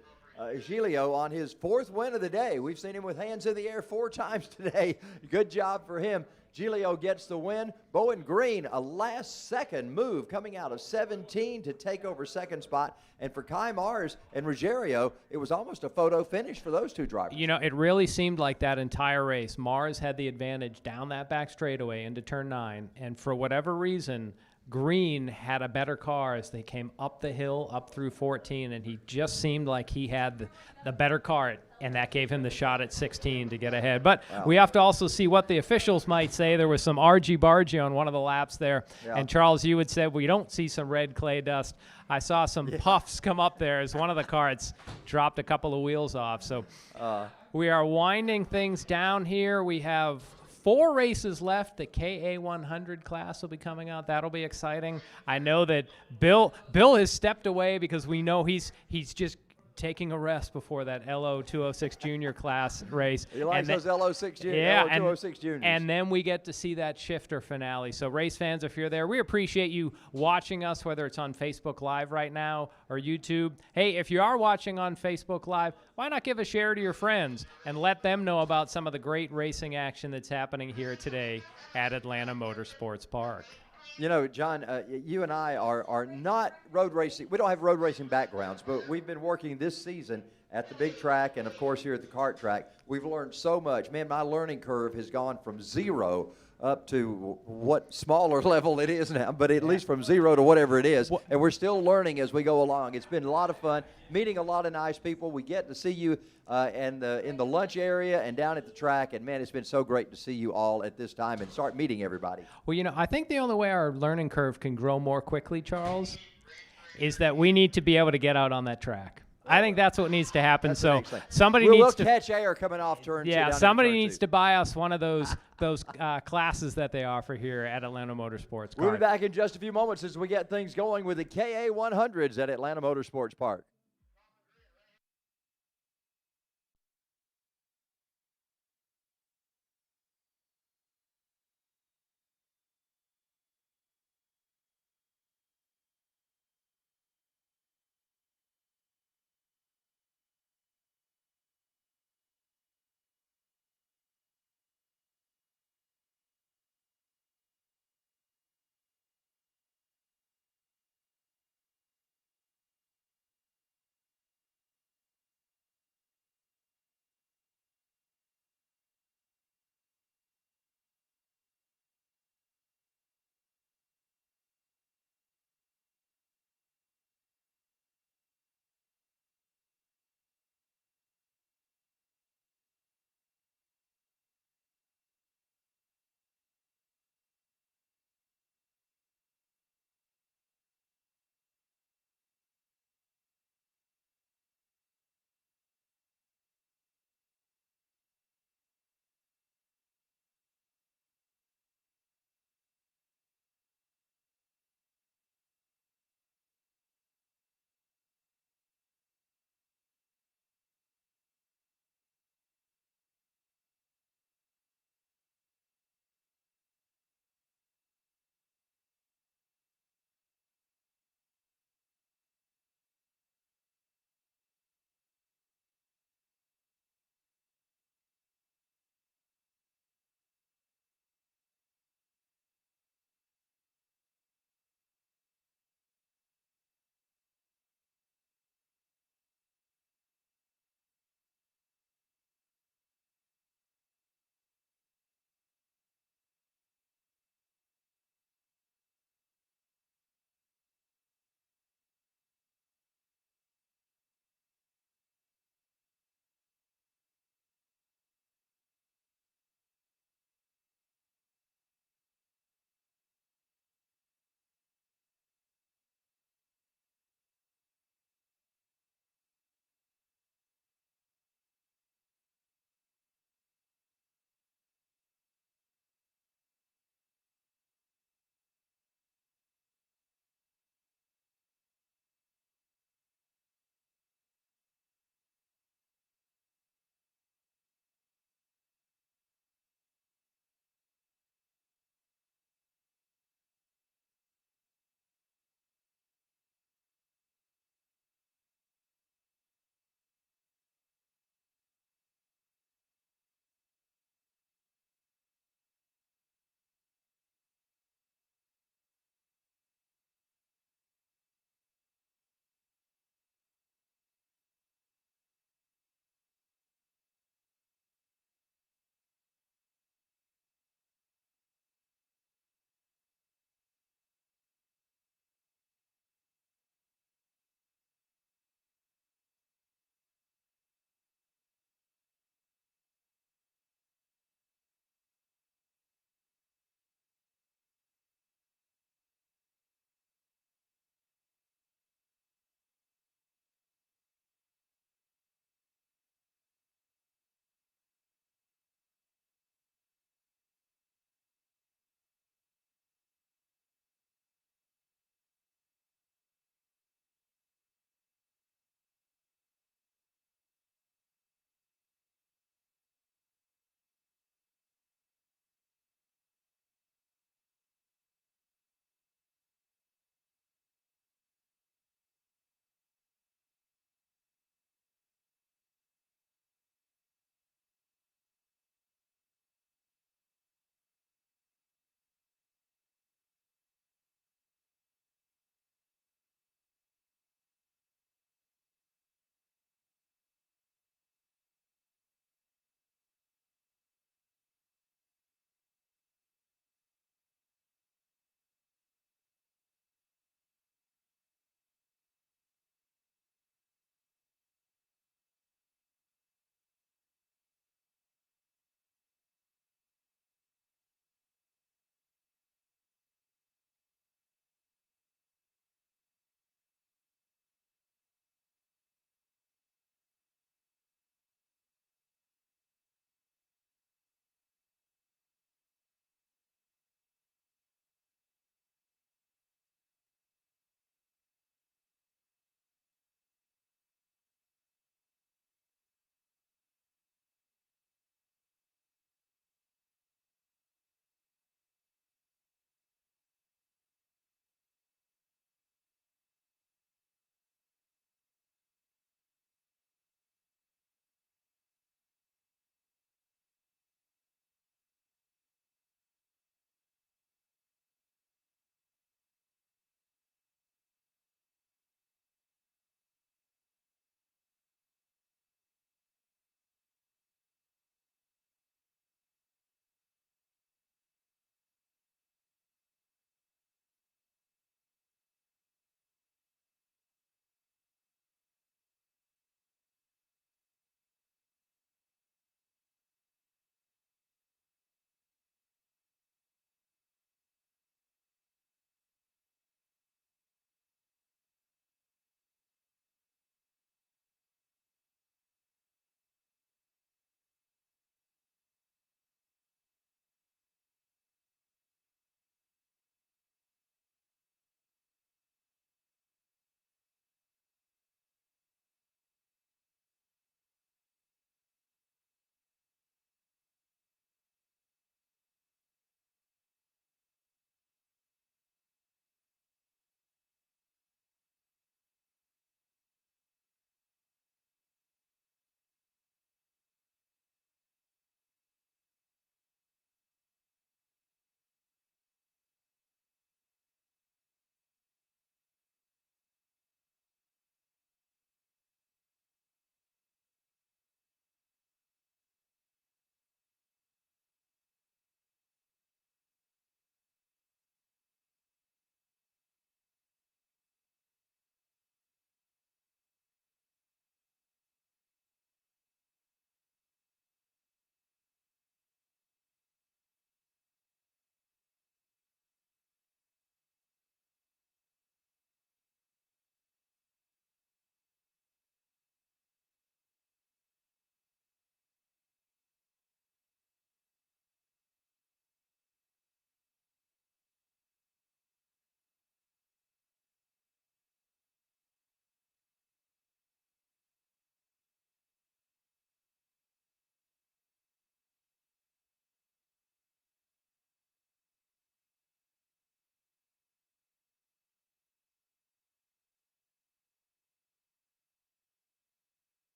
Giglio on his 4th win of the day. We've seen him with hands in the air 4 times today. Good job for him. Giglio gets the win. Bowen Green, a last-second move coming out of 17 to take over second spot. And for Kai Mars and Ruggiero, it was almost a photo finish for those 2 drivers. You know, it really seemed like that entire race. Mars had the advantage down that back straightaway into turn 9. And for whatever reason, Green had a better car as they came up the hill, up through 14, and he just seemed like he had the better car, and that gave him the shot at 16 to get ahead. But we have to also see what the officials might say. There was some argy-bargy on one of the laps there, and Charles, you had said we don't see some red clay dust. I saw some puffs come up there as one of the carts dropped a couple of wheels off. So we are winding things down here. We have 4 races left. The KA 100 class will be coming out. That'll be exciting. I know that Bill has stepped away because we know he's just taking a rest before that LO 206 junior class race. He likes those LO6 junior, yeah, LO 206 juniors. And then we get to see that shifter finale. So race fans, if you're there, we appreciate you watching us, whether it's on Facebook Live right now or YouTube. Hey, if you are watching on Facebook Live, why not give a share to your friends and let them know about some of the great racing action that's happening here today at Atlanta Motorsports Park. You know, John, you and I are not road racing. We don't have road racing backgrounds, but we've been working this season at the big track and, of course, here at the kart track. We've learned so much. Man, my learning curve has gone from 0 up to what smaller level it is now, but at least from 0 to whatever it is. And we're still learning as we go along. It's been a lot of fun, meeting a lot of nice people. We get to see you in the lunch area and down at the track. And, man, it's been so great to see you all at this time and start meeting everybody. Well, you know, I think the only way our learning curve can grow more quickly, Charles, is that we need to be able to get out on that track. I think that's what needs to happen. That's so somebody we'll needs to catch air coming off turn 2. Yeah, down somebody turn needs 2. to buy us one of those classes that they offer here at Atlanta Motorsports. We'll be back in just a few moments as we get things going with the KA 100s at Atlanta Motorsports Park.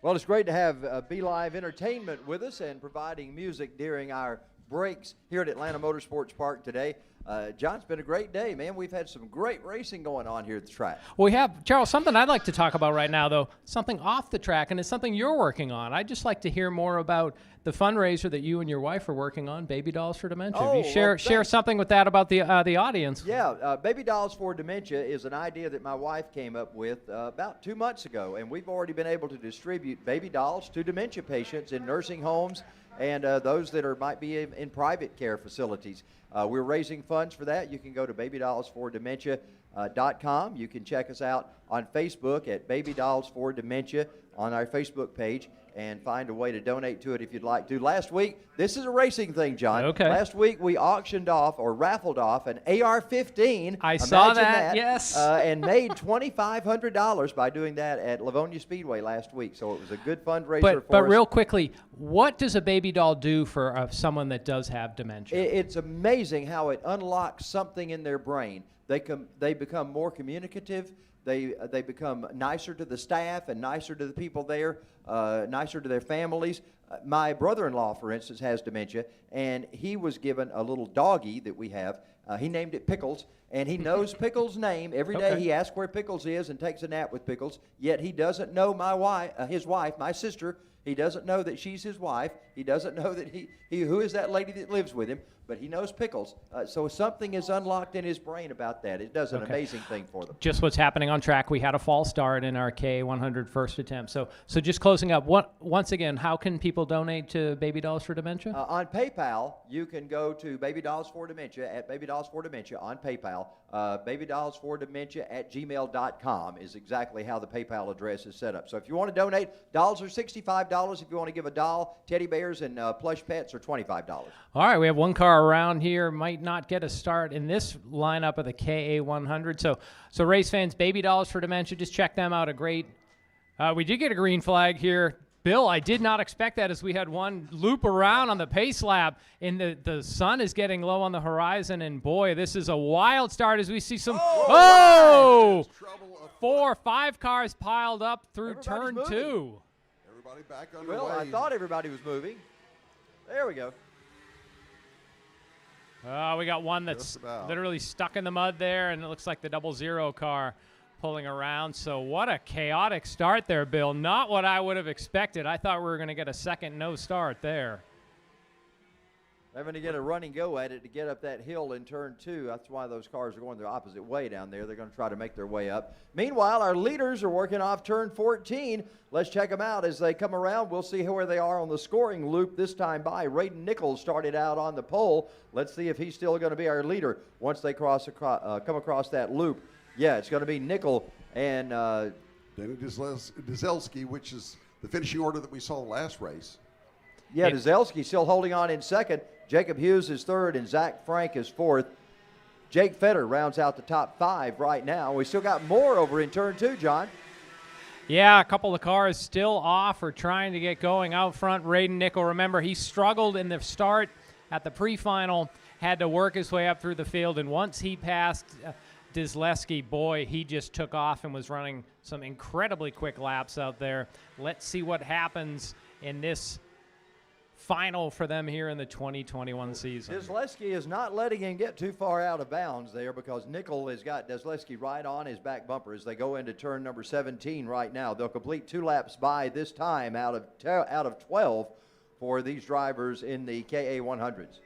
Well, it's great to have Be Live Entertainment with us and providing music during our breaks here at Atlanta Motorsports Park today. John, it's been a great day, man. We've had some great racing going on here at the track. We have, Charles, something I'd like to talk about right now, though, something off the track, and it's something you're working on. I'd just like to hear more about the fundraiser that you and your wife are working on, Baby Dolls for Dementia. Oh, you share something with that about the audience. Yeah, Baby Dolls for Dementia is an idea that my wife came up with about 2 months ago, and we've already been able to distribute baby dolls to dementia patients in nursing homes and those that might be in private care facilities. We're raising funds for that. You can go to babydollsfordementia.com. You can check us out on Facebook at Baby Dolls for Dementia on our Facebook page and find a way to donate to it if you'd like to. Last week, this is a racing thing, John. Okay. Last week, we auctioned off or raffled off an AR-15. I saw Imagine that, yes. and made $2,500 by doing that at Livonia Speedway last week. So it was a good fundraiser for us. But real quickly, what does a baby doll do for someone that does have dementia? It's amazing how it unlocks something in their brain. They become more communicative. They become nicer to the staff and nicer to the people there, nicer to their families. My brother-in-law, for instance, has dementia, and he was given a little doggie that we have. He named it Pickles, and he knows Pickles' name. Every day he asks where Pickles is and takes a nap with Pickles, yet he doesn't know his wife, my sister. He doesn't know that she's his wife. He doesn't know that who is that lady that lives with him, but he knows Pickles. So something is unlocked in his brain about that. It does an amazing thing for them. Just what's happening on track. We had a false start in our KA100 first attempt. So just closing up, once again, how can people donate to Baby Dolls for Dementia? On PayPal, you can go to Baby Dolls for Dementia at Baby Dolls for Dementia on PayPal. babydollsfordementia@gmail.com is exactly how the PayPal address is set up. So if you want to donate, dolls are $65. If you want to give a doll, teddy bears and plush pets are $25. All right, we have one car around here, might not get a start in this lineup of the KA100. So race fans, Baby Dolls for Dementia, just check them out. We did get a green flag here. Bill, I did not expect that as we had one loop around on the pace lap, and the sun is getting low on the horizon, and boy, this is a wild start as we see some, 4 or 5 cars piled up through turn 2. Everybody back underway. Well, I thought everybody was moving. There we go. We got one that's literally stuck in the mud there, and it looks like the 00 car pulling around. So what a chaotic start there, Bill. Not what I would have expected. I thought we were going to get a second no start there. Having to get a running go at it to get up that hill in turn 2. That's why those cars are going the opposite way down there. They're going to try to make their way up. Meanwhile, our leaders are working off turn 14. Let's check them out as they come around. We'll see where they are on the scoring loop this time by. Raiden Nichols started out on the pole. Let's see if he's still going to be our leader once they come across that loop. Yeah, it's going to be Nickel and Danny Dzelski, which is the finishing order that we saw last race. Yeah, Dzelski still holding on in second. Jacob Hughes is third, and Zach Frank is fourth. Jake Fetter rounds out the top 5 right now. We still got more over in turn 2, John. Yeah, a couple of cars still off or trying to get going out front. Raiden Nickel, remember, he struggled in the start at the pre-final, had to work his way up through the field, and once he passed Dzelski, boy, he just took off and was running some incredibly quick laps out there. Let's see what happens in this final for them here in the 2021 season. Dzelski is not letting him get too far out of bounds there because Nickel has got Dzelski right on his back bumper as they go into turn number 17 right now. They'll complete 2 laps by this time out of 12 for these drivers in the KA100s.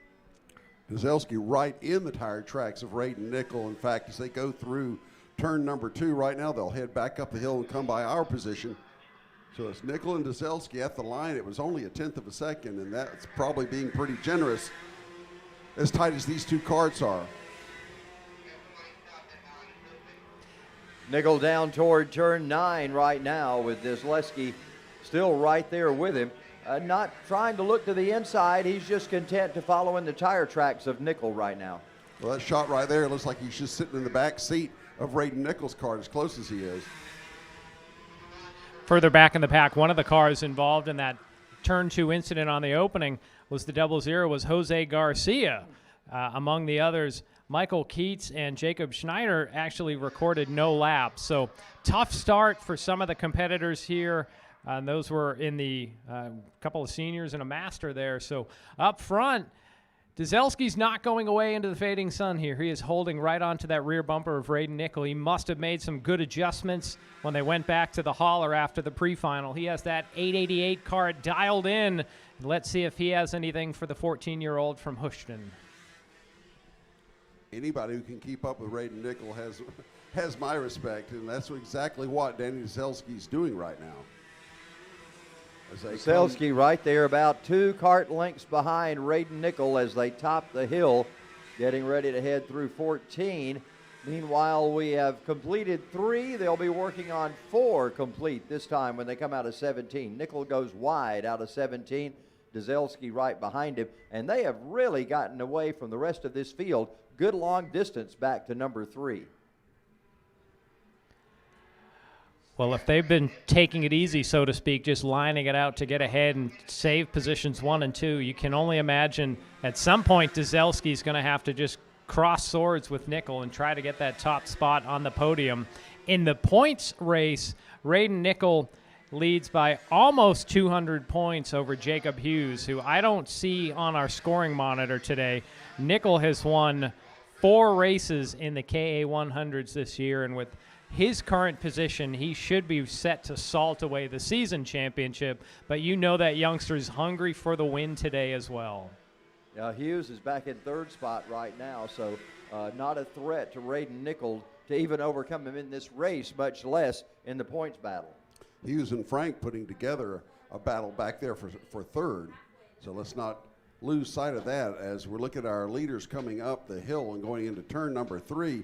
Dzelski right in the tire tracks of Raiden Nickel. In fact, as they go through turn number 2 right now, they'll head back up the hill and come by our position. So it's Nickel and Dzelski at the line. It was only a 1/10 of a second, and that's probably being pretty generous as tight as these 2 carts are. Nickel down toward turn 9 right now with Dzelski still right there with him. Not trying to look to the inside. He's just content to follow in the tire tracks of Nickel right now. Well, that shot right there looks like he's just sitting in the back seat of Raiden Nickel's car as close as he is. Further back in the pack, one of the cars involved in that turn 2 incident on the opening was the 00, was Jose Garcia. Among the others, Michael Keats and Jacob Schneider actually recorded no laps. So tough start for some of the competitors here And those were in the couple of seniors and a master there. So up front, Dzelski's not going away into the fading sun here. He is holding right onto that rear bumper of Raiden Nickel. He must have made some good adjustments when they went back to the hauler after the pre-final. He has that 888 cart dialed in. Let's see if he has anything for the 14-year-old from Houston. Anybody who can keep up with Raiden Nickel has my respect, and that's exactly what Danny Dzelski's doing right now. Dzelski right there about 2 cart lengths behind Raiden Nickel as they top the hill, getting ready to head through 14. Meanwhile, we have completed 3. They'll be working on 4 complete this time when they come out of 17. Nickel goes wide out of 17. Dzelski right behind him, and they have really gotten away from the rest of this field. Good long distance back to number 3. Well, if they've been taking it easy, so to speak, just lining it out to get ahead and save positions 1 and 2, you can only imagine at some point Dzelski's going to have to just cross swords with Nickel and try to get that top spot on the podium. In the points race, Raiden Nickel leads by almost 200 points over Jacob Hughes, who I don't see on our scoring monitor today. Nickel has won 4 races in the KA 100s this year, and with his current position, he should be set to salt away the season championship, but you know that youngster is hungry for the win today as well. Yeah, Hughes is back in 3rd spot right now, so not a threat to Raiden Nickel to even overcome him in this race, much less in the points battle. Hughes and Frank putting together a battle back there for 3rd, so let's not lose sight of that as we look at our leaders coming up the hill and going into turn number 3.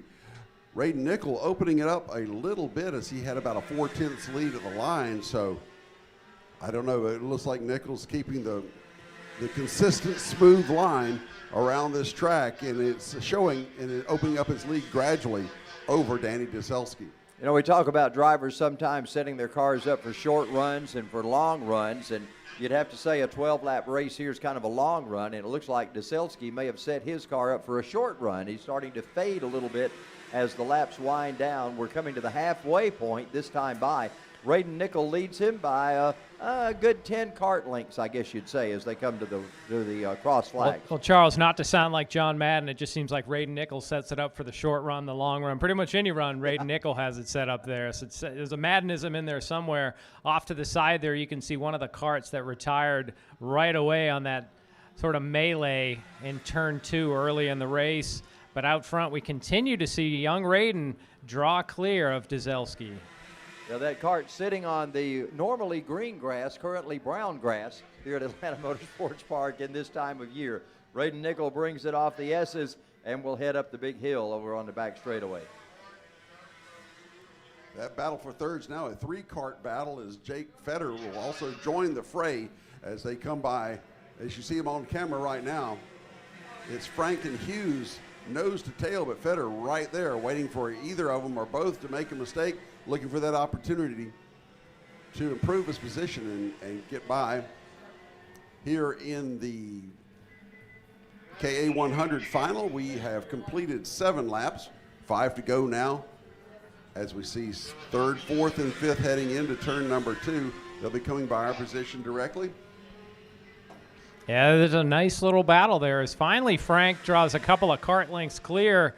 Raiden Nickel opening it up a little bit as he had about a 4/10 lead at the line, so I don't know. It looks like Nickel's keeping the consistent, smooth line around this track, and it's showing and opening up his lead gradually over Danny Dzelski. You know, we talk about drivers sometimes setting their cars up for short runs and for long runs, and you'd have to say a 12-lap race here is kind of a long run, and it looks like Dzelski may have set his car up for a short run. He's starting to fade a little bit as the laps wind down. We're coming to the halfway point this time by. Raiden Nickel leads him by a good 10 cart lengths, I guess you'd say, as they come to the cross flag. Well, Charles, not to sound like John Madden, it just seems like Raiden Nickel sets it up for the short run, the long run. Pretty much any run, Raiden Nickel has it set up there. So there's a Maddenism in there somewhere. Off to the side there, you can see one of the carts that retired right away on that sort of melee in turn 2 early in the race. But out front, we continue to see young Raiden draw clear of Dzelski. Now that cart sitting on the normally green grass, currently brown grass, here at Atlanta Motorsports Park in this time of year. Raiden Nickel brings it off the S's and will head up the big hill over on the back straightaway. That battle for third's now a 3-cart battle as Jake Fetter will also join the fray as they come by. As you see him on camera right now, it's Frank and Hughes nose to tail, but Fetter right there waiting for either of them or both to make a mistake, looking for that opportunity to improve his position and get by. Here in the KA 100 final, we have completed 7 laps, 5 to go now. As we see 3rd, 4th, and 5th heading into turn number 2. They'll be coming by our position directly. Yeah, there's a nice little battle there as finally Frank draws a couple of cart lengths clear.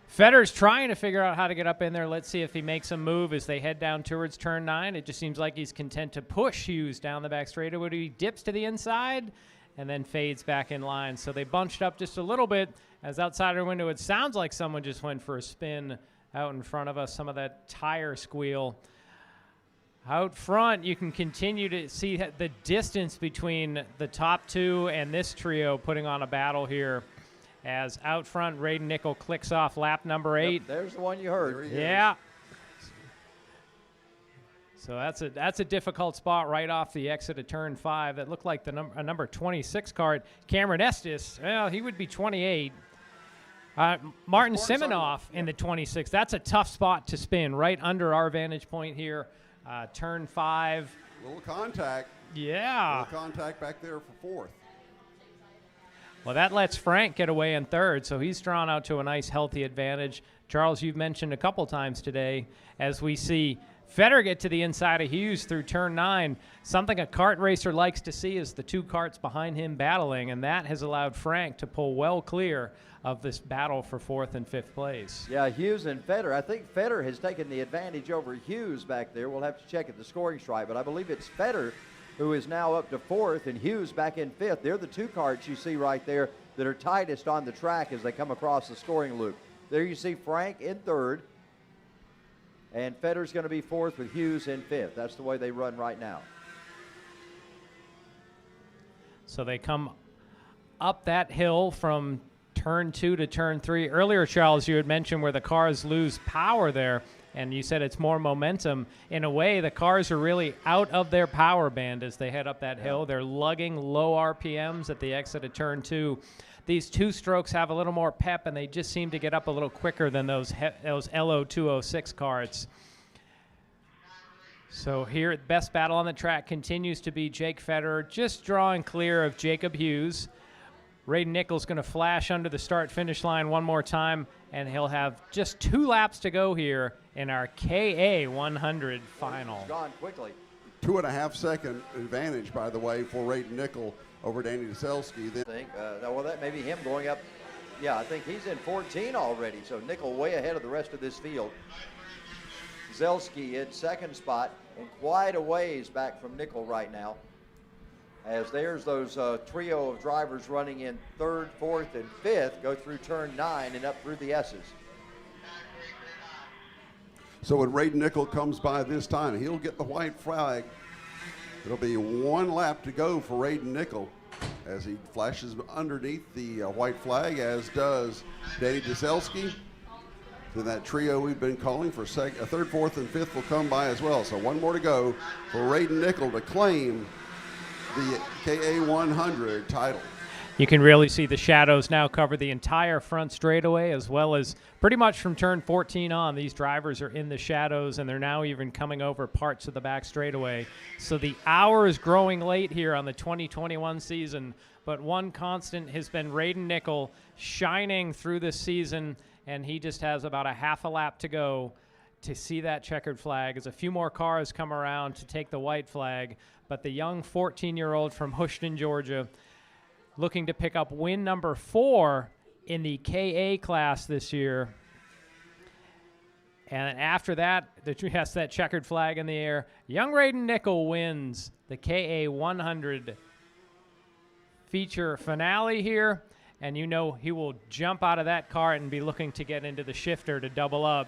Fetter's trying to figure out how to get up in there. Let's see if he makes a move as they head down towards turn 9. It just seems like he's content to push Hughes down the back straightaway. He dips to the inside and then fades back in line. So they bunched up just a little bit as outside our window. It sounds like someone just went for a spin out in front of us, some of that tire squeal. Out front, you can continue to see the distance between the top 2 and this trio putting on a battle here. As out front, Raiden Nickel clicks off lap number 8. Yep, there's the one you heard. Yeah. So that's a difficult spot right off the exit of turn 5. That looked like a number 26 cart. Cameron Estes, well, he would be 28. Martin Siminoff in the 26. That's a tough spot to spin right under our vantage point here. Turn 5. Little contact. Yeah. Little contact back there for 4th. Well, that lets Frank get away in 3rd, so he's drawn out to a nice, healthy advantage. Charles, you've mentioned a couple times today, as we see Federer get to the inside of Hughes through turn 9. Something a kart racer likes to see is the two karts behind him battling, and that has allowed Frank to pull well clear of this battle for 4th and 5th place. Yeah, Hughes and Federer. I think Federer has taken the advantage over Hughes back there. We'll have to check at the scoring stripe, but I believe it's Federer who is now up to 4th and Hughes back in 5th. They're the two karts you see right there that are tightest on the track as they come across the scoring loop. There you see Frank in 3rd. And Federer's going to be 4th with Hughes in 5th. That's the way they run right now. So they come up that hill from turn 2 to turn 3. Earlier, Charles, you had mentioned where the cars lose power there, and you said it's more momentum. In a way, the cars are really out of their power band as they head up that hill. They're lugging low RPMs at the exit of turn 2. These two strokes have a little more pep, and they just seem to get up a little quicker than those LO206 karts. So here, best battle on the track continues to be Jake Federer, just drawing clear of Jacob Hughes. Raiden Nichols going to flash under the start-finish line one more time, and he'll have just 2 laps to go here in our KA 100 final. It's gone quickly. 2.5 second advantage, by the way, for Raiden Nichols over Danny Deselski. I think, well, that may be him going up. Yeah, I think he's in 14 already, so Nickel way ahead of the rest of this field. Zelski in 2nd spot and quite a ways back from Nickel right now, as there's those trio of drivers running in 3rd, 4th, and 5th, go through turn 9 and up through the S's. So when Raiden Nichols comes by this time, he'll get the white flag. It'll be 1 lap to go for Raiden Nichols as he flashes underneath the white flag, as does Danny Deselski. Then that trio we've been calling for 3rd, 4th, and 5th will come by as well. So 1 more to go for Raiden Nichols to claim the KA 100 title. You can really see the shadows now cover the entire front straightaway, as well as pretty much from turn 14 on. These drivers are in the shadows, and they're now even coming over parts of the back straightaway. So the hour is growing late here on the 2021 season, but one constant has been Raiden Nichols shining through this season, and he just has about a half a lap to go to see that checkered flag, as a few more cars come around to take the white flag. But the young 14-year-old from Houston, Georgia, looking to pick up win number 4 in the KA class this year. And after that, has that checkered flag in the air. Young Raiden Nichols wins the KA 100 feature finale here. And you know he will jump out of that car and be looking to get into the shifter to double up.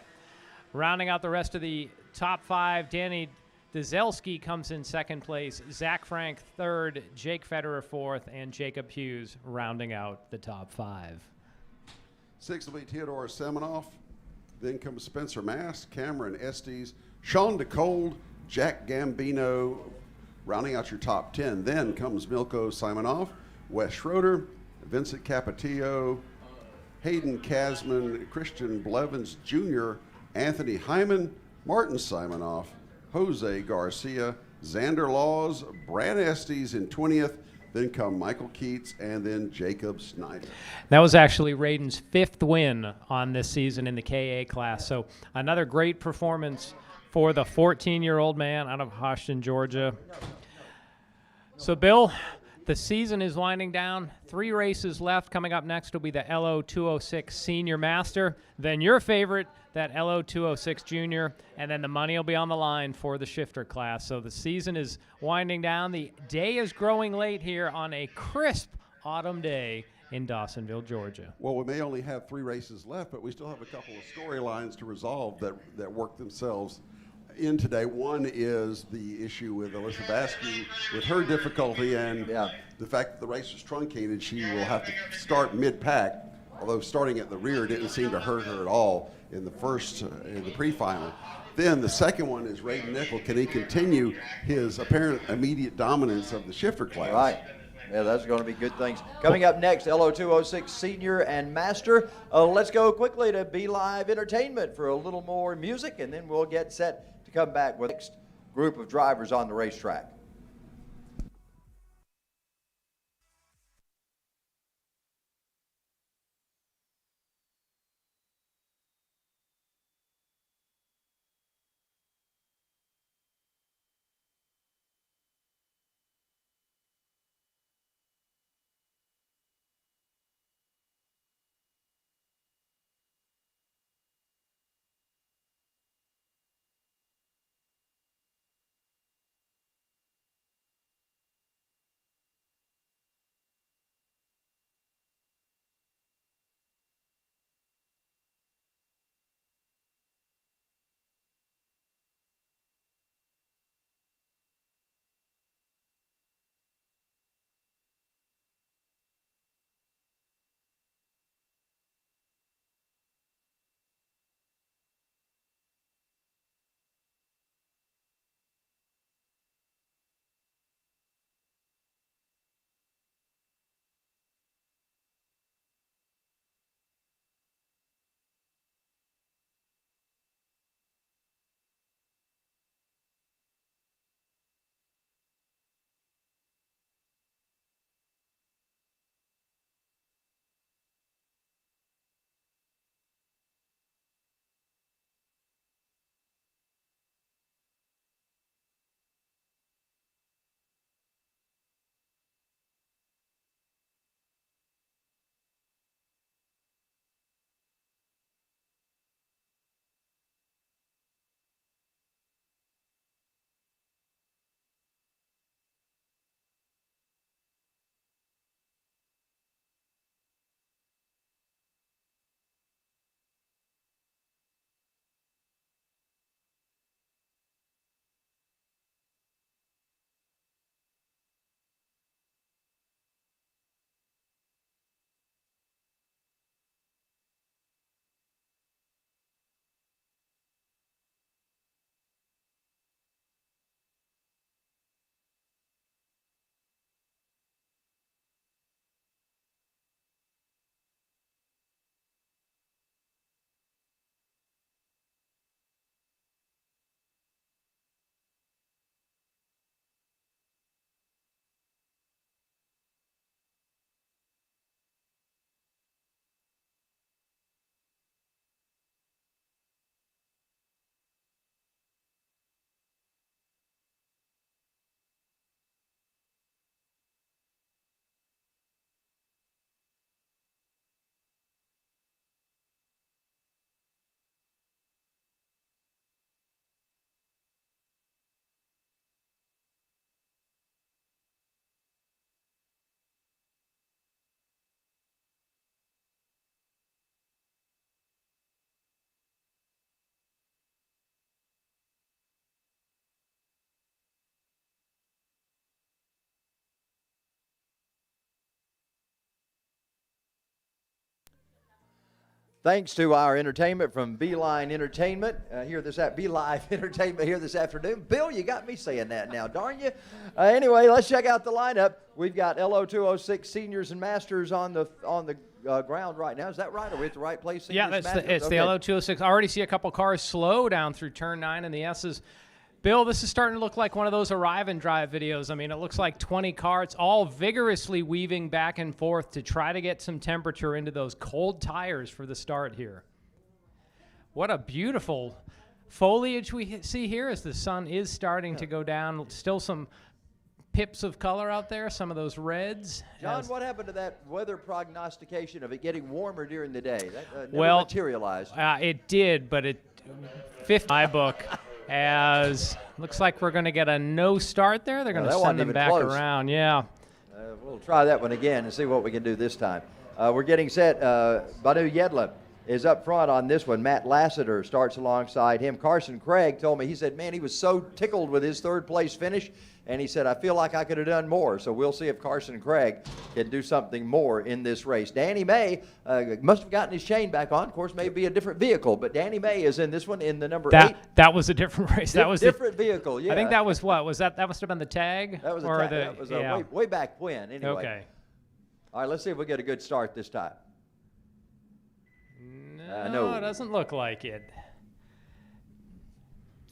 Rounding out the rest of the top 5, Danny Deselski comes in 2nd place, Zach Frank 3rd, Jake Federer 4th, and Jacob Hughes rounding out the top 5. 6th will be Theodore Semenoff. Then comes Spencer Mast, Cameron Estes, Sean DeCold, Jack Gambino, rounding out your top 10. Then comes Milko Simonoff, Wes Schroeder, Vincent Capetillo, Hayden Kasman, Christian Blevins Jr., Anthony Hyman, Martin Simonoff, Jose Garcia, Xander Laws, Brad Estes in 20th, then come Michael Keats, and then Jacob Snyder. That was actually Raiden's 5th win on this season in the KA class. So another great performance for the 14-year-old man out of Houston, Georgia. So, Bill, the season is winding down. 3 races left. Coming up next will be the LO206 Senior Master. Then your favorite, that LO206 Junior. And then the money will be on the line for the shifter class. So the season is winding down. The day is growing late here on a crisp autumn day in Dawsonville, Georgia. Well, we may only have 3 races left, but we still have a couple of storylines to resolve that work themselves in today. One is the issue with Alyssa Basque with her difficulty and the fact that the race was truncated. She will have to start mid-pack, although starting at the rear didn't seem to hurt her at all in the pre-final. Then the second one is Raiden Nichols. Can he continue his apparent immediate dominance of the shifter class? Right. Yeah, that's going to be good things. Coming up next, LO206 Senior and Master. Let's go quickly to Be Live Entertainment for a little more music, and then we'll get set to come back with the next group of drivers on the racetrack. Thanks to our entertainment from Beeline Entertainment Beelive Entertainment here this afternoon. Bill, you got me saying that now, darn you. Anyway, let's check out the lineup. We've got LO206 seniors and masters on the ground right now. Is that right? Are we at the right place? Yeah, it's the LO206. I already see a couple cars slow down through turn 9 and the S's. Bill, this is starting to look like one of those arrive and drive videos. I mean, it looks like 20 carts all vigorously weaving back and forth to try to get some temperature into those cold tires for the start here. What a beautiful foliage we see here as the sun is starting to go down. Still some pips of color out there, some of those reds. John, what happened to that weather prognostication of it getting warmer during the day? That never well, materialized. It did, but it 50 my book. As looks like we're going to get a no start there. They're going to send them back around. Yeah. We'll try that one again and see what we can do this time. We're getting set. Banu Yedla is up front on this one. Matt Lassiter starts alongside him. Carson Craig told me, he said, man, he was so tickled with his third place finish. And he said, I feel like I could have done more. So we'll see if Carson Craig can do something more in this race. Danny May must have gotten his chain back on. Of course, maybe a different vehicle. But Danny May is in this one in the number 8. That was a different race. That was different vehicle, yeah. I think that was what? Was that must have been the TaG? That was a TaG. That was way back when, anyway. Okay. All right, let's see if we get a good start this time. No, it doesn't look like it.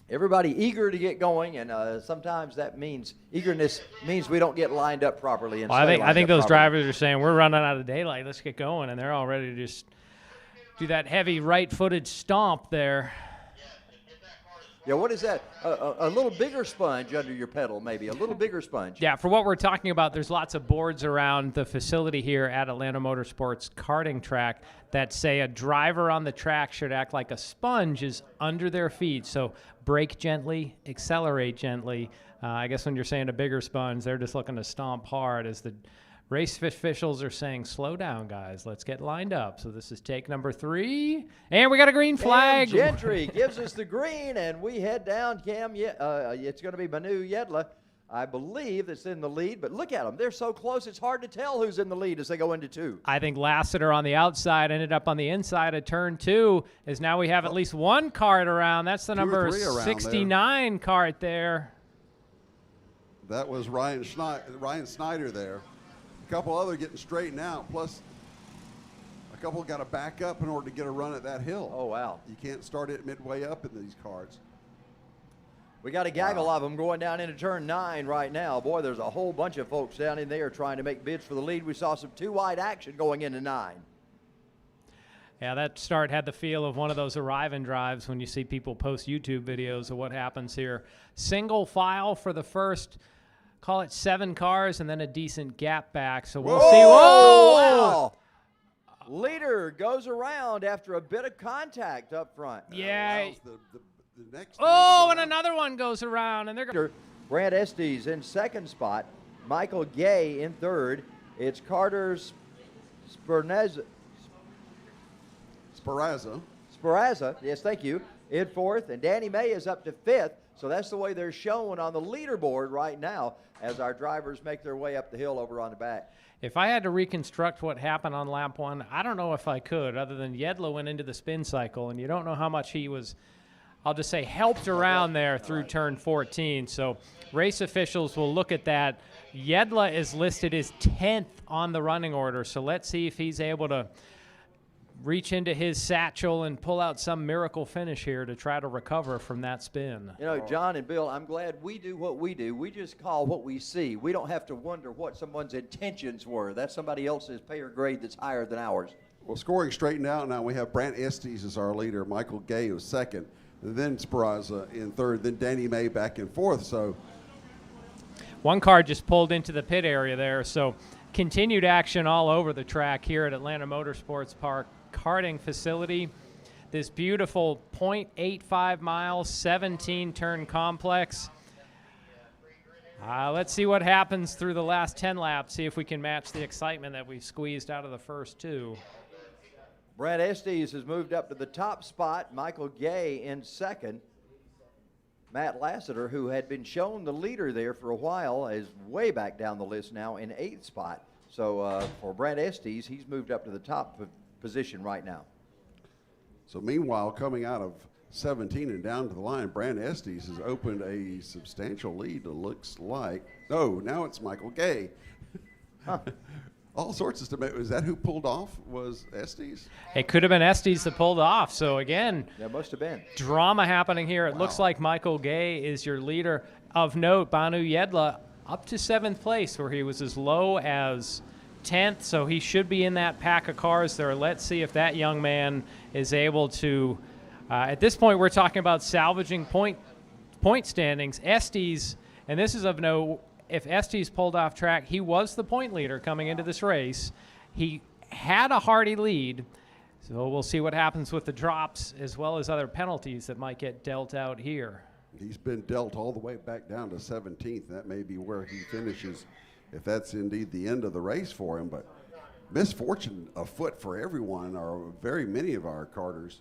Everybody eager to get going, and sometimes that means eagerness means we don't get lined up properly. And I think those drivers are saying we're running out of daylight. Let's get going, and they're all ready to just do that heavy right-footed stomp there. Yeah, what is that? A little bigger sponge under your pedal, maybe. A little bigger sponge. Yeah, for what we're talking about, there's lots of boards around the facility here at Atlanta Motorsports karting track that say a driver on the track should act like a sponge is under their feet. So brake gently, accelerate gently. I guess when you're saying a bigger sponge, they're just looking to stomp hard as the race officials are saying, slow down, guys. Let's get lined up. So this is take number 3. And we got a green flag. And Gentry gives us the green, and we head down. It's going to be Manu Yedla, I believe, that's in the lead. But look at them. They're so close, it's hard to tell who's in the lead as they go into 2. I think Lassiter on the outside ended up on the inside of turn 2, as now we have at least one cart around. That's the number 69 cart there. That was Ryan Snyder there. A couple other getting straightened out, plus a couple got to back up in order to get a run at that hill. Oh, wow. You can't start it midway up in these carts. We got a gaggle of them going down into turn 9 right now. Boy, there's a whole bunch of folks down in there trying to make bids for the lead. We saw some 2-wide action going into 9. Yeah, that start had the feel of one of those arrive and drives when you see people post YouTube videos of what happens here. Single file for the first, call it 7 cars, and then a decent gap back. So we'll see. Whoa! Wow. Leader goes around after a bit of contact up front. Yeah. The next and another one goes around, and they're going. Brant Estes in second spot. Michael Gay in third. It's Carter Speranza, yes, thank you, in fourth. And Danny May is up to 5th. So that's the way they're shown on the leaderboard right now as our drivers make their way up the hill over on the back. If I had to reconstruct what happened on lap 1, I don't know if I could, other than Yedla went into the spin cycle, and you don't know how much he was, I'll just say, helped around there through turn 14. So race officials will look at that. Yedla is listed as 10th on the running order, so let's see if he's able to reach into his satchel and pull out some miracle finish here to try to recover from that spin. You know, John and Bill, I'm glad we do what we do. We just call what we see. We don't have to wonder what someone's intentions were. That's somebody else's payer grade that's higher than ours. Well, scoring straightened out now. We have Brant Estes as our leader, Michael Gay was second, and then Speranza in third, then Danny May back in fourth. So one car just pulled into the pit area there, so continued action all over the track here at Atlanta Motorsports Park karting facility. This beautiful 0.85 miles, 17 turn complex. Let's see what happens through the last 10 laps, see if we can match the excitement that we squeezed out of the first 2. Brant Estes has moved up to the top spot. Michael Gay in second. Matt Lassiter, who had been shown the leader there for a while, is way back down the list now in 8th spot. So for Brant Estes, he's moved up to the top position right now. So meanwhile, coming out of 17 and down to the line, Brand Estes has opened a substantial lead. It looks like, no, now it's Michael Gay. Huh. All sorts of stuff. Is that who pulled off? Was Estes? It could have been Estes that pulled off. So again, that must have been drama happening here. It looks like Michael Gay is your leader. Of note, Banu Yedla up to 7th place, where he was as low as 10th. So he should be in that pack of cars there. Let's see if that young man is able to. At this point, we're talking about salvaging point standings. Estes, and this is of note. If Estes pulled off track, he was the point leader coming into this race. He had a hearty lead, so we'll see what happens with the drops as well as other penalties that might get dealt out here. He's been dealt all the way back down to 17th. That may be where he finishes, if that's indeed the end of the race for him. But misfortune afoot for everyone, or very many of our karters,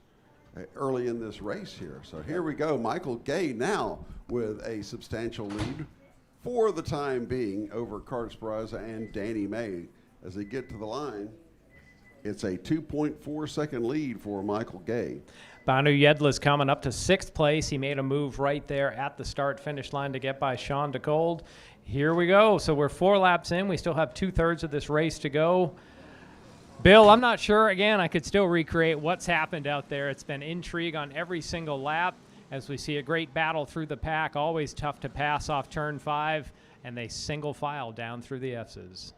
early in this race here. So here we go. Michael Gay now with a substantial lead for the time being over Carter Sparaza and Danny May. As they get to the line, it's a 2.4 second lead for Michael Gay. Banu Yedla's coming up to 6th place. He made a move right there at the start-finish line to get by Sean DeGold. Here we go. So we're 4 laps in. We still have 2/3 of this race to go. Bill, I'm not sure. Again, I could still recreate what's happened out there. It's been intrigue on every single lap. As we see a great battle through the pack, always tough to pass off turn 5, and they single file down through the S's.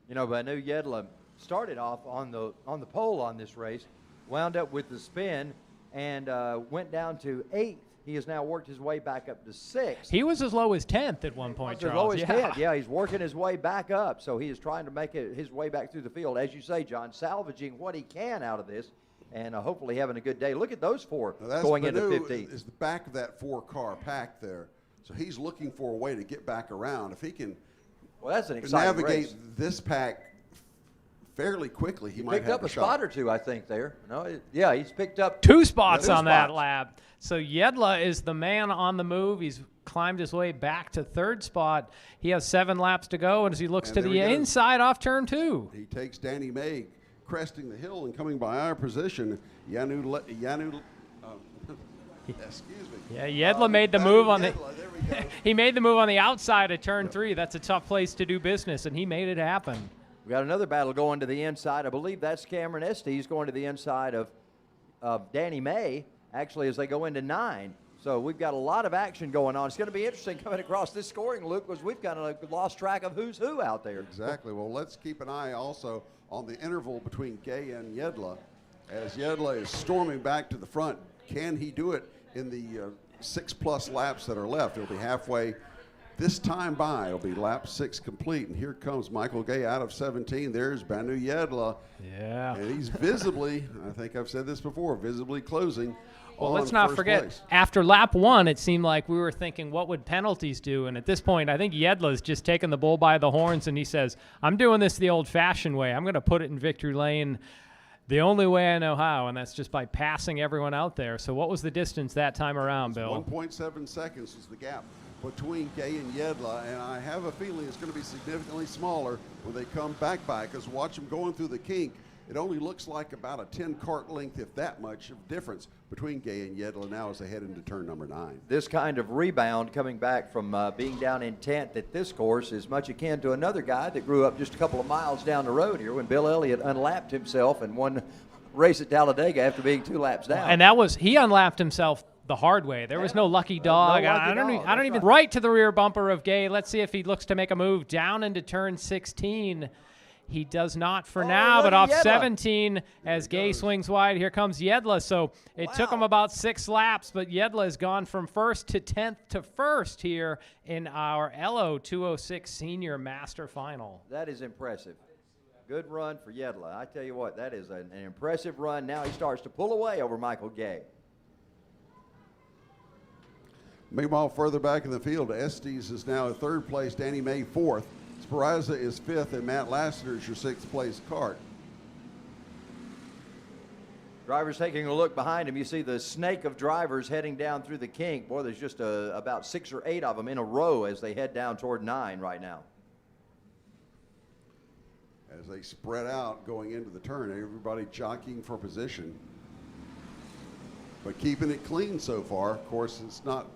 You know, Banu Yedla started off on the pole on this race, wound up with the spin, and went down to 8th. He has now worked his way back up to 6th. He was as low as 10th at one point, Charles. As low as 10th. Yeah, he's working his way back up, so he is trying to make his way back through the field. As you say, John, salvaging what he can out of this, and hopefully having a good day. Look at those 4 going into 15th. Is the back of that 4-car pack there. So he's looking for a way to get back around. If he can that's an exciting navigate race. This pack fairly quickly, he might picked have up a shot. spot or 2, I think, there. No, yeah, he's picked up 2 spots on that spots. lap. So Yedla is the man on the move. He's climbed his way back to 3rd spot. He has 7 laps to go, and as he looks to the inside off turn 2. He takes Danny May cresting the hill and coming by our position. Excuse me. Yeah, Yedla made the move on the. He made the move on the outside of turn 3. That's a tough place to do business, and he made it happen. We got another battle going to the inside. I believe that's Cameron Estes going to the inside of Danny May, actually, as they go into 9. So we've got a lot of action going on. It's going to be interesting coming across this scoring, Luke, because we've kind of lost track of who's who out there. Exactly. Well, let's keep an eye also on the interval between Gay and Yedla. As Yedla is storming back to the front, can he do it in the 6+ laps that are left? It'll be halfway this time by. It'll be lap 6 complete. And here comes Michael Gay out of 17. There's Banu Yedla. Yeah. And he's visibly, I think I've said this before, visibly closing. Well, let's not forget, after lap 1, it seemed like we were thinking, what would penalties do? And at this point, I think Yedla's just taken the bull by the horns, and he says, I'm doing this the old-fashioned way. I'm going to put it in victory lane the only way I know how, and that's just by passing everyone out there. So what was the distance that time around, Bill? 1.7 seconds was the gap between Gay and Yedla, and I have a feeling it's going to be significantly smaller when they come back by, because watch them going through the kink. It only looks like about a 10-kart length, if that much, of difference between Gay and Yedla now as they head into turn number 9. This kind of rebound coming back from being down in 10th at this course is much akin to another guy that grew up just a couple of miles down the road here when Bill Elliott unlapped himself and won race at Talladega after being 2 laps down. And he unlapped himself the hard way. There was no lucky dog. I don't even right to the rear bumper of Gay. Let's see if he looks to make a move down into turn 16. He does not for now, but off 17 as Gay swings wide. Here comes Yedla. So it took him about 6 laps, but Yedla has gone from 1st to 10th to 1st here in our LO 206 Senior Master Final. That is impressive. Good run for Yedla. I tell you what, that is an impressive run. Now he starts to pull away over Michael Gay. Meanwhile, further back in the field, Estes is now in 3rd place, Danny May 4th. Sparaza is 5th, and Matt Lassiter is your 6th place kart. Drivers taking a look behind him. You see the snake of drivers heading down through the kink. Boy, there's just about 6 or 8 of them in a row as they head down toward 9 right now. As they spread out going into the turn, everybody jockeying for position. but keeping it clean so far. Of course, it's not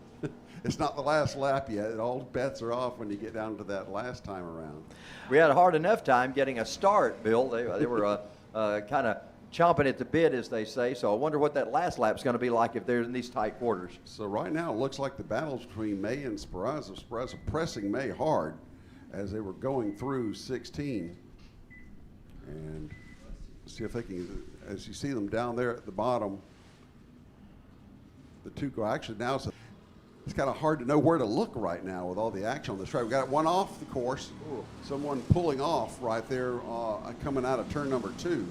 it's not the last lap yet. All bets are off when you get down to that last time around. We had a hard enough time getting a start, Bill. They were kind of chomping at the bit, as they say. So I wonder what that last lap's going to be like if they're in these tight quarters. So right now it looks like the battles between May and Speranza. Speranza pressing May hard as they were going through 16. And see if they can, as you see them down there at the bottom, the two go actually now. So it's kind of hard to know where to look right now with all the action on this track. We got one off the course, someone pulling off right there, coming out of turn number 2.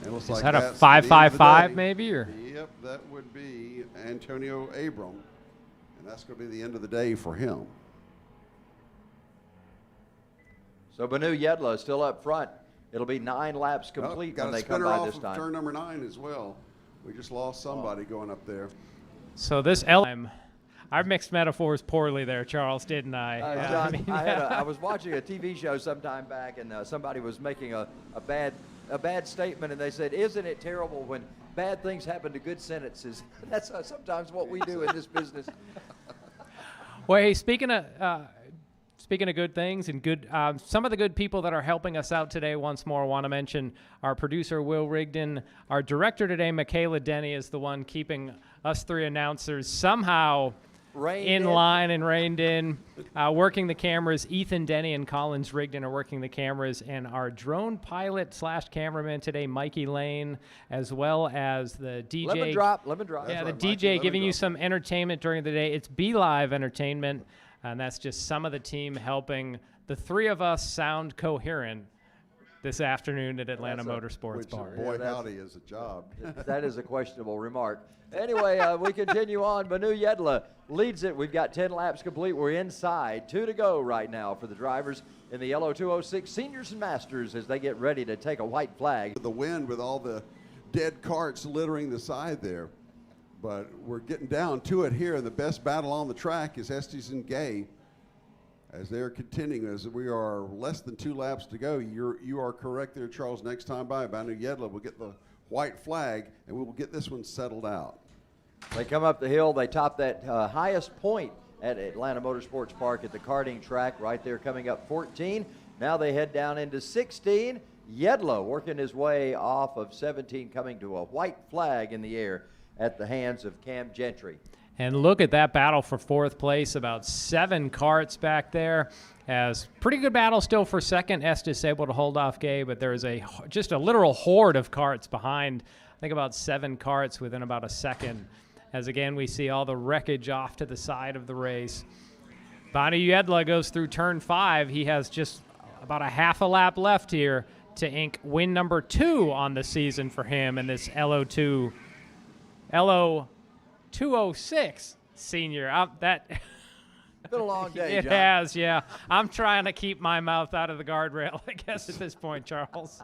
It looks Is like that a that's 555 maybe, or? Yep, that would be Antonio Abram, and that's going to be the end of the day for him. So Banu Yedla is still up front. It'll be 9 laps complete when they come by this time. Turn number 9 as well. We just lost somebody going up there. So this I mixed metaphors poorly there, Charles, didn't I? John, I was watching a TV show sometime back, and somebody was making a bad statement, and they said, "Isn't it terrible when bad things happen to good sentences?" That's sometimes what we do in this business. Well, hey, speaking of good things and good, some of the good people that are helping us out today, once more, I want to mention our producer, Will Rigdon. Our director today, Michaela Denny, is the one keeping us 3 announcers somehow in line and reined in. Working the cameras, Ethan Denny and Collins Rigdon are working the cameras, and our drone pilot / cameraman today, Mikey Lane, as well as the DJ. Lemon drop. Yeah, the DJ giving you some entertainment during the day. It's Be Live Entertainment. And that's just some of the team helping the 3 of us sound coherent this afternoon at Atlanta Motorsports Park. Boy, howdy is a job. That is a questionable remark. Anyway, we continue on. Banu Yedla leads it. We've got 10 laps complete. We're inside. 2 to go right now for the drivers in the yellow 206 Seniors and Masters as they get ready to take a white flag. The wind with all the dead carts littering the side there. But we're getting down to it here, and the best battle on the track is Estes and Gay as they're contending. As we are less than 2 laps to go, you are correct there, Charles. Next time by, Banu Yedla will get the white flag, and we will get this one settled out. They come up the hill. They top that highest point at Atlanta Motorsports Park at the karting track right there, coming up 14. Now they head down into 16. Yedla working his way off of 17, coming to a white flag in the air at the hands of Cam Gentry. And look at that battle for 4th place, about 7 carts back there. As pretty good battle still for 2nd. Estes able to hold off Gay, but there is just a literal horde of carts behind. I think about 7 carts within about a second. As again, we see all the wreckage off to the side of the race. Banu Yedla goes through turn 5. He has just about a half a lap left here to ink win number 2 on the season for him in this LO 206 Senior. It's been a long day, It John. has, yeah. I'm trying to keep my mouth out of the guardrail, I guess, at this point, Charles.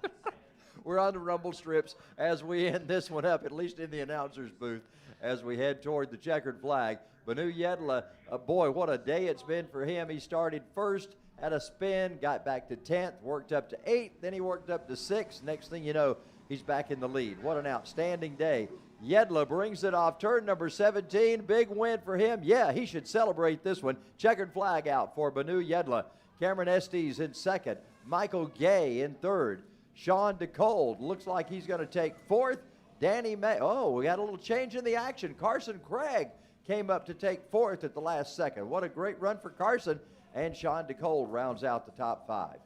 We're on the rumble strips as we end this one up, at least in the announcer's booth, as we head toward the checkered flag. Banu Yedla, boy, what a day it's been for him. He started first, had a spin, got back to 10th, worked up to 8th, then he worked up to 6th. Next thing you know, he's back in the lead. What an outstanding day. Yedla brings it off turn number 17. Big win for him. Yeah, he should celebrate this one. Checkered flag out for Banu Yedla. Cameron Estes in 2nd. Michael Gay in 3rd. Sean DeCold looks like he's going to take 4th. Danny May. Oh, we got a little change in the action. Carson Craig came up to take 4th at the last second. What a great run for Carson. And Sean DeCold rounds out the top 5.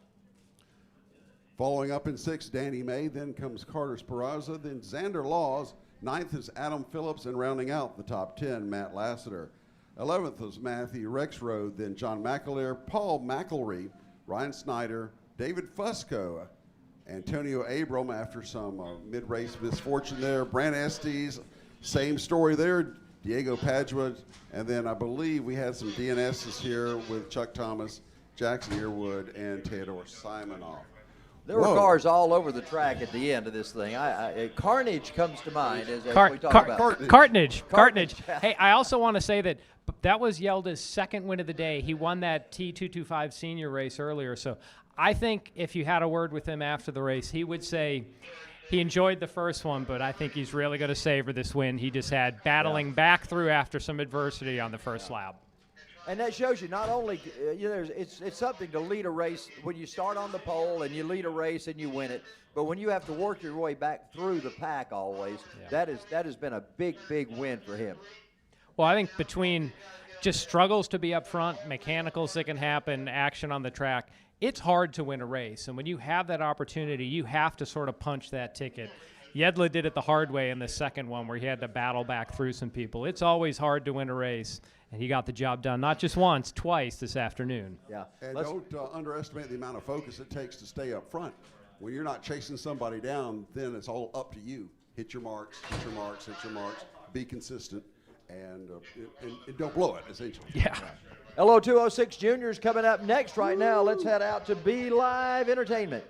Following up in 6th, Danny May. Then comes Carter Speranza. Then Xander Laws. 9th is Adam Phillips, and rounding out the top 10, Matt Lassiter. 11th is Matthew Rexroad, then John McAleer, Paul McElry, Ryan Snyder, David Fusco, Antonio Abram after some mid-race misfortune there, Brant Estes, same story there, Diego Padua, and then I believe we had some DNSs here with Chuck Thomas, Jackson Earwood, and Theodore Simonoff. There were cars all over the track at the end of this thing. Carnage comes to mind as we talk about. Carnage. Hey, I also want to say that was Yelda's 2nd win of the day. He won that T225 Senior race earlier. So I think if you had a word with him after the race, he would say he enjoyed the first one, but I think he's really going to savor this win he just had battling back through after some adversity on the first lap. And that shows you not only it's something to lead a race when you start on the pole and you lead a race and you win it, but when you have to work your way back through the pack always, that has been a big win for him. Well, I think between just struggles to be up front, mechanicals that can happen, action on the track, it's hard to win a race. And when you have that opportunity, you have to sort of punch that ticket. Jedle did it the hard way in the second one where he had to battle back through some people. It's always hard to win a race, and he got the job done, not just once, twice this afternoon. Yeah. And don't underestimate the amount of focus it takes to stay up front. When you're not chasing somebody down, then it's all up to you. Hit your marks, hit your marks, hit your marks, be consistent, and don't blow it, essentially. Yeah. LO206 Junior's coming up next right now. Let's head out to Be Live Entertainment.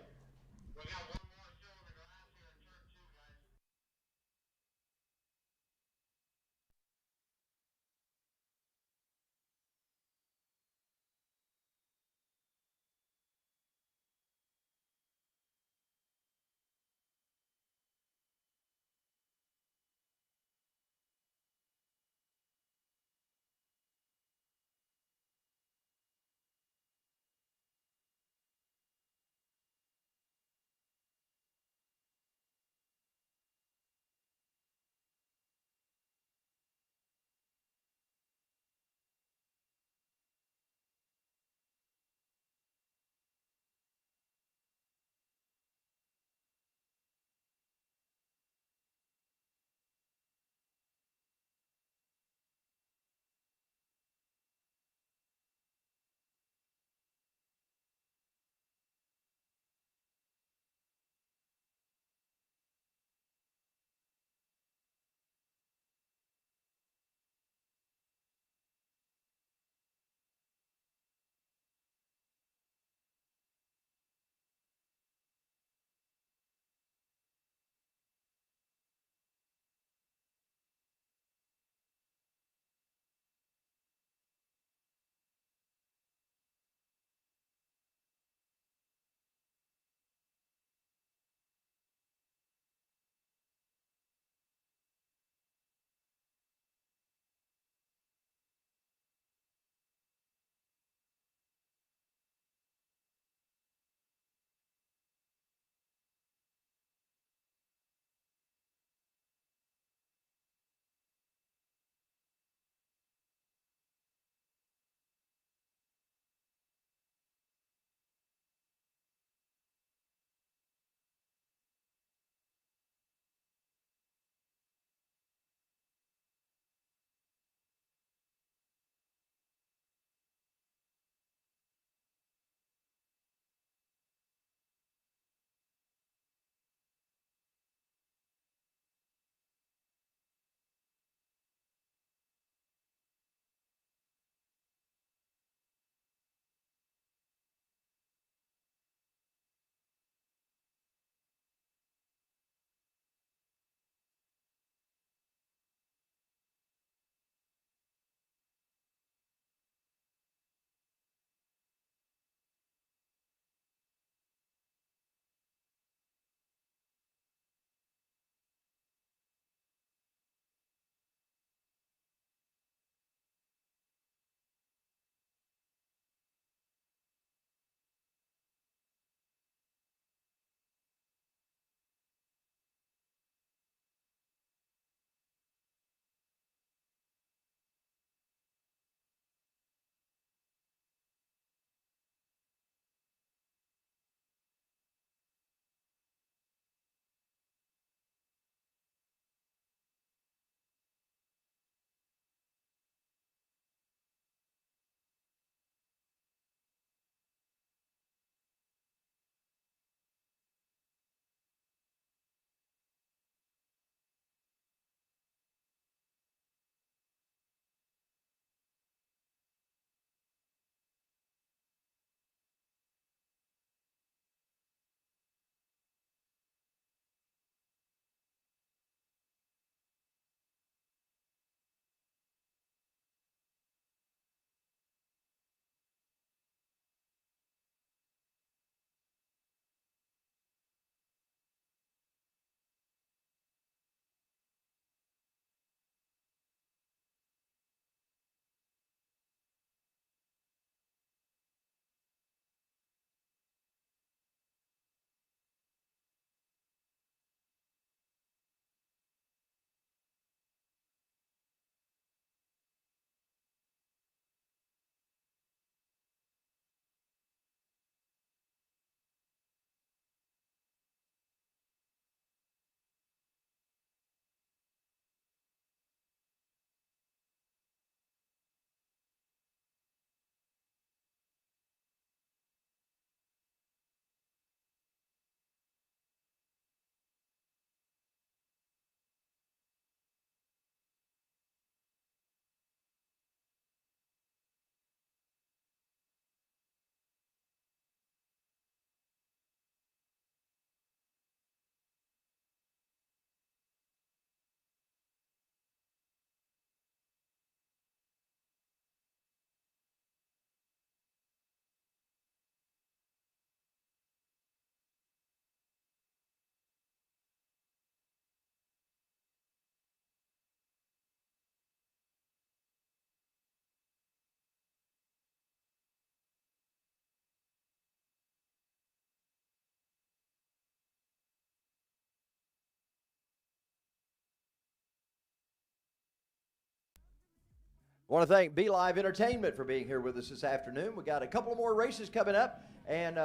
I want to thank Be Live Entertainment for being here with us this afternoon. We got a couple more races coming up. And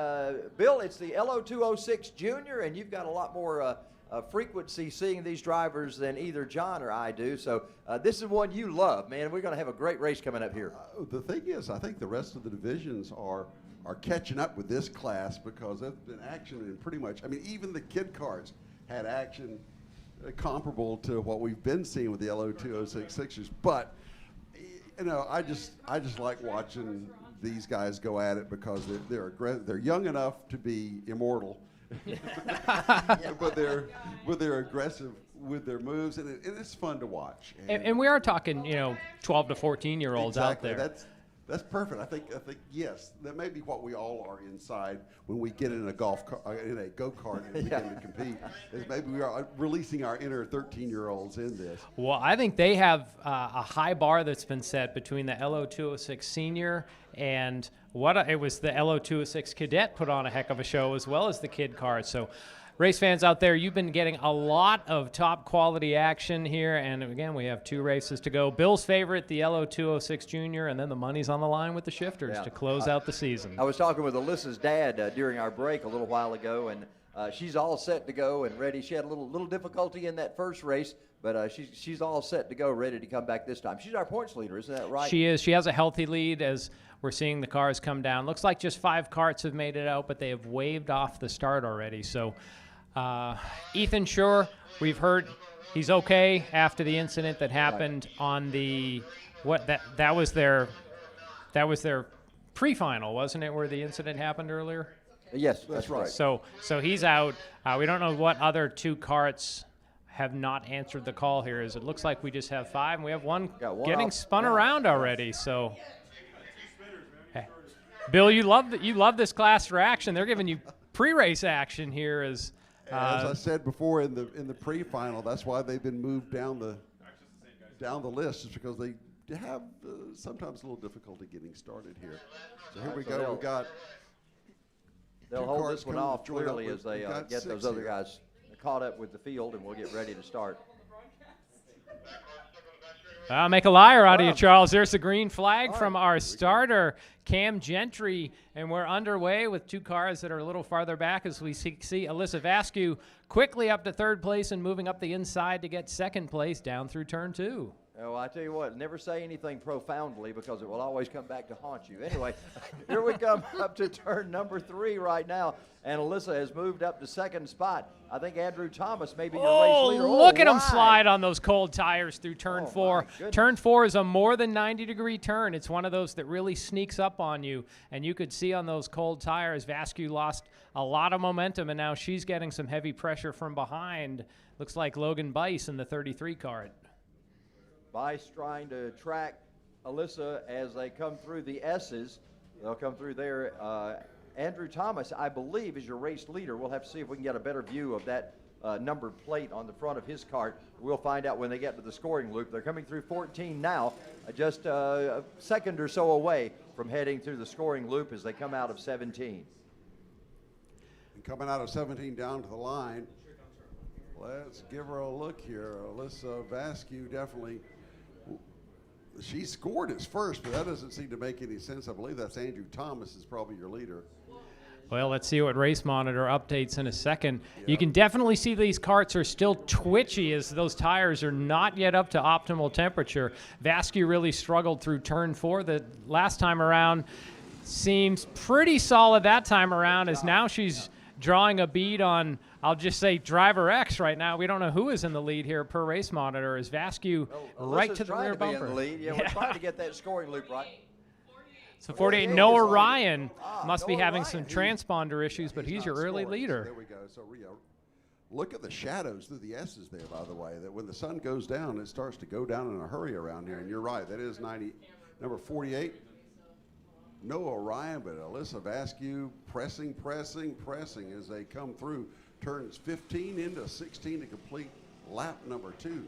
Bill, it's the LO206 Junior, and you've got a lot more frequency seeing these drivers than either John or I do. So this is one you love, man. We're going to have a great race coming up here. The thing is, I think the rest of the divisions are catching up with this class because there's been action in pretty much, I mean, even the Kid Karts had action comparable to what we've been seeing with the LO206 Sixers. But, you know, I just like watching these guys go at it because they're young enough to be immortal, but they're aggressive with their moves, and it's fun to watch. And we are talking, 12 to 14-year-olds out there. That's perfect. I think yes, that may be what we all are inside when we get in a in a go-kart and begin to compete. Is maybe we are releasing our inner 13-year-olds in this. Well, I think they have a high bar that's been set between the LO206 Senior and it was the LO206 Cadet put on a heck of a show, as well as the Kid Kart. So race fans out there, you've been getting a lot of top quality action here, and again, we have 2 races to go. Bill's favorite, the LO206 Junior, and then the money's on the line with the shifters to close out the season. I was talking with Alyssa's dad during our break a little while ago, and she's all set to go and ready. She had a little difficulty in that first race, but she's all set to go, ready to come back this time. She's our points leader, isn't that right? She is. She has a healthy lead as we're seeing the cars come down. Looks like just 5 karts have made it out, but they have waved off the start already. So Ethan Shore, we've heard he's okay after the incident that happened on the that was their pre-final, wasn't it, where the incident happened earlier? Yes, that's right. So he's out. We don't know what other 2 karts have not answered the call here. It looks like we just have 5, and we have one getting spun around already. So, hey. Bill, you love this class for action. They're giving you pre-race action here as I said before in the pre-final, that's why they've been moved down the list, is because they have sometimes a little difficulty getting started here. So here we go. We've got. They'll hold this one off clearly as they get those other guys caught up with the field, and we'll get ready to start. I'll make a liar out of you, Charles. There's the green flag from our starter, Cam Gentry, and we're underway with 2 cars that are a little farther back as we see Alyssa Vasquez quickly up to 3rd place and moving up the inside to get 2nd place down through turn 2. Oh, I tell you what, never say anything profoundly because it will always come back to haunt you. Anyway, here we come up to turn number 3 right now, and Alyssa has moved up to 2nd spot. I think Andrew Thomas may be your race leader. Look at him slide on those cold tires through turn 4. Turn 4 is a more than 90-degree turn. It's one of those that really sneaks up on you, and you could see on those cold tires, Vasquez lost a lot of momentum, and now she's getting some heavy pressure from behind. Looks like Logan Bice in the 33 kart. Bice trying to track Alyssa as they come through the S's. They'll come through there. Andrew Thomas, I believe, is your race leader. We'll have to see if we can get a better view of that numbered plate on the front of his kart. We'll find out when they get to the scoring loop. They're coming through 14 now, just a second or so away from heading through the scoring loop as they come out of 17. And coming out of 17 down to the line, let's give her a look here. Alyssa Vasquez definitely. She scored as first, but that doesn't seem to make any sense. I believe that's Andrew Thomas is probably your leader. Well, let's see what Race Monitor updates in a second. Yep. You can definitely see these karts are still twitchy as those tires are not yet up to optimal temperature. Vasquez really struggled through turn 4. The last time around seems pretty solid that time around, as now she's drawing a bead on, I'll just say, driver X right now. We don't know who is in the lead here per Race Monitor. Is Vasquez right to the rear bumper? In the lead. Yeah, we're trying to get that scoring loop right. So 48, Noah Ryan must be having some transponder issues, but he's your early leader. So there we go. So look at the shadows through the S's there, by the way, that when the sun goes down, it starts to go down in a hurry around here. And you're right, that is number 48. Noah Ryan, but Alyssa Vasquez pressing as they come through turns 15 into 16 to complete lap number 2.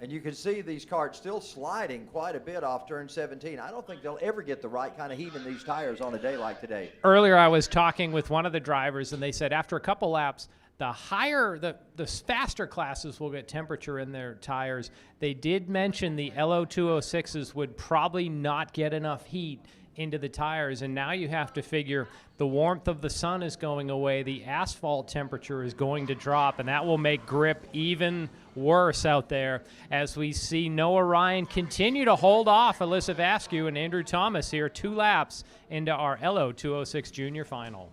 And you can see these karts still sliding quite a bit off turn 17. I don't think they'll ever get the right kind of heat in these tires on a day like today. Earlier I was talking with one of the drivers, and they said after a couple laps, the higher, the faster classes will get temperature in their tires. They did mention the LO206s would probably not get enough heat into the tires, and now you have to figure the warmth of the sun is going away, the asphalt temperature is going to drop, and that will make grip even worse out there as we see Noah Ryan continue to hold off Alyssa Vasquez and Andrew Thomas here 2 laps into our LO206 junior final.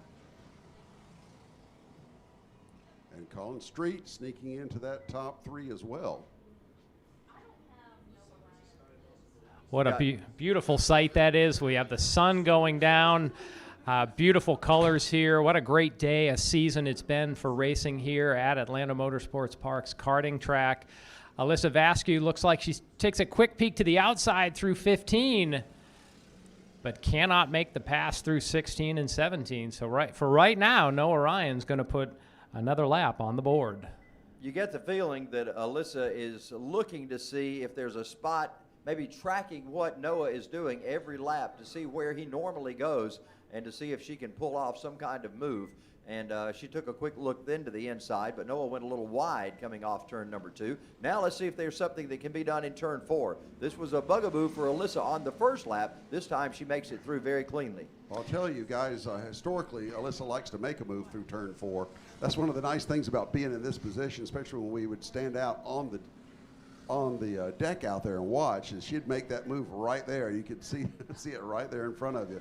And Colin Street sneaking into that top 3 as well. What a beautiful sight that is. We have the sun going down. Beautiful colors here. What a great day, a season it's been for racing here at Atlanta Motorsports Park's karting track. Alyssa Vasquez looks like she takes a quick peek to the outside through 15, but cannot make the pass through 16 and 17. So right now, Noah Ryan's going to put another lap on the board. You get the feeling that Alyssa is looking to see if there's a spot, maybe tracking what Noah is doing every lap to see where he normally goes and to see if she can pull off some kind of move. And she took a quick look then to the inside, but Noah went a little wide coming off turn number 2. Now let's see if there's something that can be done in turn 4. This was a bugaboo for Alyssa on the first lap. This time she makes it through very cleanly. I'll tell you guys, historically, Alyssa likes to make a move through turn 4. That's one of the nice things about being in this position, especially when we would stand out on the deck out there and watch, is she'd make that move right there. You could see it right there in front of you.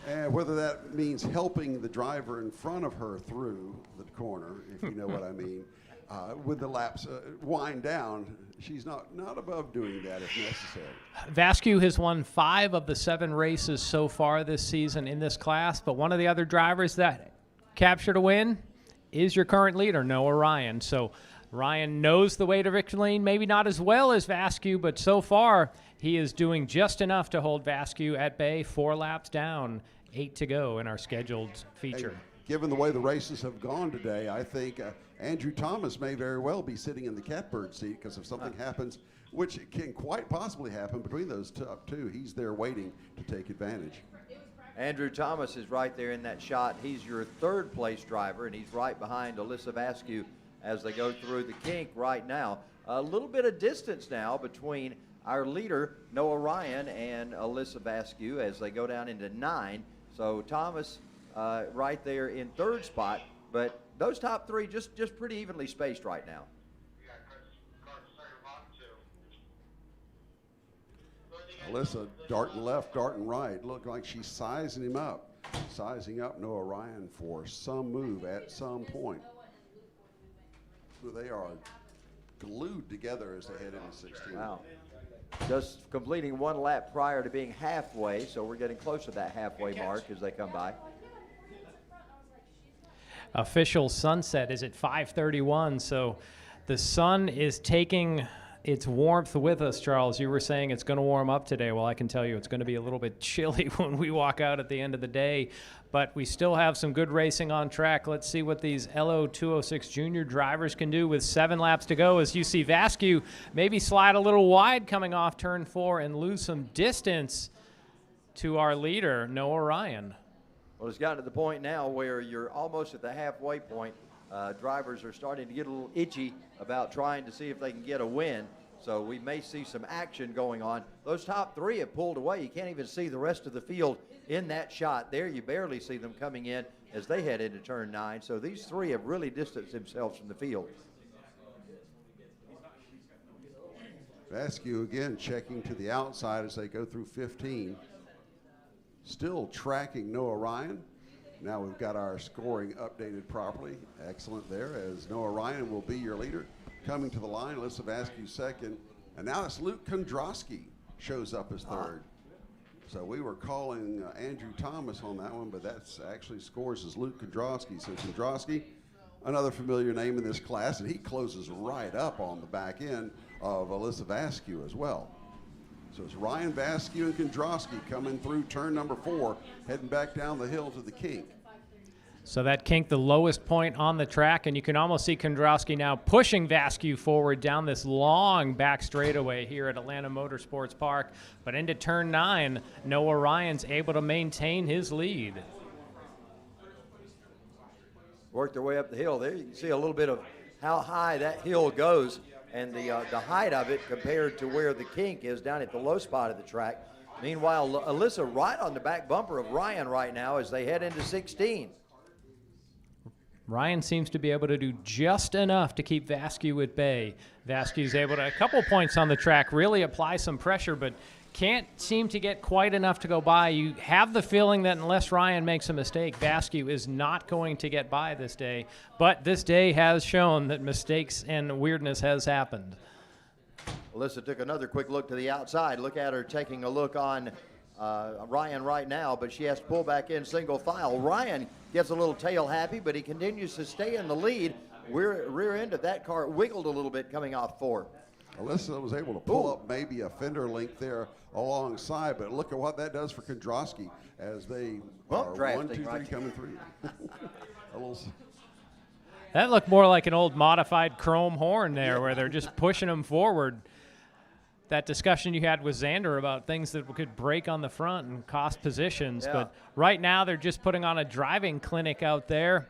And whether that means helping the driver in front of her through the corner, if you know what I mean, with the laps wind down, she's not above doing that if necessary. Vasquez has won 5 of the 7 races so far this season in this class, but one of the other drivers that captured a win is your current leader, Noah Ryan. So Ryan knows the way to victory lane, maybe not as well as Vasquez, but so far he is doing just enough to hold Vasquez at bay. 4 laps down, 8 to go in our scheduled feature. Hey, given the way the races have gone today, I think Andrew Thomas may very well be sitting in the catbird seat, because if something happens, which can quite possibly happen between those top 2, he's there waiting to take advantage. Andrew Thomas is right there in that shot. He's your 3rd place driver, and he's right behind Alyssa Vasquez as they go through the kink right now. A little bit of distance now between our leader, Noah Ryan, and Alyssa Vasquez as they go down into 9. So Thomas right there in 3rd spot, but those top 3 just pretty evenly spaced right now. Alyssa darting left, darting right. Look like she's sizing up Noah Ryan for some move at some point. So they are glued together as they head into 16. Wow. Just completing 1 lap prior to being halfway, so we're getting close to that halfway mark as they come by. Official sunset is at 5:31, so the sun is taking its warmth with us, Charles. You were saying it's going to warm up today. Well, I can tell you it's going to be a little bit chilly when we walk out at the end of the day, but we still have some good racing on track. Let's see what these LO206 junior drivers can do with 7 laps to go, as you see Vasquez maybe slide a little wide coming off turn 4 and lose some distance to our leader, Noah Ryan. Well, it's gotten to the point now where you're almost at the halfway point. Drivers are starting to get a little itchy about trying to see if they can get a win. So we may see some action going on. Those top 3 have pulled away. You can't even see the rest of the field in that shot there. You barely see them coming in as they head into turn 9. So these 3 have really distanced themselves from the field. Vasquez again checking to the outside as they go through 15. Still tracking Noah Ryan. Now we've got our scoring updated properly. Excellent there, as Noah Ryan will be your leader. Coming to the line, Alyssa Vasquez 2nd. And now it's Luke Kondrowski shows up as 3rd. So we were calling Andrew Thomas on that one, but that's actually scores as Luke Kondrowski. So Kondrowski, another familiar name in this class, and he closes right up on the back end of Alyssa Vasquez as well. So it's Ryan, Vasquez, and Kondrowski coming through turn number 4, heading back down the hill to the kink. So that kink, the lowest point on the track, and you can almost see Kondrowski now pushing Vasquez forward down this long back straightaway here at Atlanta Motorsports Park. But into turn 9, Noah Ryan's able to maintain his lead. work their way up the hill. There you can see a little bit of how high that hill goes and the height of it compared to where the kink is down at the low spot of the track. Meanwhile, Alyssa right on the back bumper of Ryan right now as they head into 16. Ryan seems to be able to do just enough to keep Vasquez at bay. Vasquez able to, a couple points on the track, really apply some pressure, but can't seem to get quite enough to go by. You have the feeling that unless Ryan makes a mistake, Vasquez is not going to get by this day. But this day has shown that mistakes and weirdness has happened. Alyssa took another quick look to the outside. Look at her taking a look on Ryan right now, but she has to pull back in single file. Ryan gets a little tail happy, but he continues to stay in the lead. Rear end of that car wiggled a little bit coming off 4. Alyssa was able to pull up maybe a fender link there alongside, but look at what that does for Kondrowski as they are 1, 2, 3 coming through. A little. That looked more like an old modified chrome horn there, where they're just pushing them forward. That discussion you had with Xander about things that could break on the front and cost positions. Yeah. But right now they're just putting on a driving clinic out there.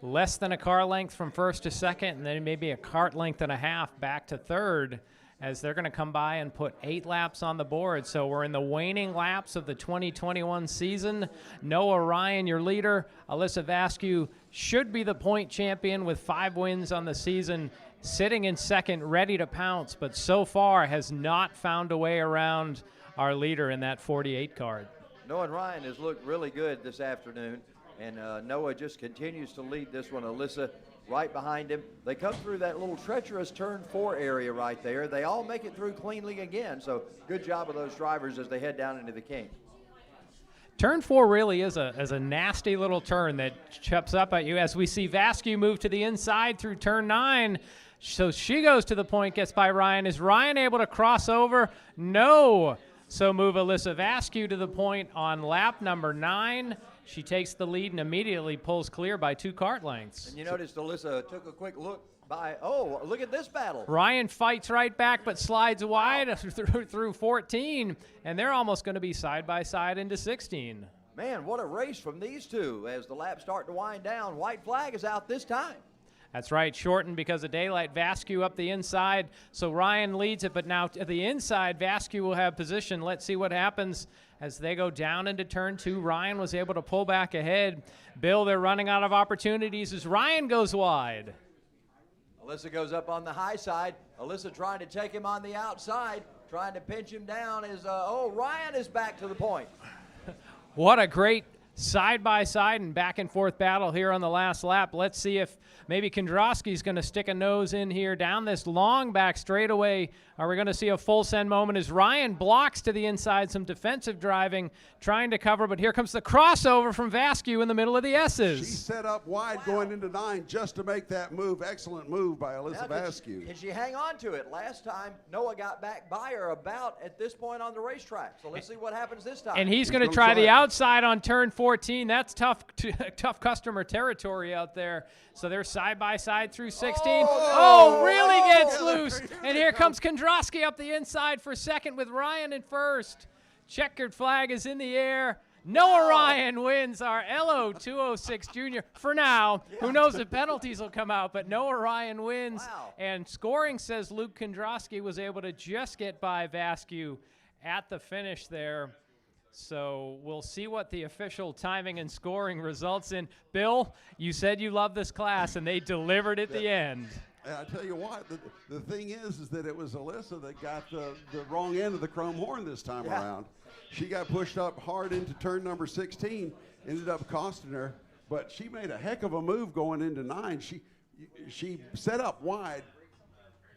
Less than a car length from first to second, and then maybe a kart length and a half back to third, as they're going to come by and put 8 laps on the board. So we're in the waning laps of the 2021 season. Noah Ryan, your leader. Alyssa Vasquez should be the point champion with 5 wins on the season, sitting in second, ready to pounce, but so far has not found a way around our leader in that 48 card. Noah Ryan has looked really good this afternoon, and Noah just continues to lead this one. Alyssa right behind him. They come through that little treacherous turn 4 area right there. They all make it through cleanly again, so good job of those drivers as they head down into the kink. Turn 4 really is a nasty little turn that chips up at you, as we see Vasquez move to the inside through turn 9. So she goes to the point, gets by Ryan. Is Ryan able to cross over? No. So move Alyssa Vasquez to the point on lap number 9. She takes the lead and immediately pulls clear by 2 kart lengths. And you noticed Alyssa took a quick look by, oh, look at this battle. Ryan fights right back but slides wide through 14, and they're almost going to be side by side into 16. Man, what a race from these two as the laps start to wind down. White flag is out this time. That's right, shortened because of daylight. Vasquez up the inside, so Ryan leads it, but now at the inside, Vasquez will have position. Let's see what happens as they go down into turn 2. Ryan was able to pull back ahead. Bill, they're running out of opportunities as Ryan goes wide. Alyssa goes up on the high side. Alyssa trying to take him on the outside, trying to pinch him down as, Ryan is back to the point. What a great side-by-side and back-and-forth battle here on the last lap. Let's see if maybe Kondrowski's going to stick a nose in here down this long back straightaway. Are we going to see a full send moment as Ryan blocks to the inside, some defensive driving, trying to cover, but here comes the crossover from Vasquez in the middle of the S's. She set up wide going into 9 just to make that move. Excellent move by Alyssa Vasquez. Can she hang on to it? Last time, Noah got back by her about at this point on the racetrack. So let's see what happens this time. And he's going to try the outside on turn 14. That's tough customer territory out there. So they're side by side through 16. Oh, really gets loose. And here comes Kondrowski up the inside for second with Ryan in first. Checkered flag is in the air. Noah Ryan wins our LO 206 Junior for now. Who knows if penalties will come out, but Noah Ryan wins. Wow. And scoring says Luke Kondrowski was able to just get by Vasquez at the finish there. So we'll see what the official timing and scoring results in. Bill, you said you love this class, and they delivered at the end. I tell you what, the thing is that it was Alyssa that got the wrong end of the chrome horn this time around. She got pushed up hard into turn number 16, ended up costing her, but she made a heck of a move going into 9. She set up wide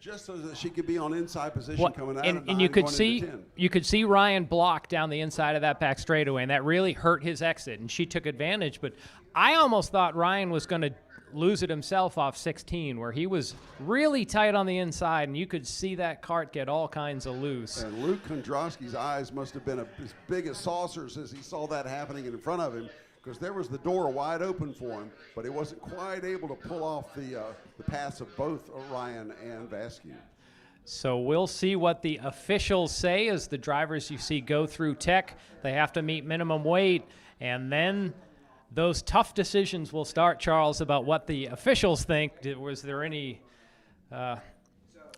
just so that she could be on inside position coming out of 9 and you could going see into 10. you could see Ryan block down the inside of that back straightaway, and that really hurt his exit, and she took advantage. But I almost thought Ryan was going to lose it himself off 16, where he was really tight on the inside, and you could see that cart get all kinds of loose. And Luke Kondrowski's eyes must have been as big as saucers as he saw that happening in front of him, because there was the door wide open for him, but he wasn't quite able to pull off the pass of both Ryan and Vasquez. So we'll see what the officials say as the drivers you see go through tech. They have to meet minimum weight, and then those tough decisions will start, Charles, about what the officials think. Was there any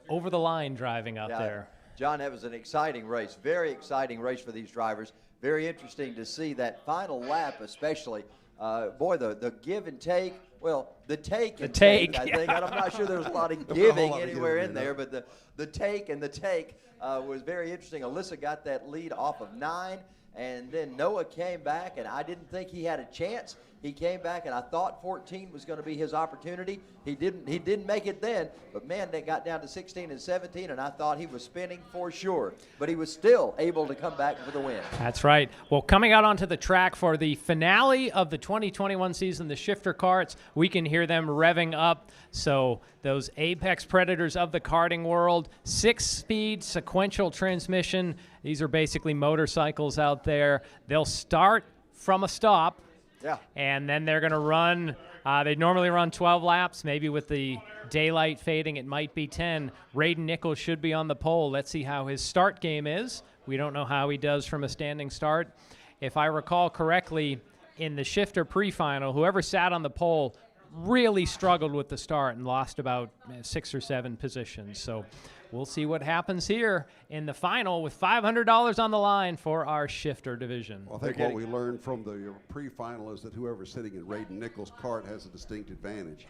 over-the-line driving out there? John, that was an exciting race, very exciting race for these drivers. Very interesting to see that final lap especially. Boy, the give and take. Well, the take and take, I think. I'm not sure there was a lot of giving anywhere in there, but the take and the take was very interesting. Alyssa got that lead off of 9, and then Noah came back, and I didn't think he had a chance. He came back, and I thought 14 was going to be his opportunity. He didn't make it then, but man, they got down to 16 and 17, and I thought he was spinning for sure. But he was still able to come back for the win. That's right. Well, coming out onto the track for the finale of the 2021 season, the shifter karts, we can hear them revving up. So those apex predators of the karting world, 6-speed sequential transmission. These are basically motorcycles out there. They'll start from a stop. Yeah. And then they're going to run, they normally run 12 laps. Maybe with the daylight fading, it might be 10. Raiden Nichols should be on the pole. Let's see how his start game is. We don't know how he does from a standing start. If I recall correctly, in the shifter pre-final, whoever sat on the pole really struggled with the start and lost about 6 or 7 positions. So we'll see what happens here in the final with $500 on the line for our shifter division. Well, I think what we learned from the pre-final is that whoever's sitting in Raiden Nichols' cart has a distinct advantage.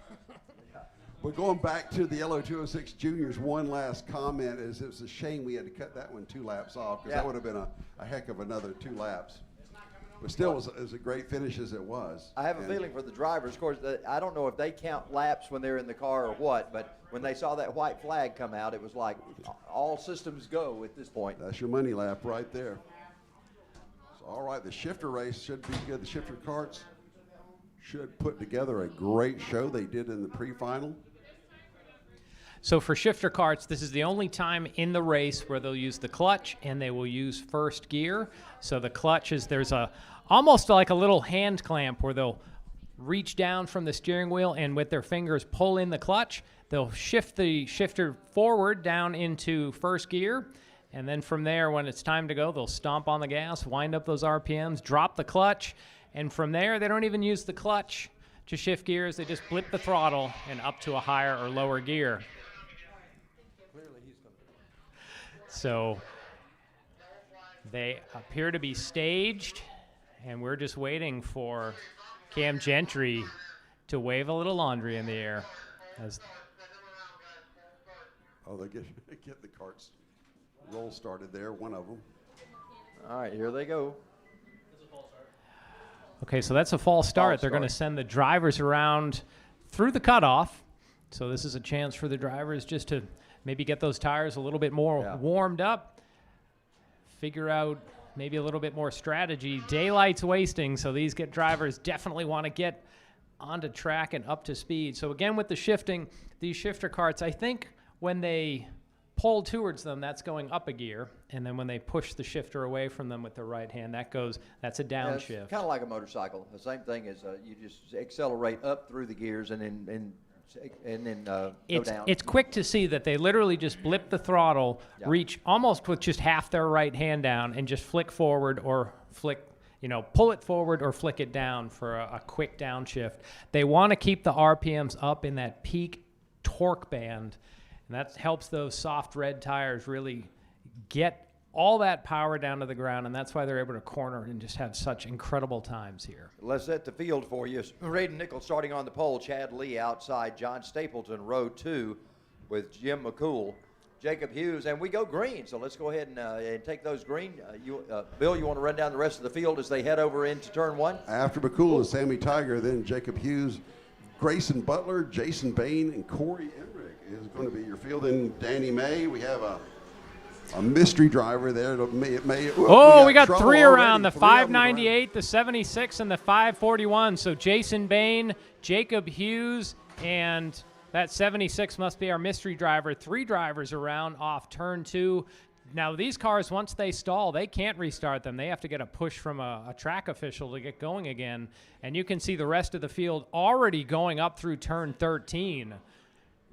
But going back to the LO206 Juniors, one last comment is it was a shame we had to cut that one 2 laps off, because that would have been a heck of another 2 laps. But still, it was a great finish as it was. I have a feeling for the drivers. Of course, I don't know if they count laps when they're in the car or what, but when they saw that white flag come out, it was like all systems go at this point. That's your money lap right there. So, all right, the shifter race should be good. The shifter karts should put together a great show. They did in the pre-final. So for shifter karts, this is the only time in the race where they'll use the clutch and they will use first gear. So the clutch is, there's almost like a little hand clamp where they'll reach down from the steering wheel and with their fingers pull in the clutch. They'll shift the shifter forward down into first gear. And then from there, when it's time to go, they'll stomp on the gas, wind up those RPMs, drop the clutch. And from there, they don't even use the clutch to shift gears. They just blip the throttle and up to a higher or lower gear. So they appear to be staged, and we're just waiting for Cam Gentry to wave a little laundry in the air. Oh, they get the karts roll started there, one of them. All right, here they go. Okay, so that's a false start. They're going to send the drivers around through the cutoff. So this is a chance for the drivers just to maybe get those tires a little bit more warmed up, figure out maybe a little bit more strategy. Daylight's wasting, so these drivers definitely want to get onto track and up to speed. So again, with the shifting, these shifter karts, I think when they pull towards them, that's going up a gear, and then when they push the shifter away from them with the right hand, that's a downshift. Kind of like a motorcycle. The same thing is you just accelerate up through the gears and then go down. It's quick to see that they literally just blip the throttle, reach almost with just half their right hand down, and just flick forward or flick, pull it forward or flick it down for a quick downshift. They want to keep the RPMs up in that peak torque band, and that helps those soft red tires really get all that power down to the ground, and that's why they're able to corner and just have such incredible times here. Let's set the field for you. Raiden Nichols starting on the pole, Chad Lee outside, John Stapleton, row 2 with Jim McCool, Jacob Hughes, and we go green. So let's go ahead and take those green. Bill, you want to run down the rest of the field as they head over into turn 1? After McCool is Sammy Tiger, then Jacob Hughes, Grayson Butler, Jason Bain, and Corey Emmerich is going to be your field. And Danny May, we have a mystery driver there. We got 3 around, the 598, the 76, and the 541. So Jason Bain, Jacob Hughes, and that 76 must be our mystery driver. 3 drivers around off turn 2. Now, these cars, once they stall, they can't restart them. They have to get a push from a track official to get going again. And you can see the rest of the field already going up through turn 13.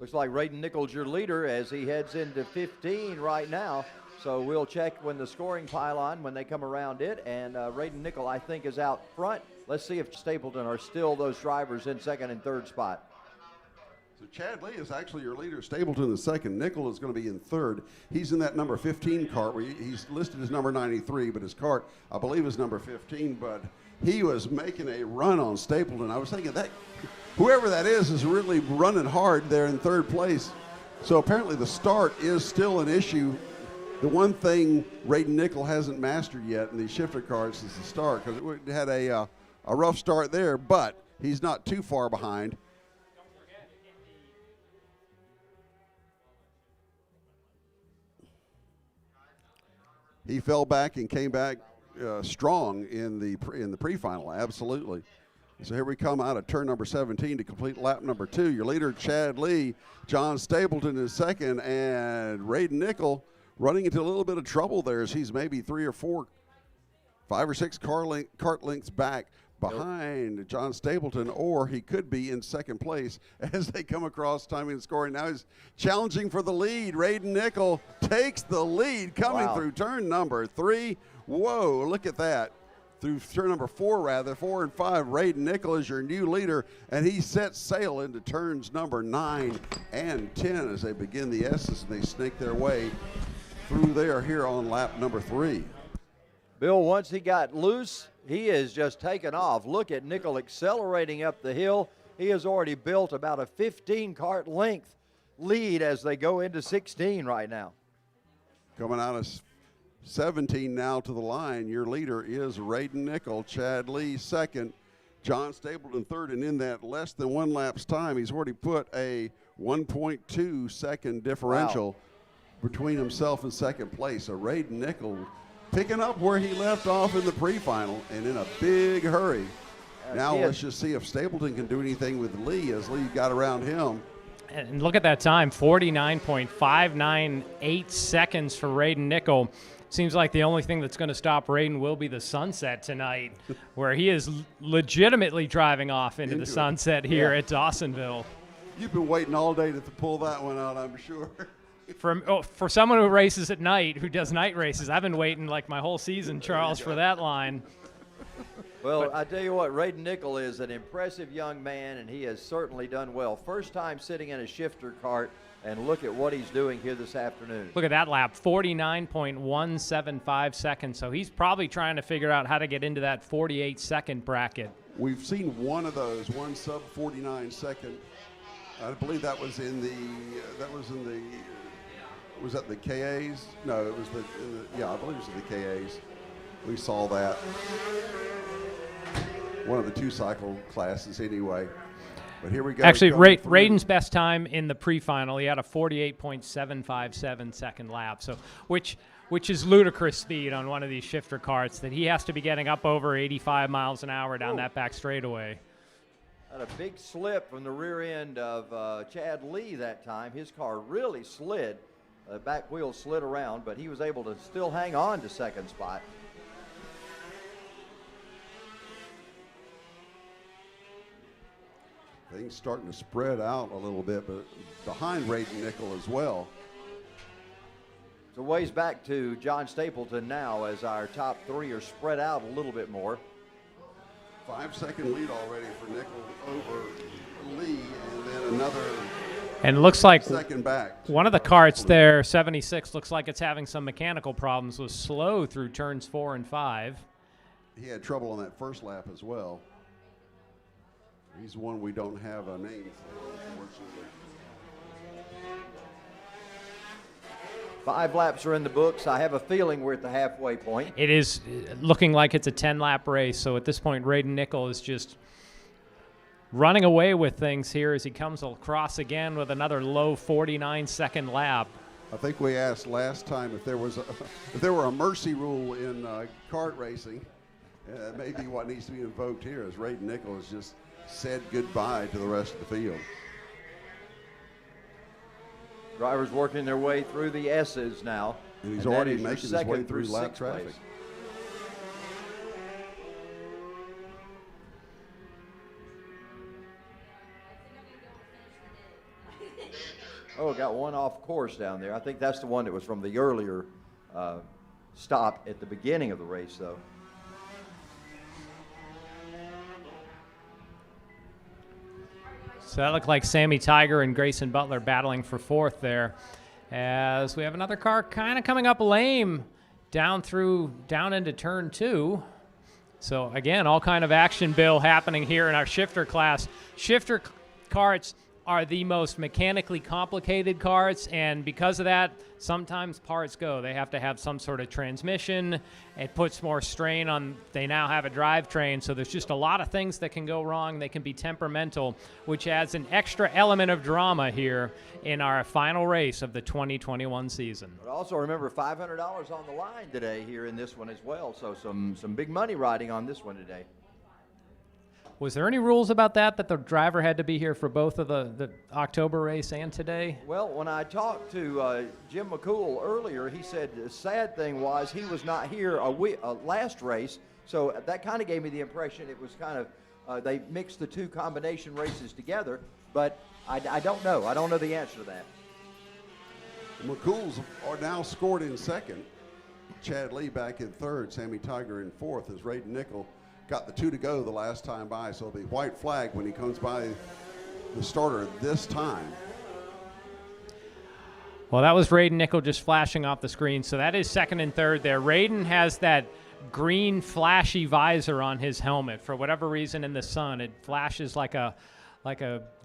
Looks like Raiden Nichols, your leader, as he heads into 15 right now. So we'll check when the scoring pylon, when they come around it, and Raiden Nickel, I think, is out front. Let's see if Stapleton are still those drivers in second and third spot. So Chad Lee is actually your leader. Stapleton in second. Nickel is going to be in third. He's in that number 15 cart where he's listed as number 93, but his cart, I believe, is number 15. But he was making a run on Stapleton. I was thinking that whoever that is really running hard there in third place. So apparently the start is still an issue. The one thing Raiden Nickel hasn't mastered yet in these shifter carts is the start, because it had a rough start there, but he's not too far behind. He fell back and came back strong in the pre-final, absolutely. So here we come out of turn number 17 to complete lap number 2. Your leader, Chad Lee, John Stapleton is second, and Raiden Nickel running into a little bit of trouble there as he's maybe 5 or 6 cart lengths back behind John Stapleton, or he could be in second place as they come across timing and scoring. Now he's challenging for the lead. Raiden Nickel takes the lead coming through turn number 3. Whoa, look at that. Through turn number 4, rather, 4 and 5. Raiden Nickel is your new leader, and he sets sail into turns number 9 and 10 as they begin the S's and they snake their way through there here on lap number 3. Bill, once he got loose, he is just taken off. Look at Nickel accelerating up the hill. He has already built about a 15 cart length lead as they go into 16 right now. Coming out of 17 now to the line, your leader is Raiden Nickel. Chad Lee second, John Stapleton third, and in that less than 1 lap's time, he's already put a 1.2 second differential between himself and second place. So Raiden Nickel picking up where he left off in the pre-final and in a big hurry. Now let's just see if Stapleton can do anything with Lee as Lee got around him. And look at that time, 49.598 seconds for Raiden Nickel. Seems like the only thing that's going to stop Raiden will be the sunset tonight, where he is legitimately driving off into the sunset here at Dawsonville. You've been waiting all day to pull that one out, I'm sure. For someone who races at night, who does night races, I've been waiting like my whole season, Charles, for that line. Well, I tell you what, Raiden Nickel is an impressive young man, and he has certainly done well. First time sitting in a shifter cart, and look at what he's doing here this afternoon. Look at that lap, 49.175 seconds. So he's probably trying to figure out how to get into that 48-second bracket. We've seen one of those, one sub 49 second. I believe that was in the was that the KAs? No, it was I believe it was the KAs. We saw that. One of the 2-cycle classes anyway. But here we go. Actually, Raiden's best time in the pre-final, he had a 48.757 second lap, so which is ludicrous speed on one of these shifter carts that he has to be getting up over 85 miles an hour down that back straightaway. Had a big slip from the rear end of Chad Lee that time. His car really slid. The back wheel slid around, but he was able to still hang on to second spot. Things starting to spread out a little bit, but behind Raiden Nickel as well. So ways back to John Stapleton now as our top 3 are spread out a little bit more. 5-second lead already for Nickel over Lee, and then another and looks like second back. One of the carts there, 76, looks like it's having some mechanical problems, was slow through turns 4 and 5. He had trouble on that first lap as well. He's one we don't have a name for, unfortunately. 5 laps are in the books. I have a feeling we're at the halfway point. It is looking like it's a 10-lap race, so at this point, Raiden Nickel is just running away with things here as he comes across again with another low 49-second lap. I think we asked last time if there were a mercy rule in kart racing. Maybe what needs to be invoked here is Raiden Nickel has just said goodbye to the rest of the field. Drivers working their way through the S's now. And he's already making his way through lap traffic. Place. Oh, got one off course down there. I think that's the one that was from the earlier stop at the beginning of the race, though. So that looked like Sammy Tiger and Grayson Butler battling for fourth there, as we have another car kind of coming up lame down into turn 2. So again, all kind of action, Bill, happening here in our shifter class. Shifter carts are the most mechanically complicated carts, and because of that, sometimes parts go. They have to have some sort of transmission. It puts more strain on, they now have a drivetrain, so there's just a lot of things that can go wrong. They can be temperamental, which adds an extra element of drama here in our final race of the 2021 season. But also remember, $500 on the line today here in this one as well, so some big money riding on this one today. Was there any rules about that the driver had to be here for both of the October race and today? Well, when I talked to Jim McCool earlier, he said the sad thing was he was not here last race, so that kind of gave me the impression it was kind of they mixed the two combination races together, but I don't know. I don't know the answer to that. The McCools are now scored in second. Chad Lee back in third. Sammy Tiger in fourth as Raiden Nickel got the 2 to go the last time by, so it'll be white flag when he comes by the starter this time. Well, that was Raiden Nickel just flashing off the screen, so that is second and third there. Raiden has that green flashy visor on his helmet. For whatever reason in the sun, it flashes like a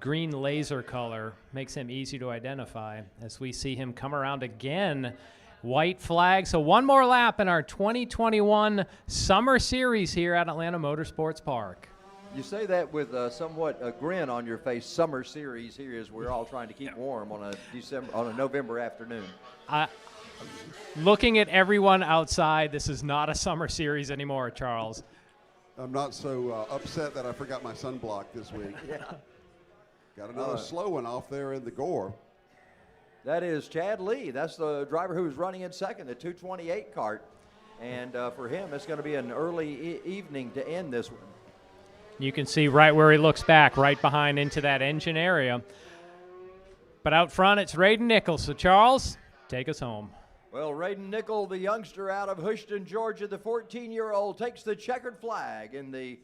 green laser color. Makes him easy to identify as we see him come around again. White flag. So one more lap in our 2021 Summer Series here at Atlanta Motorsports Park. You say that with somewhat a grin on your face. Summer Series here as we're all trying to keep warm on a November afternoon. Looking at everyone outside, this is not a Summer Series anymore, Charles. I'm not so upset that I forgot my sunblock this week. Yeah. Got another slow one off there in the gore. That is Chad Lee. That's the driver who was running in second, the 228 cart. And for him, it's going to be an early evening to end this one. You can see right where he looks back, right behind into that engine area. But out front, it's Raiden Nickel. So, Charles, take us home. Well, Raiden Nickel, the youngster out of Houston, Georgia, the 14-year-old, takes the checkered flag in the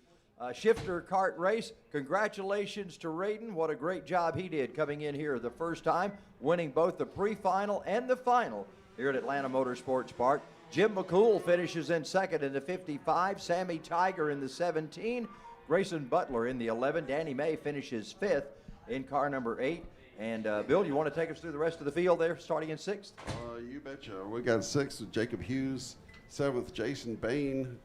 shifter kart race. Congratulations to Raiden. What a great job he did coming in here the first time, winning both the pre-final and the final here at Atlanta Motorsports Park. Jim McCool finishes in second in the 55, Sammy Tiger in the 17, Grayson Butler in the 11, Danny May finishes fifth in car number 8. And Bill, you want to take us through the rest of the field there, starting in sixth? You betcha. We got sixth with Jacob Hughes, seventh Jason Bain,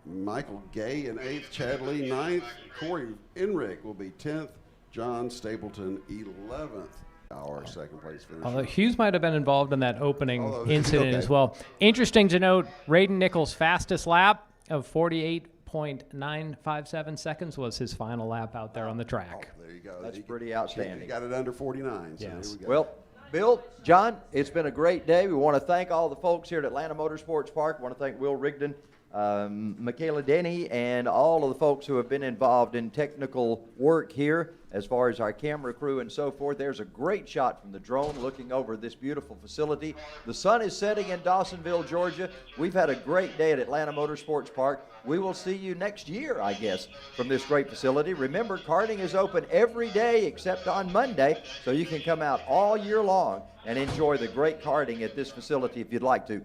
Michael Gay in 8th, Chad Lee 9th, Corey Enrick will be 10th, John Stapleton 11th. Our second place finisher. Although Hughes might have been involved in that opening incident as well. Interesting to note, Raiden Nickel's fastest lap of 48.957 seconds was his final lap out there on the track. There you go. That's pretty outstanding. He got it under 49. So yes. There we go. Well, Bill, John, it's been a great day. We want to thank all the folks here at Atlanta Motorsports Park. We want to thank Will Rigdon, Michaela Denny, and all of the folks who have been involved in technical work here as far as our camera crew and so forth. There's a great shot from the drone looking over this beautiful facility. The sun is setting in Dawsonville, Georgia. We've had a great day at Atlanta Motorsports Park. We will see you next year, I guess, from this great facility. Remember, karting is open every day except on Monday, so you can come out all year long and enjoy the great karting at this facility if you'd like to.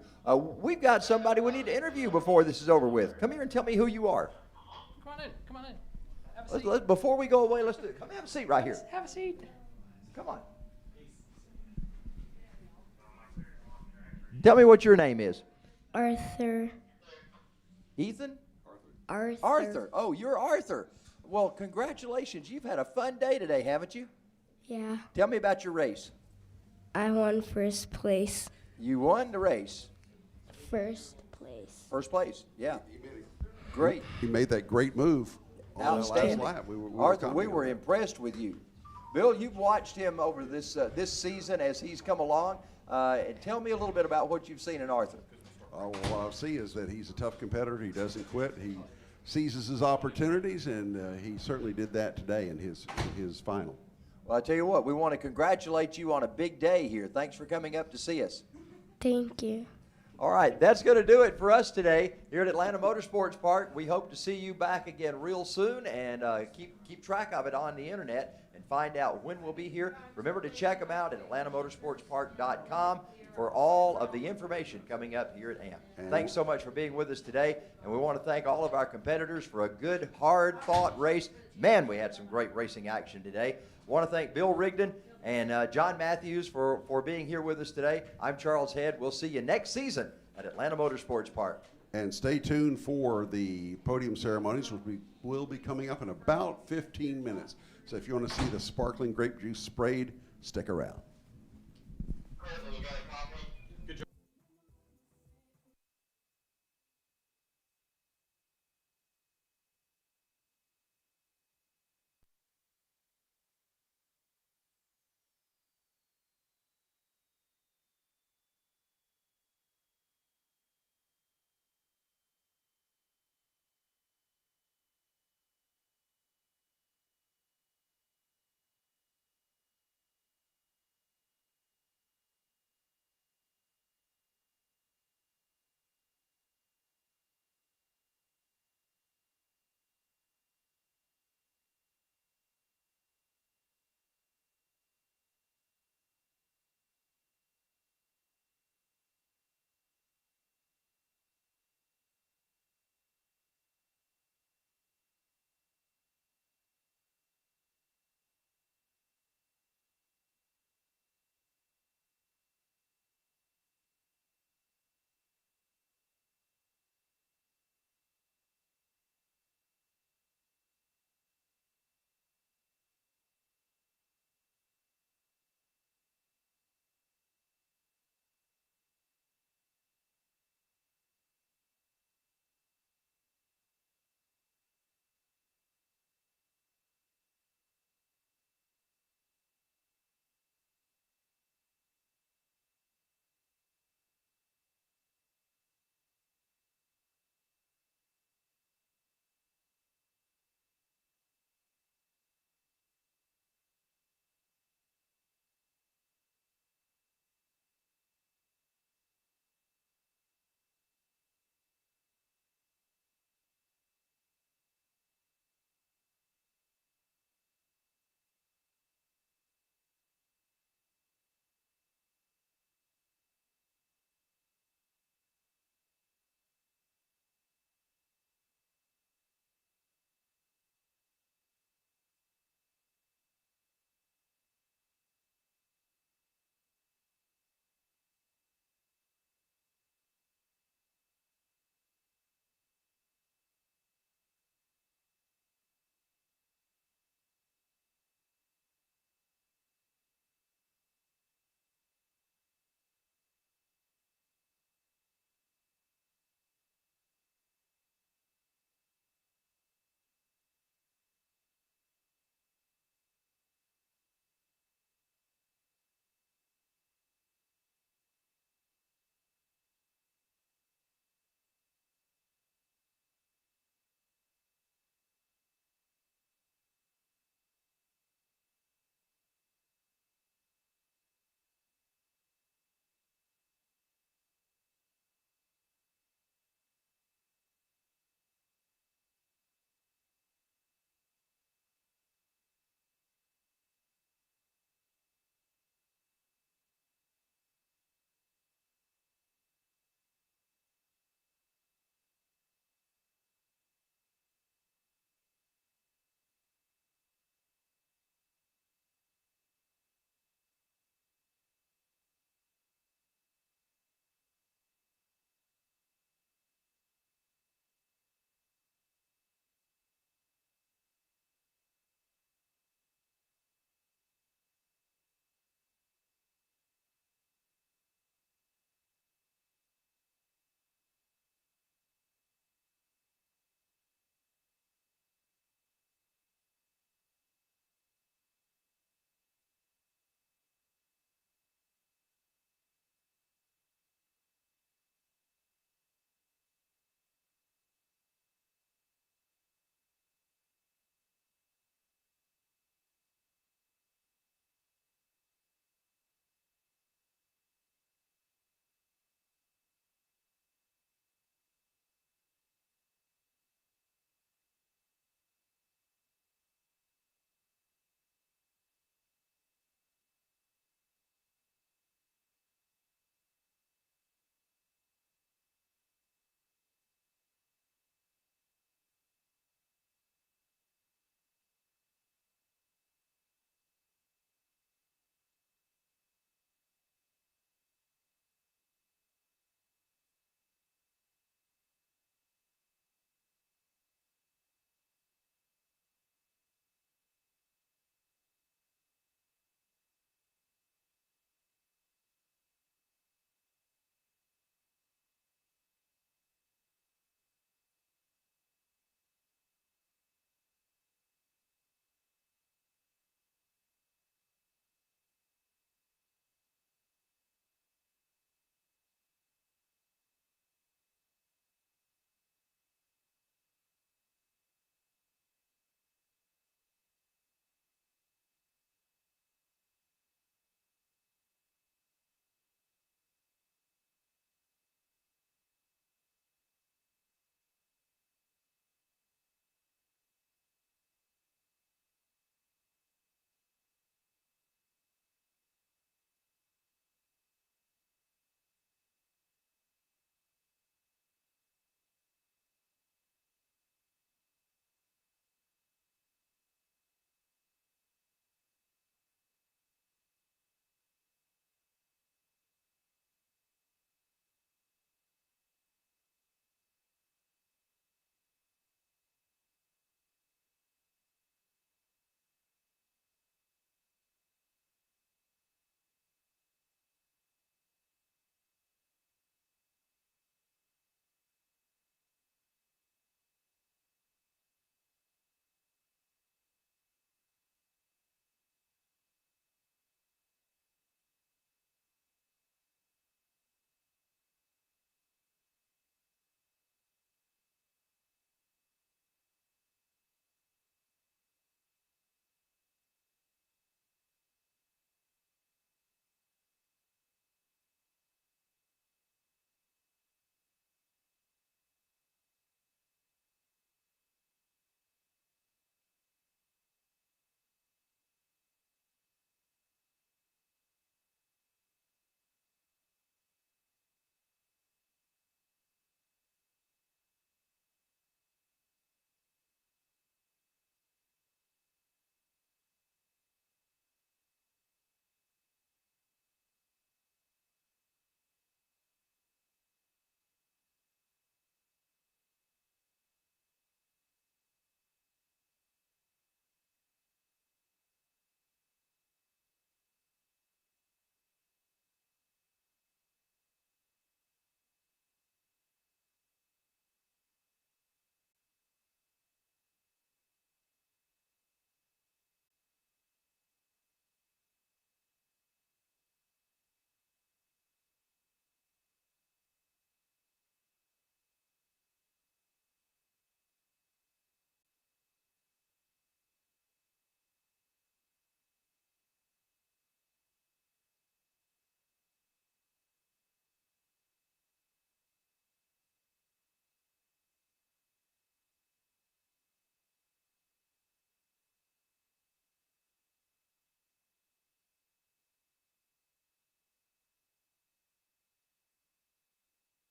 We've got somebody we need to interview before this is over with. Come here and tell me who you are. Come on in. Come on in. Have a seat. Before we go away, let's do it. Come have a seat right here. Have a seat. Come on. Tell me what your name is. Arthur. Ethan? Arthur. Arthur. Oh, you're Arthur. Well, congratulations. You've had a fun day today, haven't you? Yeah. Tell me about your race. I won first place. You won the race. First place. First place, yeah. Great. He made that great move on that last Outstanding. lap. Arthur, we were impressed with you. Bill, you've watched him over this season as he's come along. And tell me a little bit about what you've seen in Arthur. What I see is that he's a tough competitor. He doesn't quit. He seizes his opportunities, and he certainly did that today in his final. Well, I tell you what, we want to congratulate you on a big day here. Thanks for coming up to see us. Thank you. All right, that's going to do it for us today here at Atlanta Motorsports Park. We hope to see you back again real soon, and keep track of it on the internet and find out when we'll be here. Remember to check them out at atlantamotorsportspark.com for all of the information coming up here at AMP. Thanks so much for being with us today, and we want to thank all of our competitors for a good, hard-fought race. Man, we had some great racing action today. I want to thank Bill Rigdon and John Matthews for being here with us today. I'm Charles Head. We'll see you next season at Atlanta Motorsports Park. And stay tuned for the podium ceremonies, which will be coming up in about 15 minutes. So if you want to see the sparkling grape juice sprayed, stick around.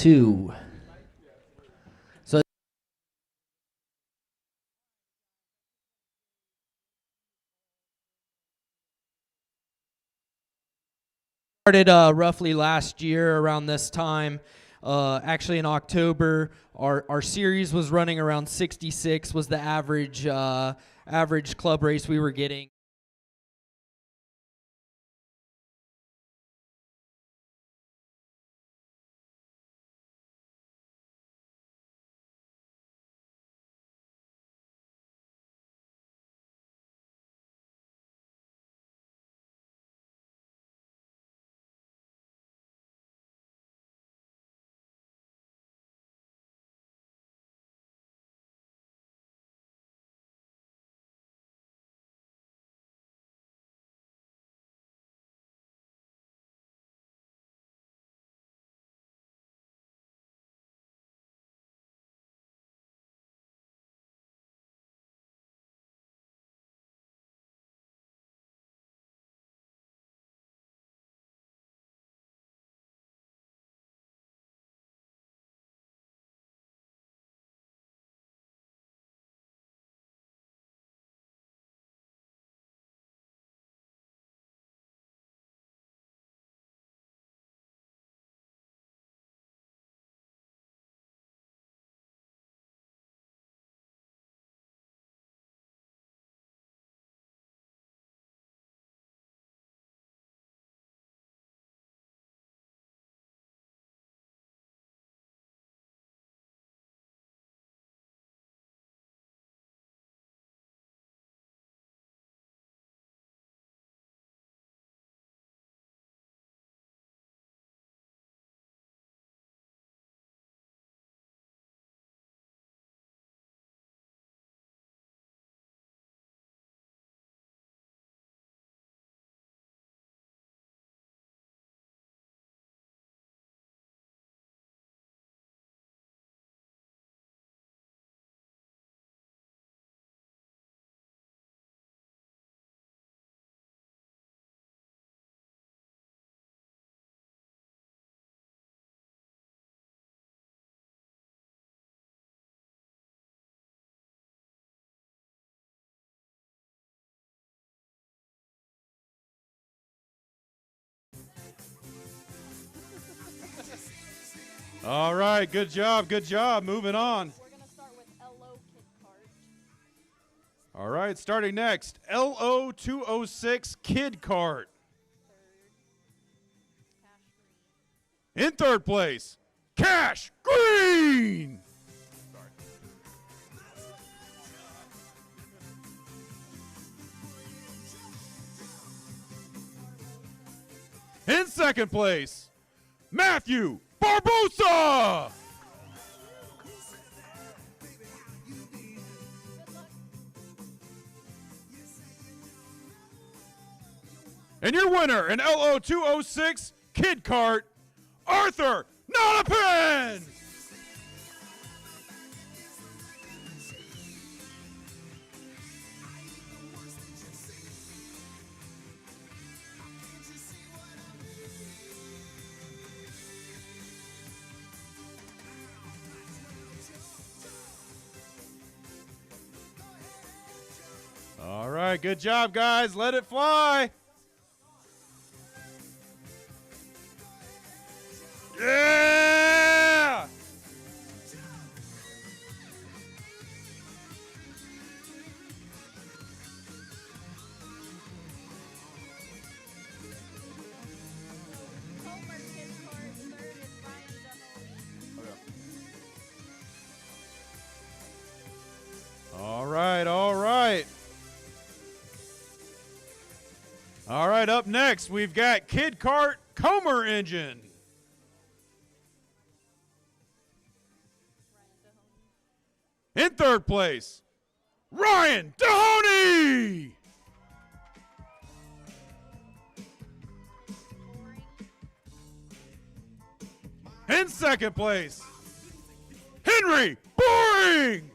2. So started roughly last year around this time. Actually in October, our series was running around 66 was the average club race we were getting. All right, good job, good job. Moving on. We're going to start with LO Kid Kart. All right, starting next, LO206 Kid Kart. In third place, Cash Green. In second place, Matthew Barbosa. And your winner in LO206 Kid Kart, Arthur Nonapen. All right, good job, guys. Let it fly. Yeah! All right, all right. All right, up next, we've got Kid Kart Comer Engine. In third place, Ryan Dahoney. In second place, Henry Boring.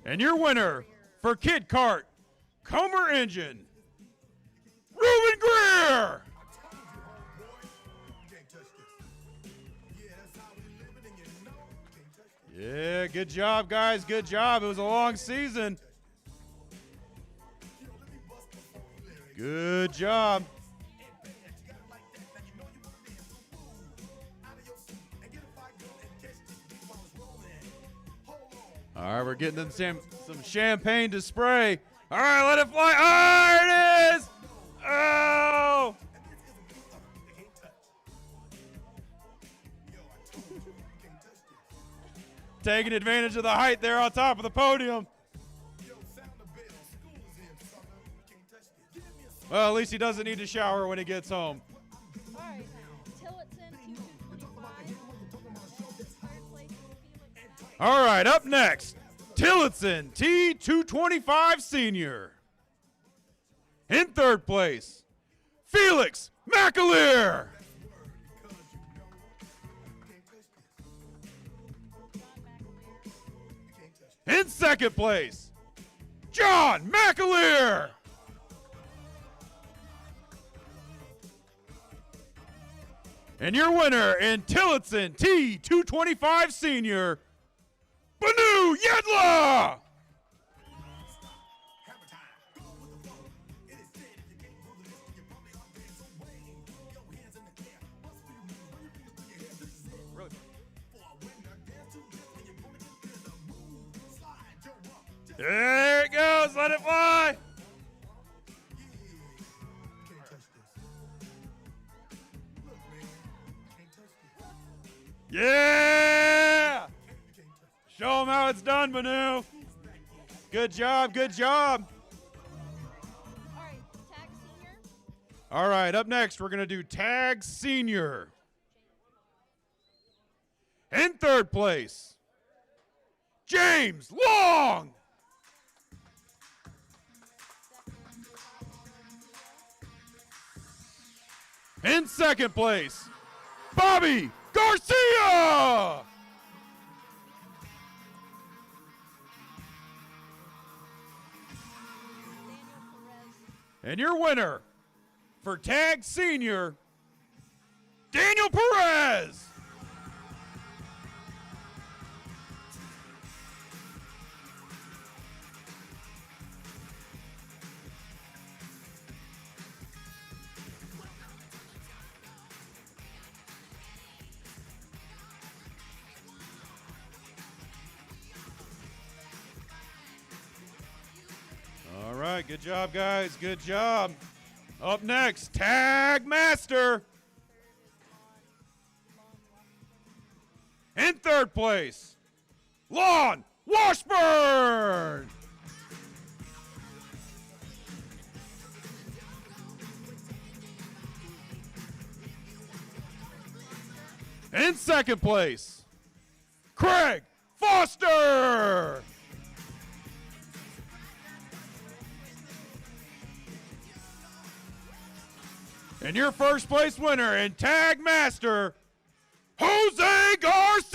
And your winner for Kid Kart Comer Engine, Rudy good job, guys. Good job. It was a long season. Good job. All right, we're getting them some champagne to spray. All right, let it fly. Oh, there it is. Oh. Taking advantage of the height there on top of the podium. Well, at least he doesn't need to shower when he gets home. All right, Tillotson, T225. All right, up next, Tillotson T225 Senior. In third place, Felix McAleer. In second place, John McAleer. And your winner in Tillotson T225 Senior, Banu Yedla. There it goes, let it fly. Yeah! Show them how it's done, Banu. Good job, good job. All right, TaG Senior. All right, up next, we're going to do TaG Senior. In third place, James Long. In second place, Bobby Garcia. And your winner for TaG Senior, Daniel Perez. All right, good job, guys. Good job. Up next, Tag Master. In third place, Lon Washburn. In second place, Craig Foster. And your first place winner and Tag Master, Jose Garcia.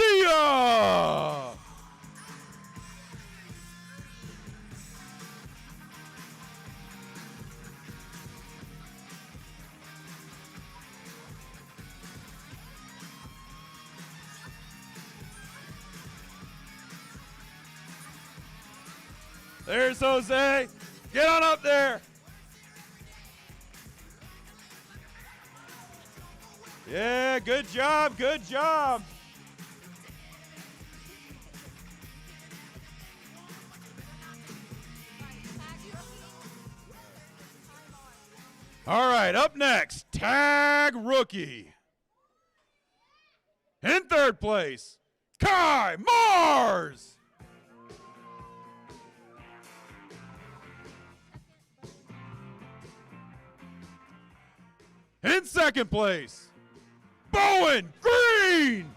There's Jose. Get on up there. Yeah, good job, good job. All right, up next, Tag Rookie. In third place, Kai Mars. In second place, Bowen Green.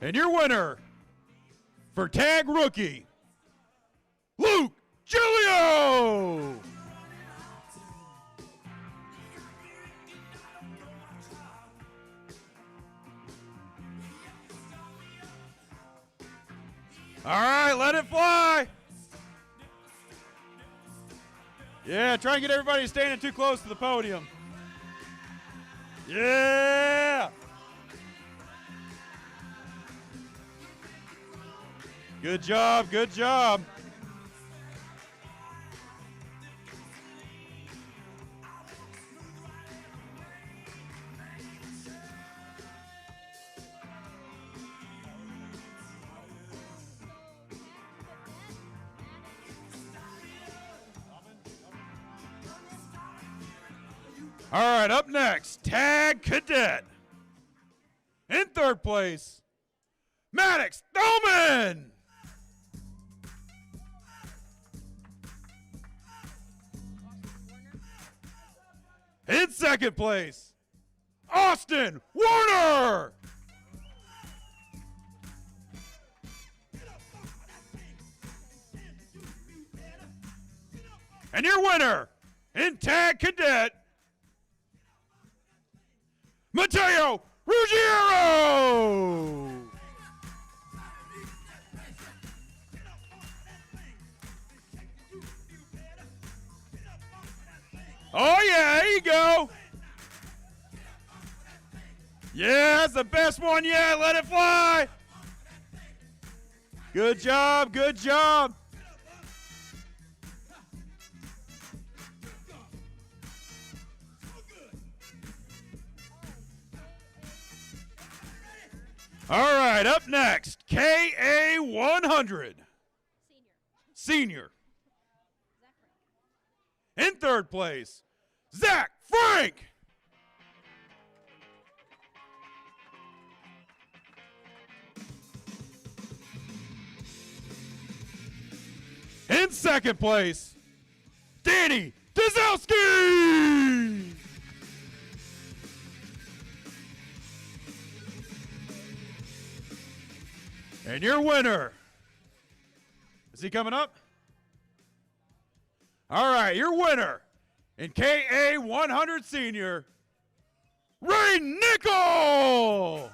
And your winner for Tag Rookie, Luke Giglio. All right, let it fly. Yeah, try and get everybody standing too close to the podium. Yeah! Good job, good job. All right, up next, TaG Cadet. In third place, Maddox Thoman. In second place, Austin Warner. And your winner in TaG Cadet, Mateo Ruggiero. Oh, yeah, there you go. Yeah, that's the best one yet. Let it fly. Good job, good job. All right, up next, KA 100. Senior. In third place, Zach Frank. In second place, Danny Dazowski. And your winner, is he coming up? All right, your winner in KA 100 Senior, Ray Nickel.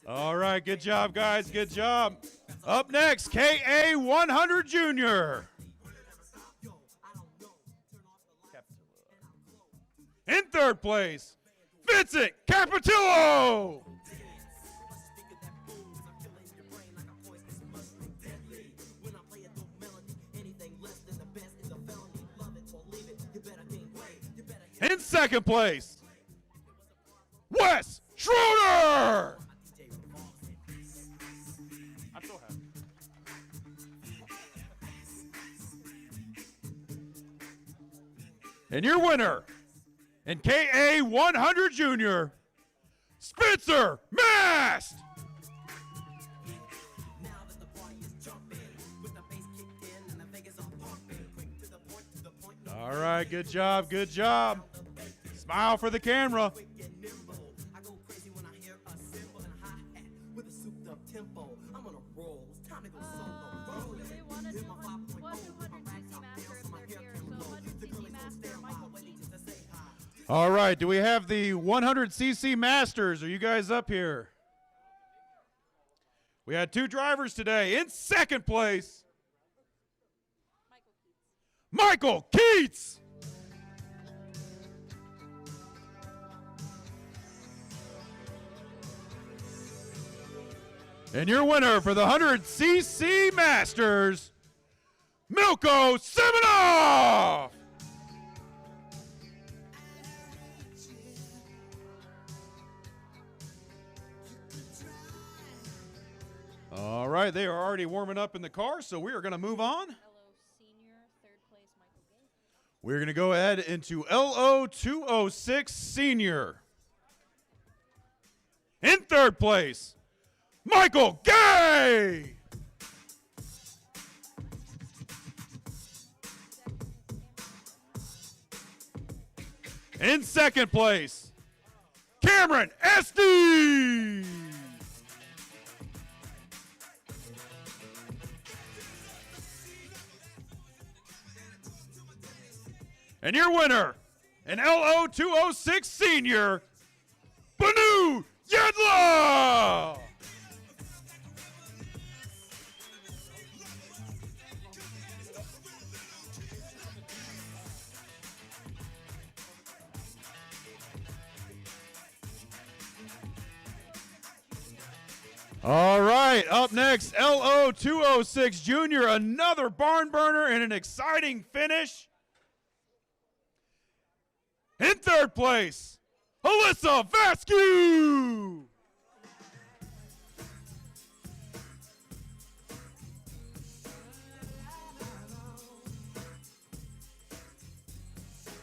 All right, good job, guys. Good job. Up next, KA 100 Junior. In third place, Vincent Capitillo. In second place, Wes Schroeder. I'm so happy. And your winner in KA 100 Junior, Spencer Mast. All right, good job, good job. Smile for the camera. All right, do we have the 100cc Masters? Are you guys up here? We had two drivers today. In second place, Michael Keats. And your winner for the 100cc Masters, Milko Semenov. All right, they are already warming up in the car, so we are going to move on. We're going to go ahead into LO 206 Senior. In third place, Michael Gay. In second place, Cameron Esty. And your winner and LO 206 Senior, Banu Yedla. All right, up next, LO 206 Junior, another barn burner and an exciting finish. In third place, Alyssa Vasquez.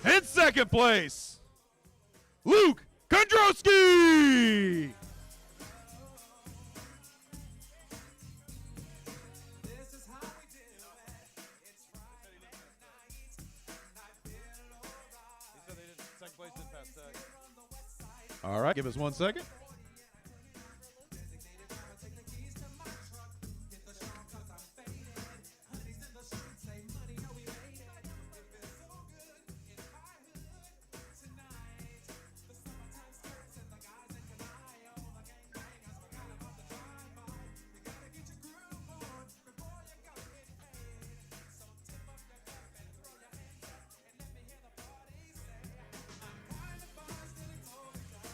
In second place, Luke Kondrowski. All right, give us 1 second.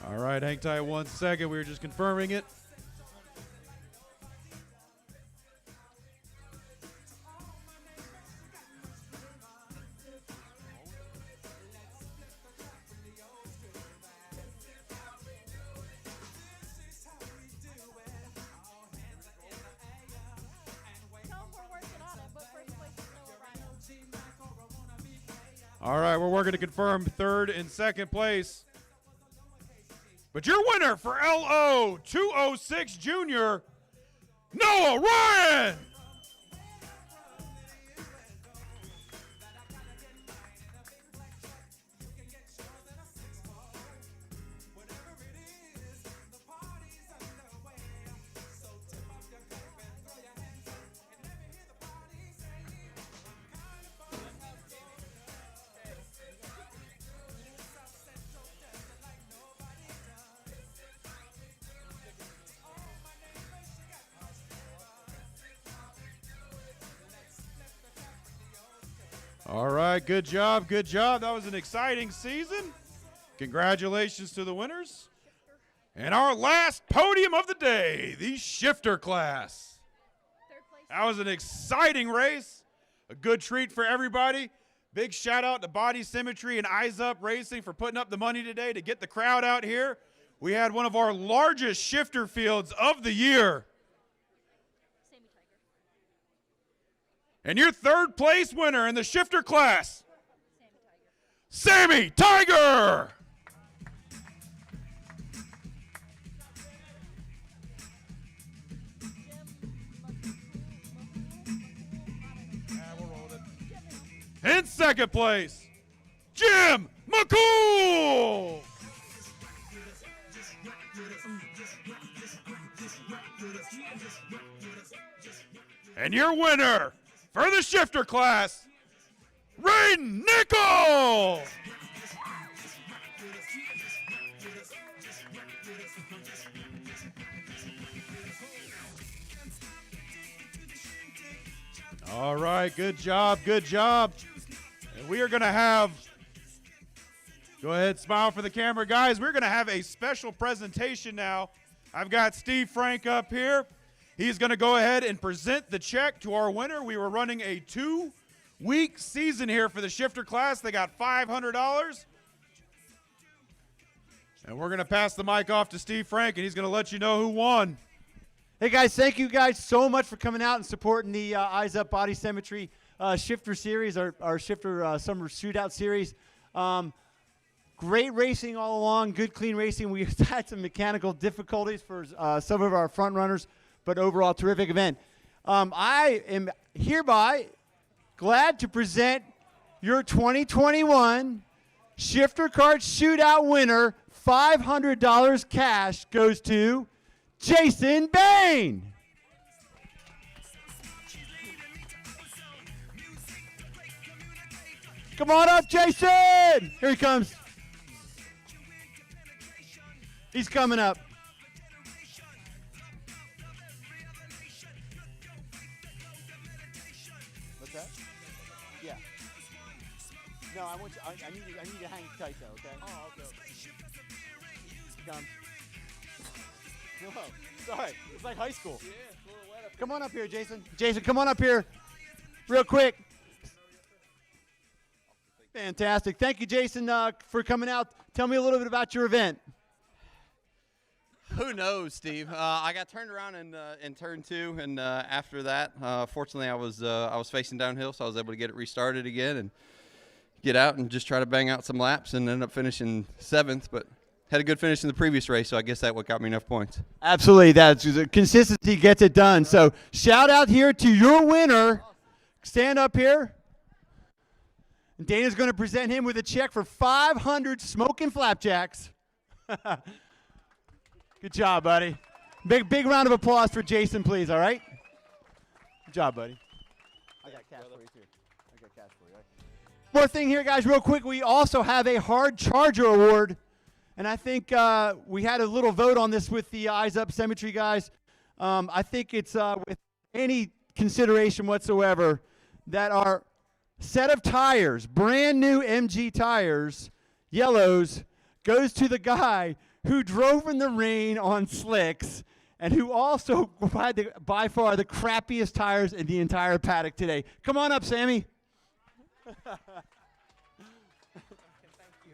All right, hang tight 1 second. We were just confirming it. All right, we're working to confirm third and second place. But your winner for LO 206 Junior, Noah Ryan. All right, good job, good job. That was an exciting season. Congratulations to the winners. And our last podium of the day, the shifter class. That was an exciting race, a good treat for everybody. Big shout out to Body Symmetry and Eyes Up Racing for putting up the money today to get the crowd out here. We had one of our largest shifter fields of the year. And your third place winner in the shifter class, Sammy Tiger. In second place, Jim McCool. And your winner for the shifter class, Raiden Nickel. All right, good job, good job. And we are going to have, go ahead, smile for the camera, guys. We're going to have a special presentation now. I've got Steve Frank up here. He's going to go ahead and present the check to our winner. We were running a 2-week season here for the shifter class. They got $500. And we're going to pass the mic off to Steve Frank, and he's going to let you know who won. Hey, guys, thank you guys so much for coming out and supporting the Eyes Up Body Symmetry Shifter Series, our Shifter Summer Shootout Series. Great racing all along, good, clean racing. We've had some mechanical difficulties for some of our front runners, but overall, terrific event. I am hereby glad to present your 2021 Shifter Kart Shootout winner. $500 cash goes to Jason Bain. Come on up, Jason. Here he comes. He's coming up. What's that? Yeah. No, I want you, I need you to hang tight though, okay? Oh, okay. Come. No, sorry. It's like high school. Yeah, it's a little wet up. Come on up here, Jason. Jason, come on up here real quick. Fantastic. Thank you, Jason, for coming out. Tell me a little bit about your event. Who knows, Steve? I got turned around in turn 2, and after that, fortunately, I was facing downhill, so I was able to get it restarted again and get out and just try to bang out some laps, and ended up finishing 7th, but had a good finish in the previous race, so I guess that what got me enough points. Absolutely, that's consistency gets it done. So shout out here to your winner. Stand up here. And Dana's going to present him with a check for 500 smoking flapjacks. Good job, buddy. Big round of applause for Jason, please, all right? Good job, buddy. I got cash for you, too. I got cash for you, right? More thing here, guys, real quick. We also have a hard charger award. And I think we had a little vote on this with the Eyes Up Cemetery guys. I think it's with any consideration whatsoever that our set of tires, brand new MG tires, yellows, goes to the guy who drove in the rain on slicks and who also had by far the crappiest tires in the entire paddock today. Come on up, Sammy. Good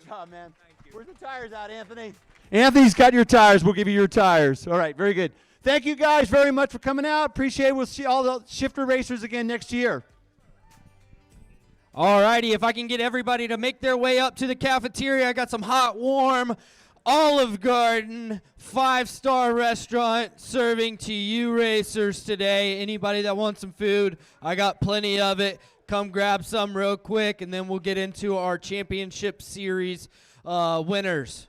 job, man. Where's the tires out, Anthony? Anthony's got your tires. We'll give you your tires. All right, very good. Thank you guys very much for coming out. Appreciate it. We'll see all the shifter racers again next year. All righty, if I can get everybody to make their way up to the cafeteria, I got some hot, warm Olive Garden 5-star restaurant serving to you racers today. Anybody that wants some food, I got plenty of it. Come grab some real quick, and then we'll get into our championship series winners.